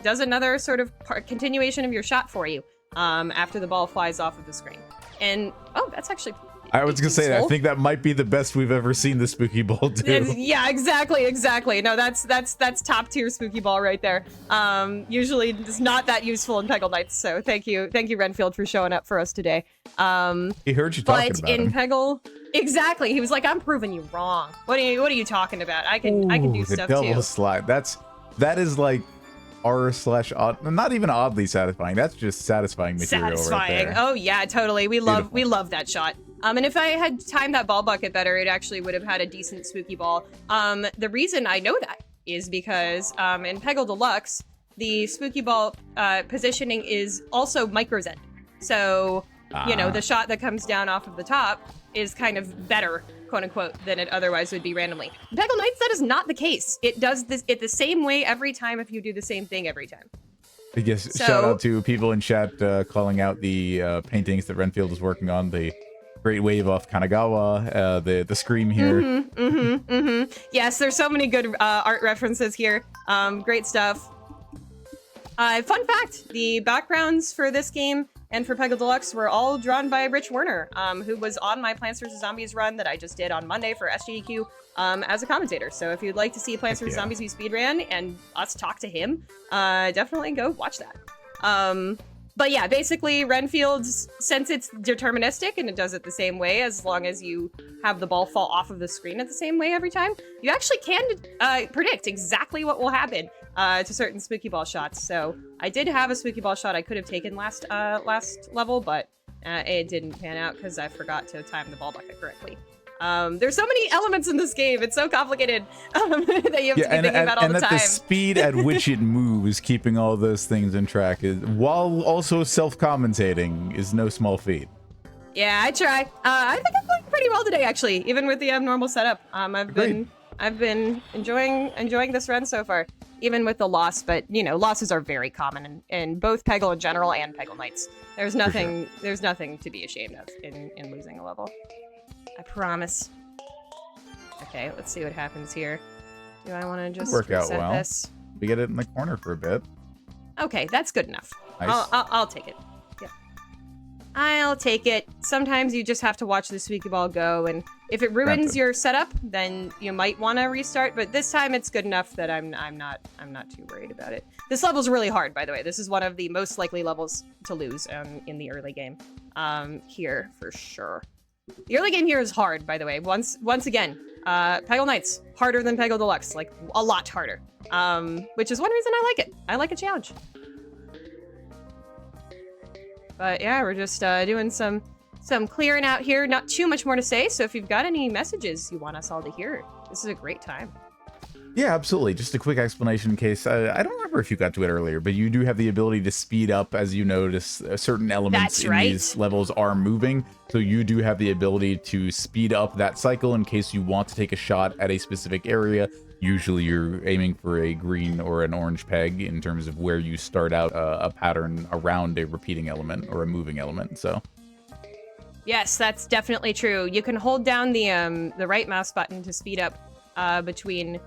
does another sort of continuation of your shot for you after the ball flies off of the screen. And, oh, that's actually... I was going to say, I think that might be the best we've ever seen the Spooky Ball do. Yeah, exactly. No, that's top tier Spooky Ball right there. Usually it's not that useful in Peggle Nights, so thank you Renfield for showing up for us today. He heard you talking about him. Peggle, exactly, he was like, I'm proving you wrong. What are you talking about? I can do stuff too. The double slide. That is like r/odd, not even oddly satisfying. That's just satisfying material right there. Oh yeah, totally. We love that shot. And if I had timed that ball bucket better, it actually would have had a decent spooky ball. The reason I know that is because in Peggle Deluxe, the spooky ball positioning is also micro zen. So, you know, the shot that comes down off of the top is kind of better, quote unquote, than it otherwise would be randomly. In Peggle Nights, that is not the case. It does this the same way every time if you do the same thing every time. I guess shout out to people in chat calling out the paintings that Renfield is working on, the Great Wave off Kanagawa, the Scream here. Yes, there's so many good art references here. Great stuff. Fun fact, the backgrounds for this game and for Peggle Deluxe were all drawn by Rich Werner, who was on my Plants vs. Zombies run that I just did on Monday for SGDQ as a commentator. So if you'd like to see Plants vs. Zombies we speedran and us talk to him, definitely go watch that. But yeah, basically Renfield, since it's deterministic and it does it the same way as long as you have the ball fall off of the screen at the same way every time, you actually can predict exactly what will happen to certain spooky ball shots. So I did have a spooky ball shot I could have taken last level, but it didn't pan out because I forgot to time the ball bucket correctly. There's so many elements in this game. It's so complicated that you have to be thinking about all the time. And the speed at which it moves, keeping all those things in track, while also self-commentating, is no small feat. Yeah, I try. I think I'm playing pretty well today, actually, even with the abnormal setup. I've been enjoying this run so far, even with the loss. But you know, losses are very common in both Peggle in general and Peggle Nights. There's nothing to be ashamed of in losing a level. I promise. Okay, let's see what happens here. Do I want to just work out well? This? We get it in the corner for a bit. Okay, that's good enough. Nice. I'll take it. Yeah, I'll take it. Sometimes you just have to watch the spooky ball go, and if it ruins your setup, then you might want to restart. But this time, it's good enough that I'm not too worried about it. This level's really hard, by the way. This is one of the most likely levels to lose in the early game. Here for sure. The early game here is hard, by the way. Once again, Peggle Nights, harder than Peggle Deluxe, like a lot harder. Which is one reason I like it. I like a challenge. But yeah, we're just doing some clearing out here. Not too much more to say, so if you've got any messages you want us all to hear, this is a great time. Yeah, absolutely. Just a quick explanation in case. I don't remember if you got to it earlier, but you do have the ability to speed up as you notice certain elements in these levels are moving. So you do have the ability to speed up that cycle in case you want to take a shot at a specific area. Usually you're aiming for a green or an orange peg in terms of where you start out a pattern around a repeating element or a moving element. So yes, that's definitely true. You can hold down the right mouse button to speed up between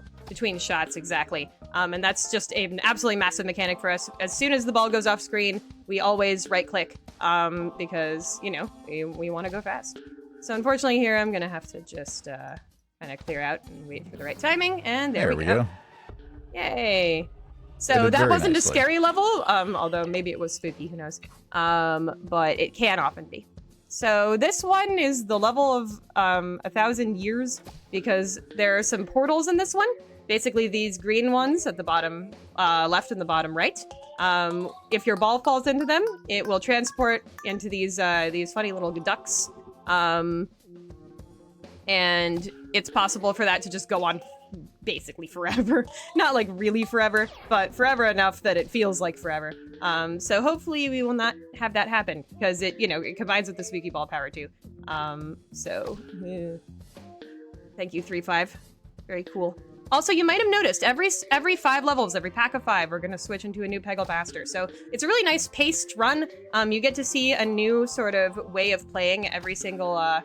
shots, exactly. And that's just an absolutely massive mechanic for us. As soon as the ball goes off screen, we always right click because, you know, we want to go fast. So unfortunately here, I'm going to have to just kind of clear out and wait for the right timing. And there we go. Yay. So that wasn't a scary level, although maybe it was spooky, who knows. But it can often be. So this one is the level of 1,000 years because there are some portals in this one. Basically these green ones at the bottom left and the bottom right. If your ball falls into them, it will transport into these funny little ducts. And it's possible for that to just go on basically forever. Not like really forever, but forever enough that it feels like forever. So hopefully we will not have that happen because it, you know, it combines with the spooky ball power too. Thank you, 3-5. Very cool. Also, you might have noticed every 5 levels, every pack of 5, we're going to switch into a new Peggle Master. So it's a really nice paced run. You get to see a new sort of way of playing every single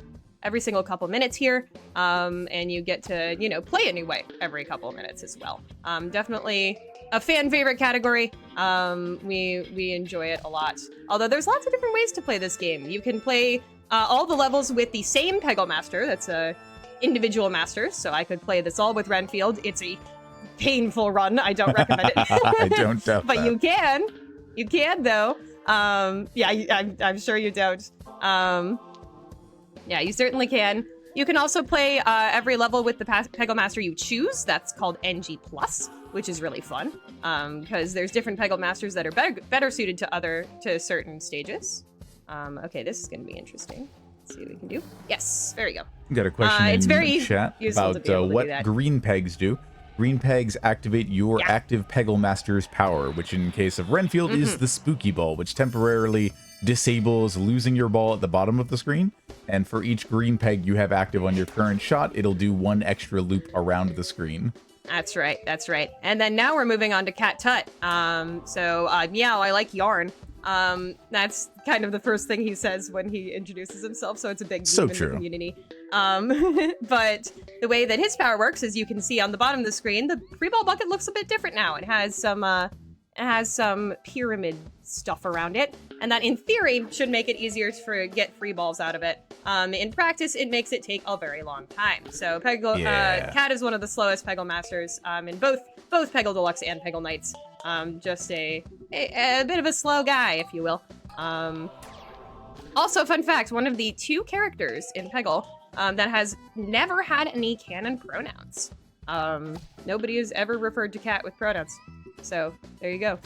couple minutes here. And you get to, you know, play a new way every couple minutes as well. Definitely a fan favorite category. We enjoy it a lot. Although there's lots of different ways to play this game. You can play all the levels with the same Peggle Master. That's a individual masters, so I could play this all with Renfield. It's a painful run. I don't recommend it. I don't doubt but that. You can though. Yeah, I'm sure you don't. Yeah, you certainly can. You can also play every level with the Peggle Master you choose. That's called NG+, which is really fun because there's different Peggle Masters that are better suited to certain stages. Okay, this is going to be interesting. Let's see what we can do. Yes, there we go. Got a question It's in very the chat useful to about be able to do what that. green pegs do. Green pegs activate your Yeah. active Peggle Master's power, which in case of Renfield is the spooky ball, which temporarily disables losing your ball at the bottom of the screen. And for each green peg you have active on your current shot, it'll do one extra loop around the screen. That's right. That's right. And then now we're moving on to Cat Tut. Meow, I like yarn. That's kind of the first thing he says when he introduces himself, so it's a big So meme in true. the community. But the way that his power works, as you can see on the bottom of the screen, the free ball bucket looks a bit different now. It has some pyramid stuff around it, and that in theory should make it easier to get free balls out of it. In practice, it makes it take a very long time. So Peggle, Cat is one of the slowest Peggle Masters in both Peggle Deluxe and Peggle Nights. Just a bit of a slow guy, if you will. Also, fun fact, one of the 2 characters in Peggle that has never had any canon pronouns. Nobody has ever referred to Cat with pronouns. So, there you go.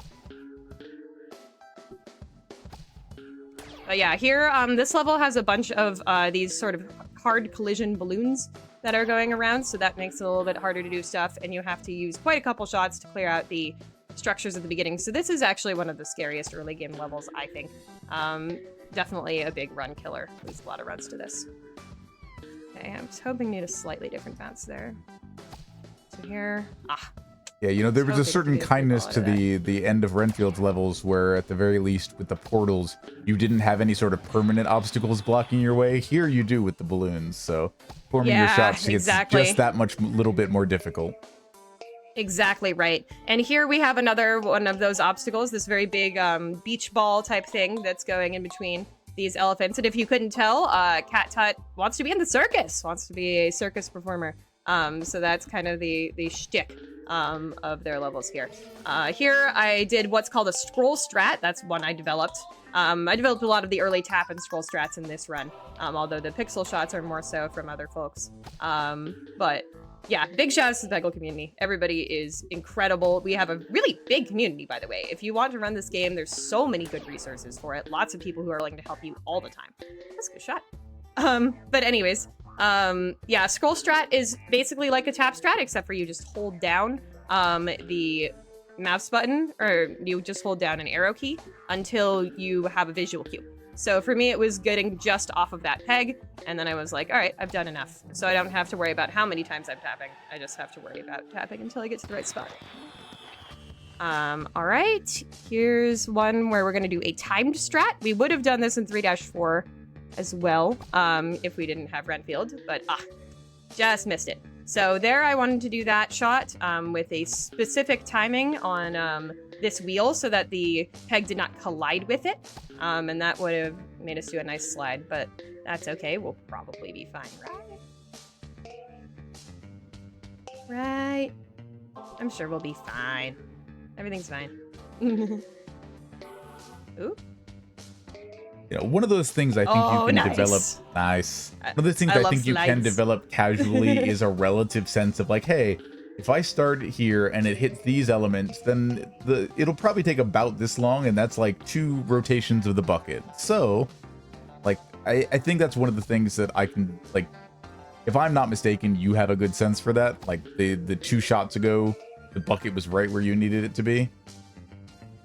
But yeah, here, this level has a bunch of these sort of hard collision balloons that are going around, so that makes it a little bit harder to do stuff, and you have to use quite a couple shots to clear out the structures at the beginning. So this is actually one of the scariest early game levels, I think. Definitely a big run killer. There's a lot of runs to this. Okay, I was hoping to need a slightly different bounce there. So here, Yeah, you know, there was a certain kindness to the end of Renfield's levels where, at the very least, with the portals, you didn't have any sort of permanent obstacles blocking your way. Here you do with the balloons, so forming your shots gets just that much little bit more difficult. Exactly right. And here we have another one of those obstacles, this very big beach ball type thing that's going in between these elephants. And if you couldn't tell, Cat Tut wants to be in the circus, wants to be a circus performer. So that's kind of the shtick of their levels here. Here I did what's called a scroll strat. That's one I developed. I developed a lot of the early tap and scroll strats in this run, although the pixel shots are more so from other folks. But yeah, big shout outs to the Peggle community. Everybody is incredible. We have a really big community, by the way. If you want to run this game, there's so many good resources for it. Lots of people who are willing to help you all the time. That's a good shot. But anyways, yeah, scroll strat is basically like a tap strat, except for you just hold down the mouse button, or you just hold down an arrow key until you have a visual cue. So for me, it was getting just off of that peg, and then I was like, all right, I've done enough. So I don't have to worry about how many times I'm tapping. I just have to worry about tapping until I get to the right spot. All right, here's one where we're gonna do a timed strat. We would have done this in 3-4 as well, if we didn't have Renfield, but just missed it. So there I wanted to do that shot with a specific timing on this wheel so that the peg did not collide with it. And that would have made us do a nice slide, but that's okay. We'll probably be fine, right? Right? I'm sure we'll be fine. Everything's fine. Ooh. You know, one of those things I think you can develop. Nice. One of the things I think you can develop casually is a relative sense of like, hey, if I start here and it hits these elements, then it'll probably take about this long, and that's like 2 rotations of the bucket. So, like, I think that's one of the things that I can, like, if I'm not mistaken, you have a good sense for that. Like, the 2 shots ago, the bucket was right where you needed it to be.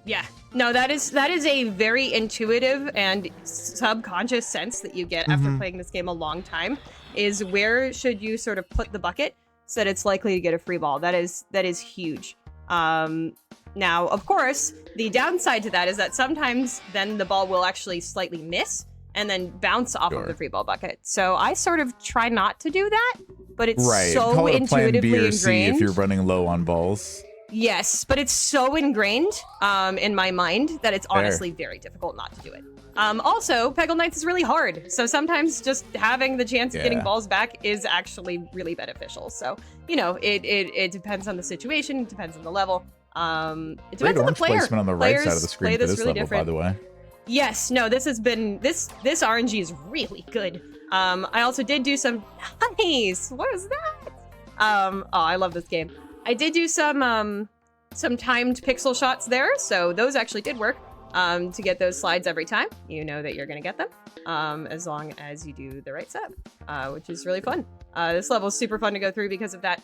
Yeah. No, that is a very intuitive and subconscious sense that you get after playing this game a long time, is where should you sort of put the bucket so that it's likely to get a free ball. That is huge. Now, of course, the downside to that is that sometimes then the ball will actually slightly miss and then bounce off of the free ball bucket. So I sort of try not to do that, but it's so intuitively plan B or ingrained. C if you're running low on balls. Yes, but it's so ingrained in my mind that it's honestly very difficult not to do it. Also, Peggle Nights is really hard, so sometimes just having the chance of getting balls back is actually really beneficial. So, you know, it depends on the situation, it depends on the level. It depends on the player. Placement on the right side of the screen for this really level, by the way. Yes, no, this has been this RNG is really good. I also did do some nice. What is that? Oh, I love this game. I did do some timed pixel shots there, so those actually did work. to get those slides every time. You know that you're going to get them as long as you do the right step, which is really fun. This level is super fun to go through because of that.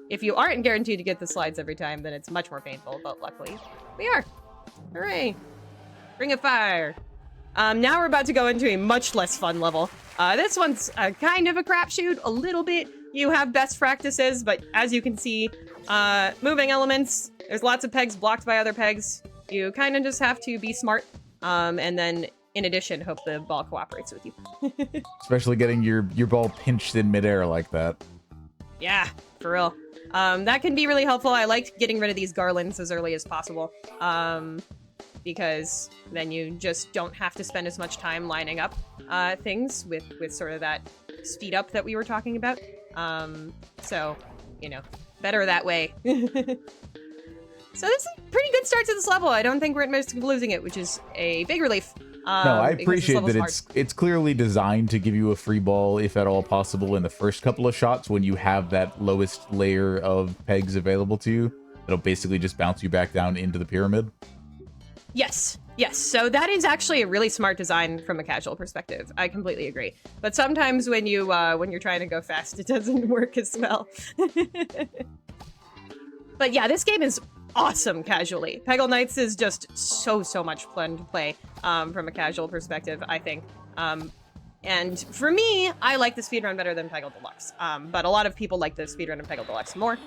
If you aren't guaranteed to get the slides every time, then it's much more painful, but luckily we are. Hooray! Ring of Fire. Now we're about to go into a much less fun level. This one's kind of a crapshoot, a little bit. You have best practices, but as you can see, moving elements, there's lots of pegs blocked by other pegs. You kind of just have to be smart, and then in addition, hope the ball cooperates with you. Especially getting your ball pinched in midair like that. Yeah, for real. That can be really helpful. I liked getting rid of these garlands as early as possible, because then you just don't have to spend as much time lining up things with sort of that speed up that we were talking about. So, you know, better that way. So this is a pretty good start to this level. I don't think we're at risk of losing it, which is a big relief. No, I appreciate that it's clearly designed to give you a free ball, if at all possible, in the first couple of shots when you have that lowest layer of pegs available to you. It'll basically just bounce you back down into the pyramid. Yes, yes. So that is actually a really smart design from a casual perspective. I completely agree. But sometimes when you're trying to go fast, it doesn't work as well. But yeah, this game is awesome casually. Peggle Nights is just so much fun to play from a casual perspective, I think. And for me, I like the speedrun better than Peggle Deluxe. But a lot of people like the speedrun of Peggle Deluxe more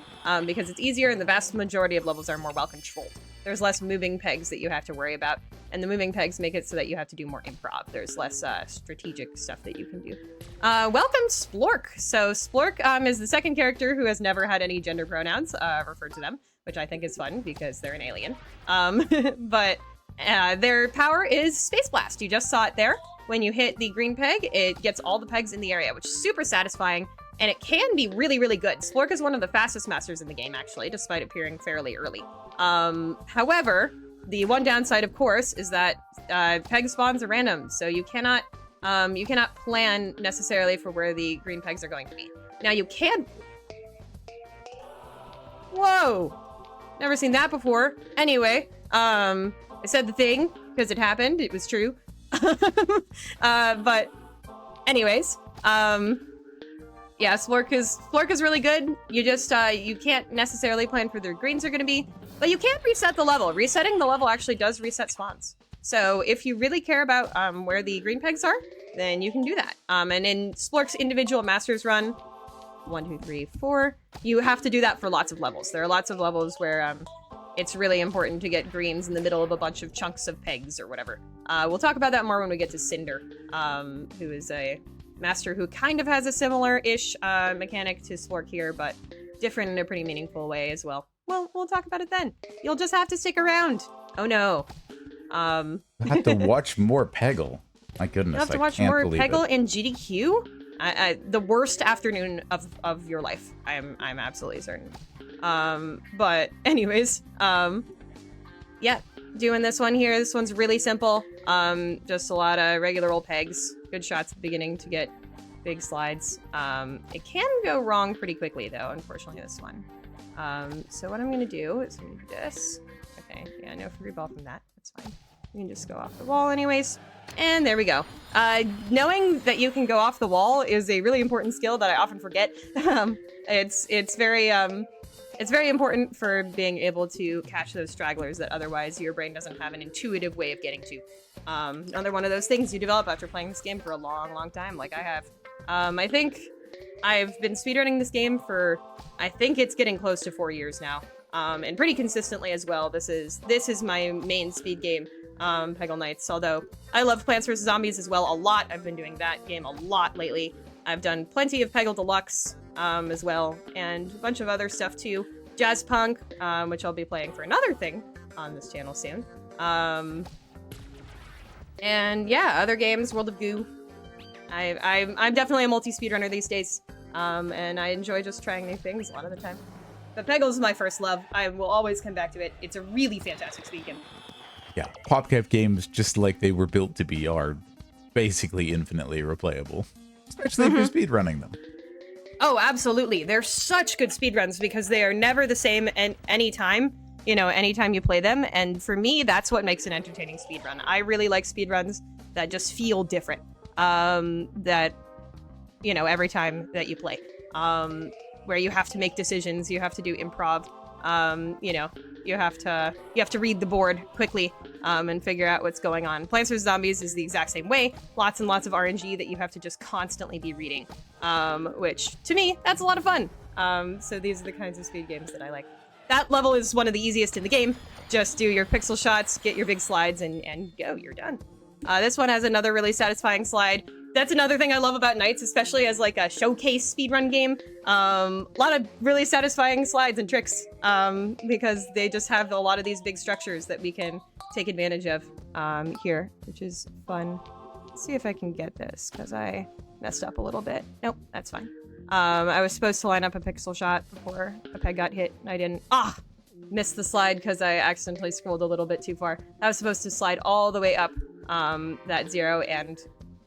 because it's easier and the vast majority of levels are more well controlled. There's less moving pegs that you have to worry about, and the moving pegs make it so that you have to do more improv. There's less strategic stuff that you can do. Welcome, Splork. So Splork is the second character who has never had any gender pronouns referred to them, which I think is fun because they're an alien. But their power is Space Blast. You just saw it there. When you hit the green peg, it gets all the pegs in the area, which is super satisfying, and it can be really, really good. Splork is one of the fastest masters in the game, actually, despite appearing fairly early. However, the one downside, of course, is that peg spawns are random, so you cannot plan necessarily for where the green pegs are going to be. Now you can... Whoa! Never seen that before. Anyway, I said the thing because it happened. It was true. But anyways, yeah, Splork is really good. You just you can't necessarily plan for where the greens are going to be, but you can't reset the level. Resetting the level actually does reset spawns. So if you really care about where the green pegs are, then you can do that. And in Splork's individual Masters run, 1, 2, 3, 4, you have to do that for lots of levels. There are lots of levels where it's really important to get greens in the middle of a bunch of chunks of pegs or whatever. We'll talk about that more when we get to Cinder, who is a master who kind of has a similar-ish mechanic to Splork here, but different in a pretty meaningful way as well. Well, we'll talk about it then. You'll just have to stick around. Oh no. I have to watch more Peggle. My goodness, you have to watch more Peggle in GDQ? The worst afternoon of your life. I'm absolutely certain. But anyways, yeah, doing this one here. This one's really simple. Just a lot of regular old pegs. Good shots at the beginning to get big slides. It can go wrong pretty quickly though, unfortunately, this one. So what I'm gonna do is do this. Okay, yeah, no free ball from that. That's fine. You can just go off the wall anyways. And there we go. Knowing that you can go off the wall is a really important skill that I often forget. It's very important for being able to catch those stragglers that otherwise your brain doesn't have an intuitive way of getting to. Another one of those things you develop after playing this game for a long time, like I have. I think I've been speedrunning this game for, I think it's getting close to 4 years now. And pretty consistently as well. This is my main speed game, Peggle Nights, although I love Plants vs. Zombies as well a lot. I've been doing that game a lot lately. I've done plenty of Peggle Deluxe as well, and a bunch of other stuff too. Jazz Punk, which I'll be playing for another thing on this channel soon. And yeah, other games, World of Goo. I'm definitely a multi-speedrunner these days, and I enjoy just trying new things a lot of the time. But Peggle's my first love. I will always come back to it. It's a really fantastic speed game. Yeah, PopCap games, just like they were built to be, are basically infinitely replayable. Especially if you're speedrunning them. Oh, absolutely. They're such good speedruns because they are never the same any time. anytime you play them. And for me, that's what makes an entertaining speedrun. I really like speedruns that just feel different. That, every time that you play. Where you have to make decisions, you have to do improv. You have to read the board quickly and figure out what's going on. Plants vs. Zombies is the exact same way. Lots and lots of RNG that you have to just constantly be reading, which to me, that's a lot of fun. So these are the kinds of speed games that I like. That level is one of the easiest in the game. Just do your pixel shots, get your big slides, and go, you're done. This one has another really satisfying slide. That's another thing I love about Nights, especially as like a showcase speedrun game. A lot of really satisfying slides and tricks because they just have a lot of these big structures that we can take advantage of here, which is fun. Let's see if I can get this because I messed up a little bit. Nope, that's fine. I was supposed to line up a pixel shot before a peg got hit, and I didn't. Missed the slide because I accidentally scrolled a little bit too far. I was supposed to slide all the way up that 0 and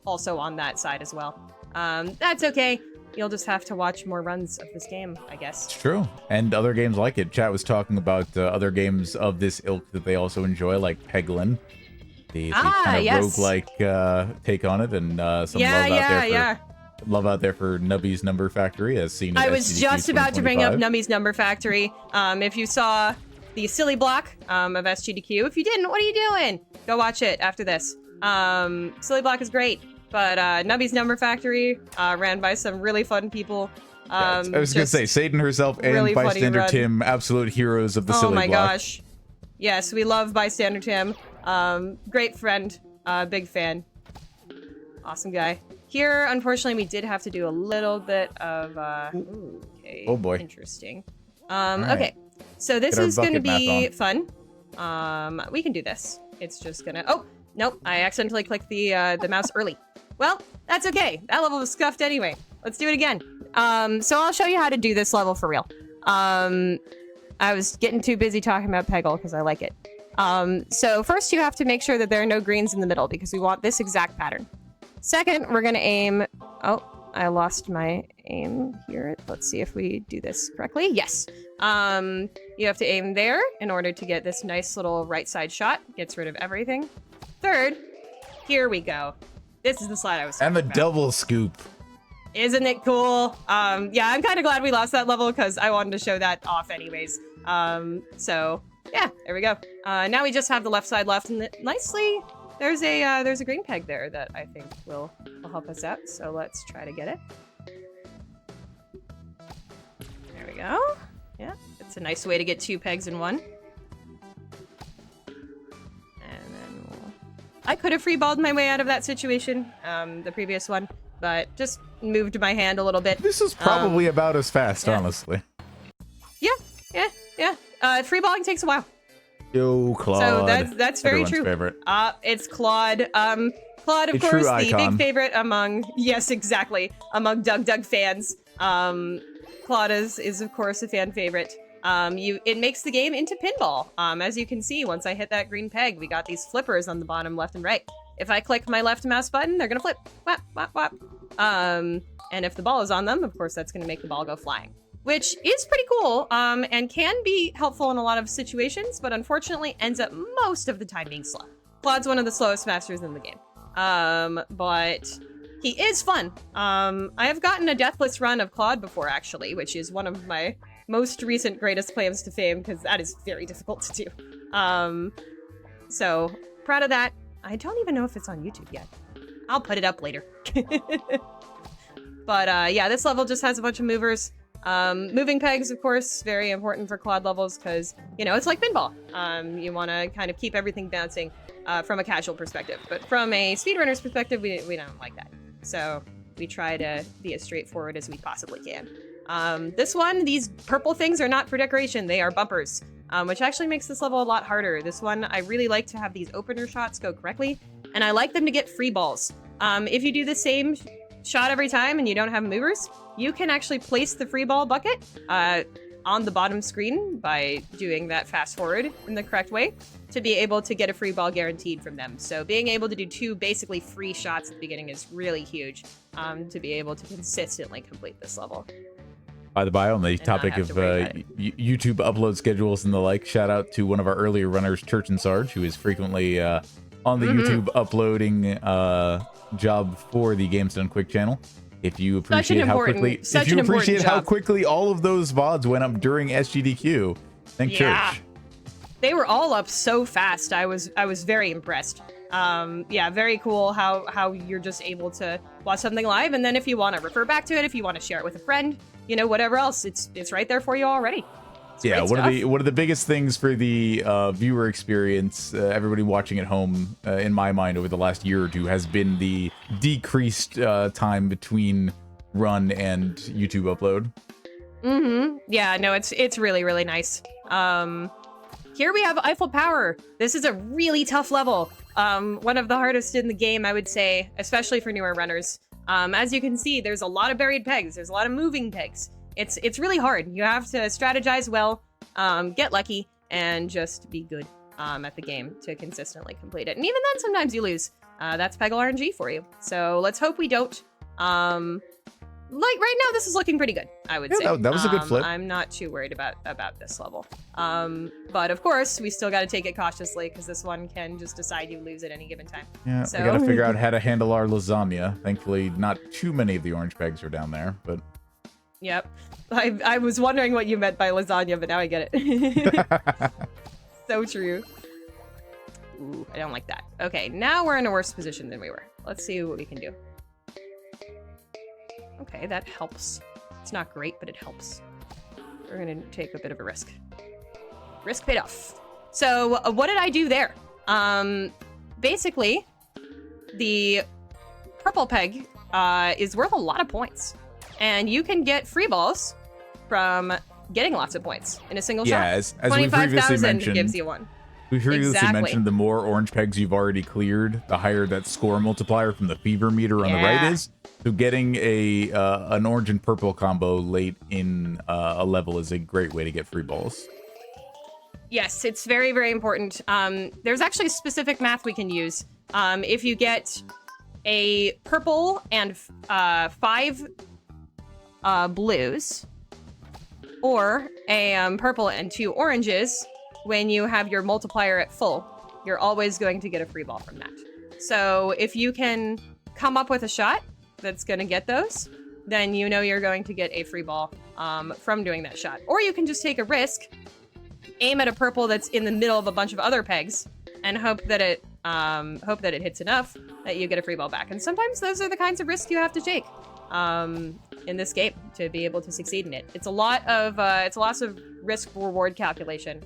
also on that side as well. That's okay. You'll just have to watch more runs of this game, I guess. It's true. And other games like it. Chat was talking about other games of this ilk that they also enjoy, like Peggle, the kind of roguelike take on it, and some love out there for Nubby's Number Factory, as seen at I was just about to bring up Nubby's Number Factory. If you saw the silly block of SGDQ, if you didn't, what are you doing? Go watch it after this. Silly block is great, but Nubby's Number Factory, ran by some really fun people. I was gonna say, Satan herself and really Bystander Tim, absolute heroes of the silly block. Oh my gosh. Yes, we love Bystander Tim. Great friend, big fan. Awesome guy. Here, unfortunately, we did have to do a little bit of, okay. Oh boy. Interesting. Right. Okay. So this is gonna be fun. We can do this. It's just gonna, oh, nope, I accidentally clicked the mouse early. Well, that's okay. That level was scuffed anyway. Let's do it again. So I'll show you how to do this level for real. I was getting too busy talking about Peggle because I like it. So first you have to make sure that there are no greens in the middle because we want this exact pattern. Second, we're gonna aim, oh, I lost my aim here. Let's see if we do this correctly. Yes. You have to aim there in order to get this nice little right side shot. Gets rid of everything. Third, here we go. This is the slide I was talking about. And the double scoop. Isn't it cool? Yeah, I'm kind of glad we lost that level because I wanted to show that off anyways. So yeah, there we go. Now we just have the left side left, and nicely, there's a green peg there that I think will help us out. So let's try to get it. There we go. Yeah, it's a nice way to get 2 pegs in one. I could have freeballed my way out of that situation, the previous one, but just moved my hand a little bit. This is probably about as fast, honestly. Yeah. Freeballing takes a while. Yo, Claude. So that's very true. Favorite. It's Claude. Claude, of course, the big favorite among, yes, exactly, among Doug fans. Claude is of course a fan favorite. It makes the game into pinball. As you can see, once I hit that green peg, we got these flippers on the bottom left and right. If I click my left mouse button, they're gonna flip. Whap, whap, whap. And if the ball is on them, of course, that's gonna make the ball go flying, which is pretty cool, and can be helpful in a lot of situations, but unfortunately ends up most of the time being slow. Claude's one of the slowest masters in the game. But he is fun. I have gotten a deathless run of Claude before, actually, which is one of my most recent greatest claims to fame, because that is very difficult to do. So, proud of that. I don't even know if it's on YouTube yet. I'll put it up later. But yeah, this level just has a bunch of movers. Moving pegs, of course, very important for Claude levels, because, you know, it's like pinball. You want to kind of keep everything bouncing from a casual perspective. But from a speedrunner's perspective, we don't like that. So we try to be as straightforward as we possibly can. This one, these purple things are not for decoration, they are bumpers, which actually makes this level a lot harder. This one, I really like to have these opener shots go correctly, and I like them to get free balls. If you do the same shot every time and you don't have movers, you can actually place the free ball bucket on the bottom screen by doing that fast forward in the correct way to be able to get a free ball guaranteed from them. So being able to do 2 basically free shots at the beginning is really huge to be able to consistently complete this level. By the by, on the not topic have of to worry about YouTube upload schedules and the like, shout out to one of our earlier runners, Church and Sarge, who is frequently on the YouTube uploading job for the Games Done Quick channel. If you appreciate how quickly all of those VODs went up during SGDQ, thank Church. They were all up so fast. I was very impressed. Yeah, very cool how you're just able to watch something live, and then if you want to refer back to it, if you want to share it with a friend, you know, whatever else, it's right there for you already. Yeah, one of the biggest things for the viewer experience, everybody watching at home, in my mind, over the last year or two, has been the decreased time between run and YouTube upload. Yeah, no, it's really, really nice. Here we have Eiffel Power. This is a really tough level. One of the hardest in the game, I would say, especially for newer runners. As you can see, there's a lot of buried pegs. There's a lot of moving pegs. It's really hard. You have to strategize well, get lucky, and just be good at the game to consistently complete it. And even then, sometimes you lose. That's Peggle RNG for you. So let's hope we don't. Like right now, this is looking pretty good, I would say. That was a good flip. I'm not too worried about this level. But of course, we still got to take it cautiously because this one can just decide you lose at any given time. Yeah, so we got to figure out how to handle our lasagna. Thankfully, not too many of the orange pegs are down there, but... Yep. I was wondering what you meant by lasagna, but now I get it. So true. Ooh, I don't like that. Okay, now we're in a worse position than we were. Let's see what we can do. Okay, that helps. It's not great, but it helps. We're gonna take a bit of a risk. Risk paid off. So, what did I do there? Basically, the purple peg is worth a lot of points. And you can get free balls from getting lots of points in a single shot. Yeah, as we previously mentioned, gives you one. We previously mentioned the more orange pegs you've already cleared, the higher that score multiplier from the fever meter on the right is. So getting an orange and purple combo late in a level is a great way to get free balls. Yes, it's very, very important. There's actually specific math we can use. If you get a purple and 5 blues, or a purple and 2 oranges, when you have your multiplier at full, you're always going to get a free ball from that. So if you can come up with a shot that's going to get those, then you know you're going to get a free ball from doing that shot. Or you can just take a risk, aim at a purple that's in the middle of a bunch of other pegs, and hope that it hits enough that you get a free ball back. And sometimes those are the kinds of risks you have to take in this game to be able to succeed in it. It's a lot of risk-reward calculation.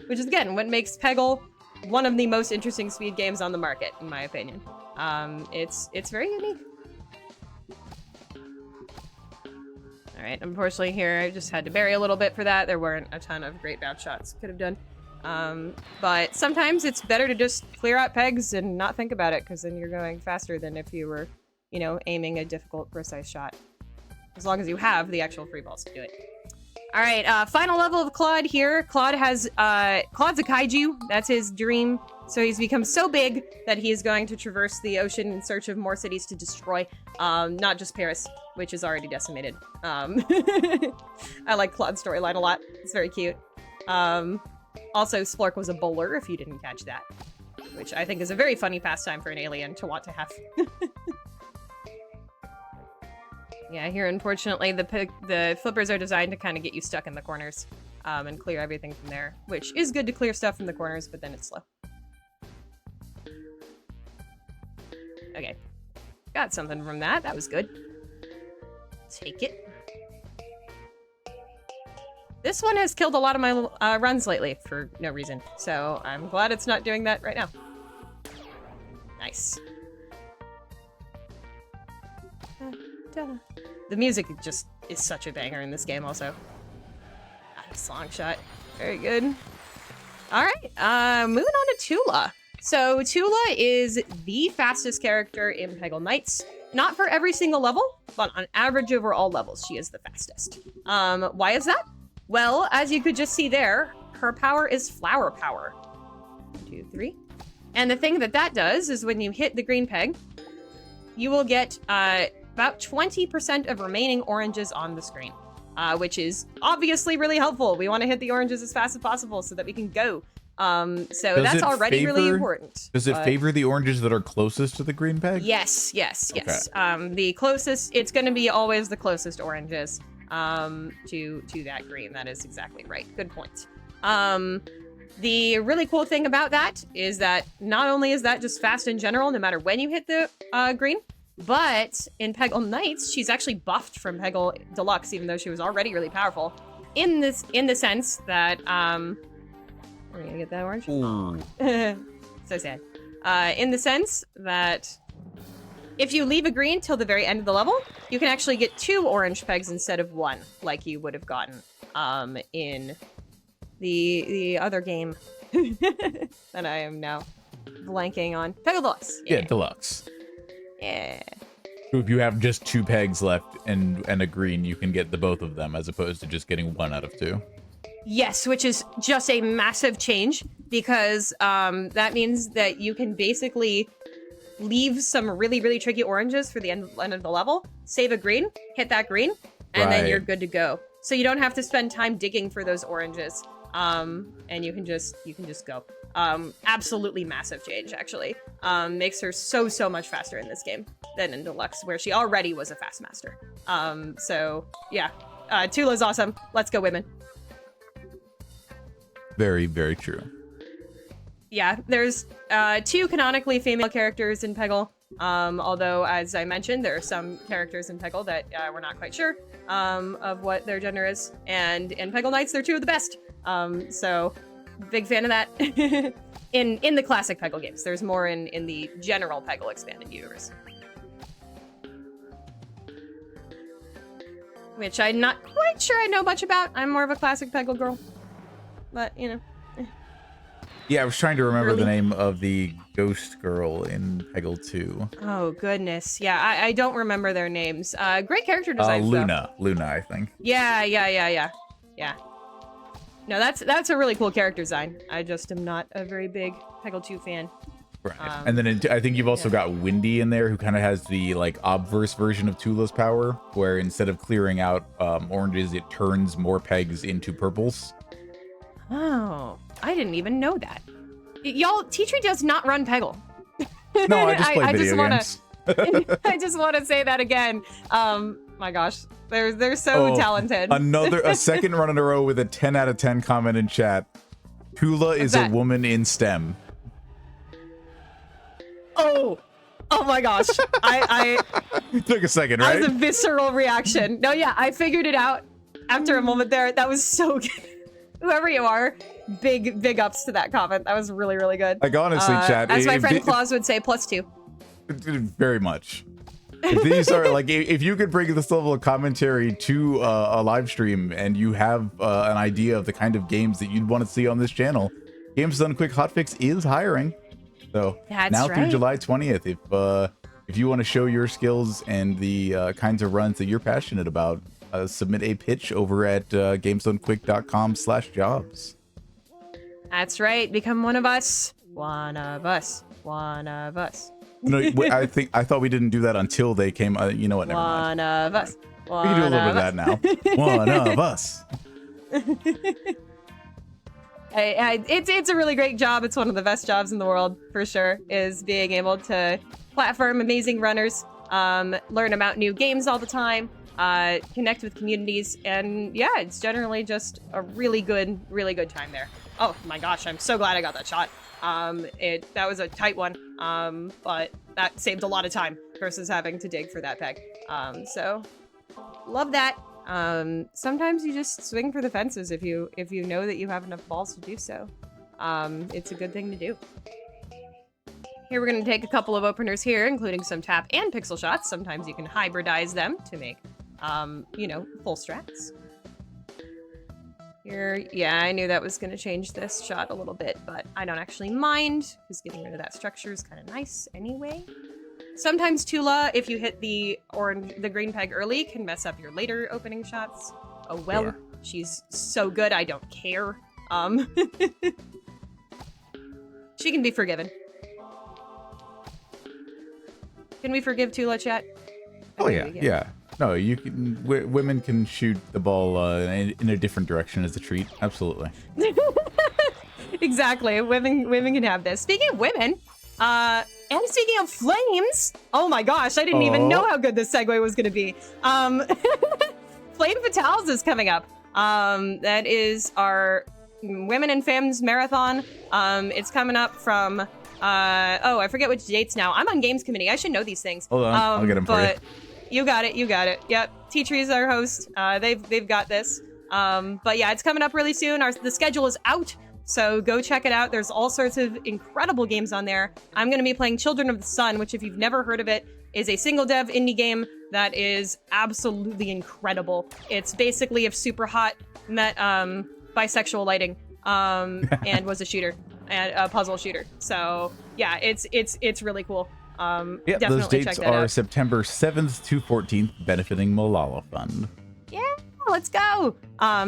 Which is, again, what makes Peggle one of the most interesting speed games on the market, in my opinion. It's very unique. Alright, unfortunately here, I just had to bury a little bit for that. There weren't a ton of great bounce shots could have done. But sometimes it's better to just clear out pegs and not think about it, because then you're going faster than if you were, you know, aiming a difficult, precise shot. As long as you have the actual free balls to do it. Alright, final level of Claude here. Claude's a kaiju. That's his dream. So he's become so big that he is going to traverse the ocean in search of more cities to destroy. Not just Paris, which is already decimated. I like Claude's storyline a lot. It's very cute. Also, Splork was a bowler, if you didn't catch that. Which I think is a very funny pastime for an alien to want to have. Yeah, here, unfortunately, the flippers are designed to kind of get you stuck in the corners and clear everything from there, which is good to clear stuff from the corners, but then it's slow. Okay. Got something from that. That was good. Take it. This one has killed a lot of my runs lately for no reason, so I'm glad it's not doing that right now. Nice. The music just is such a banger in this game also. Slong shot. Very good. Alright, moving on to Tula. So Tula is the fastest character in Peggle Nights. Not for every single level, but on average over all levels, she is the fastest. Why is that? Well, as you could just see there, her power is flower power. 1, 2, 3. And the thing that does is when you hit the green peg, you will get about 20% of remaining oranges on the screen. which is obviously really helpful. We want to hit the oranges as fast as possible so that we can go. So that's already really important. Does it favor the oranges that are closest to the green peg? Yes. The closest, it's going to be always the closest oranges to that green. That is exactly right. Good point. The really cool thing about that is that not only is that just fast in general, no matter when you hit the green, but in Peggle Nights, she's actually buffed from Peggle Deluxe, even though she was already really powerful. In the sense that we're gonna get that orange. So sad. In the sense that if you leave a green till the very end of the level, you can actually get 2 orange pegs instead of 1, like you would have gotten in the other game that I am now blanking on. Peggle Deluxe. Yeah, Deluxe. Yeah. So if you have just 2 pegs left and a green, you can get the both of them as opposed to just getting 1 out of 2. Yes, which is just a massive change because that means that you can basically leave some really, really tricky oranges for the end of the level, save a green, hit that green, and then you're good to go. So you don't have to spend time digging for those oranges, and you can just go. Absolutely massive change, actually. Makes her so much faster in this game than in Deluxe, where she already was a fast master. So yeah, Tula's awesome. Let's go, women. Very, very true. Yeah, there's 2 canonically female characters in Peggle. Although, as I mentioned, there are some characters in Peggle that we're not quite sure of what their gender is. And in Peggle Nights, they're 2 of the best. So, big fan of that. in the classic Peggle games. There's more in the general Peggle expanded universe. Which I'm not quite sure I know much about. I'm more of a classic Peggle girl. But, you know. Yeah, I was trying to remember the name of the ghost girl in Peggle 2. Oh, goodness. Yeah, I don't remember their names. Great character designs, Luna. though. Luna, I think. Yeah. No, that's a really cool character design. I just am not a very big Peggle 2 fan. Right. And then I think you've also got Windy in there, who kind of has the like obverse version of Tula's power, where instead of clearing out oranges, it turns more pegs into purples. Oh, I didn't even know that. Y'all, T-Tree does not run Peggle. No, I just play video games. I just want to say that again. My gosh, they're so talented. A second run in a row with a 10 out of 10 comment in chat. Tula is a woman in STEM. Oh my gosh. I took a second, right? That was a visceral reaction. No, yeah, I figured it out after a moment there. That was so good. Whoever you are, big ups to that comment. That was really, really good. Like, honestly, chat. As my friend Claus would say, +2. Very much. If these are like, if you could bring this level of commentary to a live stream and you have an idea of the kind of games that you'd want to see on this channel, Games Done Quick Hotfix is hiring. So now through July 20th, if you want to show your skills and the kinds of runs that you're passionate about, submit a pitch over at gamesdonequick.com/jobs. That's right. Become one of us. One of us. One of us. No, I thought we didn't do that until they came. You know what? Never mind. One of us. We can do a little bit of that now. One of us. It's a really great job. It's one of the best jobs in the world, for sure, is being able to platform amazing runners, learn about new games all the time, connect with communities, and yeah, it's generally just a really good time there. Oh my gosh, I'm so glad I got that shot. That was a tight one, but that saved a lot of time versus having to dig for that peg. So love that. Sometimes you just swing for the fences if you know that you have enough balls to do so. It's a good thing to do. Here we're going to take a couple of openers here, including some tap and pixel shots. Sometimes you can hybridize them to make, full strats. Here, yeah, I knew that was going to change this shot a little bit, but I don't actually mind, because getting rid of that structure is kind of nice anyway. Sometimes Tula, if you hit the green peg early, can mess up your later opening shots. Oh well, yeah. She's so good, I don't care. She can be forgiven. Can we forgive Tula, chat? Oh yeah, yeah. No, you can. Women can shoot the ball in a different direction as a treat. Absolutely. Exactly. Women can have this. Speaking of women, and speaking of flames, oh my gosh, I didn't even know how good this segue was going to be. Flame Fatales is coming up. That is our Women in Femmes Marathon. It's coming up from, I forget which dates now. I'm on Games Committee. I should know these things. Hold on, I'll get them for you. You got it. Yep. T-Tree's our host. They've got this. But yeah, it's coming up really soon. The schedule is out, so go check it out. There's all sorts of incredible games on there. I'm going to be playing Children of the Sun, which, if you've never heard of it, is a single dev indie game that is absolutely incredible. It's basically if Super Hot met bisexual lighting and was a shooter, and a puzzle shooter. So yeah, it's really cool. Yeah, those dates are September 7th to 14th, benefiting Malala Fund. Yeah, let's go.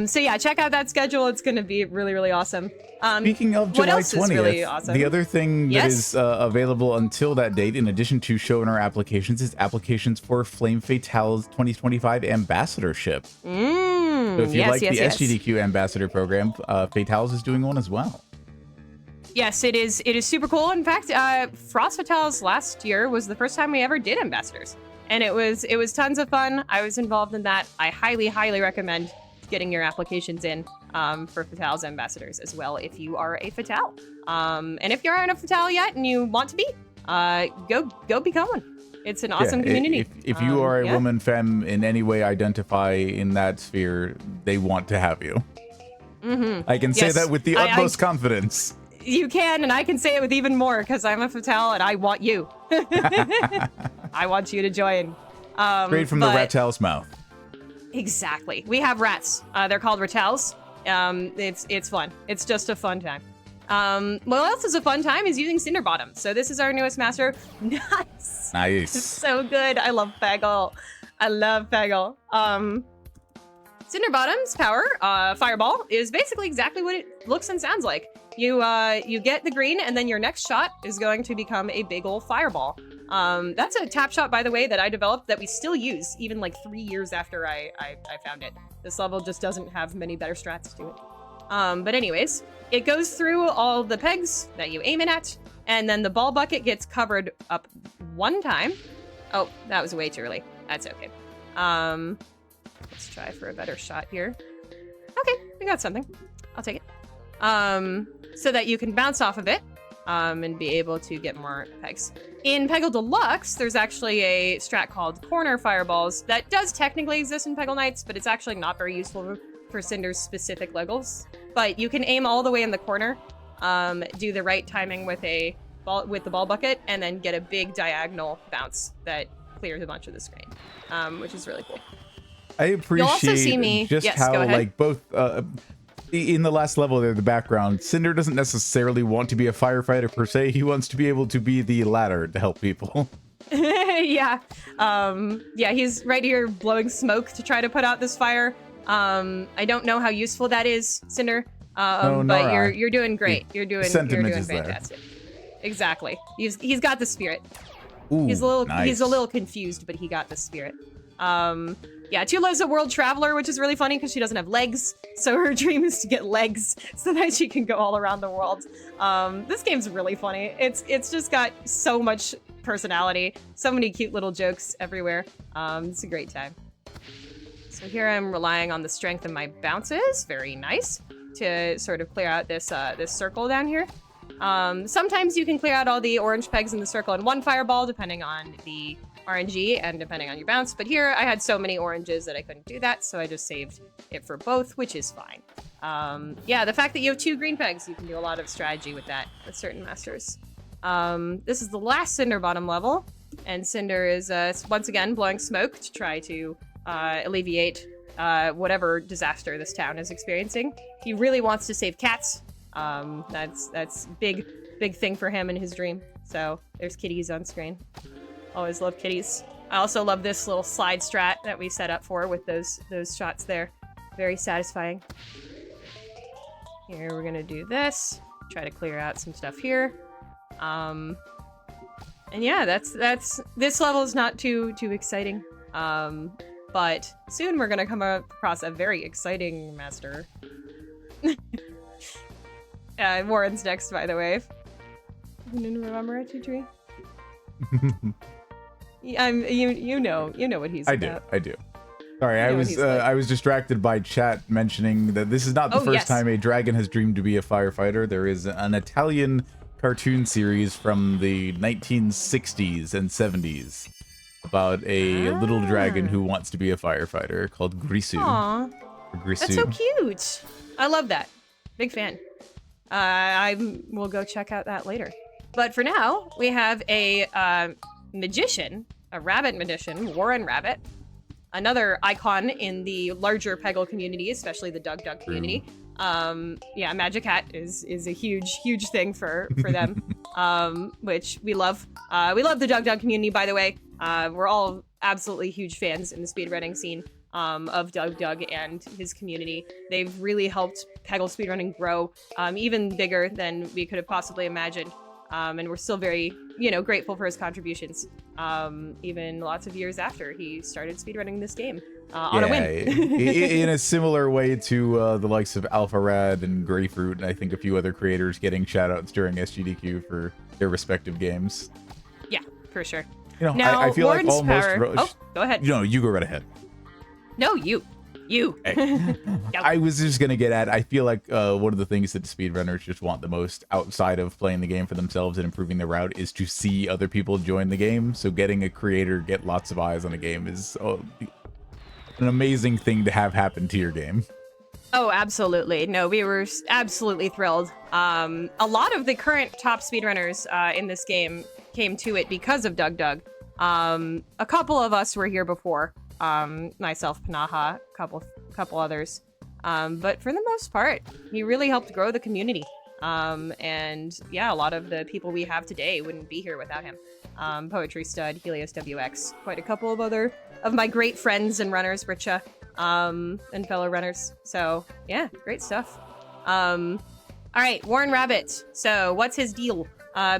So yeah, check out that schedule. It's going to be really, really awesome. Speaking of July 20th, really awesome? The other thing that is available until that date, in addition to Showrunner applications, is applications for Flame Fatale's 2025 ambassadorship. So if you like the SGDQ ambassador program, Fatales is doing one as well. Yes, it is. It is super cool. In fact, Frost Fatales last year was the first time we ever did ambassadors, and it was tons of fun. I was involved in that. I highly, highly recommend getting your applications in for Fatales ambassadors as well if you are a Fatale. And if you aren't a Fatale yet and you want to be, go become one. It's an awesome community. If you are a woman, femme, in any way identify in that sphere, they want to have you. I can say that with the utmost confidence. You can, and I can say it with even more, because I'm a Fatale and I want you. I want you to join. Straight from the Rattel's mouth. Exactly. We have rats. They're called Rattels. It's fun. It's just a fun time. What else is a fun time is using Cinderbottom. So this is our newest master. Nice. It's so good. I love Peggle. Cinderbottom's power, Fireball, is basically exactly what it looks and sounds like. You get the green, and then your next shot is going to become a big ol' fireball. That's a tap shot, by the way, that I developed that we still use, even like 3 years after I found it. This level just doesn't have many better strats to it. But anyways, it goes through all the pegs that you aim it at, and then the ball bucket gets covered up one time. Oh, that was way too early. That's okay. Let's try for a better shot here. Okay, we got something. I'll take it. So that you can bounce off of it, and be able to get more pegs. In Peggle Deluxe, there's actually a strat called Corner Fireballs that does technically exist in Peggle Nights, but it's actually not very useful for Cinder's specific levels. But you can aim all the way in the corner, do the right timing with the ball bucket, and then get a big diagonal bounce that clears a bunch of the screen, which is really cool. I appreciate just how, like, both in the last level there, the background, Cinder doesn't necessarily want to be a firefighter per se. He wants to be able to be the ladder to help people. Yeah. Yeah, he's right here blowing smoke to try to put out this fire. I don't know how useful that is, Cinder. But you're doing great. You're doing fantastic. Exactly. He's got the spirit. Ooh, he's a little confused, but he got the spirit. Yeah, Tula's a world traveler, which is really funny because she doesn't have legs. So her dream is to get legs so that she can go all around the world. This game's really funny. It's just got so much personality, so many cute little jokes everywhere. It's a great time. So here I'm relying on the strength of my bounces, very nice, to sort of clear out this circle down here. Sometimes you can clear out all the orange pegs in the circle in one fireball, depending on the RNG and depending on your bounce, but here I had so many oranges that I couldn't do that, so I just saved it for both, which is fine. Yeah, the fact that you have 2 green pegs, you can do a lot of strategy with that with certain masters. This is the last Cinderbottom level, and Cinder is once again blowing smoke to try to alleviate whatever disaster this town is experiencing. He really wants to save cats. That's big thing for him in his dream. So there's kitties on screen. Always love kitties. I also love this little slide strat that we set up for with those shots there. Very satisfying. Here we're gonna do this. Try to clear out some stuff here. And yeah, that's this level is not too exciting. but soon we're gonna come across a very exciting master. Warren's next, by the way. You didn't remember it, Tree? You know what he's about. I do. Sorry, I was distracted by chat mentioning that this is not the first time a dragon has dreamed to be a firefighter. There is an Italian cartoon series from the 1960s and 70s about a little dragon who wants to be a firefighter called Grisu. Aww, Grisu. that's so cute. I love that. Big fan. I will go check out that later. But for now, we have a magician, a rabbit magician, Warren Rabbit. Another icon in the larger Peggle community, especially the Dug community. Yeah, Magic Hat is a huge thing for them, which we love. We love the Dug community, by the way. We're all absolutely huge fans in the speedrunning scene of Dug and his community. They've really helped Peggle speedrunning grow even bigger than we could have possibly imagined. And we're still very, grateful for his contributions, even lots of years after he started speedrunning this game on a whim. In a similar way to the likes of Alpha Rad and Greyfruit, and I think a few other creators getting shoutouts during SGDQ for their respective games. Yeah, for sure. Now, I feel Warren's like almost... power... Oh, go ahead. No, you go right ahead. No, you. Hey. I was just gonna get at, I feel like one of the things that speedrunners just want the most outside of playing the game for themselves and improving their route is to see other people join the game. So getting a creator get lots of eyes on a game is an amazing thing to have happen to your game. Oh, absolutely. No, we were absolutely thrilled. A lot of the current top speedrunners in this game came to it because of Dug. A couple of us were here before. Myself, Panaha, couple others. But for the most part, he really helped grow the community. And yeah, a lot of the people we have today wouldn't be here without him. Poetry Stud, Helios WX, quite a couple of other of my great friends and runners, Richa, and fellow runners. So yeah, great stuff. All right, Warren Rabbit. So what's his deal?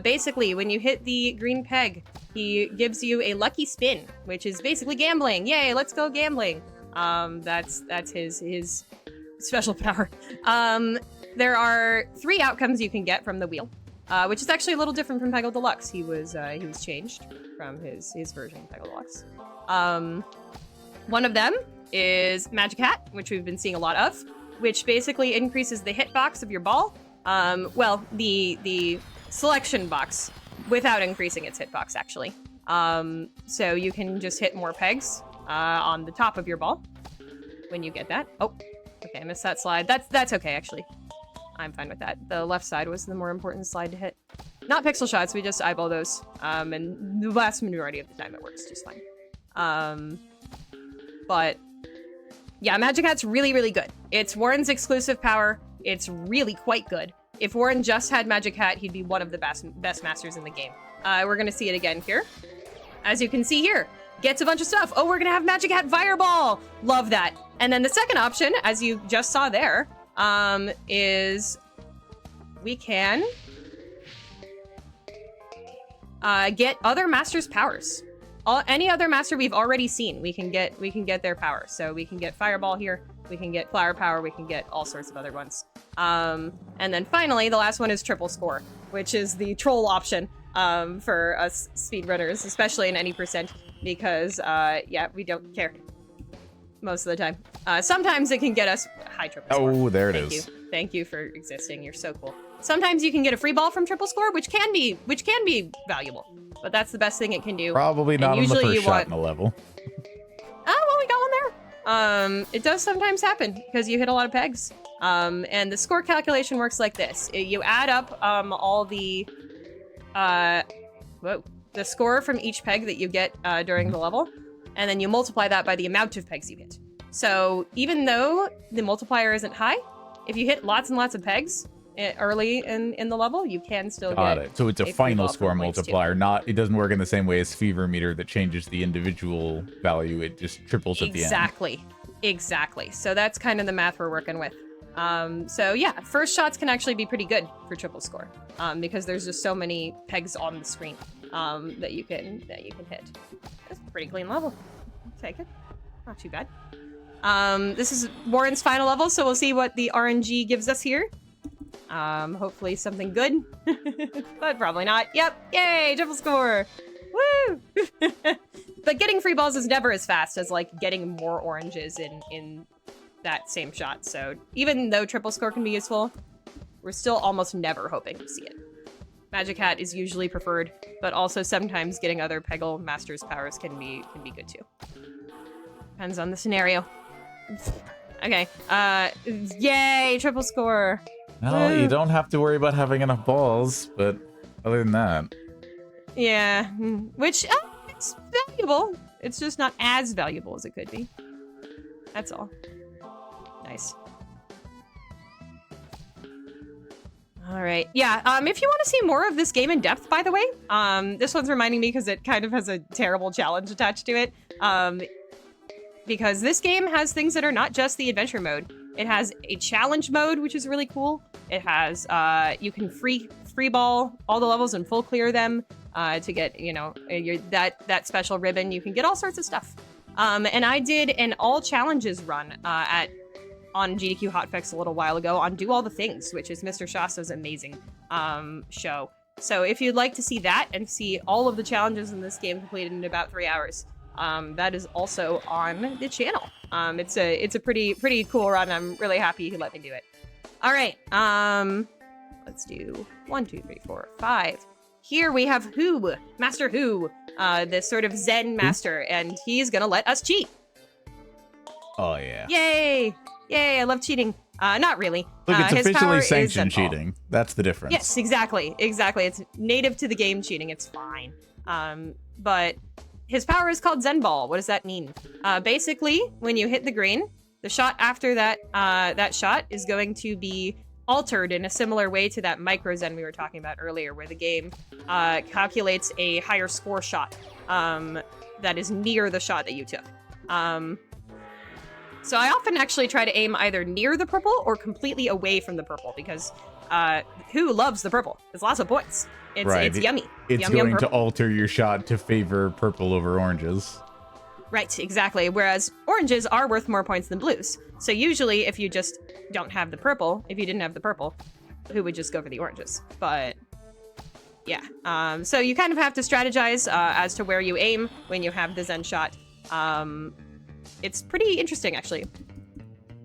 Basically, when you hit the green peg, he gives you a lucky spin, which is basically gambling. Yay, let's go gambling. That's his special power. There are 3 outcomes you can get from the wheel, which is actually a little different from Peggle Deluxe. He was changed from his version of Peggle Deluxe. One of them is Magic Hat, which we've been seeing a lot of, which basically increases the hitbox of your ball. Well, the selection box without increasing its hitbox, actually. So you can just hit more pegs on the top of your ball when you get that. Oh, okay, I missed that slide. That's okay, actually. I'm fine with that. The left side was the more important slide to hit. Not pixel shots, we just eyeball those. And the vast majority of the time it works just fine. But yeah, Magic Hat's really, really good. It's Warren's exclusive power. It's really quite good. If Warren just had Magic Hat, he'd be one of the best masters in the game. We're gonna see it again here. As you can see here, gets a bunch of stuff. Oh, we're gonna have Magic Hat Fireball. Love that. And then the second option, as you just saw there, is we can get other masters' powers. Any other master we've already seen, we can get their power. So we can get Fireball here, we can get Flower Power, we can get all sorts of other ones. And then finally, the last one is Triple Score, which is the troll option for us speedrunners, especially in any percent, because yeah, we don't care most of the time. Sometimes it can get us high triple score. Oh, there it is. Thank you for existing. You're so cool. Sometimes you can get a free ball from triple score, which can be valuable, but that's the best thing it can do. Probably not on the first shot in the level. Oh, well, we got one there. It does sometimes happen because you hit a lot of pegs. And the score calculation works like this. You add up all the score from each peg that you get during the level, and then you multiply that by the amount of pegs you hit. So even though the multiplier isn't high, if you hit lots and lots of pegs early in the level, you can still Got get it. So it's a final score multiplier, not, it doesn't work in the same way as Fever Meter that changes the individual value. It just triples at the end. Exactly. So that's kind of the math we're working with. So yeah, first shots can actually be pretty good for triple score, because there's just so many pegs on the screen that you can hit. That's a pretty clean level. Take it. Not too bad. This is Warren's final level, so we'll see what the RNG gives us here. Hopefully something good, but probably not. Yep, yay, triple score. Woo! But getting free balls is never as fast as like getting more oranges in that same shot. So even though triple score can be useful, we're still almost never hoping to see it. Magic Hat is usually preferred, but also sometimes getting other Peggle Masters powers can be good too. Depends on the scenario. Okay. Yay, triple score. No, Woo. you don't have to worry about having enough balls, but other than that. Yeah, which it's valuable. It's just not as valuable as it could be. That's all. Nice. All right. Yeah. If you want to see more of this game in depth, by the way, this one's reminding me because it kind of has a terrible challenge attached to it. Because this game has things that are not just the adventure mode. It has a challenge mode, which is really cool. It has you can free ball all the levels and full clear them to get that special ribbon. You can get all sorts of stuff. And I did an all challenges run on GDQ Hotfix a little while ago on Do All the Things, which is Mr. Shasta's amazing show. So if you'd like to see that and see all of the challenges in this game completed in about 3 hours, that is also on the channel. It's a pretty cool run. I'm really happy he let me do it. All right, let's do 1, 2, 3, 4, 5. Here we have Who, Master Who, this sort of Zen master, and he's gonna let us cheat. Oh yeah. Yay! Yay! I love cheating. Not really. Look, it's his officially power is sanctioned Zen ball. cheating. That's the difference. Yes, exactly. It's native to the game cheating. It's fine. But his power is called Zen Ball. What does that mean? Basically, when you hit the green, the shot after that shot is going to be altered in a similar way to that micro Zen we were talking about earlier, where the game calculates a higher score shot that is near the shot that you took. So I often actually try to aim either near the purple or completely away from the purple, because Who loves the purple? It's lots of points. It's yummy. It's yum, going yum to alter your shot to favor purple over oranges. Right, exactly. Whereas oranges are worth more points than blues. So usually if you just don't have the purple, if you didn't have the purple, Who would just go for the oranges. But yeah, so you kind of have to strategize as to where you aim when you have the Zen shot. It's pretty interesting, actually.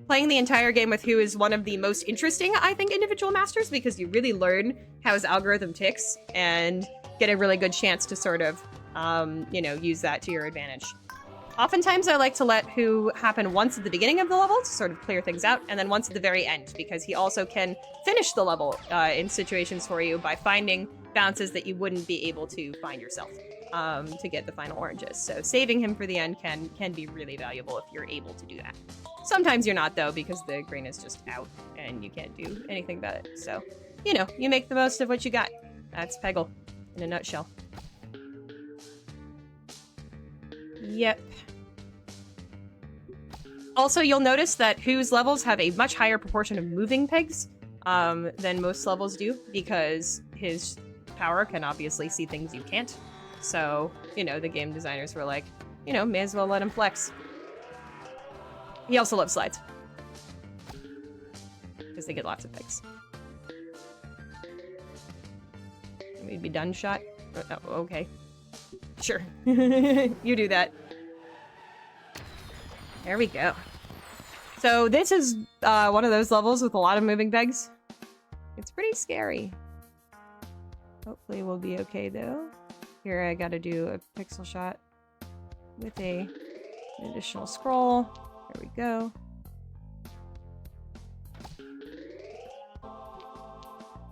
Playing the entire game with Who is one of the most interesting, I think, individual masters, because you really learn how his algorithm ticks and get a really good chance to sort of, use that to your advantage. Oftentimes, I like to let Who happen once at the beginning of the level to sort of clear things out, and then once at the very end, because he also can finish the level in situations for you by finding bounces that you wouldn't be able to find yourself to get the final oranges. So saving him for the end can be really valuable if you're able to do that. Sometimes you're not, though, because the green is just out and you can't do anything about it. So, you make the most of what you got. That's Peggle in a nutshell. Yep. Also, you'll notice that Who's levels have a much higher proportion of moving pegs than most levels do, because his power can obviously see things you can't. So, the game designers were like, may as well let him flex. He also loves slides, because they get lots of pegs. We'd be done shot? Oh, okay. Sure. You do that. There we go. So this is one of those levels with a lot of moving pegs. It's pretty scary. Hopefully we'll be okay, though. Here I gotta do a pixel shot with an additional scroll. There we go.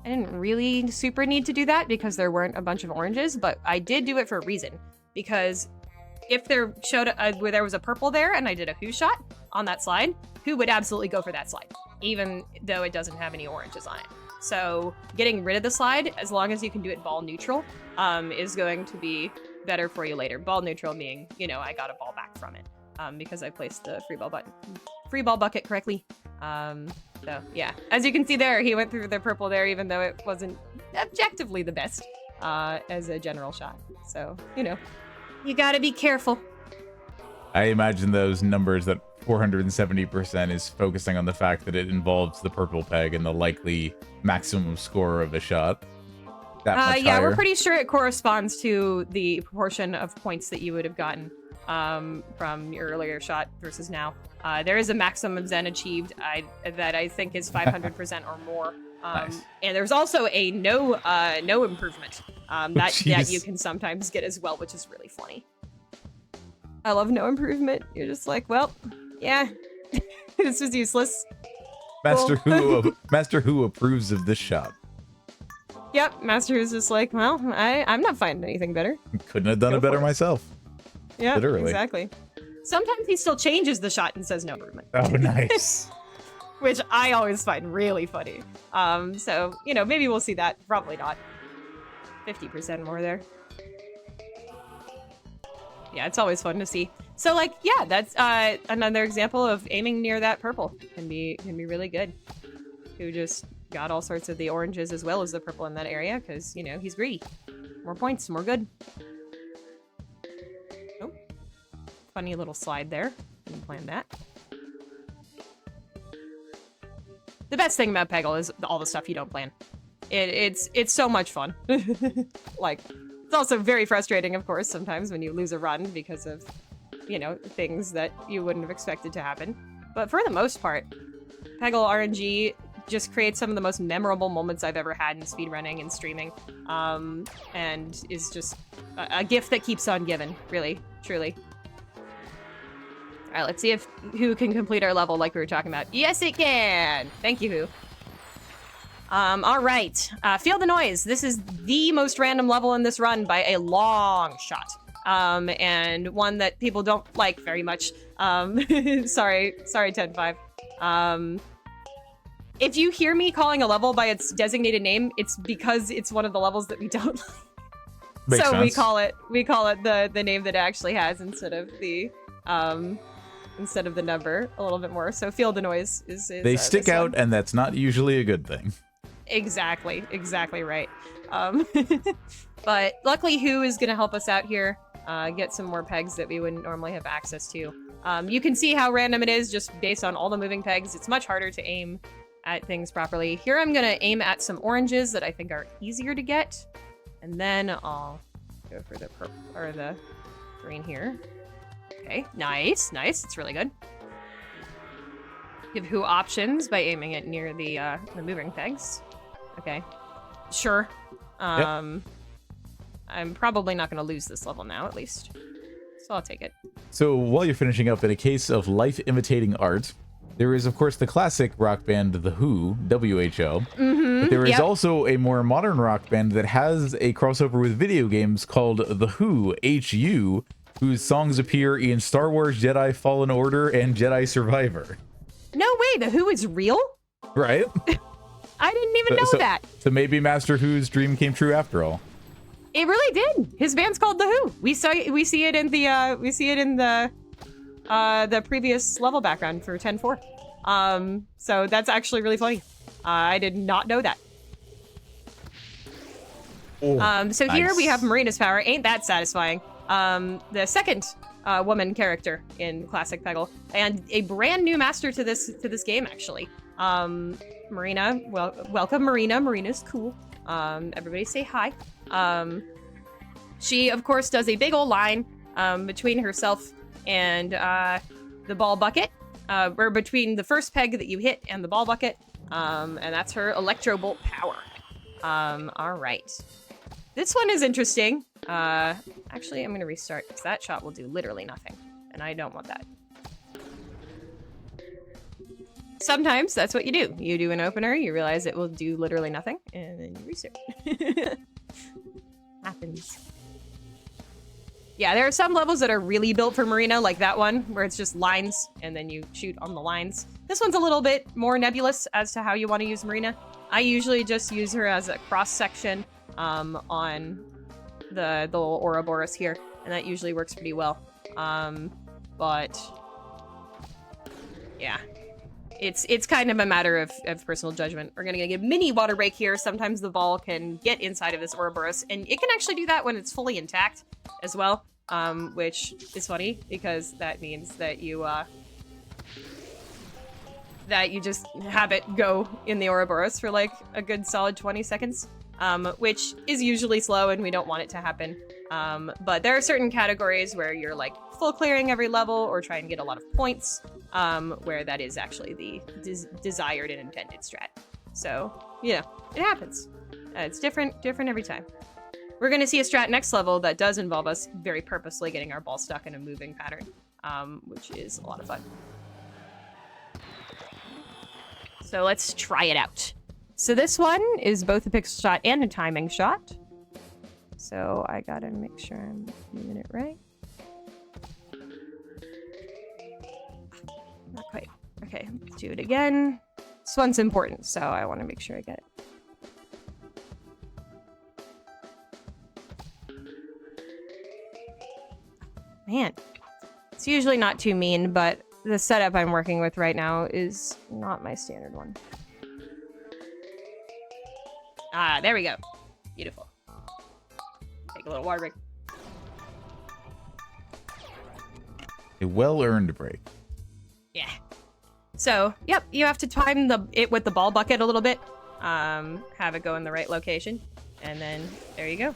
I didn't really super need to do that because there weren't a bunch of oranges, but I did do it for a reason. Because if there showed where there was a purple there and I did a Who shot on that slide, Who would absolutely go for that slide, even though it doesn't have any oranges on it. So getting rid of the slide, as long as you can do it ball neutral, is going to be better for you later. Ball neutral meaning, I got a ball back from it because I placed the free ball bucket correctly. So yeah, as you can see there, he went through the purple there, even though it wasn't objectively the best as a general shot. So, you gotta be careful. I imagine those numbers that 470% is focusing on the fact that it involves the purple peg and the likely maximum score of a shot. That much yeah, higher. we're pretty sure it corresponds to the proportion of points that you would have gotten from your earlier shot versus now. There is a maximum Zen achieved that I think is 500% or more. Nice. And there's also a no improvement that you can sometimes get as well, which is really funny. I love no improvement. You're just like, well, yeah, this was useless. Master Cool. Master Who approves of this shot. Yep, Master Who's just like, well, I'm not finding anything better. Couldn't have done it better myself. Yeah, Literally. exactly. Sometimes he still changes the shot and says no improvement. Oh, nice. Which I always find really funny. So, you know, maybe we'll see that. Probably not. 50% more there. Yeah, it's always fun to see. So, like, yeah, that's another example of aiming near that purple. Can be really good. Who just got all sorts of the oranges as well as the purple in that area, because, you know, he's greedy. More points, more good. Oh. Funny little slide there. Didn't plan that. The best thing about Peggle is all the stuff you don't plan. It's so much fun. Like, it's also very frustrating, of course, sometimes when you lose a run because of, you know, things that you wouldn't have expected to happen. But for the most part, Peggle RNG just creates some of the most memorable moments I've ever had in speedrunning and streaming. And is just a gift that keeps on giving, really, truly. All right, let's see if Who can complete our level like we were talking about. Yes, it can! Thank you, Who. All right. Feel the Noise. This is the most random level in this run by a long shot. And one that people don't like very much. Sorry, 10-5. If you hear me calling a level by its designated name, it's because it's one of the levels that we don't like. Makes so sense. we call it the name that it actually has instead of the number a little bit more. So Feel the Noise is They stick out, and that's not usually a good thing. Exactly right. But luckily Who is going to help us out here, get some more pegs that we wouldn't normally have access to. You can see how random it is just based on all the moving pegs. It's much harder to aim at things properly. Here I'm going to aim at some oranges that I think are easier to get, and then I'll go for the purple or the green here. Okay, nice. It's really good. Give Who options by aiming it near the moving pegs. Okay, sure. I'm probably not going to lose this level now, at least. So I'll take it. So while you're finishing up, in a case of life imitating art, there is, of course, the classic rock band The Who, WHO. But there is also a more modern rock band that has a crossover with video games called The Who, HU, whose songs appear in Star Wars Jedi Fallen Order and Jedi Survivor. No way, The Who is real? Right? I didn't even know that. So maybe Master Who's dream came true after all. It really did. His band's called The Who. We see it in the previous level background for 10-4. So that's actually really funny. I did not know that. Oh, so here nice. we have Marina's power. Ain't that satisfying? The second woman character in Classic Peggle, and a brand new master to this game actually. Marina, welcome Marina. Marina's cool. Everybody say hi. She of course does a big old line between herself and the ball bucket, or between the first peg that you hit and the ball bucket, and that's her electro bolt power. All right. This one is interesting. Actually, I'm going to restart because that shot will do literally nothing, and I don't want that. Sometimes that's what you do. You do an opener, you realize it will do literally nothing, and then you restart. Happens. Yeah, there are some levels that are really built for Marina, like that one, where it's just lines, and then you shoot on the lines. This one's a little bit more nebulous as to how you want to use Marina. I usually just use her as a cross-section on the little Ouroboros here, and that usually works pretty well. But yeah, it's kind of a matter of personal judgment. We're gonna get a mini water break here. Sometimes the ball can get inside of this Ouroboros, and it can actually do that when it's fully intact as well. which is funny because that means that you just have it go in the Ouroboros for like a good solid 20 seconds, which is usually slow and we don't want it to happen. But there are certain categories where you're like full clearing every level or try and get a lot of points, where that is actually the desired and intended strat. So, you know, it happens. It's different every time. We're going to see a strat next level that does involve us very purposely getting our ball stuck in a moving pattern, which is a lot of fun. So let's try it out. So this one is both a pixel shot and a timing shot. So I gotta make sure I'm doing it right. Not quite. Okay, let's do it again. This one's important, so I want to make sure I get it. Man, it's usually not too mean, but the setup I'm working with right now is not my standard one. Ah, there we go. Beautiful. Take a little water break. A well-earned break. Yeah. So, yep, you have to time it with the ball bucket a little bit. Have it go in the right location. And then, there you go.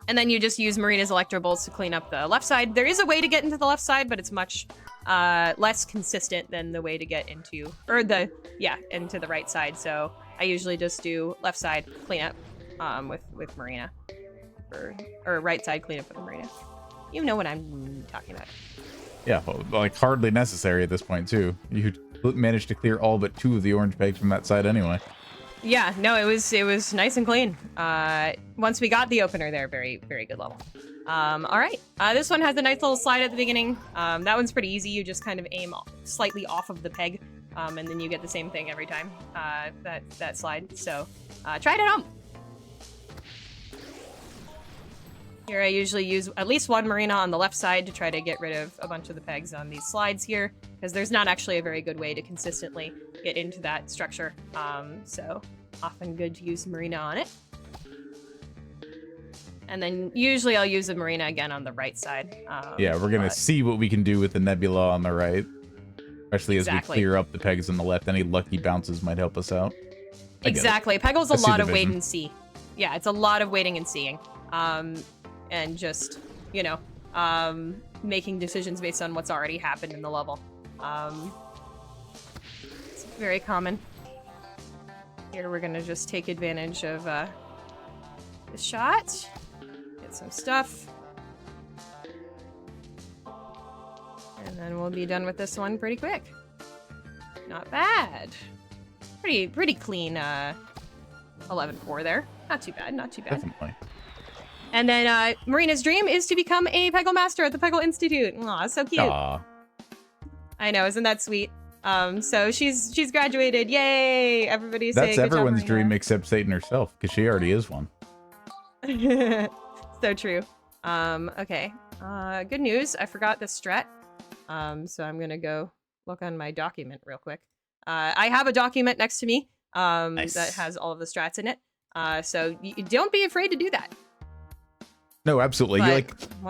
And then you just use Marina's Electro Bolts to clean up the left side. There is a way to get into the left side, but it's much less consistent than the way to get into, into the right side. So I usually just do left side cleanup with Marina. Or right side cleanup with Marina. You know what I'm talking about. Yeah, well, like hardly necessary at this point, too. You managed to clear all but 2 of the orange pegs from that side anyway. Yeah, no, it was nice and clean. Once we got the opener there, very, very good level. All right, this one has a nice little slide at the beginning. That one's pretty easy. You just kind of aim slightly off of the peg, and then you get the same thing every time, that slide. So try it at home. Here I usually use at least one Marina on the left side to try to get rid of a bunch of the pegs on these slides here, because there's not actually a very good way to consistently get into that structure. So often good to use Marina on it. And then usually I'll use a Marina again on the right side. Yeah, we're going to see what we can do with the Nebula on the right, especially as we clear up the pegs on the left. Any lucky bounces might help us out. Exactly. Peggle's a lot of wait and see. Yeah, it's a lot of waiting and seeing. And just, you know, making decisions based on what's already happened in the level. It's very common. Here we're gonna just take advantage of the shot, get some stuff, and then we'll be done with this one pretty quick. Not bad. Pretty clean 11-4 there. Not too bad, not too bad. Definitely. And then Marina's dream is to become a Peggle Master at the Peggle Institute. Aw, so cute. Aww. I know, isn't that sweet? So she's graduated. Yay! Everybody's saying That's everyone's dream except Satan herself, because she already is one. So true. Okay. Good news. I forgot the strat. So I'm gonna go look on my document real quick. I have a document next to me Nice. that has all of the strats in it. So don't be afraid to do that. No, absolutely.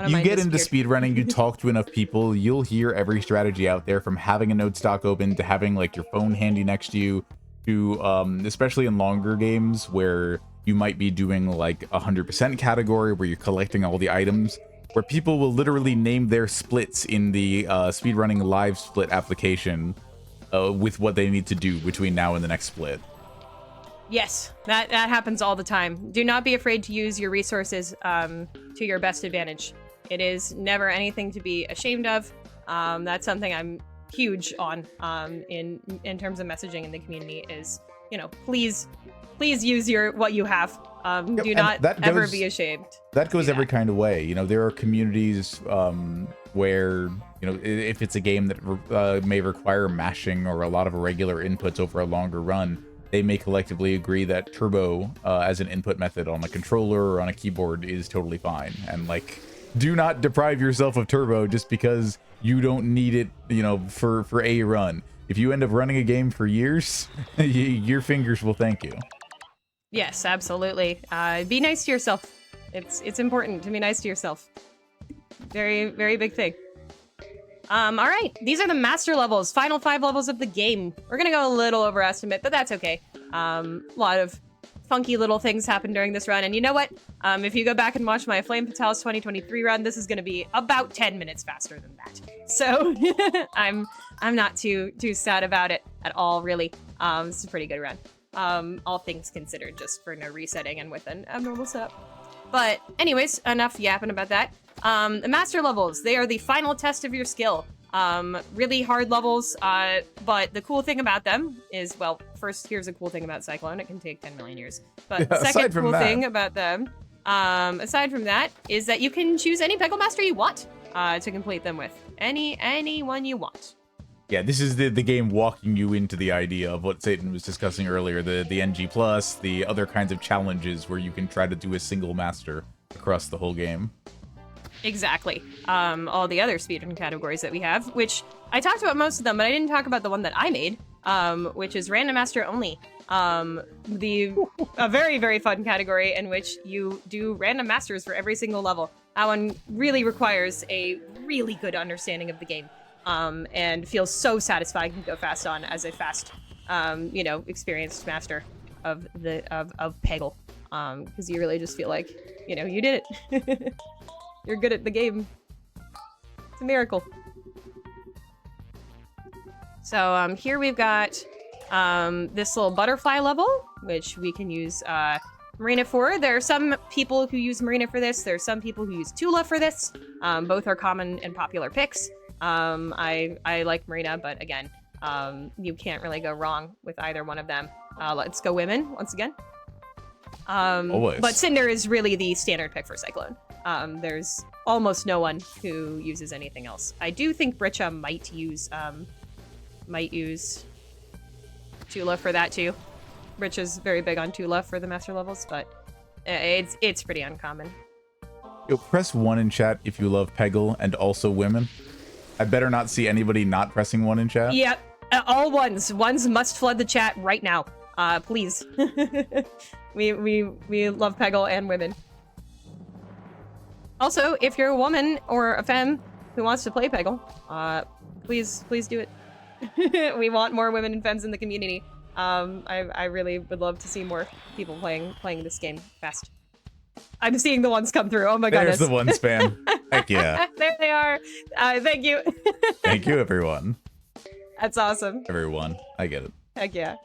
You get into speedrunning, you talk to enough people, you'll hear every strategy out there, from having a node stock open to having like your phone handy next to you, to especially in longer games where you might be doing like 100% category where you're collecting all the items, where people will literally name their splits in the speedrunning live split application with what they need to do between now and the next split. Yes, that happens all the time. Do not be afraid to use your resources to your best advantage. It is never anything to be ashamed of. That's something I'm huge on in terms of messaging in the community is, you know, please use what you have. Do not ever be ashamed. That goes every kind of way. You know, there are communities where, you know, if it's a game that may require mashing or a lot of irregular inputs over a longer run, they may collectively agree that turbo as an input method on a controller or on a keyboard is totally fine. And like, do not deprive yourself of turbo just because you don't need it, you know, for a run. If you end up running a game for years, your fingers will thank you. Yes, absolutely. Be nice to yourself. It's important to be nice to yourself. very, very big thing. All right, these are the master levels, final 5 levels of the game. We're gonna go a little overestimate, but that's okay. A lot of funky little things happen during this run, and you know what? If you go back and watch my Flame Fatales 2023 run, this is gonna be about 10 minutes faster than that. So I'm not too sad about it at all, really. It's a pretty good run. All things considered, just for no resetting and with an abnormal setup. But anyways, enough yapping about that. The master levels, they are the final test of your skill. Really hard levels, but the cool thing about them is, well, first, here's a cool thing about Cyclone. It can take 10 million years. But the second cool thing about them, aside from that, is that you can choose any Peggle Master you want to complete them with. Any one you want. Yeah, this is the game walking you into the idea of what Satan was discussing earlier, the NG+, the other kinds of challenges where you can try to do a single master across the whole game. Exactly. All the other speedrun categories that we have, which I talked about most of them, but I didn't talk about the one that I made, which is Random Master Only. A very, very fun category in which you do random masters for every single level. That one really requires a really good understanding of the game. And feels so satisfying to go fast on as a fast, experienced master of Peggle. Because you really just feel like, you did it. You're good at the game. It's a miracle. So here we've got this little butterfly level, which we can use Marina for. There are some people who use Marina for this. There are some people who use Tula for this. Both are common and popular picks. I like Marina, but again, you can't really go wrong with either one of them. Let's go women once again. Always. But Cinder is really the standard pick for Cyclone. There's almost no one who uses anything else. I do think Bricha might use Tula for that too. Bricha's very big on Tula for the master levels, but it's pretty uncommon. Yo, press 1 in chat if you love Peggle and also women. I better not see anybody not pressing 1 in chat. Yep, all ones. Ones must flood the chat right now. Please. we love Peggle and women. Also, if you're a woman or a femme who wants to play Peggle, please do it. We want more women and femmes in the community. I really would love to see more people playing this game fast. I'm seeing the ones come through. Oh my goodness. There's the one spam. Heck yeah. There they are. Thank you. Thank you, everyone. That's awesome. Everyone. I get it. Heck yeah.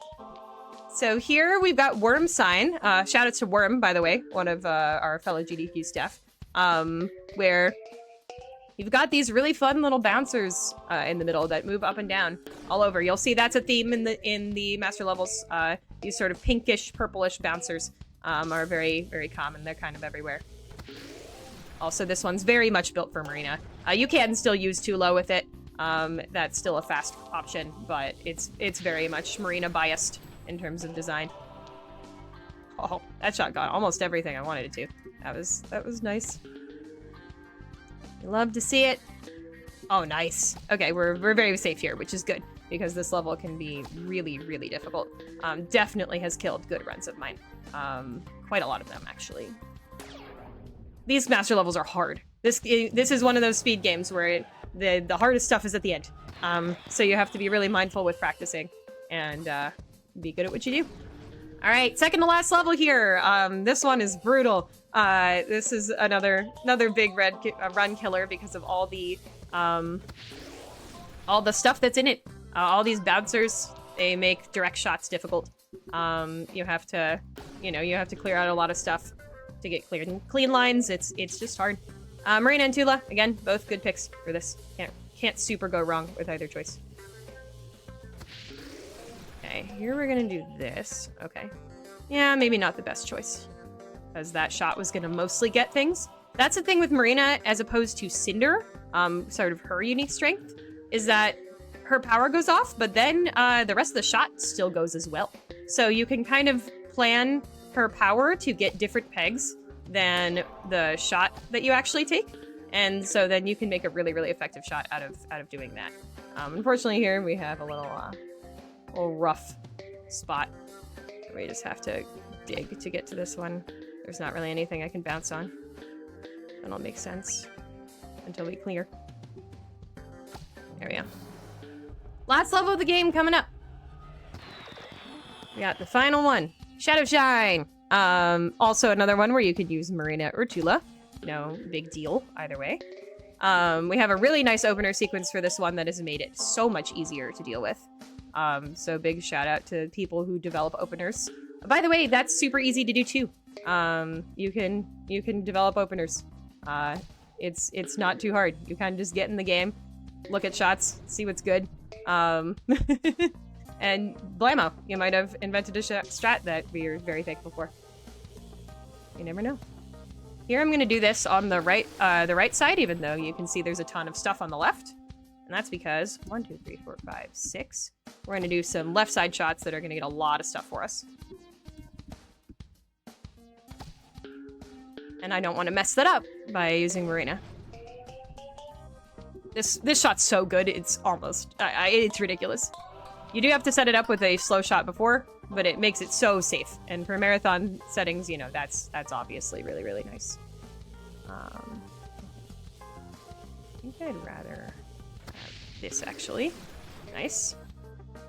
So here we've got Worm Sign. Shout out to Worm, by the way, one of our fellow GDQ staff. Where you've got these really fun little bouncers in the middle that move up and down all over. You'll see that's a theme in the master levels. These sort of pinkish, purplish bouncers are very, very common. They're kind of everywhere. Also, this one's very much built for Marina. You can still use Tula with it. That's still a fast option, but it's very much Marina biased in terms of design. Oh, that shot got almost everything I wanted it to. That was nice. Love to see it. Oh, nice. Okay, we're very safe here, which is good, because this level can be really, really difficult. Definitely has killed good runs of mine. Quite a lot of them, actually. These master levels are hard. This is one of those speed games where the hardest stuff is at the end. So you have to be really mindful with practicing and be good at what you do. All right, second to last level here. This one is brutal. This is another big run killer because of all the stuff that's in it. All these bouncers, they make direct shots difficult. You have to clear out a lot of stuff to get clean lines. It's just hard. Marina and Tula, again, both good picks for this. Can't super go wrong with either choice. Okay, here we're gonna do this. Okay. Yeah, maybe not the best choice, because that shot was gonna mostly get things. That's the thing with Marina as opposed to Cinder, sort of her unique strength, is that her power goes off, but then the rest of the shot still goes as well. So you can kind of plan her power to get different pegs than the shot that you actually take. And so then you can make a really, really effective shot out of doing that. Unfortunately here we have a little rough spot. We just have to dig to get to this one. There's not really anything I can bounce on. That'll make sense. until we clear. There we go. Last level of the game coming up. We got the final one, Shadow Shine. Also another one where you could use Marina or Tula. No big deal either way. We have a really nice opener sequence for this one that has made it so much easier to deal with. So big shout out to people who develop openers. By the way, that's super easy to do too. You can develop openers. It's not too hard. You kind of just get in the game, look at shots, see what's good. And blammo, you might have invented a strat that we are very thankful for. You never know. Here I'm gonna do this on the right side, even though you can see there's a ton of stuff on the left. And that's because 1, 2, 3, 4, 5, 6. We're gonna do some left side shots that are gonna get a lot of stuff for us. And I don't want to mess that up by using Marina. This shot's so good, it's almost, it's ridiculous. You do have to set it up with a slow shot before, but it makes it so safe. And for marathon settings, you know, that's obviously really, really nice. I think I'd rather have this, actually. Nice.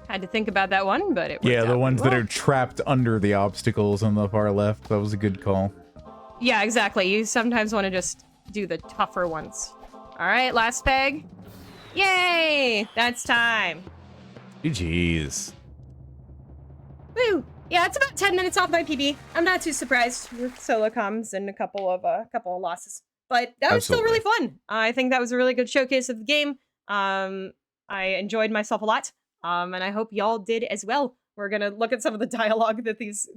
Had to think about that one, but it worked out the ones well. that are trapped under the obstacles on the far left. That was a good call. Yeah, exactly. You sometimes want to just do the tougher ones. All right, last peg. Yay! That's time. GG's. Woo! Yeah, it's about 10 minutes off my PB. I'm not too surprised with solo comms and a couple of losses, but that was still really fun. I think that was a really good showcase of the game. I enjoyed myself a lot, and I hope y'all did as well. We're gonna look at some of the dialogue that these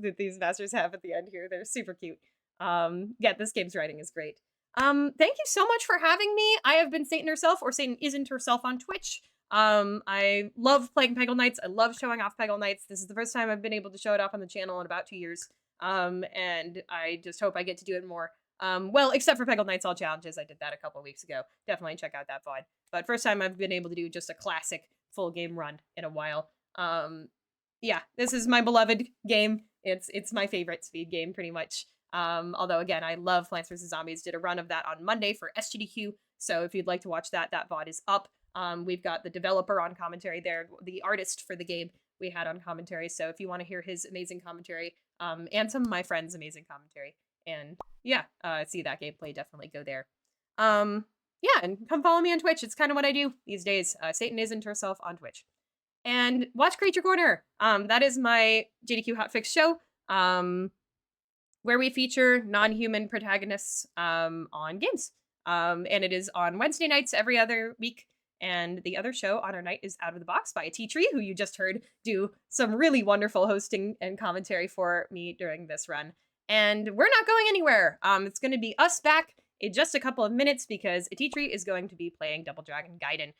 masters have at the end here. They're super cute. Yeah, this game's writing is great. Thank you so much for having me. I have been Satan herself, or Satan isn't herself on Twitch. I love playing Peggle Nights. I love showing off Peggle Nights. This is the first time I've been able to show it off on the channel in about 2 years. And I just hope I get to do it more. Well, except for Peggle Nights All Challenges. I did that a couple weeks ago. Definitely check out that VOD. But first time I've been able to do just a classic full game run in a while. Yeah, this is my beloved game. It's my favorite speed game, pretty much. Although, again, I love Plants vs. Zombies. Did a run of that on Monday for SGDQ. So if you'd like to watch that, that VOD is up. We've got the developer on commentary there, the artist for the game we had on commentary. So if you want to hear his amazing commentary, and some of my friends' amazing commentary, and yeah, see that gameplay, definitely go there. Yeah, and come follow me on Twitch. It's kind of what I do these days. Satan isn't herself on Twitch. And watch Creature Corner. That is my GDQ Hotfix show, where we feature non-human protagonists on games. And it is on Wednesday nights every other week. And the other show on our night is Out of the Box by T-Tree, who you just heard do some really wonderful hosting and commentary for me during this run. And we're not going anywhere. It's going to be us back in just a couple of minutes because T-Tree is going to be playing Double Dragon Gaiden.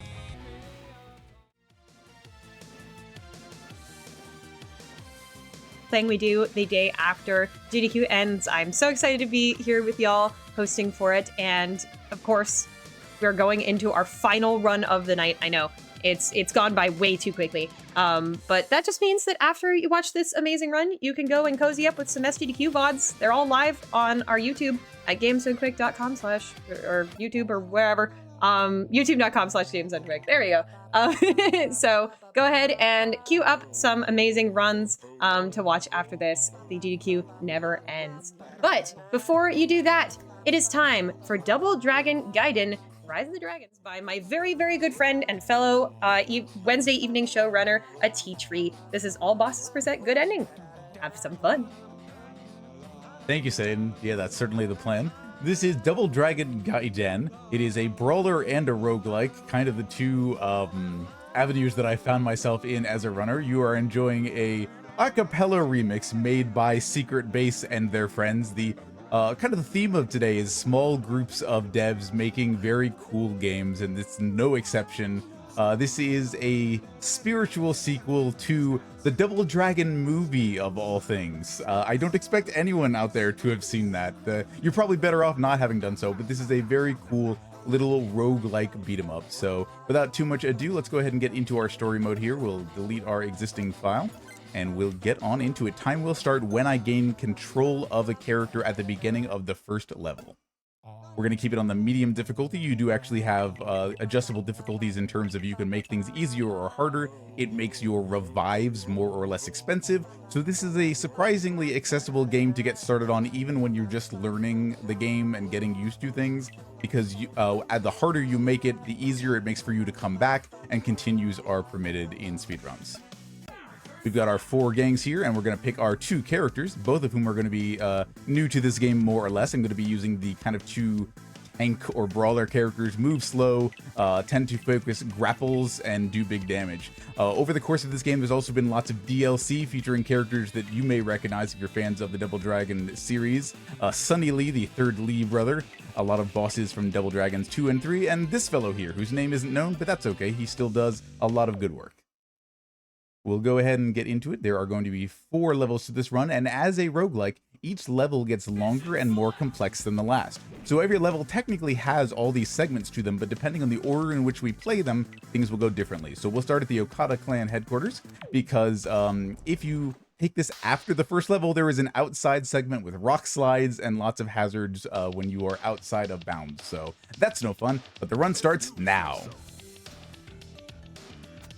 Thing we do the day after GDQ ends. I'm so excited to be here with y'all hosting for it. And of course, we're going into our final run of the night. I know it's gone by way too quickly. But that just means that after you watch this amazing run, you can go and cozy up with some SGDQ VODs. They're all live on our YouTube at gamesdonequick.com/ or YouTube or wherever. YouTube.com/gamesdonequick. There we go. So go ahead and queue up some amazing runs to watch after this. The GDQ never ends. But before you do that, it is time for Double Dragon Gaiden Rise of the Dragons by my very, very good friend and fellow Wednesday evening showrunner, T-Tree. This is all bosses present good ending. Have some fun. Thank you, Satan. Yeah, that's certainly the plan. This is Double Dragon Gaiden. It is a brawler and a roguelike, kind of the two avenues that I found myself in as a runner. You are enjoying a acapella remix made by Secret Base and their friends. The kind of the theme of today is small groups of devs making very cool games, and it's no exception. This is a spiritual sequel to the Double Dragon movie, of all things. I don't expect anyone out there to have seen that. You're probably better off not having done so, but this is a very cool little roguelike beat 'em up. So without too much ado, let's go ahead and get into our story mode here. We'll delete our existing file and we'll get on into it. Time will start when I gain control of a character at the beginning of the first level. We're going to keep it on the medium difficulty. You do actually have adjustable difficulties in terms of you can make things easier or harder. It makes your revives more or less expensive. So this is a surprisingly accessible game to get started on, even when you're just learning the game and getting used to things, because the harder you make it, the easier it makes for you to come back, and continues are permitted in speedruns. We've got our 4 gangs here, and we're going to pick our 2 characters, both of whom are going to be new to this game more or less. I'm going to be using the kind of 2 tank or brawler characters, move slow, tend to focus grapples, and do big damage. Over the course of this game, there's also been lots of DLC featuring characters that you may recognize if you're fans of the Double Dragon series. Sunny Lee, the 3rd Lee brother, a lot of bosses from Double Dragons 2 and 3, and this fellow here, whose name isn't known, but that's okay. He still does a lot of good work. We'll go ahead and get into it. There are going to be 4 levels to this run, and as a roguelike, each level gets longer and more complex than the last. So every level technically has all these segments to them, but depending on the order in which we play them, things will go differently. So we'll start at the Okada clan headquarters, because if you take this after the first level, there is an outside segment with rock slides and lots of hazards when you are outside of bounds. So that's no fun, but the run starts now.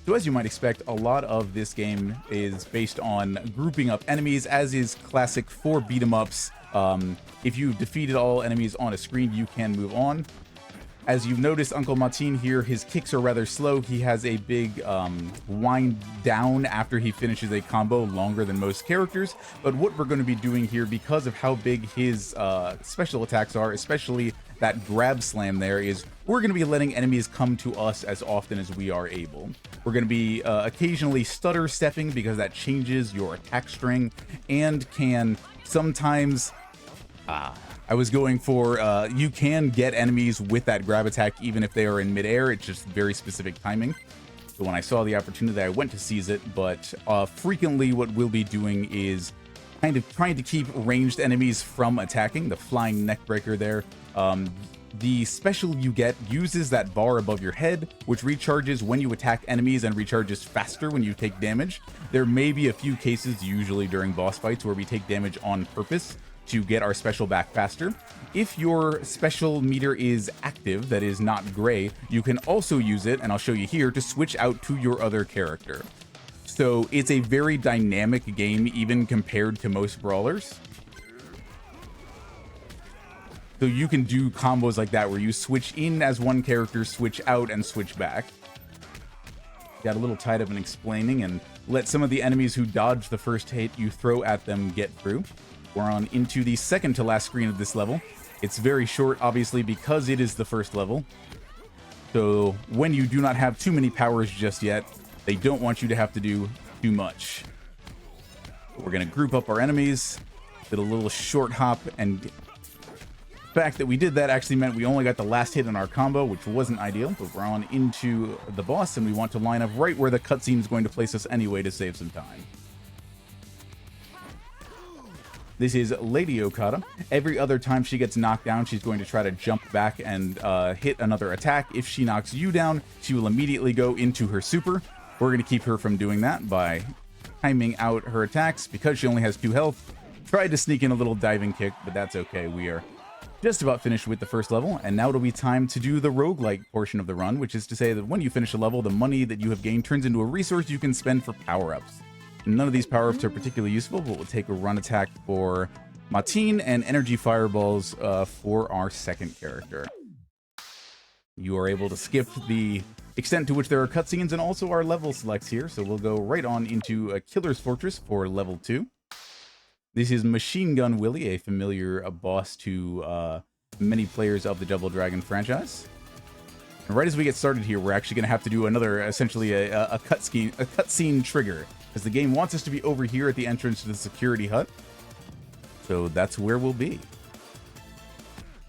So as you might expect, a lot of this game is based on grouping up enemies, as is classic for beat 'em ups. If you defeated all enemies on a screen, you can move on. As you've noticed, Uncle Martin here, his kicks are rather slow. He has a big wind down after he finishes a combo, longer than most characters. But what we're going to be doing here, because of how big his special attacks are, especially that grab slam there, is we're going to be letting enemies come to us as often as we are able. We're going to be occasionally stutter stepping, because that changes your attack string and can sometimes... I was going for, you can get enemies with that grab attack even if they are in midair. It's just very specific timing. So when I saw the opportunity, I went to seize it, but frequently what we'll be doing is kind of trying to keep ranged enemies from attacking. The flying neckbreaker there. The special you get uses that bar above your head, which recharges when you attack enemies and recharges faster when you take damage. There may be a few cases, usually during boss fights, where we take damage on purpose to get our special back faster. If your special meter is active, that is not gray, you can also use it, and I'll show you here, to switch out to your other character. So it's a very dynamic game, even compared to most brawlers. So you can do combos like that where you switch in as one character, switch out, and switch back. Got a little tied up in explaining, and let some of the enemies who dodge the first hit you throw at them get through. We're on into the second to last screen of this level. It's very short, obviously, because it is the first level. So when you do not have too many powers just yet, they don't want you to have to do too much. We're going to group up our enemies, did a little short hop, and the fact that we did that actually meant we only got the last hit in our combo, which wasn't ideal, but we're on into the boss, and we want to line up right where the cutscene is going to place us anyway to save some time. This is Lady Okada. Every other time she gets knocked down, she's going to try to jump back and hit another attack. If she knocks you down, she will immediately go into her super. We're going to keep her from doing that by timing out her attacks. Because she only has 2 health, tried to sneak in a little diving kick, but that's okay. We are just about finished with the first level, and now it'll be time to do the roguelike portion of the run, which is to say that when you finish a level, the money that you have gained turns into a resource you can spend for power-ups. None of these power-ups are particularly useful, but we'll take a run attack for Martin and energy fireballs for our second character. You are able to skip the extent to which there are cutscenes and also our level selects here, so we'll go right on into a Killer's Fortress for level 2. This is Machine Gun Willie, a familiar boss to many players of the Double Dragon franchise. And right as we get started here, we're actually going to have to do another, essentially a cutscene trigger, because the game wants us to be over here at the entrance to the security hut. So that's where we'll be.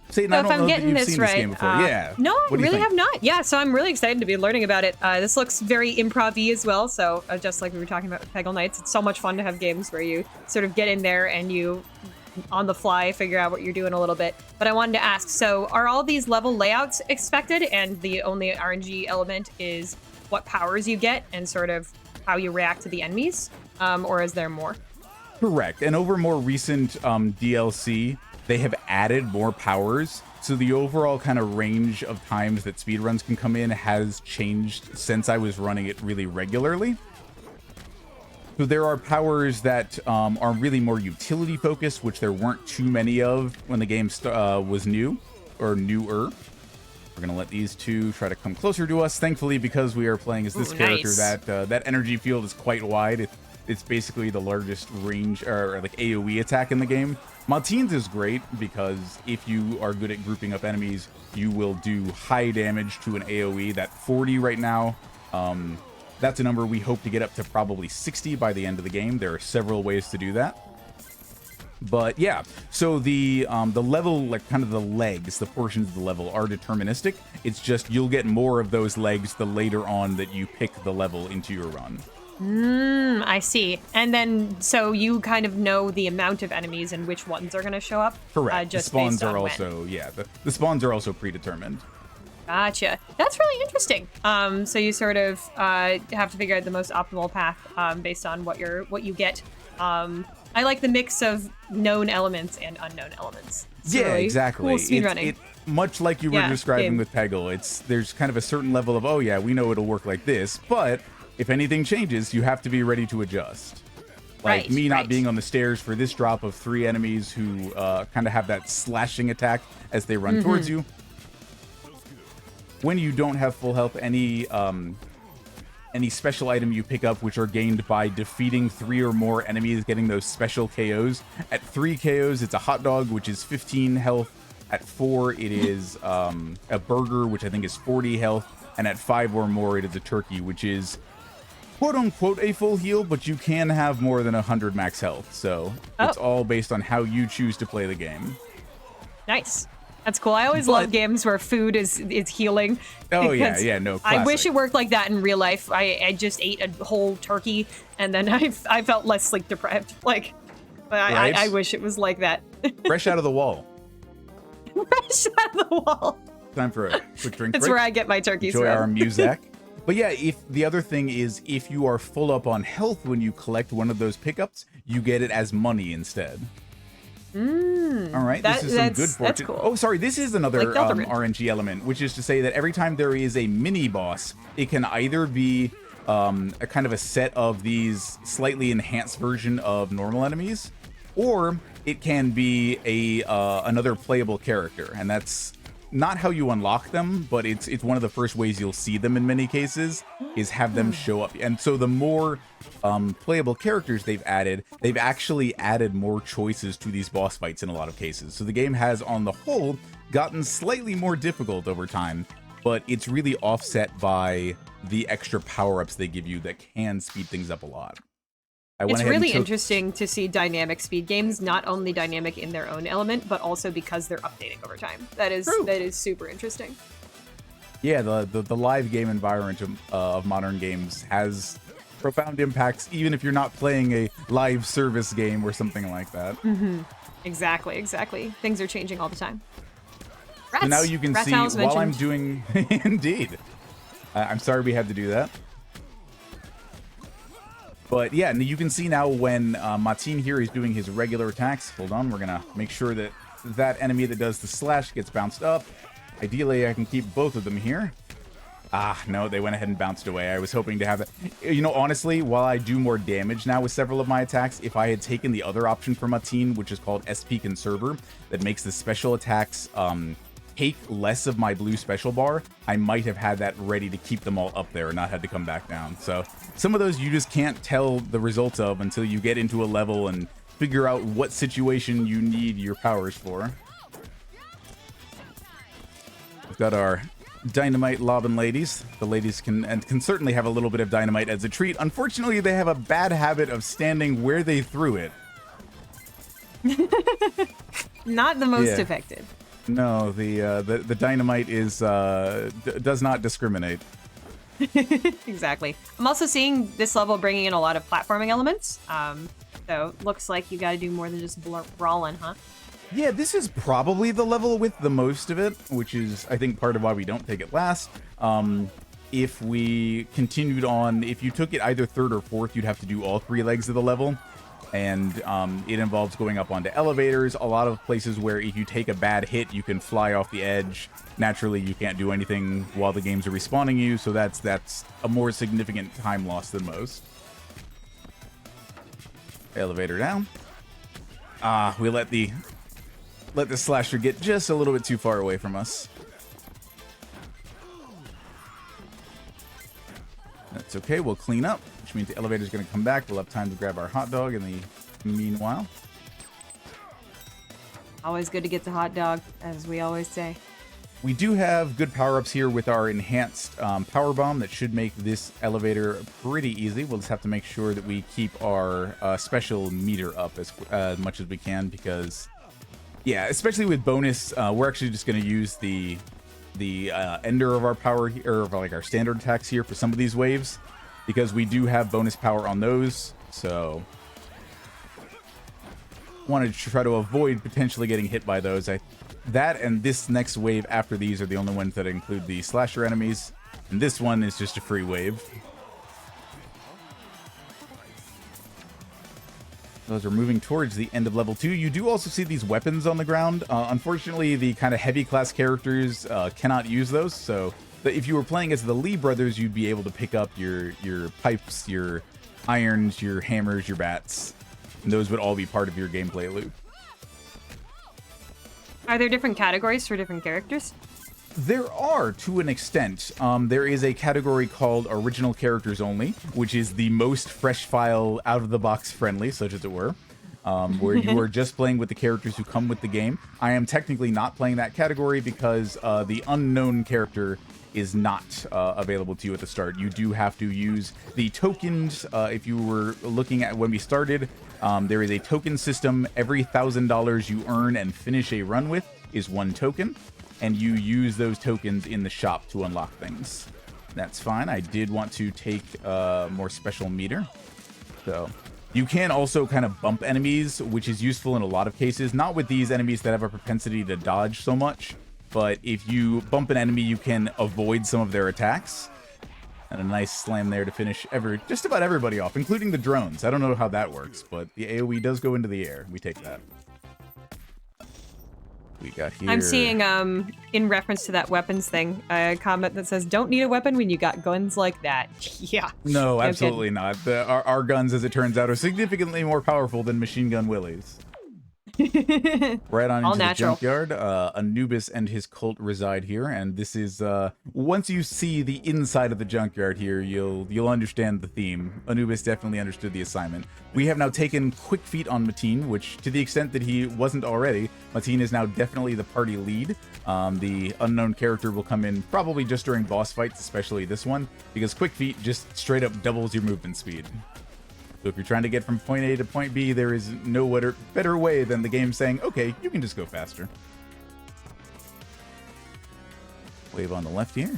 Satan, So I if don't I'm know that getting you've this seen right, this game before. Yeah. No, I What do you really think? have not. Yeah, so I'm really excited to be learning about it. This looks very improv-y as well, so just like we were talking about with Peggle Nights, it's so much fun to have games where you sort of get in there and you, on the fly, figure out what you're doing a little bit. But I wanted to ask, so are all these level layouts expected, and the only RNG element is what powers you get and sort of how you react to the enemies? Or is there more? Correct. And over more recent DLC, they have added more powers. So the overall kind of range of times that speedruns can come in has changed since I was running it really regularly. So there are powers that are really more utility focused, which there weren't too many of when the game was new or newer. We're gonna let these two try to come closer to us. Thankfully, because we are playing as this character, nice. that energy field is quite wide. It's basically the largest range or like AoE attack in the game. Mateen's is great because if you are good at grouping up enemies, you will do high damage to an AoE. That 40 right now, that's a number we hope to get up to probably 60 by the end of the game. There are several ways to do that. But yeah, so the level, like kind of the legs, the portions of the level are deterministic. It's just you'll get more of those legs the later on that you pick the level into your run. I see. And then, so you kind of know the amount of enemies and which ones are going to show up? Correct. Just the spawns based on are also, the spawns are also predetermined. Gotcha. That's really interesting. So you sort of have to figure out the most optimal path based on what you get. I like the mix of known elements and unknown elements. It's really exactly. Cool speedrunning. Much like you were describing with Peggle, there's kind of a certain level of, oh yeah, we know it'll work like this, but if anything changes, you have to be ready to adjust. Like me not being on the stairs for this drop of 3 enemies who kind of have that slashing attack as they run towards you. When you don't have full health, any special item you pick up, which are gained by defeating 3 or more enemies, getting those special KOs. At 3 KOs, it's a hot dog, which is 15 health. At 4, it is a burger, which I think is 40 health. And at 5 or more, it is a turkey, which is quote-unquote a full heal, but you can have more than 100 max health. So it's all based on how you choose to play the game. Nice. That's cool. I always love games where food is healing. Oh, yeah, no, classic. I wish it worked like that in real life. I just ate a whole turkey, and then I felt less sleep deprived. Like, I wish it was like that. Fresh out of the wall. Fresh out of the wall. Time for a quick drink That's break. where I get my turkeys Enjoy from. our music. But yeah, the other thing is, if you are full up on health when you collect one of those pickups, you get it as money instead. All right, this is some good fortune. That's cool. Oh, sorry, this is another Like RNG element, which is to say that every time there is a mini boss, it can either be a kind of a set of these slightly enhanced version of normal enemies, or it can be another playable character, and that's not how you unlock them, but it's one of the first ways you'll see them in many cases, is have them show up. And so the more playable characters they've actually added more choices to these boss fights in a lot of cases. So the game has, on the whole, gotten slightly more difficult over time, but it's really offset by the extra power-ups they give you that can speed things up a lot. It's really interesting to see dynamic speed games, not only dynamic in their own element, but also because they're updating over time. That is super interesting. Yeah, the live game environment of modern games has profound impacts, even if you're not playing a live service game or something like that. Exactly. Things are changing all the time. So now you can see while I'm doing... Indeed. I'm sorry we had to do that. But yeah, you can see now when Mateen here is doing his regular attacks. Hold on, we're going to make sure that that enemy that does the slash gets bounced up. Ideally, I can keep both of them here. Ah, no, they went ahead and bounced away. I was hoping to have it. You know, honestly, while I do more damage now with several of my attacks, if I had taken the other option for Mateen, which is called SP Conserver, that makes the special attacks take less of my blue special bar, I might have had that ready to keep them all up there and not had to come back down. So some of those you just can't tell the results of until you get into a level and figure out what situation you need your powers for. We've got our dynamite lobbing ladies. The ladies can certainly have a little bit of dynamite as a treat. Unfortunately, they have a bad habit of standing where they threw it. Not the most effective. No, the dynamite is does not discriminate. Exactly. I'm also seeing this level bringing in a lot of platforming elements. So looks like you got to do more than just brawling, huh? Yeah, this is probably the level with the most of it, which is, I think, part of why we don't take it last. If we continued on, if you took it either third or fourth, you'd have to do all 3 legs of the level. And it involves going up onto elevators, a lot of places where if you take a bad hit, you can fly off the edge. Naturally, you can't do anything while the games are respawning you, so that's a more significant time loss than most. Elevator down. We let the slasher get just a little bit too far away from us. That's okay, we'll clean up, which means the elevator's going to come back. We'll have time to grab our hot dog in the meanwhile. Always good to get the hot dog, as we always say. We do have good power-ups here with our enhanced power bomb that should make this elevator pretty easy. We'll just have to make sure that we keep our special meter up as much as we can, because, yeah, especially with bonus, we're actually just going to use the ender of our power, or like our standard attacks here for some of these waves, because we do have bonus power on those. So wanted to try to avoid potentially getting hit by those. That and this next wave after these are the only ones that include the slasher enemies, and this one is just a free wave. Those are moving towards the end of level 2. You do also see these weapons on the ground. Unfortunately, the kind of heavy class characters cannot use those. So if you were playing as the Lee brothers, you'd be able to pick up your pipes, your irons, your hammers, your bats. And those would all be part of your gameplay loop. Are there different categories for different characters? There are, to an extent. There is a category called Original Characters Only, which is the most fresh file, out-of-the-box friendly, such as it were, where you are just playing with the characters who come with the game. I am technically not playing that category because the unknown character is not available to you at the start. You do have to use the tokens. If you were looking at when we started, there is a token system. Every $1,000 you earn and finish a run with is 1 token. And you use those tokens in the shop to unlock things. That's fine. I did want to take more special meter. So you can also kind of bump enemies, which is useful in a lot of cases. Not with these enemies that have a propensity to dodge so much. But if you bump an enemy, you can avoid some of their attacks. And a nice slam there to finish just about everybody off, including the drones. I don't know how that works, but the AoE does go into the air. We take that. We got here. I'm seeing, in reference to that weapons thing, a comment that says, "Don't need a weapon when you got guns like that." Yeah. No, absolutely not. Our guns, as it turns out, are significantly more powerful than machine gun willies. Right on into the junkyard. Anubis and his cult reside here, and this is once you see the inside of the junkyard here, you'll understand the theme. Anubis definitely understood the assignment. We have now taken Quick Feet on Mateen, which, to the extent that he wasn't already, Mateen is now definitely the party lead. The unknown character will come in probably just during boss fights, especially this one, because Quick Feet just straight up doubles your movement speed. So if you're trying to get from point A to point B, there is no better way than the game saying, okay, you can just go faster. Wave on the left here.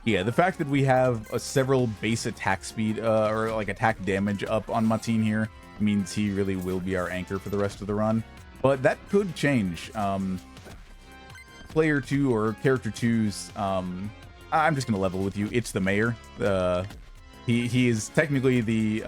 Yeah, the fact that we have several base attack speed, or like attack damage up on Mateen here, means he really will be our anchor for the rest of the run. But that could change. Player 2 or Character 2's, I'm just going to level with you. It's the mayor. He is technically the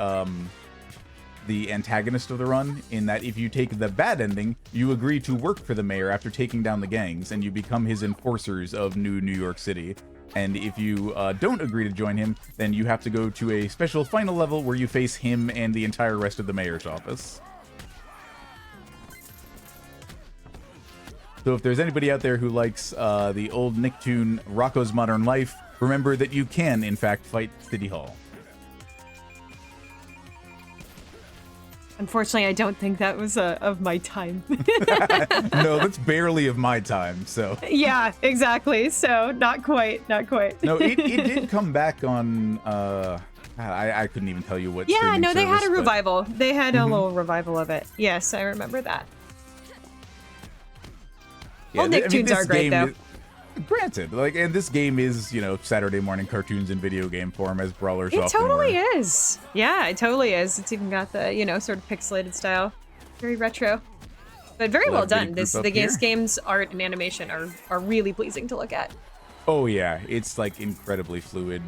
antagonist of the run, in that if you take the bad ending, you agree to work for the mayor after taking down the gangs, and you become his enforcers of New York City. And if you don't agree to join him, then you have to go to a special final level where you face him and the entire rest of the mayor's office. So if there's anybody out there who likes the old Nicktoon Rocko's Modern Life, remember that you can, in fact, fight City Hall. Unfortunately, I don't think that was of my time. No, that's barely of my time, so. Yeah, exactly. So, not quite. No, it did come back on, I couldn't even tell you what. Yeah, no, they had a revival. They had a little revival of it. Yes, I remember that. Yeah, well, Nicktoons are great, though. Granted, and this game is, Saturday morning cartoons in video game form, as brawlers often were. It totally were. Is. Yeah, it totally is. It's even got the, sort of pixelated style. Very retro. But very well done. The game's art and animation are really pleasing to look at. Oh yeah, it's like incredibly fluid.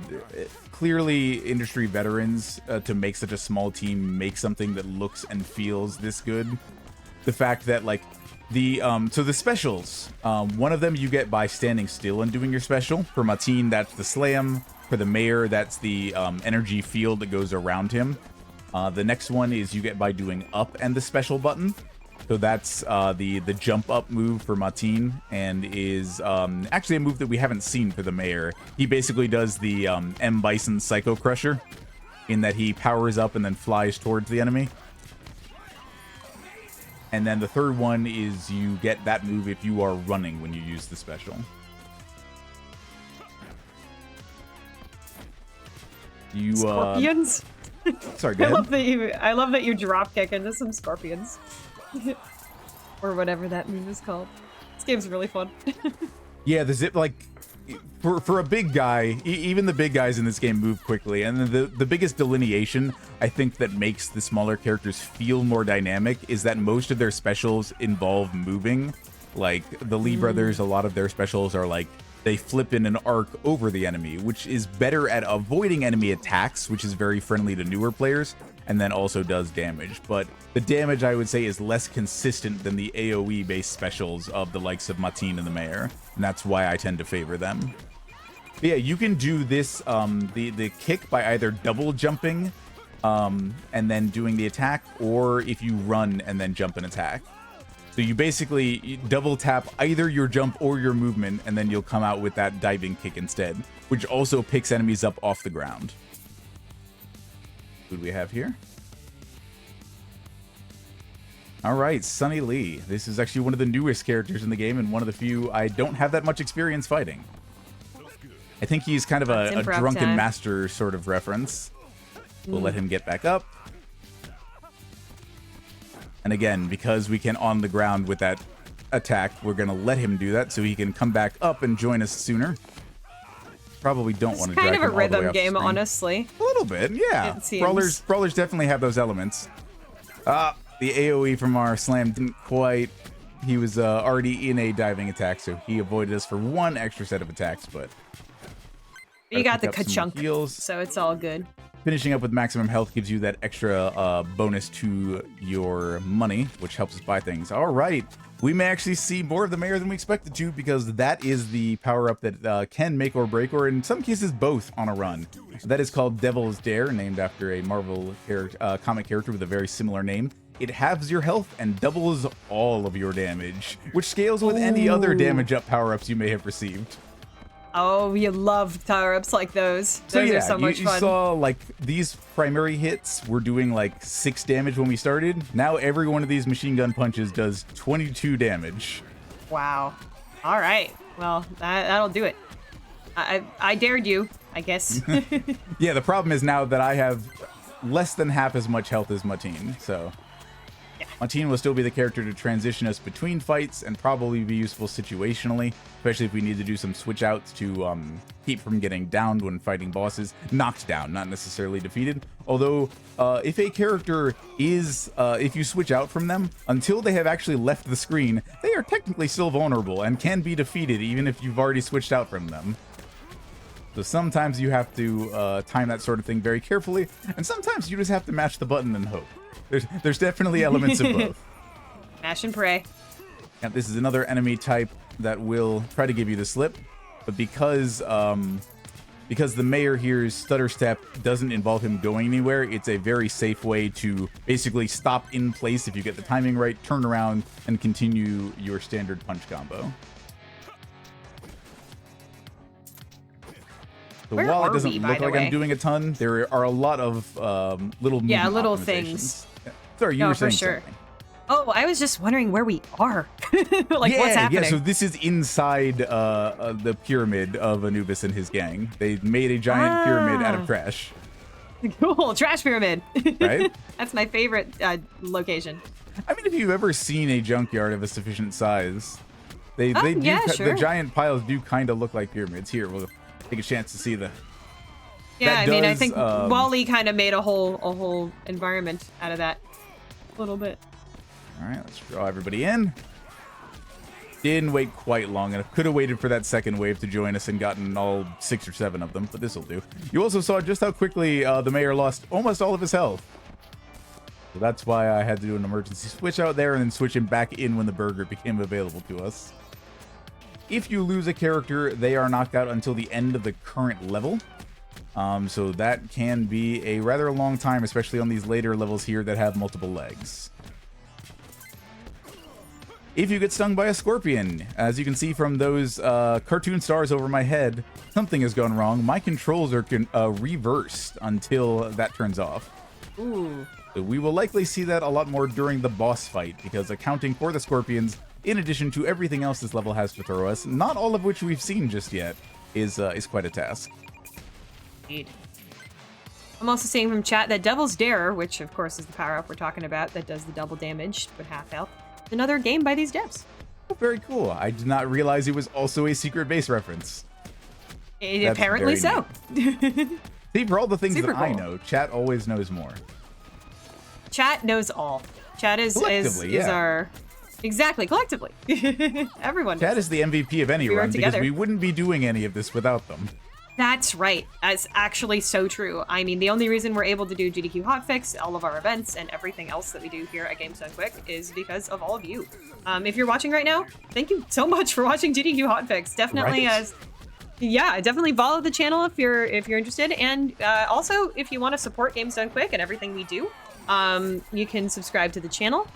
Clearly, industry veterans to make such a small team make something that looks and feels this good. The fact that like so the specials, one of them you get by standing still and doing your special. For Mateen, that's the slam. For the mayor, that's the energy field that goes around him. The next one is you get by doing up and the special button. So that's the jump up move for Mateen, and is actually a move that we haven't seen for the mayor. He basically does the M. Bison Psycho Crusher, in that he powers up and then flies towards the enemy. And then the third one is you get that move if you are running when you use the special. You Scorpions? Sorry, go ahead. I love that you drop kick into some scorpions. Or whatever that move is called. This game's really fun. Yeah, the zip, like, for a big guy, even the big guys in this game move quickly. And the biggest delineation, I think, that makes the smaller characters feel more dynamic is that most of their specials involve moving. Like, the Lee brothers, a lot of their specials are like, they flip in an arc over the enemy, which is better at avoiding enemy attacks, which is very friendly to newer players, and then also does damage. But the damage, I would say, is less consistent than the AoE-based specials of the likes of Mateen and the Mayor, and that's why I tend to favor them. But yeah, you can do this, the kick by either double jumping and then doing the attack, or if you run and then jump and attack. So you basically double tap either your jump or your movement, and then you'll come out with that diving kick instead, which also picks enemies up off the ground. Who do we have here? All right, Sunny Lee. This is actually one of the newest characters in the game, and one of the few I don't have that much experience fighting. I think he's kind of a drunken master sort of reference. We'll let him get back up. And again, because we can on the ground with that attack, we're going to let him do that so he can come back up and join us sooner. Probably don't want to drag him all the way It's kind of a rhythm game, screen. honestly. A little bit, yeah. Brawlers definitely have those elements. The AoE from our slam didn't quite... He was already in a diving attack, so he avoided us for one extra set of attacks, but... You got the ka-chunk, so it's all good. Finishing up with maximum health gives you that extra bonus to your money, which helps us buy things. All right. We may actually see more of the mayor than we expected to, because that is the power-up that can make or break, or in some cases both, on a run. That is called Devil's Dare, named after a Marvel comic character with a very similar name. It halves your health and doubles all of your damage, which scales with any other damage up power-ups you may have received. Oh, you love power-ups like those. Those are so much fun. You saw, like, these primary hits were doing, like, 6 damage when we started. Now every one of these machine gun punches does 22 damage. Wow. All right. Well, that'll do it. I dared you, I guess. Yeah, the problem is now that I have less than half as much health as Mateen, so... Yeah. Mateen will still be the character to transition us between fights and probably be useful situationally, especially if we need to do some switch outs to keep from getting downed when fighting bosses. Knocked down, not necessarily defeated. Although, if a character is, if you switch out from them, until they have actually left the screen, they are technically still vulnerable and can be defeated even if you've already switched out from them. So sometimes you have to time that sort of thing very carefully, and sometimes you just have to mash the button and hope. There's definitely elements of both. Mash and pray. And this is another enemy type that will try to give you the slip, but because the mayor here's stutter step doesn't involve him going anywhere, it's a very safe way to basically stop in place if you get the timing right, turn around, and continue your standard punch combo. So Where while are it doesn't we, look by the like I'm way? doing a ton, there are a lot of little movement little optimizations. things. Sorry, you No, were for saying sure. something. Oh, I was just wondering where we are. Like, what's happening? Yeah, so this is inside the pyramid of Anubis and his gang. They made a giant pyramid out of trash. Cool, trash pyramid. Right? That's my favorite location. I mean, if you've ever seen a junkyard of a sufficient size, they do, sure. the giant piles do kind of look like pyramids. Here, we'll take a chance to see the... Yeah, That I mean, I does, think Wally kind of made a whole environment out of that. A little bit. All right, let's draw everybody in. Didn't wait quite long enough. Could have waited for that second wave to join us and gotten all 6 or 7 of them, but this'll do. You also saw just how quickly the mayor lost almost all of his health. So that's why I had to do an emergency switch out there and then switch him back in when the burger became available to us. If you lose a character, they are knocked out until the end of the current level. So that can be a rather long time, especially on these later levels here that have multiple legs. If you get stung by a scorpion, as you can see from those cartoon stars over my head, something has gone wrong. My controls are reversed until that turns off. Ooh. So we will likely see that a lot more during the boss fight, because accounting for the scorpions, in addition to everything else this level has to throw us, not all of which we've seen just yet, is quite a task. Indeed. I'm also seeing from chat that Devil's Dare, which of course is the power-up we're talking about that does the double damage but half health, is another game by these devs. Oh, very cool. I did not realize it was also a secret base reference. Apparently so. See, for all the things Super that I cool. know, chat always knows more. Chat knows all. Chat is our... Exactly, collectively. Everyone Chat knows is the MVP of any We work run, because together. we wouldn't be doing any of this without them. That's right. That's actually so true. I mean, the only reason we're able to do GDQ Hotfix, all of our events, and everything else that we do here at Games Done Quick is because of all of you. If you're watching right now, thank you so much for watching GDQ Hotfix. Definitely Right? definitely follow the channel if you're interested, and also if you want to support Games Done Quick and everything we do, you can subscribe to the channel.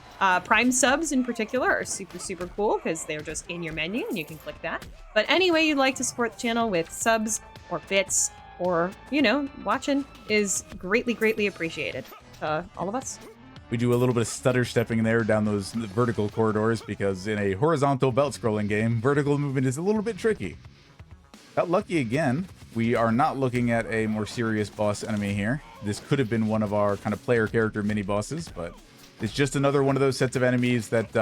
Prime subs in particular are super cool because they're just in your menu and you can click that. But any way you'd like to support the channel with subs or bits or, watching is greatly appreciated. All of us. We do a little bit of stutter stepping there down those vertical corridors, because in a horizontal belt scrolling game, vertical movement is a little bit tricky. Got lucky again. We are not looking at a more serious boss enemy here. This could have been one of our kind of player character mini bosses, but it's just another one of those sets of enemies that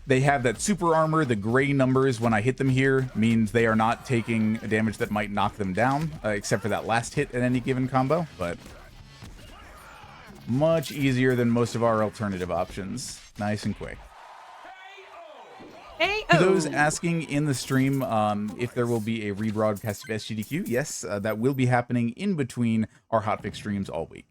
they have that super armor. The gray numbers when I hit them here means they are not taking a damage that might knock them down, except for that last hit in any given combo, but much easier than most of our alternative options. Nice and quick. To those asking in the stream if there will be a rebroadcast of SGDQ, yes, that will be happening in between our Hotfix streams all week.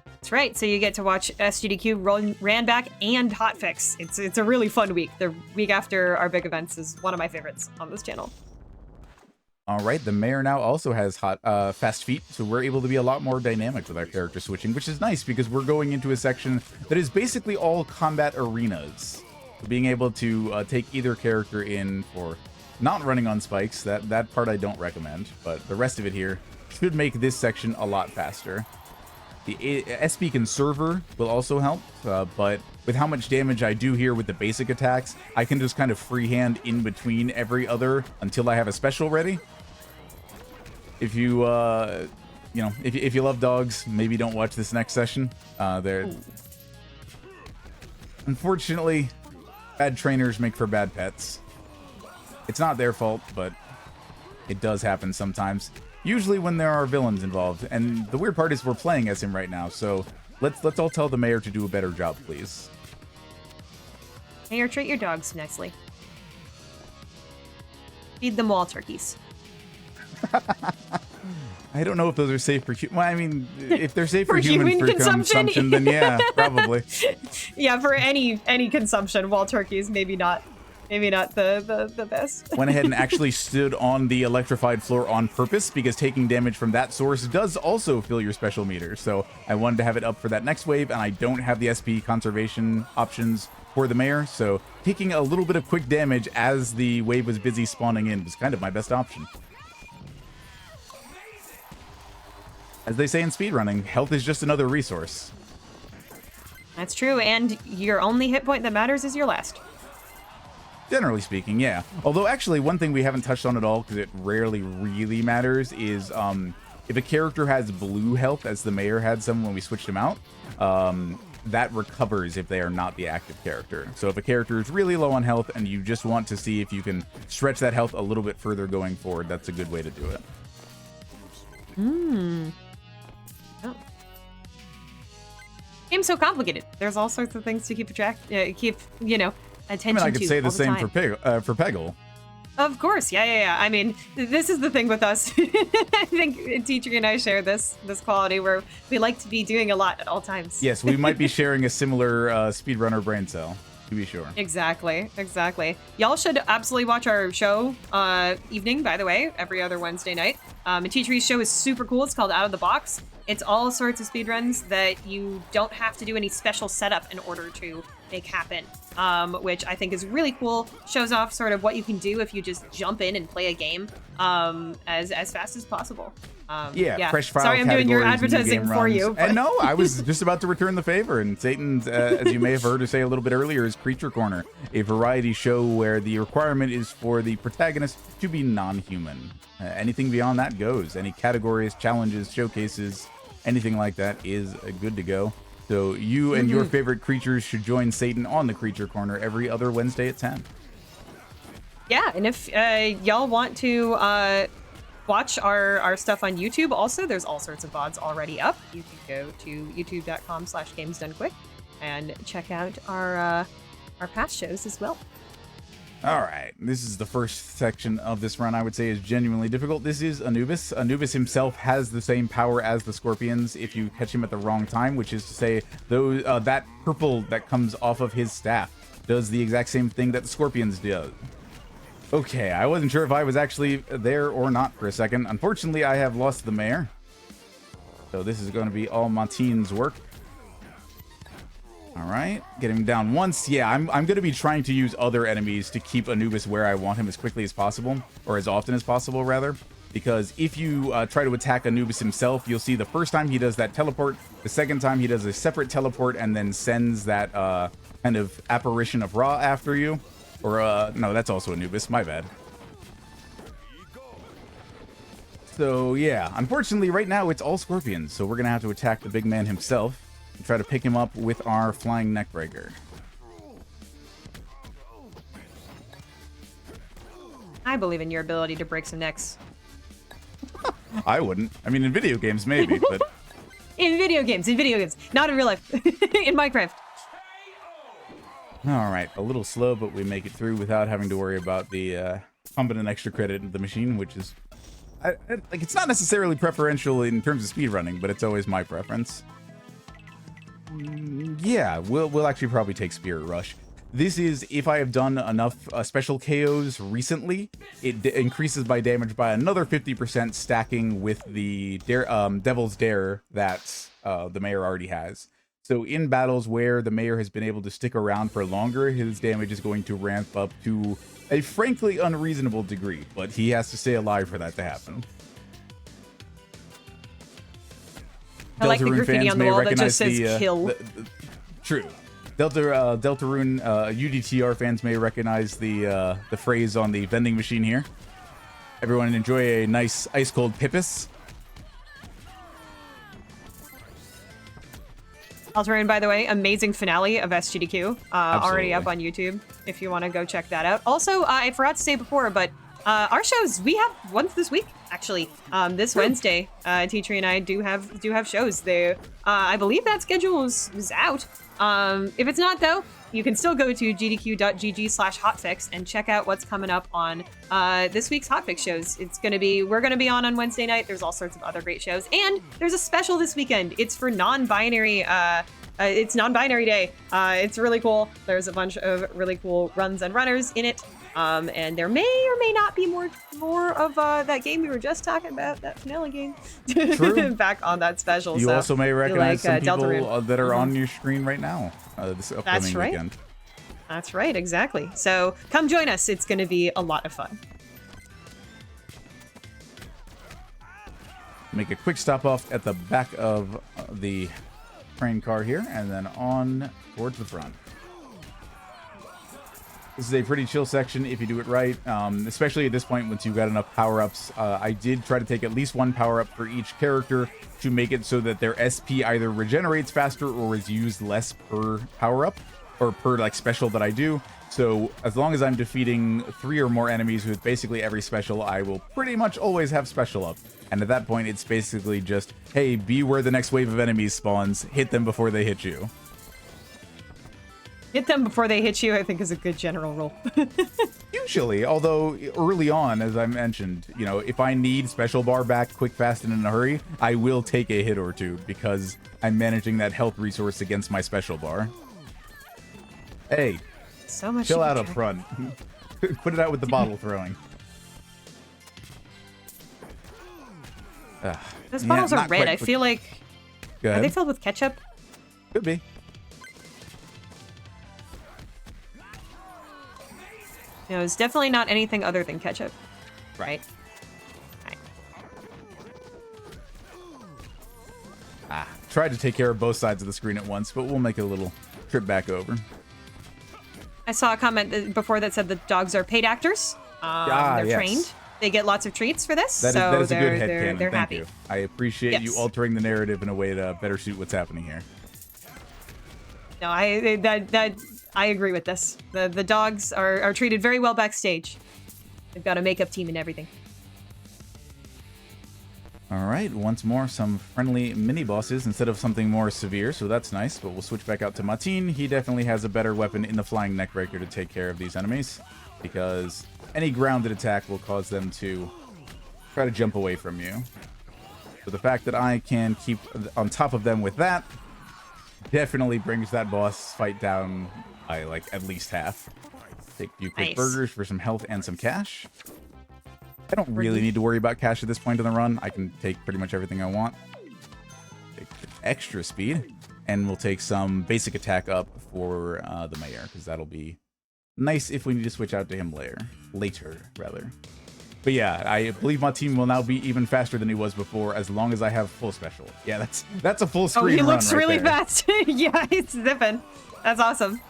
That's right. So you get to watch SGDQ, Ran Back, and Hotfix. It's a really fun week. The week after our big events is one of my favorites on this channel. All right, the mayor now also has fast feet, so we're able to be a lot more dynamic with our character switching, which is nice because we're going into a section that is basically all combat arenas. So being able to take either character in for not running on spikes, that part I don't recommend, but the rest of it here should make this section a lot faster. The SP Conserver will also help, but with how much damage I do here with the basic attacks, I can just kind of freehand in between every other until I have a special ready. If you, if you love dogs, maybe don't watch this next session. Unfortunately, bad trainers make for bad pets. It's not their fault, but it does happen sometimes. Usually when there are villains involved, and the weird part is we're playing as him right now, so let's all tell the mayor to do a better job, please. Mayor, treat your dogs nicely. Feed them wall turkeys. I don't know if those are safe for well, I mean, if they're safe for human consumption, then yeah, probably. Yeah, for any consumption, wall turkeys maybe not the best. Went ahead and actually stood on the electrified floor on purpose because taking damage from that source does also fill your special meter. So I wanted to have it up for that next wave, and I don't have the SP conservation options for the mayor. So taking a little bit of quick damage as the wave was busy spawning in was kind of my best option. As they say in speedrunning, health is just another resource. That's true, and your only hit point that matters is your last. Generally speaking, yeah. Although, actually, one thing we haven't touched on at all, because it rarely really matters, is if a character has blue health, as the mayor had some when we switched him out, that recovers if they are not the active character. So if a character is really low on health and you just want to see if you can stretch that health a little bit further going forward, that's a good way to do it. Oh. Game's so complicated. There's all sorts of things to keep track, attention I mean, I could to say the all same time. for Peggle. Of course, yeah. I mean, this is the thing with us. I think Teacher and I share this quality where we like to be doing a lot at all times. Yes, we might be sharing a similar speedrunner brain cell, to be sure. Exactly. Y'all should absolutely watch our show evening, by the way, every other Wednesday night. And Teacher's show is super cool. It's called Out of the Box. It's all sorts of speedruns that you don't have to do any special setup in order to make happen, which I think is really cool. Shows off sort of what you can do if you just jump in and play a game as fast as possible. Yeah, fresh file Sorry, I'm doing your categories, new advertising game for runs. you. And no, I was just about to return the favor. And Satan's, as you may have heard her say a little bit earlier, is Creature Corner, a variety show where the requirement is for the protagonist to be non-human. Anything beyond that goes. Any categories, challenges, showcases, anything like that is good to go. So you and your favorite creatures should join Satan on the Creature Corner every other Wednesday at 10. Yeah, and if y'all want to watch our stuff on YouTube, also, there's all sorts of VODs already up. You can go to youtube.com/gamesdonequick and check out our past shows as well. All right, this is the first section of this run I would say is genuinely difficult. This is Anubis. Anubis himself has the same power as the Scorpions if you catch him at the wrong time, which is to say those that purple that comes off of his staff does the exact same thing that the Scorpions do. Okay, I wasn't sure if I was actually there or not for a second. Unfortunately, I have lost the mayor. So this is going to be all Montine's work. All right, get him down once. Yeah, I'm going to be trying to use other enemies to keep Anubis where I want him as quickly as possible, or as often as possible, rather. Because if you try to attack Anubis himself, you'll see the first time he does that teleport, the second time he does a separate teleport and then sends that kind of apparition of Ra after you. Or, no, that's also Anubis, my bad. So, yeah, unfortunately, right now it's all Scorpions, so we're going to have to attack the big man himself and try to pick him up with our flying neckbreaker. I believe in your ability to break some necks. I wouldn't. I mean, in video games, maybe, but... In video games, not in real life. In Minecraft. All right, a little slow, but we make it through without having to worry about the pumping an extra credit into the machine, which is... like, it's not necessarily preferential in terms of speedrunning, but it's always my preference. Yeah, we'll actually probably take Spirit Rush. This is, if I have done enough special KOs recently, it increases my damage by another 50%, stacking with the Devil's Dare that the Mayor already has. So in battles where the Mayor has been able to stick around for longer, his damage is going to ramp up to a frankly unreasonable degree, but he has to stay alive for that to happen. I like the graffiti on the wall that just says kill. True. Deltarune UDTR fans may recognize the phrase on the vending machine here. Everyone enjoy a nice ice-cold Pippus. Deltarune, by the way, amazing finale of SGDQ. Already up on YouTube if you want to go check that out. Also, I forgot to say before, but our shows, we have one this week, actually. This Wednesday, Teacher and I do have shows. I believe that schedule is out. If it's not, though, you can still go to gdq.gg/hotfix and check out what's coming up on this week's Hotfix shows. We're gonna be on Wednesday night. There's all sorts of other great shows, and there's a special this weekend. It's for non-binary. It's non-binary day. It's really cool. There's a bunch of really cool runs and runners in it. And there may or may not be more of that game we were just talking about, that finale game, back on that special. You also may recognize some people Deltarune. that are on your screen right now this upcoming weekend. That's right, exactly. So come join us. It's going to be a lot of fun. Make a quick stop off at the back of the train car here, and then on towards the front. This is a pretty chill section if you do it right, especially at this point once you've got enough power-ups. I did try to take at least one power-up for each character to make it so that their SP either regenerates faster or is used less per power-up, or per like special that I do. So as long as I'm defeating 3 or more enemies with basically every special, I will pretty much always have special up. And at that point, it's basically just, hey, be where the next wave of enemies spawns, hit them before they hit you. Hit them before they hit you, I think, is a good general rule. Usually, although early on, as I mentioned, you know, if I need special bar back quick, fast, and in a hurry, I will take a hit or two because I'm managing that health resource against my special bar. Hey, so much chill out up front. Put it out with the bottle throwing. Those bottles are red. I feel like... Go ahead. Are they filled with ketchup? Could be. No, it's definitely not anything other than ketchup. Right? Tried to take care of both sides of the screen at once, but we'll make a little trip back over. I saw a comment before that said the dogs are paid actors. They're trained. They get lots of treats for this. That is a good headcanon. They're Thank happy. you. I appreciate you altering the narrative in a way to better suit what's happening here. No, I agree with this. The dogs are treated very well backstage. They've got a makeup team and everything. All right, once more, some friendly mini-bosses instead of something more severe, so that's nice, but we'll switch back out to Martin. He definitely has a better weapon in the Flying Neckbreaker to take care of these enemies, because any grounded attack will cause them to try to jump away from you. So the fact that I can keep on top of them with that definitely brings that boss fight down by, like, at least half. Take a few quick burgers for some health and some cash. I don't really need to worry about cash at this point in the run. I can take pretty much everything I want. Take extra speed, and we'll take some basic attack up for the mayor, because that'll be nice if we need to switch out to him later. But yeah, I believe my team will now be even faster than he was before, as long as I have full special. Yeah, that's a full screen. Oh, he looks run really there. fast. Yeah, he's zipping. That's awesome.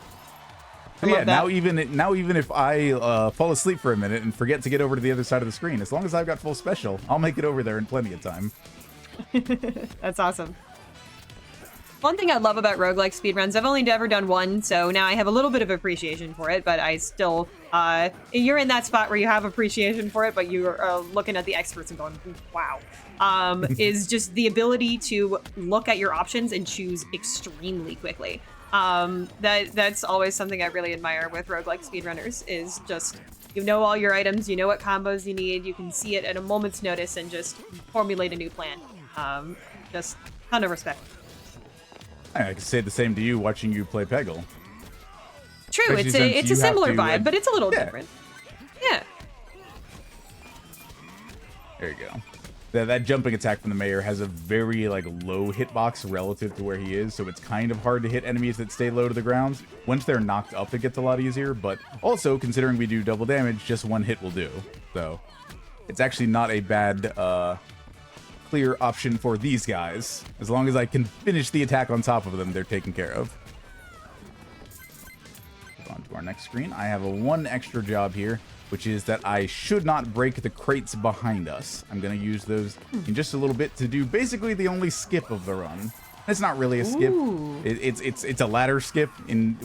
So yeah, now even if I fall asleep for a minute and forget to get over to the other side of the screen, as long as I've got full special, I'll make it over there in plenty of time. That's awesome. One thing I love about roguelike speedruns, I've only ever done one, so now I have a little bit of appreciation for it, but I still, you're in that spot where you have appreciation for it, but you're looking at the experts and going, wow. Is just the ability to look at your options and choose extremely quickly. That's always something I really admire with roguelike speedrunners, is just, you know all your items, you know what combos you need, you can see it at a moment's notice and just formulate a new plan. Just ton of respect. I can say the same to you watching you play Peggle. True, it's a similar vibe, but it's a little different. Yeah. There you go. That jumping attack from the mayor has a very low hitbox relative to where he is, so it's kind of hard to hit enemies that stay low to the ground. Once they're knocked up, it gets a lot easier, but also, considering we do double damage, just one hit will do. So, it's actually not a bad clear option for these guys. As long as I can finish the attack on top of them, they're taken care of. On to our next screen. I have one extra job here, which is that I should not break the crates behind us. I'm going to use those in just a little bit to do basically the only skip of the run. It's not really a skip. It's a ladder skip,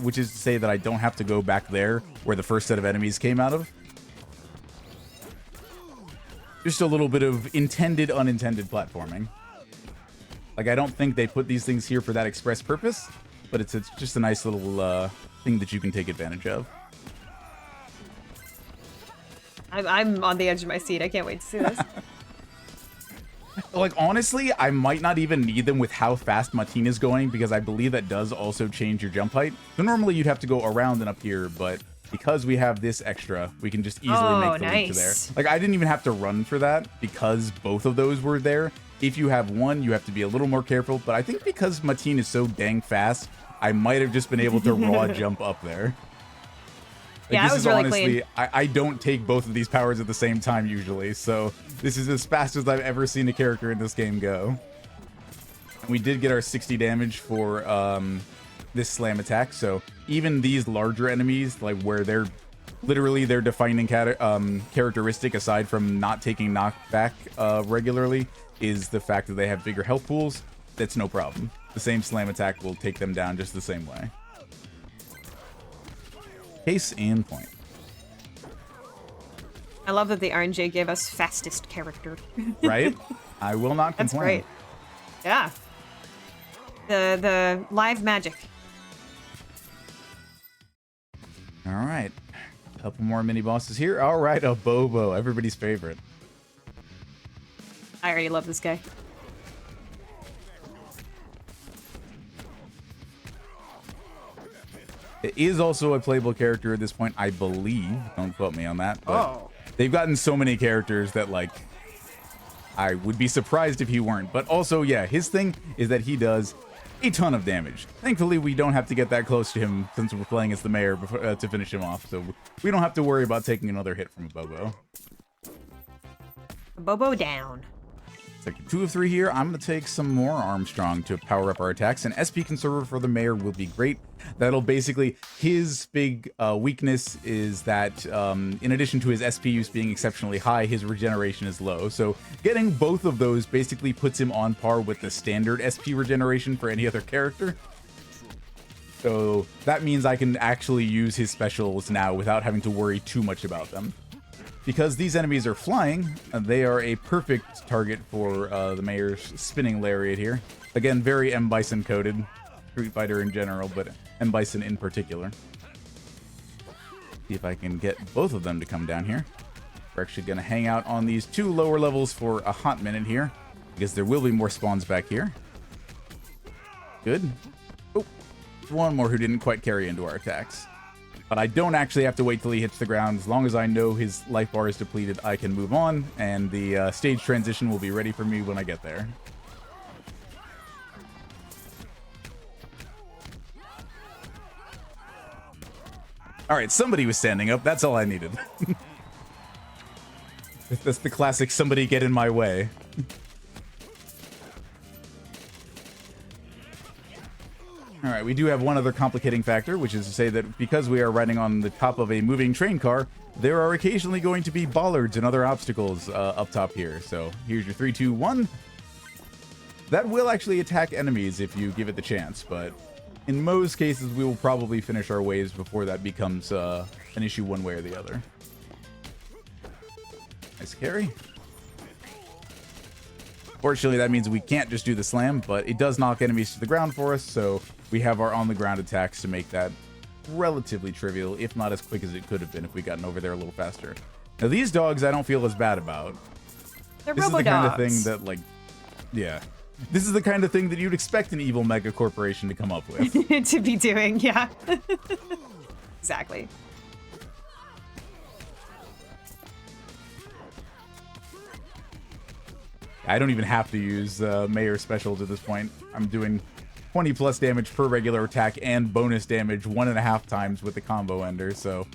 which is to say that I don't have to go back there where the first set of enemies came out of. Just a little bit of intended, unintended platforming. I don't think they put these things here for that express purpose, but it's just a nice little thing that you can take advantage of. I'm on the edge of my seat. I can't wait to see this. Honestly, I might not even need them with how fast Martin is going, because I believe that does also change your jump height. So normally you'd have to go around and up here, but because we have this extra, we can just easily make the leap to there. I didn't even have to run for that because both of those were there. If you have one, you have to be a little more careful, but I think because Martin is so dang fast, I might have just been able to raw jump up there. Yeah, that was really clean. I don't take both of these powers at the same time usually, so this is as fast as I've ever seen a character in this game go. We did get our 60 damage for this slam attack, so even these larger enemies, where they're literally their defining characteristic, aside from not taking knockback regularly, is the fact that they have bigger health pools. That's no problem. The same slam attack will take them down just the same way. Case in point. I love that the RNG gave us fastest character. Right? I will not complain. That's great. Yeah. The live magic. All right. A couple more mini bosses here. All right, a Bobo, everybody's favorite. I already love this guy. It is also a playable character at this point, I believe. Don't quote me on that. But Oh. they've gotten so many characters that, like, I would be surprised if he weren't. But also, yeah, his thing is that he does a ton of damage. Thankfully, we don't have to get that close to him since we're playing as the mayor before, to finish him off. So we don't have to worry about taking another hit from a Bobo. Bobo down. Sector 2 of 3 here. I'm going to take some more Armstrong to power up our attacks. An SP conserver for the mayor will be great. That'll basically, his big weakness is that in addition to his SP use being exceptionally high, his regeneration is low. So getting both of those basically puts him on par with the standard SP regeneration for any other character. So that means I can actually use his specials now without having to worry too much about them. Because these enemies are flying, they are a perfect target for the mayor's spinning lariat here. Again, very M. Bison coded. Street Fighter in general, but M. Bison in particular. See if I can get both of them to come down here. We're actually going to hang out on these 2 lower levels for a hot minute here, because there will be more spawns back here. Good. Oh, one more who didn't quite carry into our attacks. But I don't actually have to wait till he hits the ground. As long as I know his life bar is depleted, I can move on, and the stage transition will be ready for me when I get there. All right, somebody was standing up. That's all I needed. That's the classic somebody get in my way. All right, we do have one other complicating factor, which is to say that because we are riding on the top of a moving train car, there are occasionally going to be bollards and other obstacles up top here. So here's your 3, 2, 1. That will actually attack enemies if you give it the chance, but in most cases, we will probably finish our waves before that becomes an issue one way or the other. Nice carry. Fortunately, that means we can't just do the slam, but it does knock enemies to the ground for us, so we have our on-the-ground attacks to make that relatively trivial, if not as quick as it could have been if we'd gotten over there a little faster. Now, these dogs I don't feel as bad about. They're This is the robo-dogs. kind of thing that, like, yeah. This is the kind of thing that you'd expect an evil mega corporation to come up with. To be doing, yeah. Exactly. I don't even have to use Mayor specials at this point. I'm doing 20 plus damage per regular attack and bonus damage 1.5 times with the combo ender, so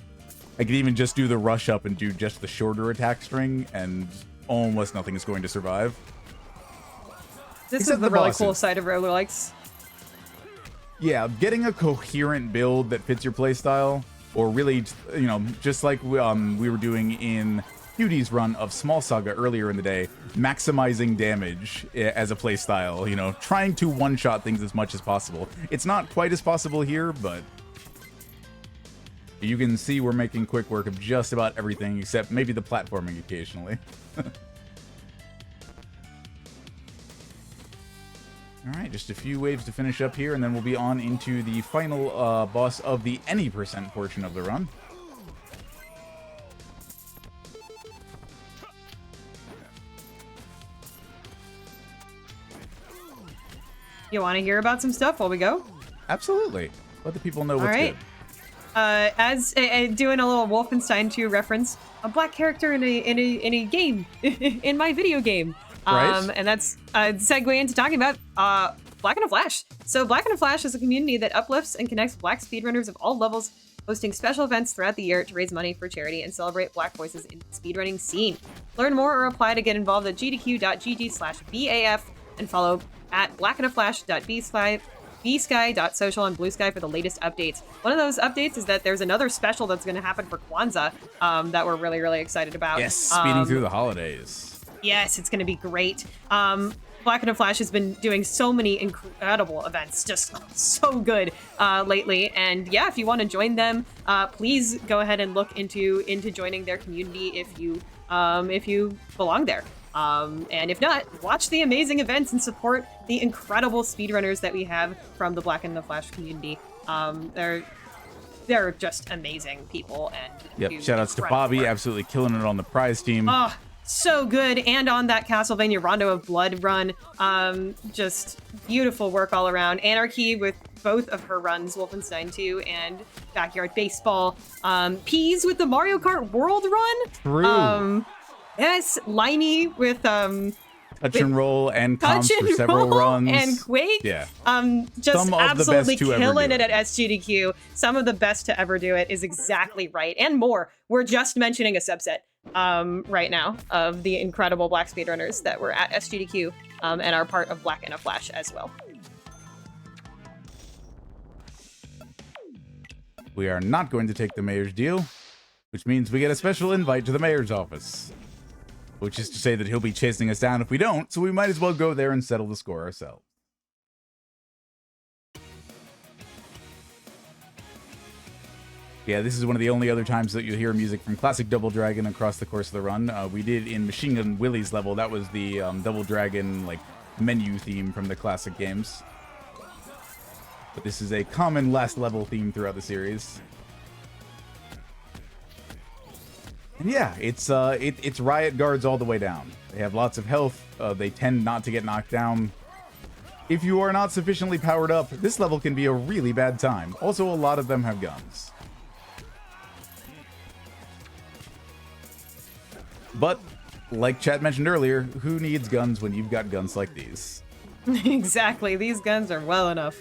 I could even just do the rush up and do just the shorter attack string, and almost nothing is going to survive. This Except is the the really bosses. cool side of roguelikes. Yeah, getting a coherent build that fits your playstyle, or really, you know, just like we were doing in Cuties run of Small Saga earlier in the day, maximizing damage as a playstyle, you know, trying to one-shot things as much as possible. It's not quite as possible here, but you can see we're making quick work of just about everything except maybe the platforming occasionally. Alright, just a few waves to finish up here, and then we'll be on into the final boss of the any percent portion of the run. You want to hear about some stuff while we go? Absolutely. Let the people know what's right. good. As doing a little Wolfenstein 2 reference, a black character in a game, in my video game. Right. And that's a segue into talking about Black in a Flash. So Black in a Flash is a community that uplifts and connects black speedrunners of all levels, hosting special events throughout the year to raise money for charity and celebrate black voices in the speedrunning scene. Learn more or apply to get involved at gdq.gg/BAF and follow at blackinaflash.bsky.social and Blue Sky for the latest updates. One of those updates is that there's another special that's going to happen for Kwanzaa that we're really, really excited about. Yes, speeding through the holidays. Yes, it's going to be great. Black in a Flash has been doing so many incredible events, just so good lately. And yeah, if you want to join them, please go ahead and look into joining their community if you belong there. And if not, watch the amazing events and support the incredible speedrunners that we have from the Black in the Flash community. They're they're just amazing people. And Yep. do Shoutouts to incredible Bobby, work. absolutely killing it on the prize team. Oh, so good. And on that Castlevania Rondo of Blood run, just beautiful work all around. Anarchy with both of her runs, Wolfenstein 2 and Backyard Baseball. Peas with the Mario Kart World run. True. Yes, Liney with Touch and roll and comps Touch for and several Roll runs. and Quake. Yeah. Just Some of the absolutely best to ever killing do it at SGDQ. Some of the best to ever do it is exactly right, and more. We're just mentioning a subset right now of the incredible Black speedrunners that were at SGDQ and are part of Black in a Flash as well. We are not going to take the mayor's deal, which means we get a special invite to the mayor's office. Which is to say that he'll be chasing us down if we don't, so we might as well go there and settle the score ourselves. Yeah, this is one of the only other times that you'll hear music from Classic Double Dragon across the course of the run. We did in Machine Gun Willie's level, that was the Double Dragon like menu theme from the classic games. But this is a common last level theme throughout the series. And yeah, it's riot guards all the way down. They have lots of health. They tend not to get knocked down. If you are not sufficiently powered up, this level can be a really bad time. Also, a lot of them have guns. But, like Chat mentioned earlier, who needs guns when you've got guns like these? Exactly. These guns are well enough.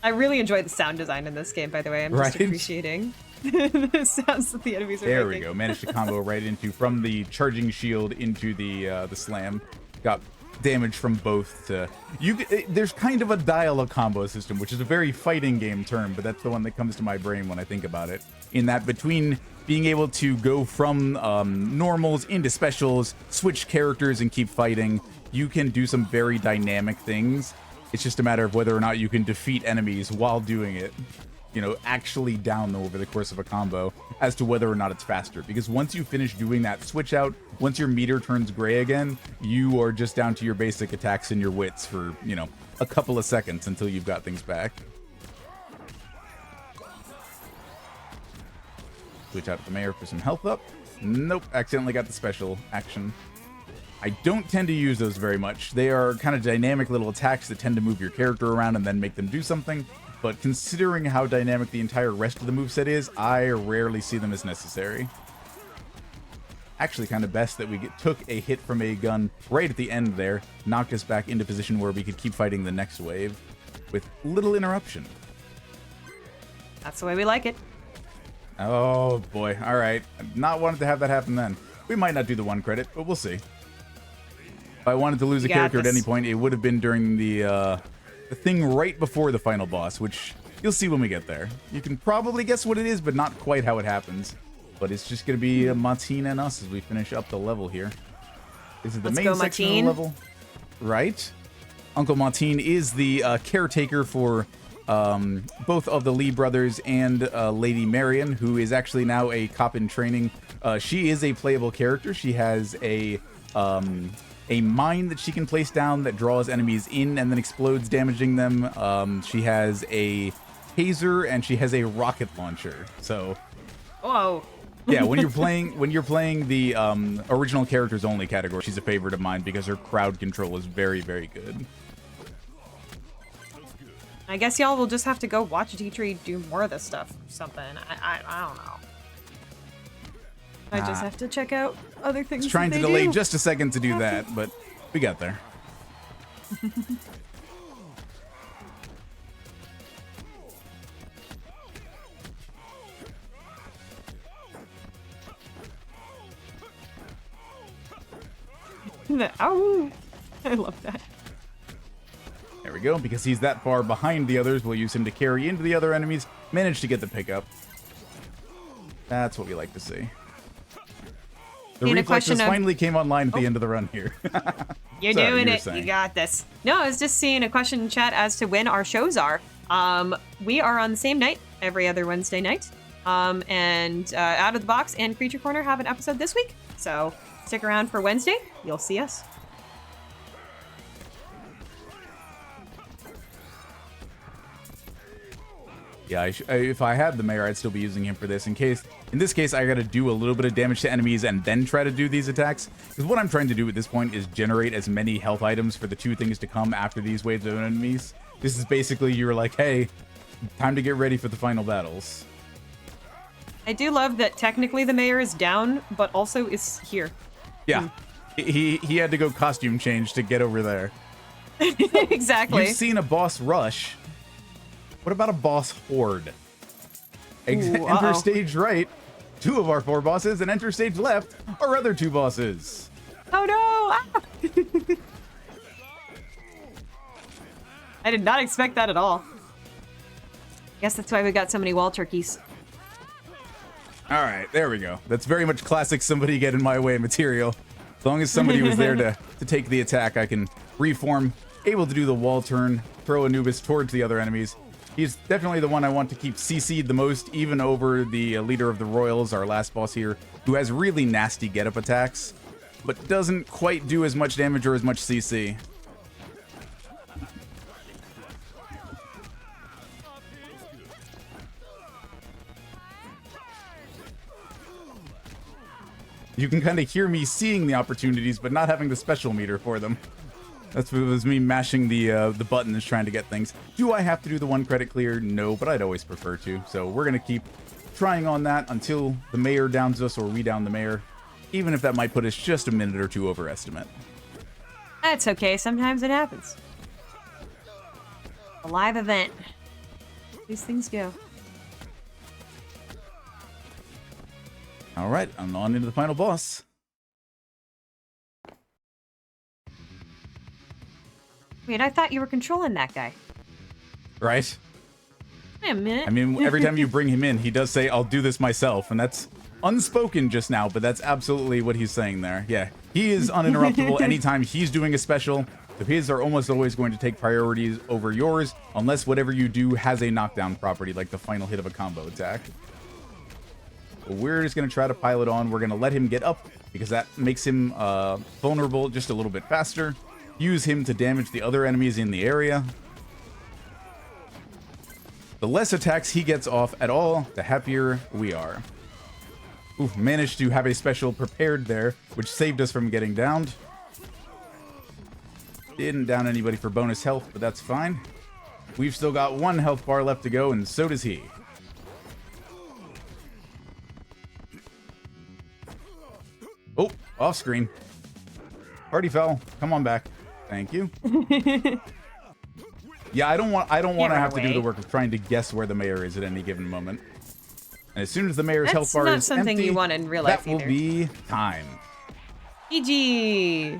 I really enjoy the sound design in this game, by the way. I'm just appreciating the sounds that the enemies are making. There we go. Managed to combo right into, from the charging shield into the slam. Got damage from both. There's kind of a dial-up combo system, which is a very fighting game term, but that's the one that comes to my brain when I think about it. In that between being able to go from normals into specials, switch characters and keep fighting, you can do some very dynamic things. It's just a matter of whether or not you can defeat enemies while doing it. You know, actually down over the course of a combo as to whether or not it's faster. Because once you finish doing that switch out, once your meter turns gray again, you are just down to your basic attacks and your wits for, you know, a couple of seconds until you've got things back. Switch out to the mayor for some health up. Nope, accidentally got the special action. I don't tend to use those very much. They are kind of dynamic little attacks that tend to move your character around and then make them do something. But considering how dynamic the entire rest of the moveset is, I rarely see them as necessary. Actually kind of best that we took a hit from a gun right at the end there, knocked us back into position where we could keep fighting the next wave with little interruption. That's the way we like it. Oh boy, alright. Not wanted to have that happen then. We might not do the one credit, but we'll see. If I wanted to lose a character at any point, it would have been during the thing right before the final boss, which you'll see when we get there. You can probably guess what it is, but not quite how it happens. But it's just going to be Martine and us as we finish up the level here. This is the main section of the level. Right? Uncle Martine is the caretaker for both of the Lee brothers and Lady Marion, who is actually now a cop in training. She is a playable character. She has a mine that she can place down that draws enemies in and then explodes, damaging them. She has a taser and she has a rocket launcher. So, whoa. Yeah, when you're playing the original characters only category, she's a favorite of mine because her crowd control is very, very good. I guess y'all will just have to go watch Dietrich do more of this stuff or something. I don't know. I just have to check out other things. It's trying to delay just a second to do that, but we got there. Ow! I love that. There we go. Because he's that far behind the others, we'll use him to carry into the other enemies. Manage to get the pickup. That's what we like to see. The reflexes finally came online at the end of the run here. You're doing it. You got this. No, I was just seeing a question in chat as to when our shows are. We are on the same night every other Wednesday night. And Out of the Box and Creature Corner have an episode this week. So stick around for Wednesday. You'll see us. Yeah, if I had the mayor, I'd still be using him for this. In this case, I gotta do a little bit of damage to enemies and then try to do these attacks. Because what I'm trying to do at this point is generate as many health items for the 2 things to come after these waves of enemies. This is basically, you're like, hey, time to get ready for the final battles. I do love that technically the mayor is down, but also is here. Yeah, he had to go costume change to get over there. Exactly. You've seen a boss rush. What about a boss horde? Enter stage right, 2 of our 4 bosses, and enter stage left, our other 2 bosses. Oh no! Ah! I did not expect that at all. Guess that's why we got so many wall turkeys. All right, there we go. That's very much classic somebody get in my way material. As long as somebody was there to take the attack, I can reform, able to do the wall turn, throw Anubis towards the other enemies. He's definitely the one I want to keep CC'd the most, even over the leader of the Royals, our last boss here, who has really nasty get-up attacks, but doesn't quite do as much damage or as much CC. You can kind of hear me seeing the opportunities, but not having the special meter for them. That's what was me mashing the buttons trying to get things. Do I have to do the 1 credit clear? No, but I'd always prefer to. So we're going to keep trying on that until the mayor downs us or we down the mayor, even if that might put us just a minute or 2 over estimate. That's okay. Sometimes it happens. A live event. These things go. All right, I'm on into the final boss. Wait, I thought you were controlling that guy. Right? Wait a minute. I mean, every time you bring him in, he does say, I'll do this myself. And that's unspoken just now, but that's absolutely what he's saying there. Yeah, he is uninterruptible anytime he's doing a special. His are almost always going to take priorities over yours, unless whatever you do has a knockdown property, like the final hit of a combo attack. But we're just going to try to pile it on. We're going to let him get up, because that makes him vulnerable just a little bit faster. Use him to damage the other enemies in the area. The less attacks he gets off at all, the happier we are. Ooh, managed to have a special prepared there, which saved us from getting downed. Didn't down anybody for bonus health, but that's fine. We've still got 1 health bar left to go, and so does he. Oh, off screen. Party foul. Come on back. Thank you. Yeah, I don't want to have to do the work of trying to guess where the mayor is at any given moment. And as soon as the mayor's health bar is empty, that's not something you want in real life that will be time. GG.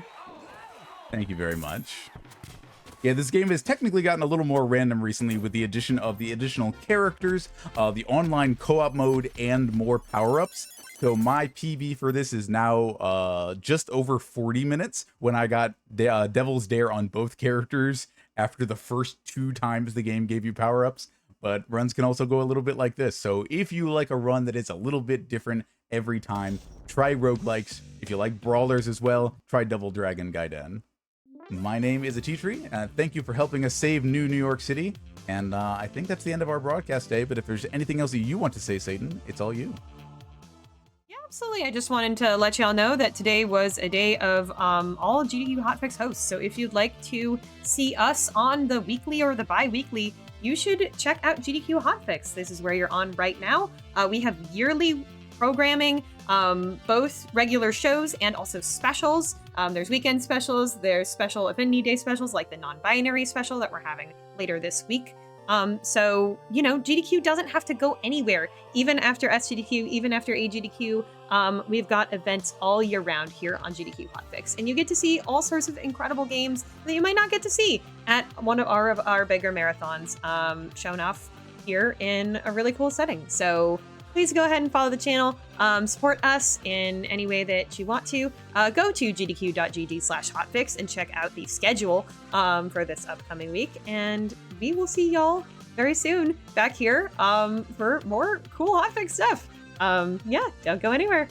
Thank you very much. Yeah, this game has technically gotten a little more random recently with the addition of the additional characters, the online co-op mode, and more power-ups. So my PB for this is now just over 40 minutes when I got Devil's Dare on both characters after the first 2 times the game gave you power-ups. But runs can also go a little bit like this. So if you like a run that is a little bit different every time, try roguelikes. If you like brawlers as well, try Double Dragon Gaiden. My name is Atitree. Thank you for helping us save New York City. And I think that's the end of our broadcast day. But if there's anything else that you want to say, Satan, it's all you. Absolutely. I just wanted to let y'all know that today was a day of all GDQ Hotfix hosts. So if you'd like to see us on the weekly or the bi-weekly, you should check out GDQ Hotfix. This is where you're on right now. We have yearly programming, both regular shows and also specials. There's weekend specials, there's special Affinity Day specials like the non-binary special that we're having later this week. So, you know, GDQ doesn't have to go anywhere. Even after SGDQ, even after AGDQ, we've got events all year round here on GDQ Hotfix. And you get to see all sorts of incredible games that you might not get to see at one of our bigger marathons shown off here in a really cool setting. So please go ahead and follow the channel. Support us in any way that you want to. Go to gdq.gg/hotfix and check out the schedule for this upcoming week. And we will see y'all very soon back here for more cool hotfix stuff. Yeah, don't go anywhere.